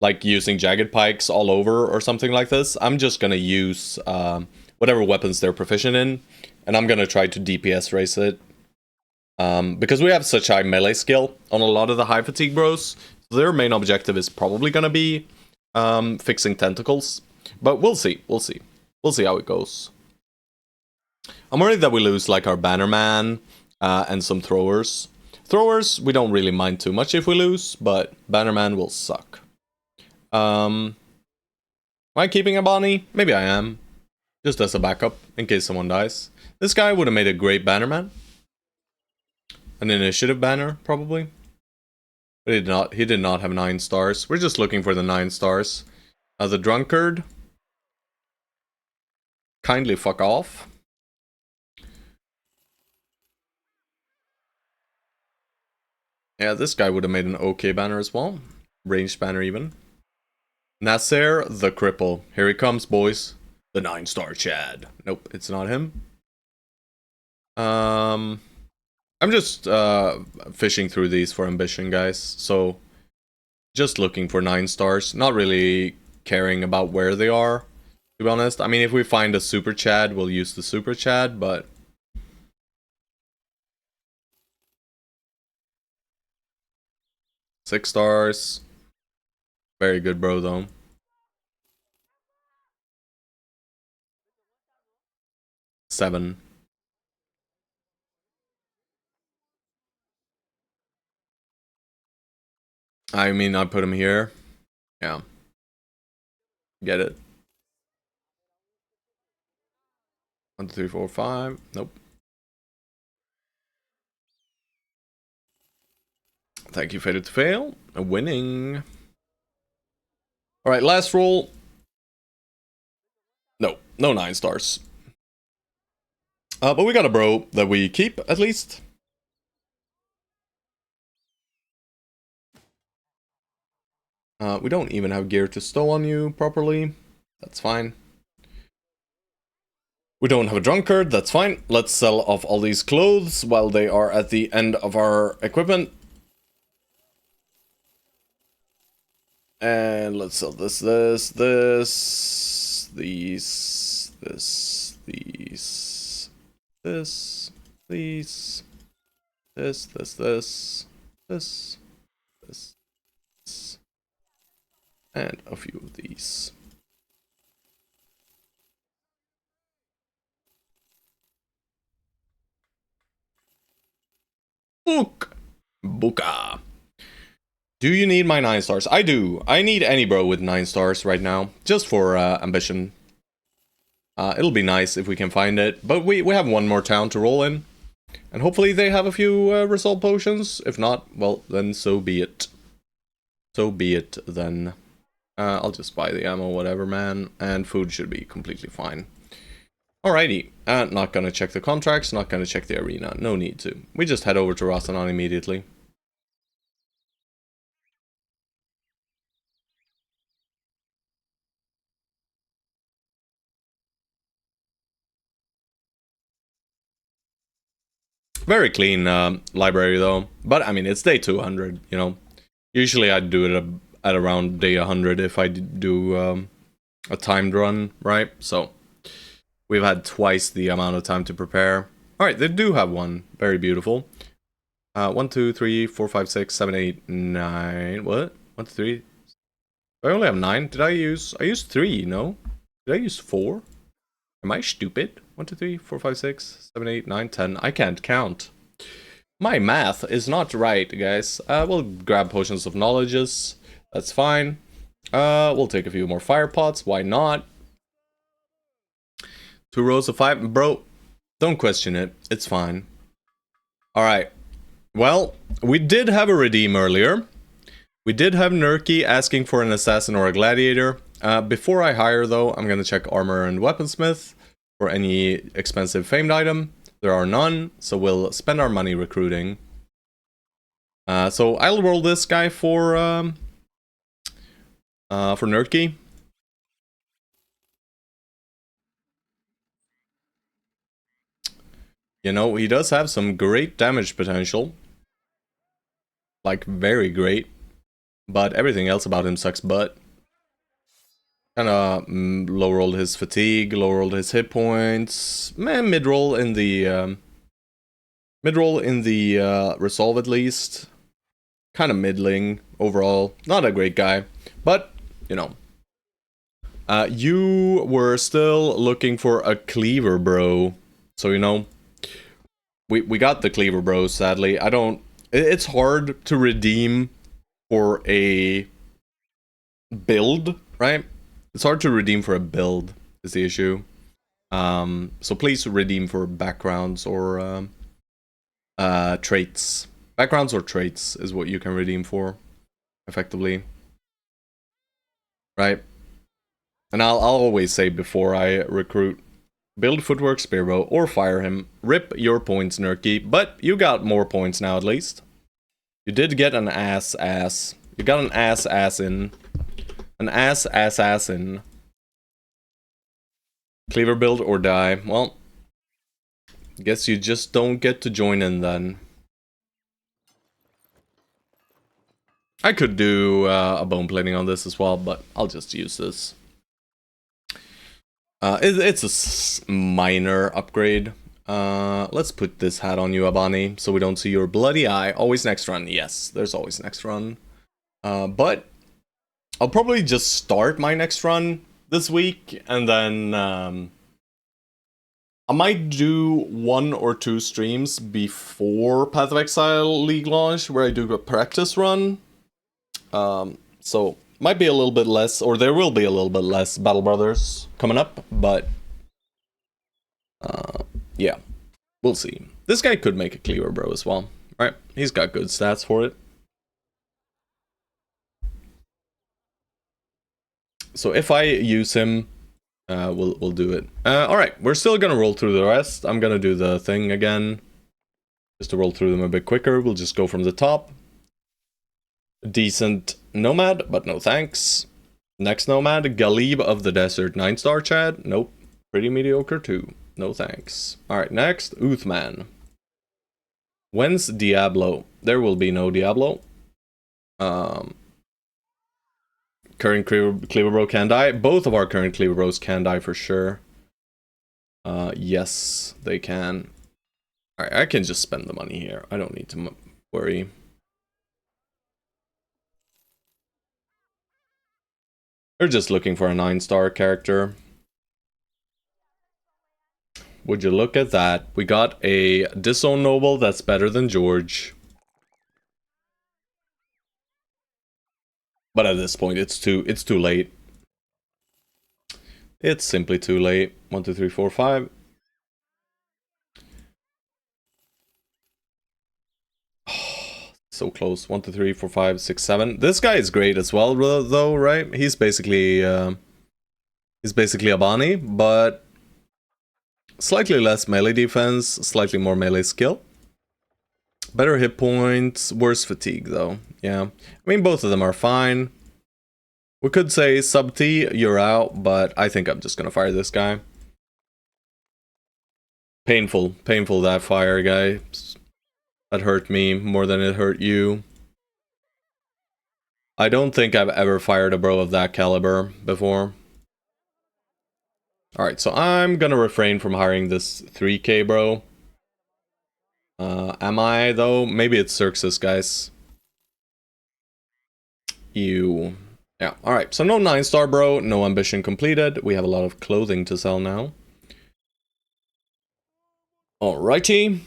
like using jagged pikes all over or something like this. I'm just gonna use whatever weapons they're proficient in, and I'm gonna try to DPS race it. Because we have such high melee skill on a lot of the high fatigue bros, so their main objective is probably gonna be fixing tentacles. But we'll see. We'll see how it goes. I'm worried that we lose like our bannerman and some throwers. Throwers, we don't really mind too much if we lose, but bannerman will suck. Am I keeping a Bonnie? Maybe I am. Just as a backup, in case someone dies. This guy would have made a great bannerman. An initiative banner, probably. But he did not have 9 stars. We're just looking for the 9 stars. The drunkard. Kindly fuck off. Yeah, this guy would have made an okay banner as well. Ranged banner even. Nasser the Cripple. Here he comes, boys. The 9-star Chad. Nope, it's not him. I'm just fishing through these for ambition, guys. So, just looking for 9 stars. Not really caring about where they are, to be honest. I mean, if we find a Super Chad, we'll use the Super Chad, but... Six stars. Very good, bro, though. Seven. I mean, I put him here. Yeah. Get it. 1, 2, 3, 4, 5. Nope. Thank you, Fated to Fail. A winning. Alright, last roll. No, no 9 stars. But we got a bro that we keep, at least. We don't even have gear to stow on you properly. That's fine. We don't have a drunkard, that's fine. Let's sell off all these clothes while they are at the end of our equipment. And let's sell this, these, and a few of these. Buka. Do you need my 9 stars? I do. I need any bro with 9 stars right now, just for ambition. It'll be nice if we can find it, but we have one more town to roll in. And hopefully they have a few resolve potions. If not, well, then so be it. So be it, then. I'll just buy the ammo, whatever, man. And food should be completely fine. Alrighty. Not gonna check the contracts, not gonna check the arena. No need to. We just head over to Rastanan immediately. Very clean library, though. But, I mean, it's day 200, you know. Usually I'd do it at around day 100 if I do a timed run, right? So, we've had twice the amount of time to prepare. Alright, they do have one. Very beautiful. 1, 2, 3, 4, 5, 6, 7, 8, 9. What? 1, 2, 3. I only have 9. Did I use... I used 3, no? Did I use 4? Am I stupid? 1, 2, 3, 4, 5, 6, 7, 8, 9, 10. I can't count. My math is not right, guys. We'll grab potions of knowledges. That's fine. We'll take a few more fire pots. Why not? 2 rows of 5. Bro, don't question it. It's fine. Alright. Well, we did have a redeem earlier. We did have Nurki asking for an assassin or a gladiator. Before I hire, though, I'm gonna check armor and weaponsmith for any expensive famed item. There are none, so we'll spend our money recruiting. So I'll roll this guy for Nurki. You know, he does have some great damage potential. Like, very great. But everything else about him sucks butt. Kinda low-rolled his fatigue, low-rolled his hit points. Man, mid-roll in the... mid-roll in the resolve at least. Kinda middling overall. Not a great guy. But, you know. You were still looking for a cleaver, bro. So, you know... We got the cleaver, bro, sadly. I don't... It's hard to redeem for a build, right? It's hard to redeem for a build, is the issue. So please redeem for backgrounds or traits. Backgrounds or traits is what you can redeem for, effectively. Right? And I'll always say before I recruit, build footwork spearbow or fire him. Rip your points, Nurki, but you got more points now at least. You did get an ass. You got an ass in. An ass in. Cleaver build or die. Well, guess you just don't get to join in then. I could do a bone plating on this as well, but I'll just use this. It's a minor upgrade. Let's put this hat on you, Abani, so we don't see your bloody eye. Always next run. Yes, there's always next run. But I'll probably just start my next run this week, and then I might do 1 or 2 streams before Path of Exile League launch, where I do a practice run. So might be a little bit less, or there will be a little bit less Battle Brothers coming up, but yeah, we'll see. This guy could make a cleaver, bro, as well, right? He's got good stats for it. So if I use him, we'll do it. Alright, we're still gonna roll through the rest. I'm gonna do the thing again. Just to roll through them a bit quicker, we'll just go from the top. Decent Nomad, but no thanks. Next Nomad, Galib of the Desert, 9-star Chad. Nope. Pretty mediocre too. No thanks. Alright, next, Uthman. When's Diablo? There will be no Diablo. Current Cleaver Bro can die. Both of our current Cleaver Bros can die for sure. Yes, they can. Alright, I can just spend the money here. I don't need to worry. We're just looking for a 9-star character. Would you look at that? We got a Disown Noble that's better than George. But at this point, it's too late. It's simply too late. 1, 2, 3, 4, 5. So close. 1, 2, 3, 4, 5, 6, 7. This guy is great as well, though, right? He's basically a Bonnie, but slightly less melee defense, slightly more melee skill. Better hit points, worse fatigue, though. Yeah. I mean, both of them are fine. We could say sub T, you're out, but I think I'm just gonna fire this guy. Painful that fire, guy. That hurt me more than it hurt you. I don't think I've ever fired a bro of that caliber before. Alright, so I'm gonna refrain from hiring this 3k bro. Am I, though? Maybe it's Xerxes, guys. You. Yeah, alright, so no 9-star bro, no ambition completed. We have a lot of clothing to sell now. Alrighty.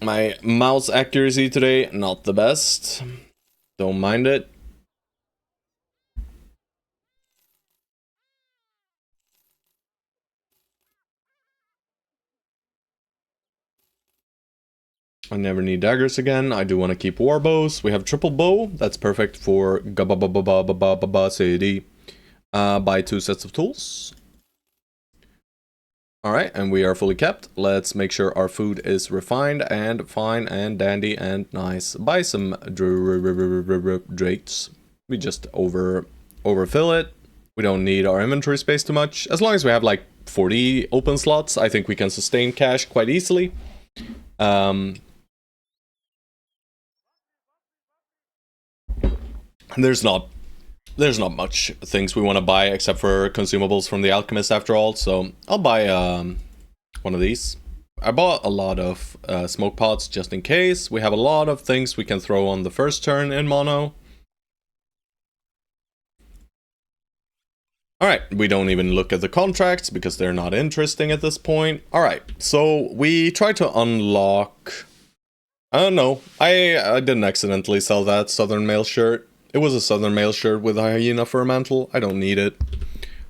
My mouse accuracy today, not the best. Don't mind it. I never need daggers again. I do want to keep war bows. We have triple bow. That's perfect for city. Buy 2 sets of tools. Alright, and we are fully kept. Let's make sure our food is refined and fine and dandy and nice. Buy some drakes. We just overfill it. We don't need our inventory space too much. As long as we have like 40 open slots, I think we can sustain cash quite easily. There's not much things we want to buy except for consumables from the alchemist after all, so I'll buy one of these. I bought a lot of smoke pots just in case. We have a lot of things we can throw on the first turn in mono. Alright, we don't even look at the contracts because they're not interesting at this point. Alright, so we try to unlock... I don't know, I didn't accidentally sell that Southern Mail shirt. It was a Southern Mail shirt with a hyena fur mantle. I don't need it.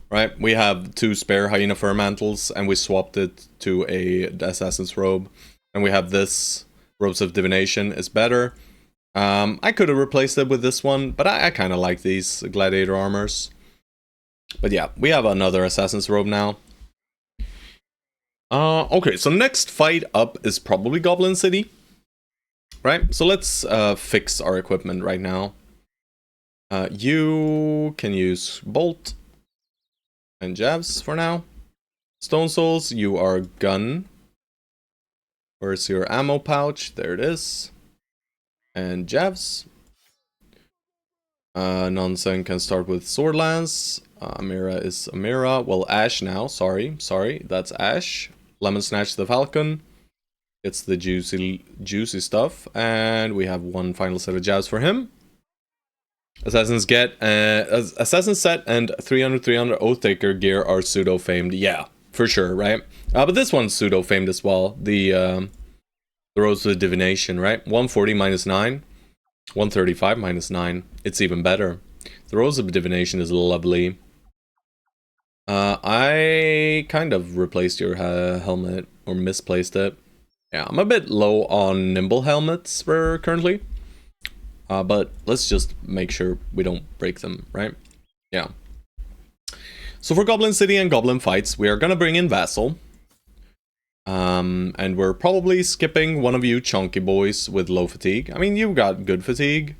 Right, we have 2 spare hyena fur mantles and we swapped it to a assassin's robe. And we have this robes of divination is better. I could have replaced it with this one, but I kind of like these gladiator armors. But yeah, we have another assassin's robe now. Okay, so next fight up is probably Goblin City. Right, so let's fix our equipment right now. You can use bolt and jabs for now. Stone Souls, you are gun. Where's your ammo pouch? There it is. And jabs. Nonsen can start with sword lance. Amira is Amira. Well, Ash now. Sorry, that's Ash. Lemon Snatch the Falcon. It's the juicy stuff. And we have one final set of jabs for him. Assassins get Assassin set and 300 Oathtaker gear are pseudo famed. Yeah, for sure, right? But this one's pseudo famed as well. The Rose of Divination, right? 140 minus 9, 135 minus 9. It's even better. The Rose of Divination is lovely. I kind of replaced your helmet or misplaced it. Yeah, I'm a bit low on nimble helmets for currently. But let's just make sure we don't break them, right? Yeah. So for Goblin City and Goblin fights, we are gonna bring in Vassal. And we're probably skipping one of you chunky boys with low fatigue. I mean, you got good fatigue,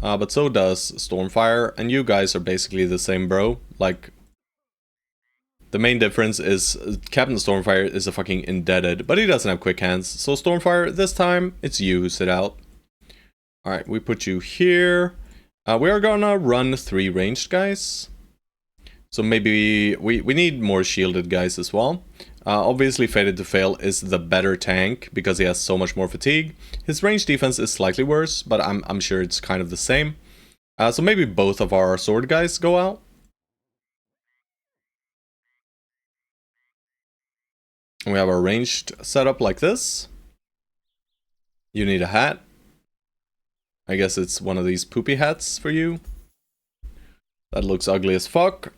but so does Stormfire, and you guys are basically the same bro. Like, the main difference is Captain Stormfire is a fucking indebted, but he doesn't have quick hands. So Stormfire, this time, it's you who sit out. Alright, we put you here. We are gonna run 3 ranged guys. So maybe we need more shielded guys as well. Obviously, Fated to Fail is the better tank because he has so much more fatigue. His range defense is slightly worse, but I'm sure it's kind of the same. So maybe both of our sword guys go out. And we have our ranged setup like this. You need a hat. I guess it's one of these poopy hats for you. That looks ugly as fuck.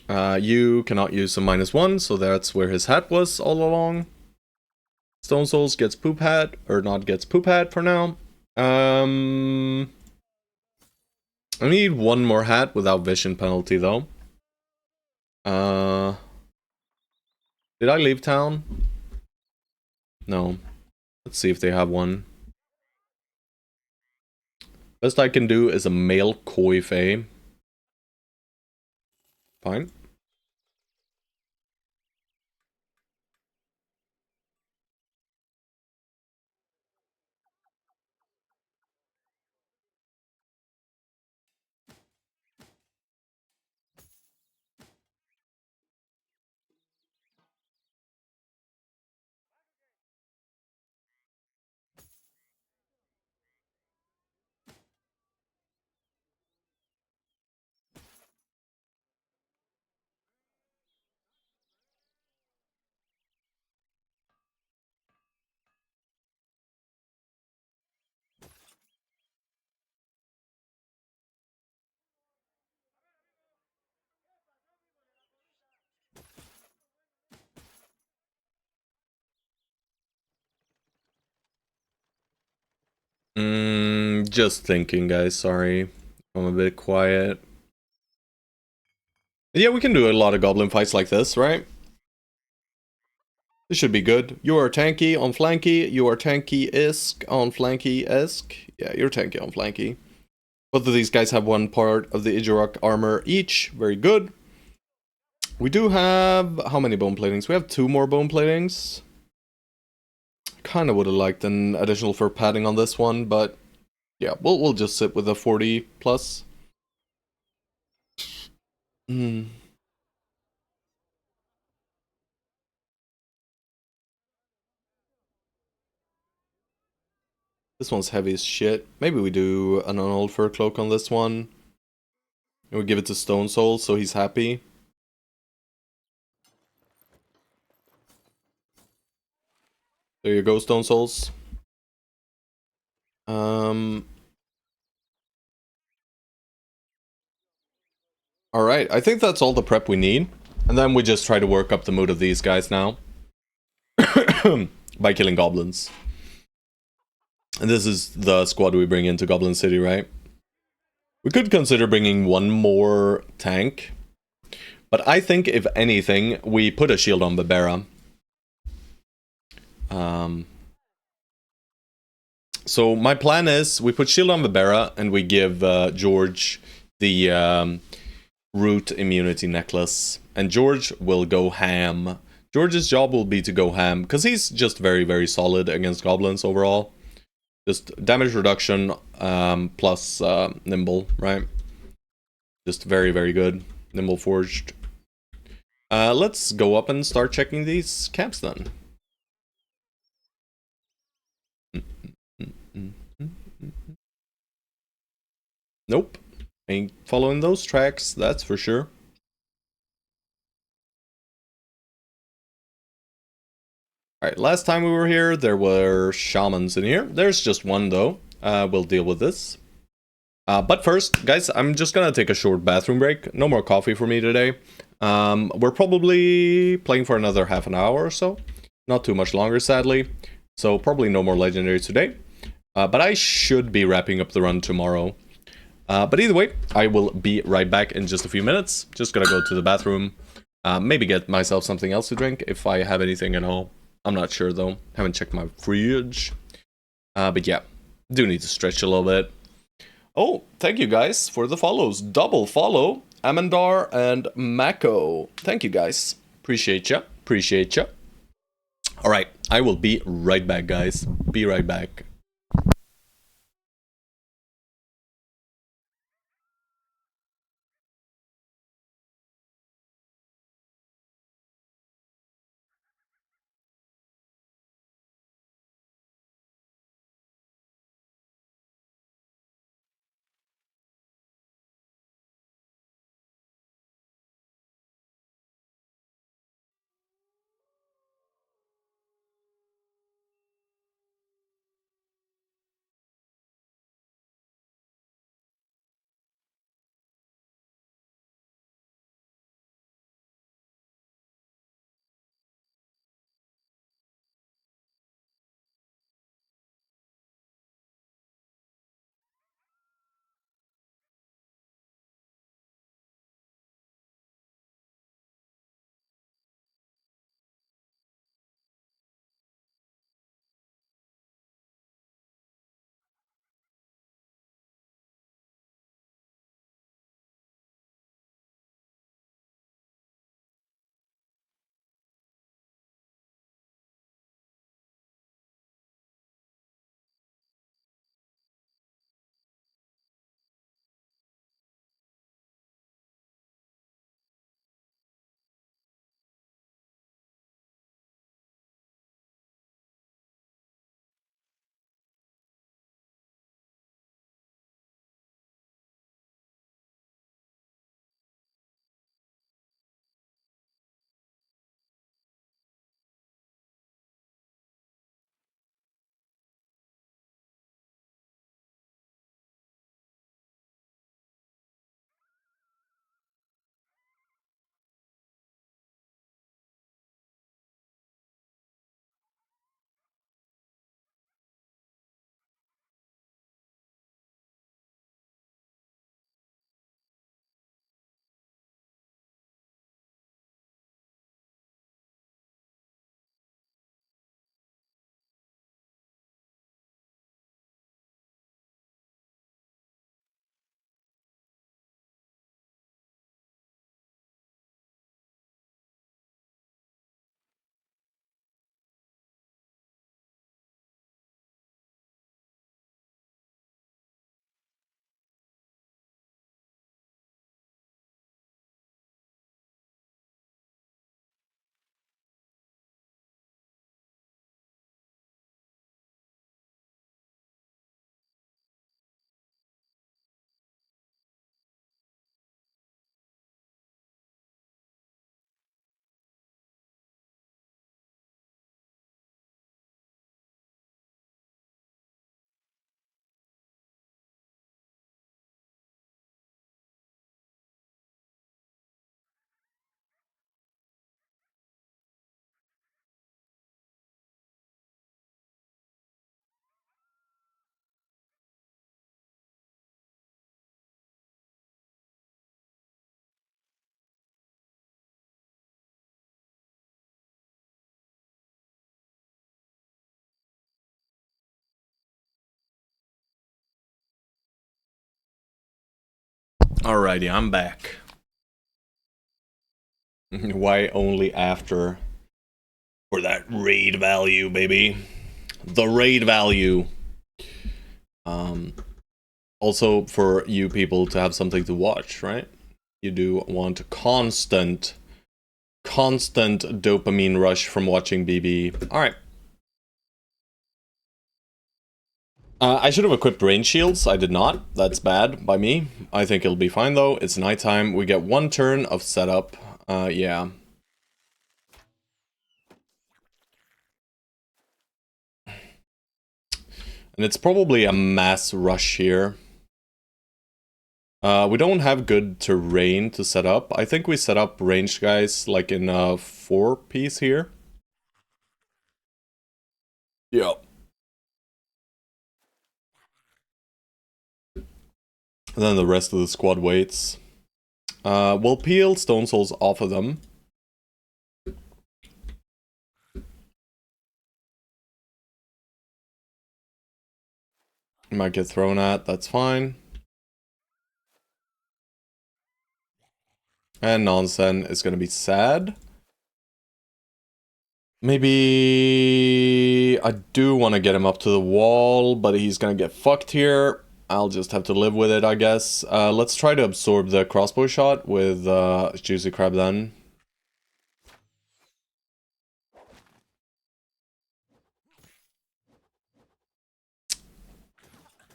You cannot use a -1, so that's where his hat was all along. Stone Souls gets poop hat, or not gets poop hat for now. I need one more hat without vision penalty though. Did I leave town? No. Let's see if they have one. Best I can do is a male koi fae. Fine. Just thinking, guys. Sorry. I'm a bit quiet. Yeah, we can do a lot of goblin fights like this, right? This should be good. You are tanky on flanky. You are tanky-esque on flanky-esque. Yeah, you're tanky on flanky. Both of these guys have one part of the Idjarok armor each. Very good. We do have... how many bone platings? We have 2 more bone platings. Kind of would have liked an additional fur padding on this one, but... yeah, we'll just sit with a 40 plus. Hmm. This one's heavy as shit. Maybe we do an old fur cloak on this one. And we give it to Stone Soul so he's happy. There you go, Stone Souls. Alright, I think that's all the prep we need. And then we just try to work up the mood of these guys now. By killing goblins. And this is the squad we bring into Goblin City, right? We could consider bringing one more tank. But I think, if anything, we put a shield on Babera. So my plan is, we put shield on Babera, and we give George the root immunity necklace. And George will go ham. George's job will be to go ham, because he's just very, very solid against goblins overall. Just damage reduction plus nimble, right? Just very, very good. Nimble forged. Let's go up and start checking these camps then. Nope. Ain't following those tracks, that's for sure. Alright, last time we were here, there were shamans in here. There's just one though. We'll deal with this. But first, guys, I'm just gonna take a short bathroom break. No more coffee for me today. We're probably playing for another half an hour or so. Not too much longer, sadly. So probably no more legendaries today. But I should be wrapping up the run tomorrow. But either way, I will be right back in just a few minutes. Just gonna go to the bathroom. Maybe get myself something else to drink if I have anything at all. I'm not sure though. Haven't checked my fridge. But yeah, do need to stretch a little bit. Oh, thank you guys for the follows. Double follow, Amandar and Mako. Thank you guys. Appreciate ya. Appreciate ya. Alright, I will be right back, guys. Be right back. Alrighty, I'm back. Why only after? For that raid value, baby. The raid value. Also for you people to have something to watch, right? You do want constant dopamine rush from watching BB. Alright. I should have equipped range shields. I did not. That's bad by me. I think it'll be fine though. It's nighttime. We get 1 turn of setup. Yeah. And it's probably a mass rush here. We don't have good terrain to set up. I think we set up ranged guys like in a 4-piece here. Yeah. And then the rest of the squad waits. We'll peel Stone Souls off of them. Might get thrown at, that's fine. And Nonsen is gonna be sad. Maybe I do want to get him up to the wall, but he's gonna get fucked here. I'll just have to live with it, I guess. Let's try to absorb the crossbow shot with Juicy Crab then.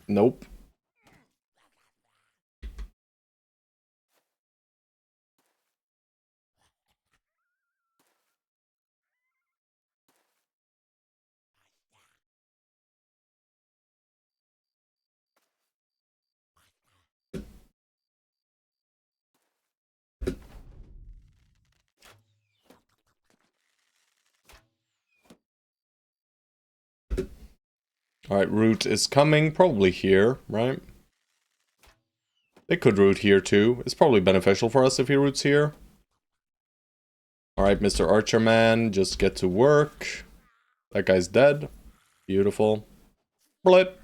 Nope. Alright, root is coming, probably here, right? They could root here too. It's probably beneficial for us if he roots here. Alright, Mr. Archer Man, just get to work. That guy's dead. Beautiful. Blip.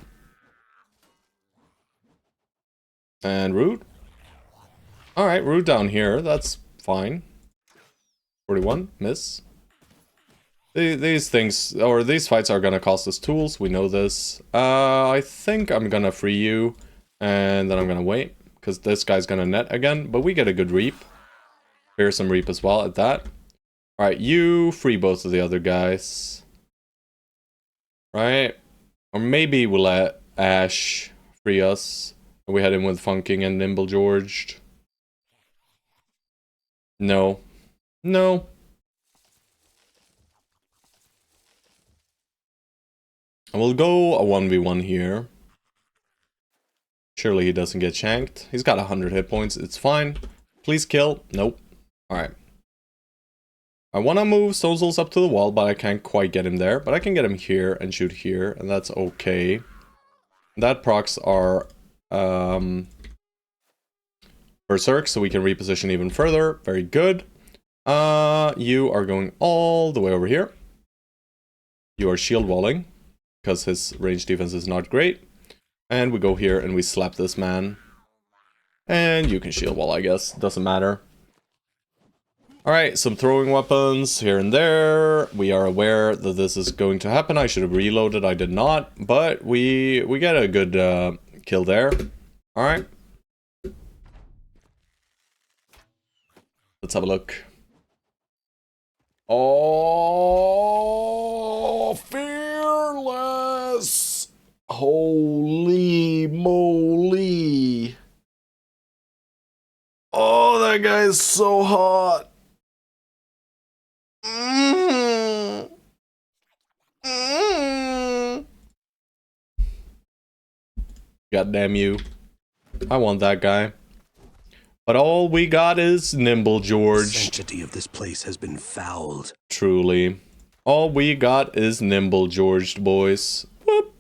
And root. Alright, root down here, that's fine. 41, miss. These things, or these fights are gonna cost us tools, we know this. I think I'm gonna free you, and then I'm gonna wait, because this guy's gonna net again, but we get a good reap. Fearsome reap as well at that. Alright, you free both of the other guys. Right? Or maybe we'll let Ash free us. We had him with Funking and Nimble Georged. No. No. And we'll go a 1v1 here. Surely he doesn't get shanked. He's got 100 hit points. It's fine. Please kill. Nope. Alright. I want to move Stone Souls up to the wall, but I can't quite get him there. But I can get him here and shoot here, and that's okay. That procs our Berserk, so we can reposition even further. Very good. You are going all the way over here. You are shield walling, because his range defense is not great. And we go here and we slap this man. And you can shield wall, I guess. Doesn't matter. Alright, some throwing weapons here and there. We are aware that this is going to happen. I should have reloaded, I did not. But we get a good kill there. Alright. Let's have a look. Oh, fearless! Holy moly! Oh, that guy is so hot! God damn you. I want that guy. But all we got is Nimble George. The sanctity of this place has been fouled. Truly. All we got is Nimble George, boys. Whoop.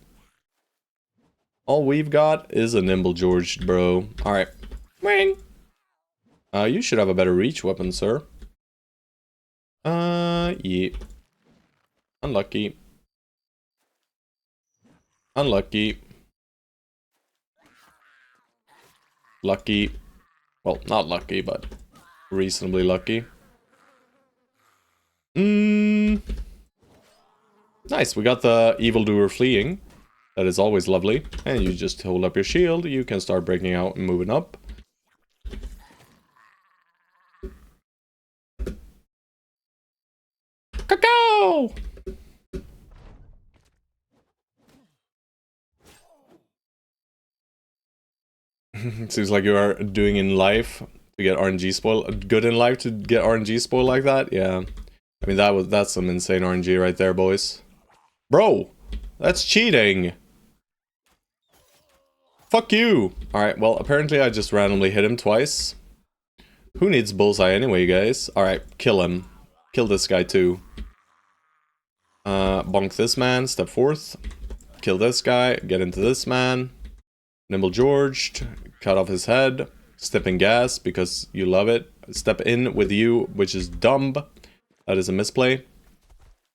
All we've got is a Nimble George, bro. Alright. Ring. You should have a better reach weapon, sir. Yeah. Unlucky. Unlucky. Lucky. Well, not lucky, but reasonably lucky. Nice, we got the evildoer fleeing. That is always lovely. And you just hold up your shield, you can start breaking out and moving up. Cacao! Seems like you are doing in life to get RNG spoil. Good in life to get RNG spoil like that? Yeah. I mean, that's some insane RNG right there, boys. Bro! That's cheating! Fuck you! Alright, well, apparently I just randomly hit him twice. Who needs bullseye anyway, guys? Alright, kill him. Kill this guy too. Bonk this man, step forth. Kill this guy, get into this man. Nimble George, cut off his head. Step in gas, because you love it. Step in with you, which is dumb. That is a misplay.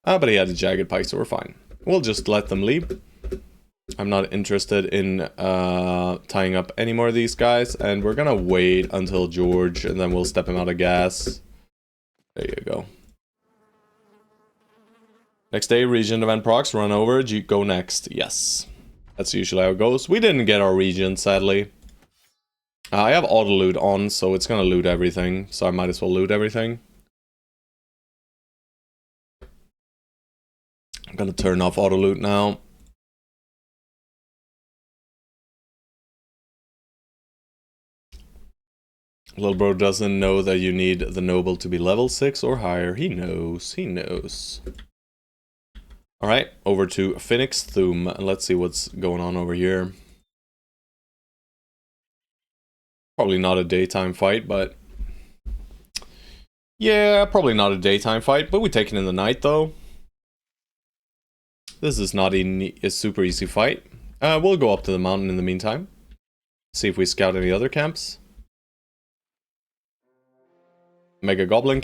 But he had a jagged pike, so we're fine. We'll just let them leave. I'm not interested in tying up any more of these guys. And we're gonna wait until George, and then we'll step him out of gas. There you go. Next day, region event procs, run over, go next. Yes. That's usually how it goes. We didn't get our region, sadly. I have auto loot on, so it's gonna loot everything. So I might as well loot everything. I'm gonna turn off auto loot now. Little bro doesn't know that you need the noble to be level 6 or higher. He knows. He knows. Alright, over to Phoenix Thum. Let's see what's going on over here. Probably not a daytime fight, but... yeah, probably not a daytime fight, but we take it in the night, though. This is not a super easy fight. We'll go up to the mountain in the meantime. See if we scout any other camps. Mega Goblin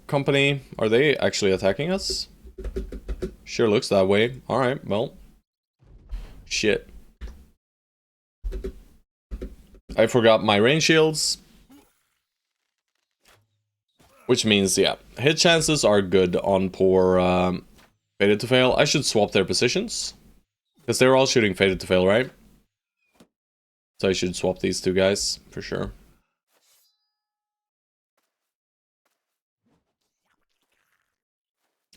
Company. Are they actually attacking us? Sure looks that way. Alright, well. Shit. I forgot my rain shields. Which means, yeah, hit chances are good on poor Fated to Fail. I should swap their positions. Because they're all shooting Fated to Fail, right? So I should swap these two guys, for sure.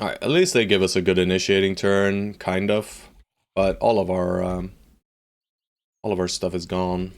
Alright, at least they give us a good initiating turn, kind of. But all of our stuff is gone.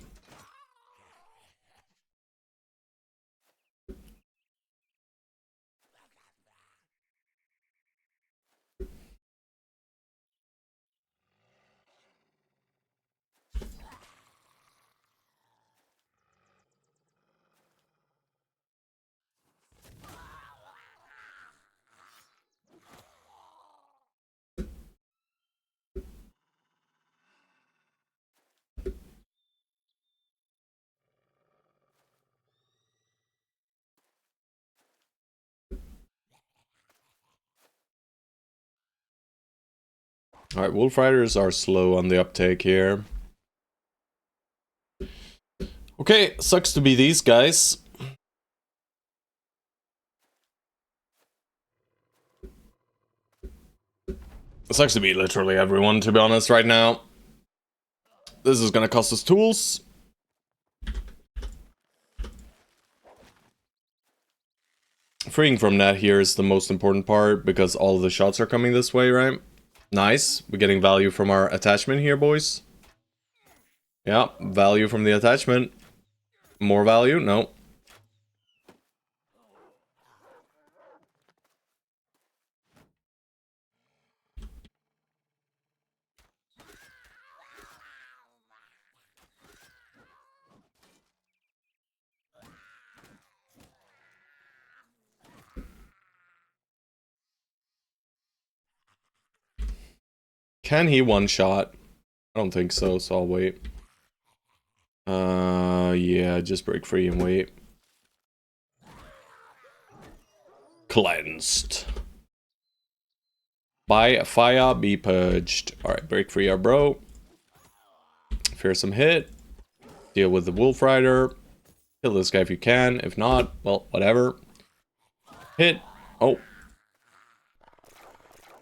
Alright, Wolf Riders are slow on the uptake here. Okay, sucks to be these guys. It sucks to be literally everyone, to be honest, right now. This is gonna cost us tools. Freeing from that here is the most important part, because all of the shots are coming this way, right? Nice. We're getting value from our attachment here, boys. Yeah, value from the attachment. More value? No. Can he one-shot? I don't think so, so I'll wait. Yeah, just break free and wait. Cleansed. By fire, be purged. Alright, break free our bro. Fearsome hit. Deal with the Wolf Rider. Kill this guy if you can. If not, well, whatever. Hit. Oh.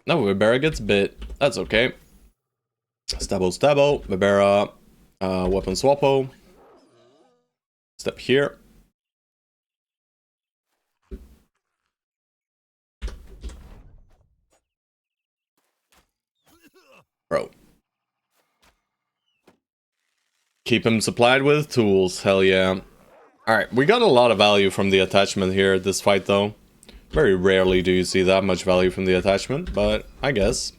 No, Vibera gets bit. That's okay. Stabbo, stabbo. Vibera. Weapon swappo. Step here. Bro. Keep him supplied with tools. Hell yeah. Alright, we got a lot of value from the attachment here at this fight, though. Very rarely do you see that much value from the attachment, but I guess.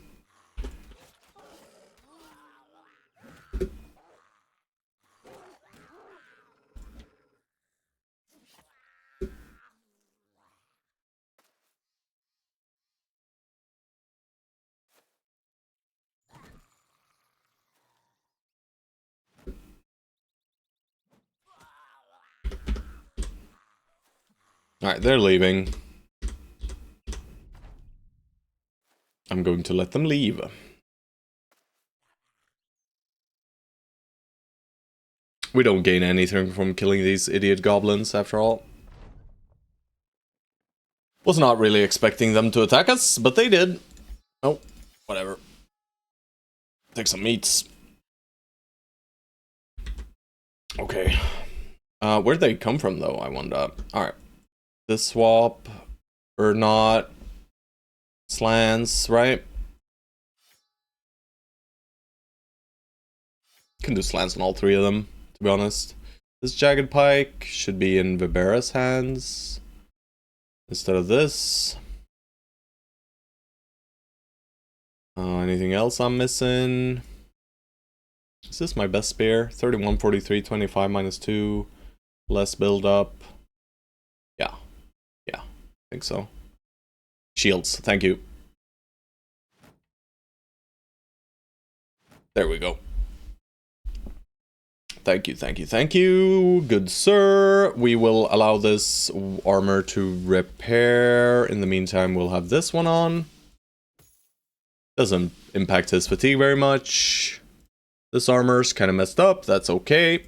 Alright, they're leaving. I'm going to let them leave. We don't gain anything from killing these idiot goblins, after all. Was not really expecting them to attack us, but they did. Oh, whatever. Take some meats. Okay. Where'd they come from, though, I wonder? Alright. This swap. Or not. Slants, right? Can do slants on all three of them, to be honest. This jagged pike should be in Vibera's hands. Instead of this. Anything else I'm missing? Is this my best spear? 31, 43, 25, minus 2. Less build up. Yeah. Yeah. I think so. Shields. Thank you. There we go. Thank you, thank you, thank you. Good sir. We will allow this armor to repair. In the meantime, we'll have this one on. Doesn't impact his fatigue very much. This armor's kind of messed up. That's okay.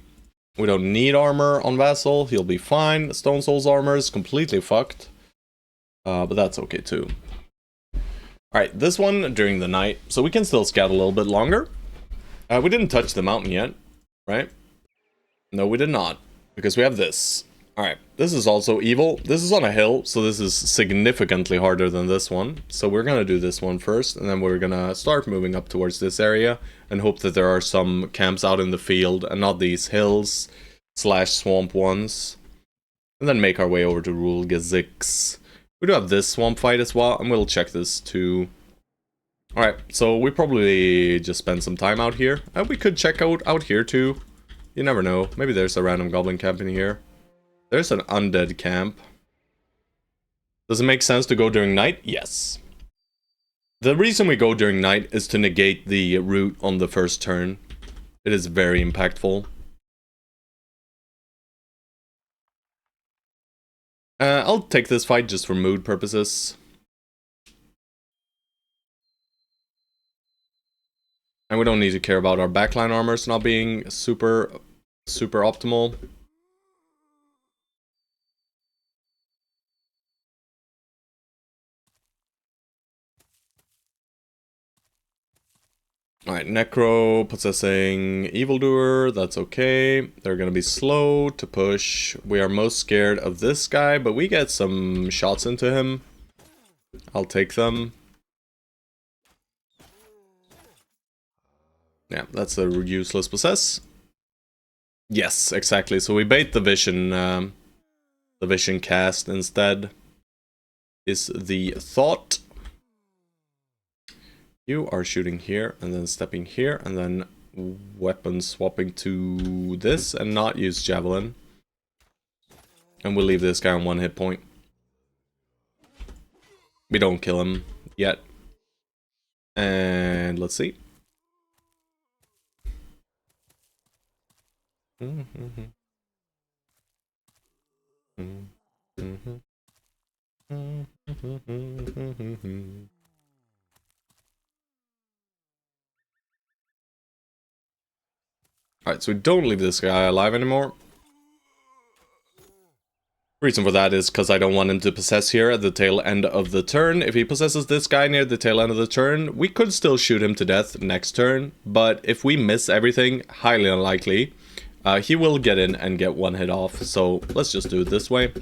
We don't need armor on Vassal. He'll be fine. Stone Soul's armor is completely fucked. But that's okay too. Alright, this one during the night. So we can still scout a little bit longer. We didn't touch the mountain yet, right? No, we did not. Because we have this. Alright, this is also evil. This is on a hill, so this is significantly harder than this one. So we're gonna do this one first, and then we're gonna start moving up towards this area, and hope that there are some camps out in the field, and not these hills / swamp ones. And then make our way over to Rule Gazix. We do have this swamp fight as well, and we'll check this too. Alright, so we probably just spend some time out here. And we could check out here too. You never know. Maybe there's a random goblin camp in here. There's an undead camp. Does it make sense to go during night? Yes. The reason we go during night is to negate the route on the first turn. It is very impactful. I'll take this fight just for mood purposes. And we don't need to care about our backline armors not being super optimal. Alright, Necro, possessing Evildoer, that's okay. They're gonna be slow to push. We are most scared of this guy, but we get some shots into him. I'll take them. Yeah, that's a useless possess. Yes, exactly. So we bait the vision cast instead. Is the thought. You are shooting here, and then stepping here, and then weapon swapping to this, and not use Javelin. And we'll leave this guy on 1 hit point. We don't kill him yet. And let's see. Alright, so we don't leave this guy alive anymore. Reason for that is because I don't want him to possess here at the tail end of the turn. If he possesses this guy near the tail end of the turn, we could still shoot him to death next turn, but if we miss everything, highly unlikely, he will get in and get one hit off, so let's just do it this way.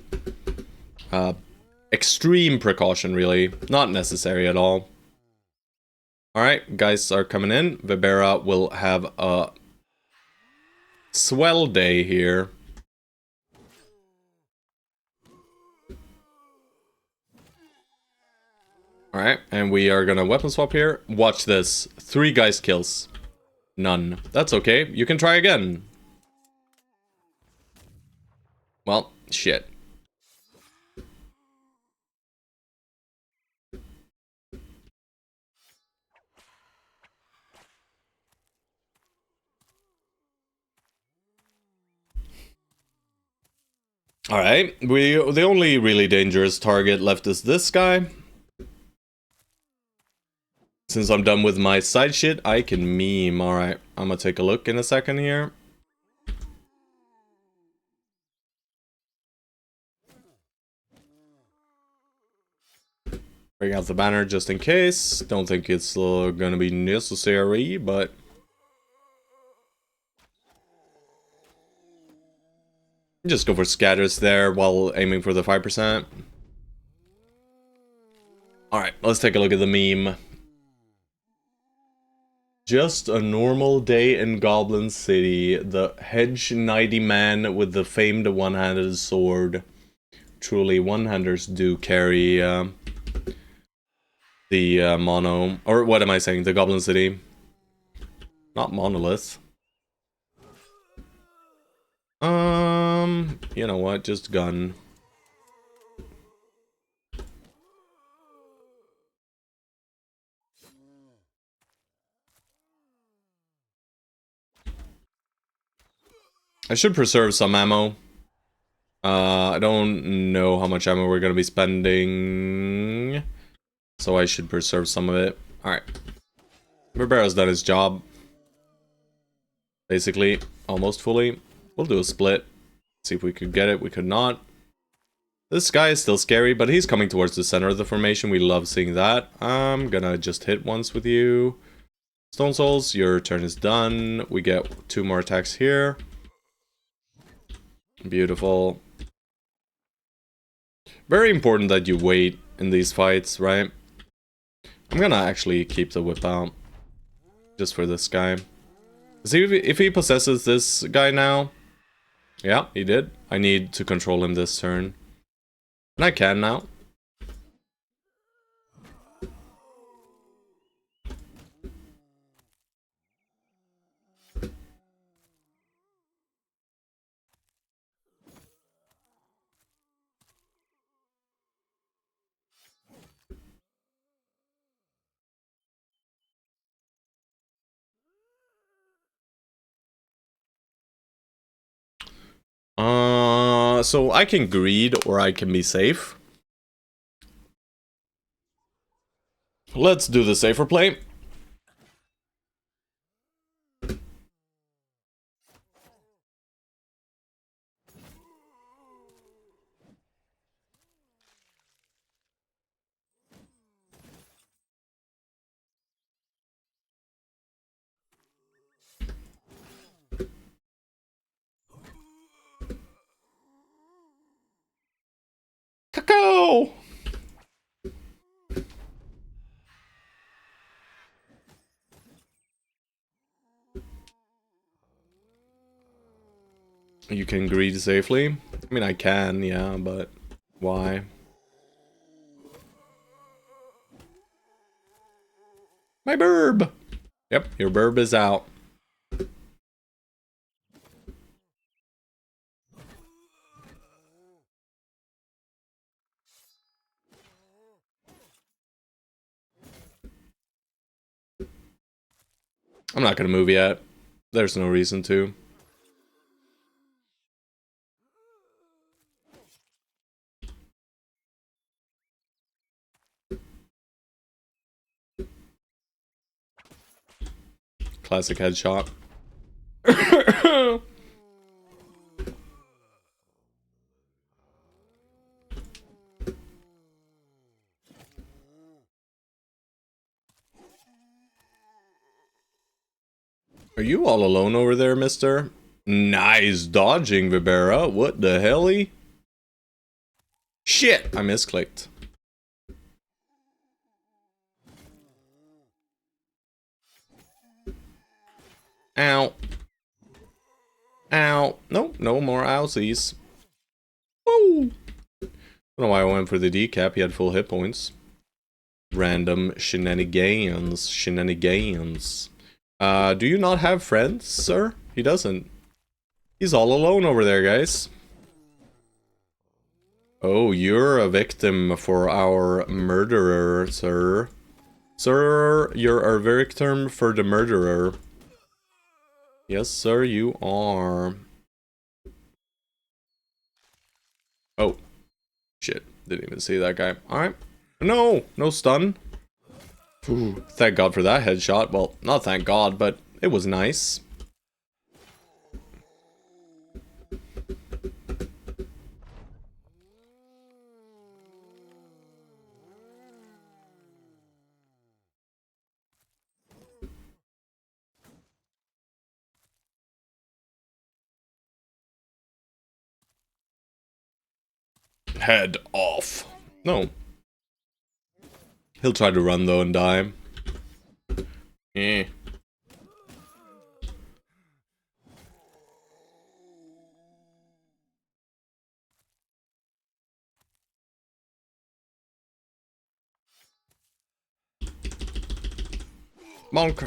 Extreme precaution, really. Not necessary at all. Alright, guys are coming in. Vibera will have a swell day here. Alright, and we are gonna weapon swap here. Watch this. 3 guys kills. None. That's okay. You can try again. Well, shit. Alright, the only really dangerous target left is this guy. Since I'm done with my side shit, I can meme. Alright, I'm gonna take a look in a second here. Bring out the banner just in case. Don't think it's gonna be necessary, but... just go for scatters there while aiming for the 5%. Alright, let's take a look at the meme. Just a normal day in Goblin City. The hedge knighty man with the famed one-handed sword. Truly, one-handers do carry the mono... or what am I saying? The Goblin City. Not monolith. You know what? Just gun. I should preserve some ammo. I don't know how much ammo we're gonna be spending, so I should preserve some of it. Alright. Ribera's done his job. Basically, almost fully. We'll do a split. See if we could get it. We could not. This guy is still scary, but he's coming towards the center of the formation. We love seeing that. I'm gonna just hit once with you. Stone Souls, your turn is done. We get 2 more attacks here. Beautiful. Very important that you wait in these fights, right? I'm gonna actually keep the whip out. Just for this guy. See if he possesses this guy now. Yeah, he did. I need to control him this turn. And I can now. So I can greed or I can be safe. Let's do the safer play. Cacao! You can greed safely? I mean, I can, yeah, but why? My burb! Yep, your burb is out. I'm not gonna move yet. There's no reason to. Classic headshot. Are you all alone over there, mister? Nice dodging, Vibera. What the helly? Shit, I misclicked. Ow. Ow. Nope, no more owsies. Woo! I don't know why I went for the decap, he had full hit points. Random shenanigans. Shenanigans. Do you not have friends, sir? He doesn't. He's all alone over there, guys. Oh, you're a victim for our murderer, sir. Sir, you're a victim for the murderer. Yes, sir, you are. Oh. Shit. Didn't even see that guy. Alright. No! No stun. Ooh, thank God for that headshot. Well, not thank God, but it was nice. Head off. No. He'll try to run though and die. Eh. Monk.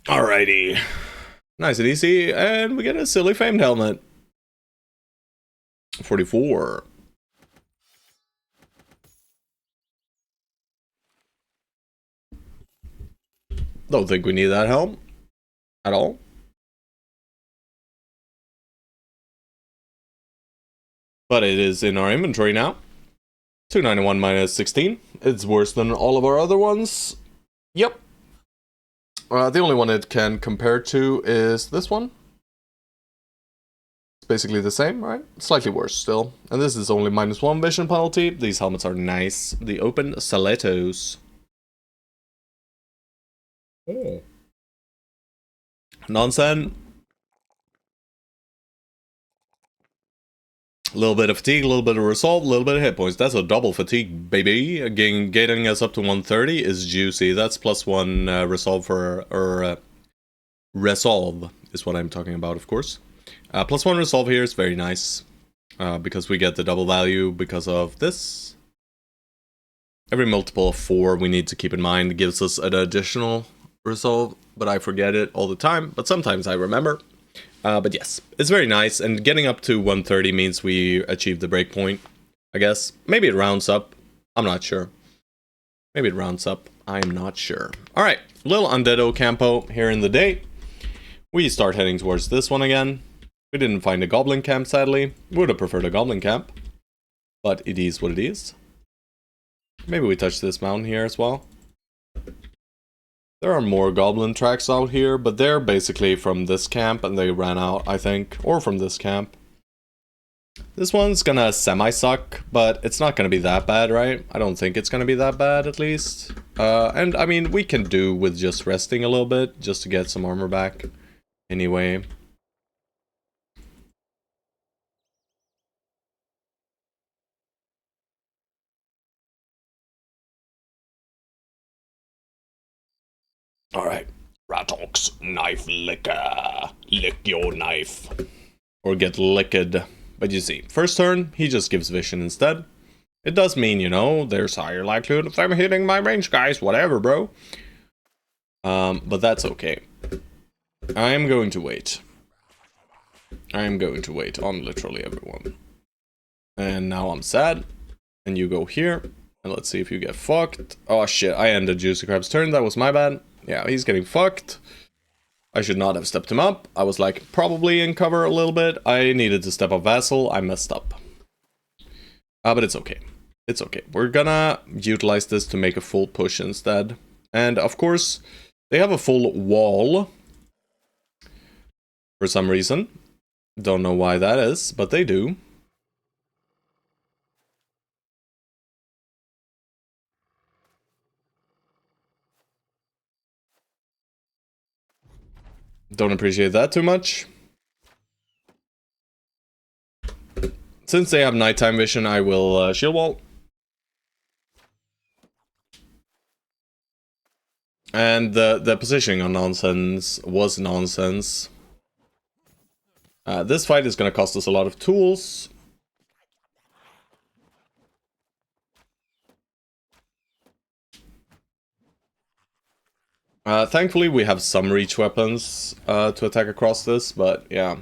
Alrighty. Nice and easy, and we get a silly famed helmet. 44. Don't think we need that helm. At all. But it is in our inventory now. 291 minus 16. It's worse than all of our other ones. Yep. The only one it can compare to is this one. It's basically the same, right? Slightly worse still. And this is only -1 vision penalty. These helmets are nice. The open stilettos. Oh. Nonsense. A little bit of fatigue, a little bit of resolve, a little bit of hit points. That's a double fatigue, baby. Again, getting us up to 130 is juicy. That's +1 resolve for, or resolve is what I'm talking about, of course. +1 resolve here is very nice. Because we get the double value because of this. Every multiple of 4 we need to keep in mind gives us an additional resolve, but I forget it all the time, but sometimes I remember. But yes, it's very nice, and getting up to 130 means we achieve the breakpoint, I guess. Maybe it rounds up. I'm not sure. Maybe it rounds up. I'm not sure. Alright, little Undeado Campo here in the day. We start heading towards this one again. We didn't find a Goblin Camp, sadly. Would have preferred a Goblin Camp. But it is what it is. Maybe we touch this mountain here as well. There are more goblin tracks out here, but they're basically from this camp and they ran out, I think. Or from this camp. This one's gonna semi-suck, but it's not gonna be that bad, right? I don't think it's gonna be that bad, at least. And, I mean, we can do with just resting a little bit, just to get some armor back. Anyway. Alright. Ratox, knife licker. Lick your knife. Or get licked. But you see, first turn, he just gives vision instead. It does mean, you know, there's higher likelihood of them hitting my range, guys. Whatever, bro. But that's okay. I am going to wait. I am going to wait on literally everyone. And now I'm sad. And you go here. And let's see if you get fucked. Oh shit, I ended Juicy Crab's turn. That was my bad. Yeah, he's getting fucked. I should not have stepped him up. I was like probably in cover a little bit. I needed to step up Vassal. I messed up. But it's okay. It's okay. We're gonna utilize this to make a full push instead. And of course, they have a full wall. For some reason. Don't know why that is, but they do. Don't appreciate that too much. Since they have nighttime vision, I will shield wall. And the positioning on nonsense was nonsense. This fight is going to cost us a lot of tools. Thankfully, we have some reach weapons to attack across this, but yeah.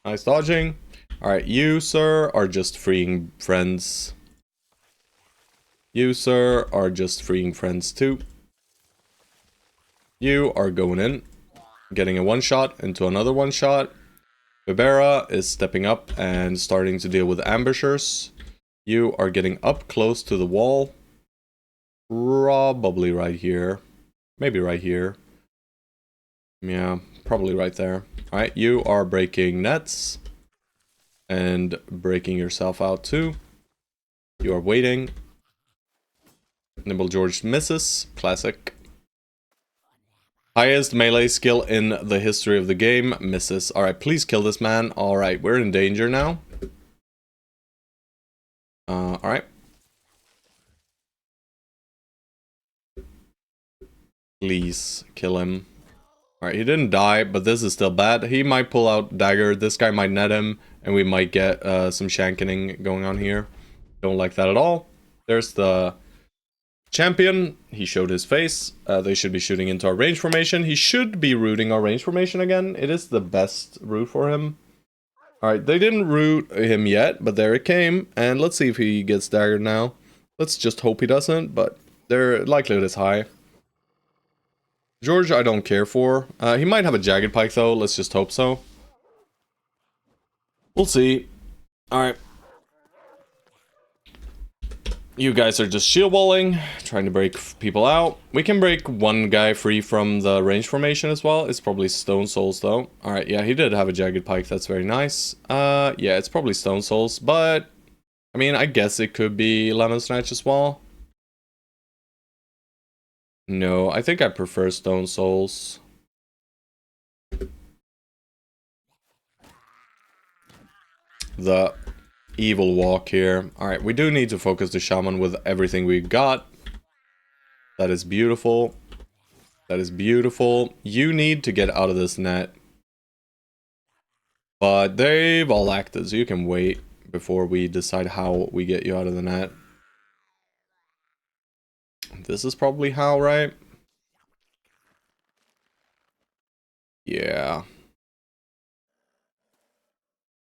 Nice dodging. Alright, you, sir, are just freeing friends. You, sir, are just freeing friends too. You are going in, getting a one-shot into another one-shot. Bibera is stepping up and starting to deal with ambushers. You are getting up close to the wall. Probably right here. Maybe right here. Yeah, probably right there. Alright, you are breaking nets. And breaking yourself out too. You are waiting. Nimble George misses. Classic. Highest melee skill in the history of the game. Misses. Alright, please kill this man. Alright, we're in danger now. Alright. Please kill him. Alright, he didn't die, but this is still bad. He might pull out dagger. This guy might net him, and we might get some shankening going on here. Don't like that at all. There's the champion. He showed his face. They should be shooting into our range formation. He should be rooting our range formation again. It is the best route for him. Alright, they didn't root him yet, but there it came. And let's see if he gets daggered now. Let's just hope he doesn't, but their likelihood is high. George, I don't care for. He might have a jagged pike, though. Let's just hope so. We'll see. Alright. You guys are just shield walling, trying to break people out. We can break one guy free from the range formation as well. It's probably Stone Souls, though. Alright, yeah, he did have a jagged pike. That's very nice. Yeah, it's probably Stone Souls, but... I mean, I guess it could be Lemon Snatch as well. No, I think I prefer Stone Souls. The evil walk here. Alright, we do need to focus the shaman with everything we got. That is beautiful. That is beautiful. You need to get out of this net. But they've all acted, so you can wait before we decide how we get you out of the net. This is probably how, right? Yeah.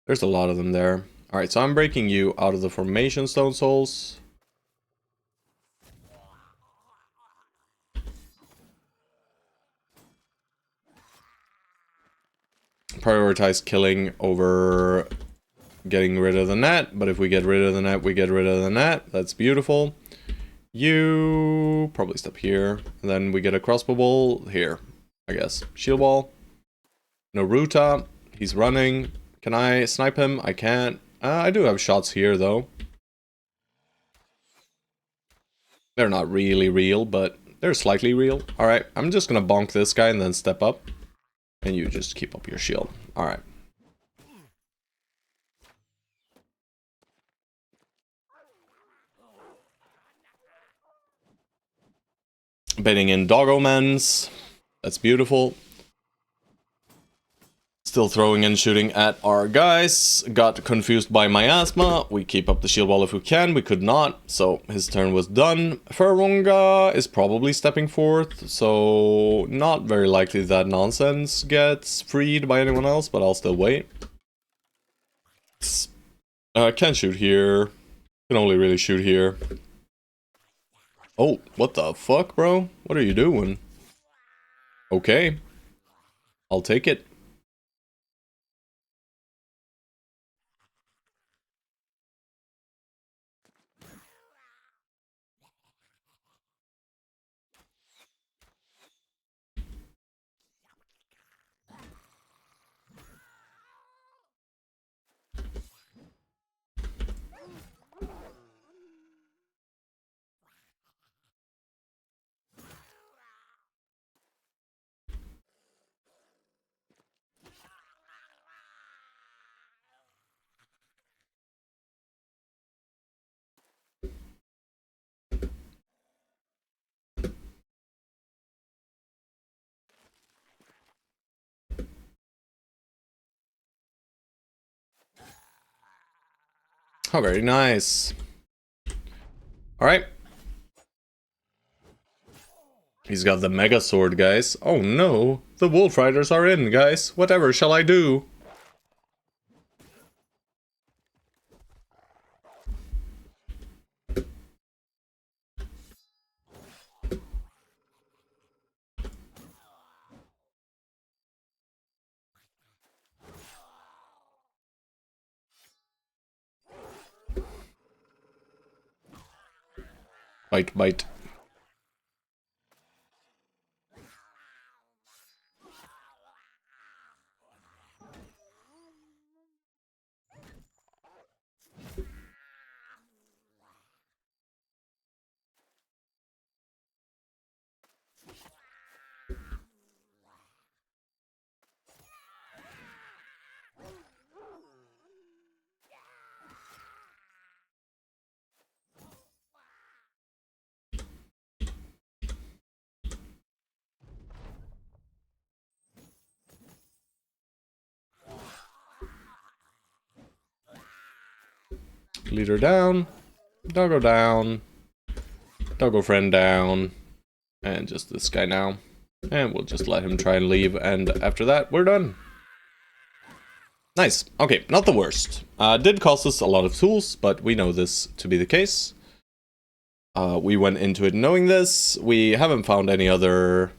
There's a lot of them there. Alright, so I'm breaking you out of the formation, Stone Souls. Prioritize killing over getting rid of the net, but if we get rid of the net, we get rid of the net. That's beautiful. You probably step here, and then we get a crossbow bowl here, I guess. Shield wall. Naruto, he's running. Can I snipe him? I can't. I do have shots here, though. They're not really real, but they're slightly real. Alright, I'm just gonna bonk this guy and then step up. And you just keep up your shield. Alright. Baiting in doggo mens. That's beautiful. Still throwing and shooting at our guys. Got confused by miasma. We keep up the shield wall if we can. We could not. So his turn was done. Ferunga is probably stepping forth. So not very likely that nonsense gets freed by anyone else. But I'll still wait. Can't shoot here. Can only really shoot here. Oh, what the fuck, bro? What are you doing? Okay. I'll take it. Oh, very nice. Alright. He's got the mega sword, guys. Oh no, the wolf riders are in, guys. Whatever shall I do? Bite, bite. Leader down. Doggo down. Doggo friend down. And just this guy now. And we'll just let him try and leave. And after that, we're done. Nice. Okay, not the worst. Did cost us a lot of tools, but we know this to be the case. We went into it knowing this. We haven't found any other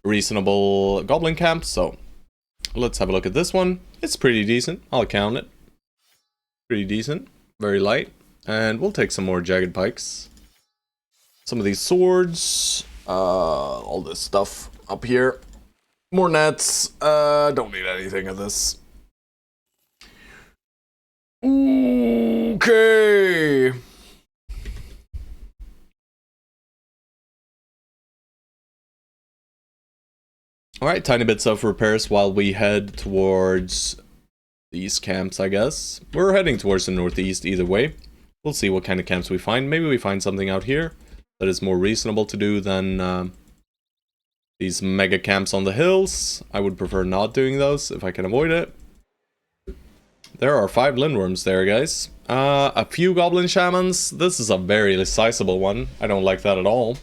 reasonable goblin camps, so let's have a look at this one. It's pretty decent. I'll count it. Pretty decent. Very light. And we'll take some more jagged pikes. Some of these swords. All this stuff up here. More nets. Don't need anything of this. Okay. Alright, tiny bits of repairs while we head towards these camps, I guess. We're heading towards the northeast either way. We'll see what kind of camps we find. Maybe we find something out here that is more reasonable to do than these mega camps on the hills. I would prefer not doing those if I can avoid it. There are 5 lindworms there, guys. A few goblin shamans. This is a very sizable one. I don't like that at all.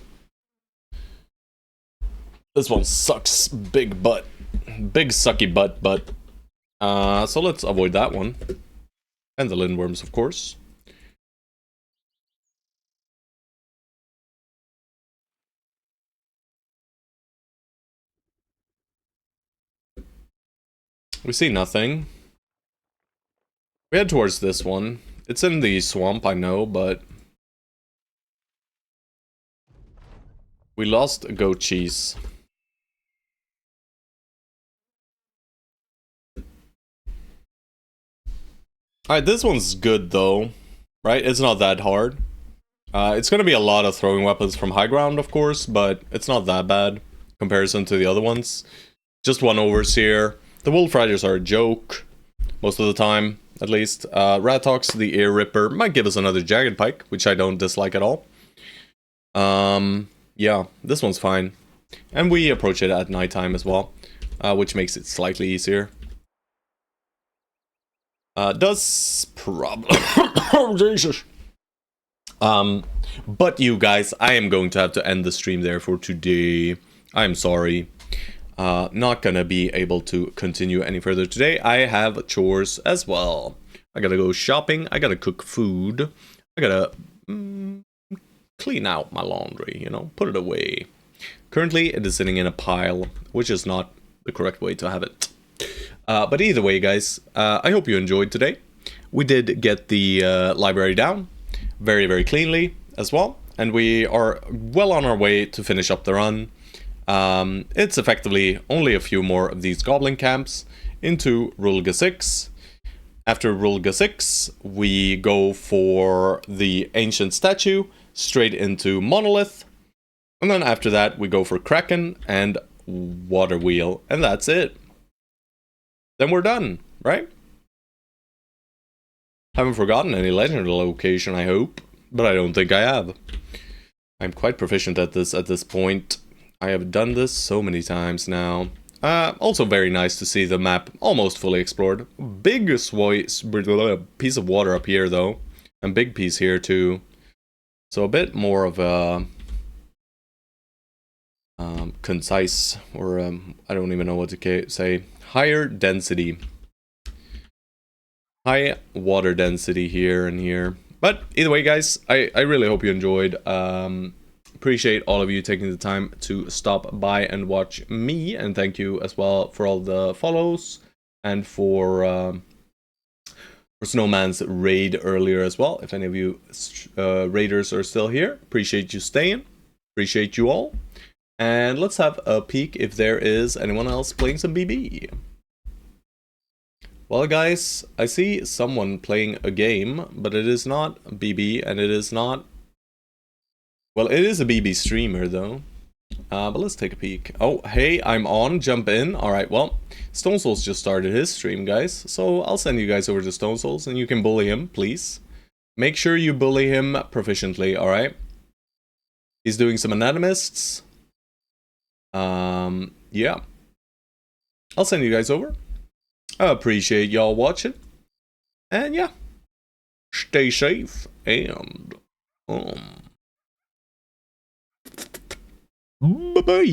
This one sucks big butt. Big sucky butt. So let's avoid that one. And the lindworms, of course. We see nothing. We head towards this one. It's in the swamp, I know, but we lost goat cheese. Alright, this one's good though, right? It's not that hard. It's gonna be a lot of throwing weapons from high ground, of course, but it's not that bad in comparison to the other ones. Just one overseer. The wolf riders are a joke, most of the time, at least. Ratox, the ear ripper, might give us another jagged pike, which I don't dislike at all. Yeah, this one's fine. And we approach it at nighttime as well, which makes it slightly easier. Does problem. Oh, Jesus. But you guys, I am going to have to end the stream there for today. I'm sorry. Not gonna be able to continue any further today. I have chores as well. I gotta go shopping. I gotta cook food. I gotta clean out my laundry, you know, put it away. Currently, it is sitting in a pile, which is not the correct way to have it. But either way, guys, I hope you enjoyed today. We did get the library down very, very cleanly as well. And we are well on our way to finish up the run. It's effectively only a few more of these goblin camps into Rulga 6. After Rulga 6, we go for the ancient statue, straight into Monolith. And then after that, we go for Kraken and Water Wheel. And that's it. Then we're done, right? Haven't forgotten any legend location, I hope. But I don't think I have. I'm quite proficient at this point. I have done this so many times now. Also very nice to see the map almost fully explored. Big piece of water up here though, and big piece here too. So a bit more of a concise, or I don't even know what to say. Higher density. High water density here and here. But either way, guys, I really hope you enjoyed. Appreciate all of you taking the time to stop by and watch me, and thank you as well for all the follows and for Snowman's raid earlier as well. If any of you raiders are still here, appreciate you staying. Appreciate you all. And let's have a peek if there is anyone else playing some BB. Well, guys, I see someone playing a game, but it is not BB, and it is not... Well, it is a BB streamer, though. But let's take a peek. Oh, hey, I'm on. Jump in. Alright, well, Stone Souls just started his stream, guys. So I'll send you guys over to Stone Souls, and you can bully him, please. Make sure you bully him proficiently, alright? He's doing some anatomists. Yeah. I'll send you guys over. I appreciate y'all watching. And yeah. Stay safe and... Bye-bye.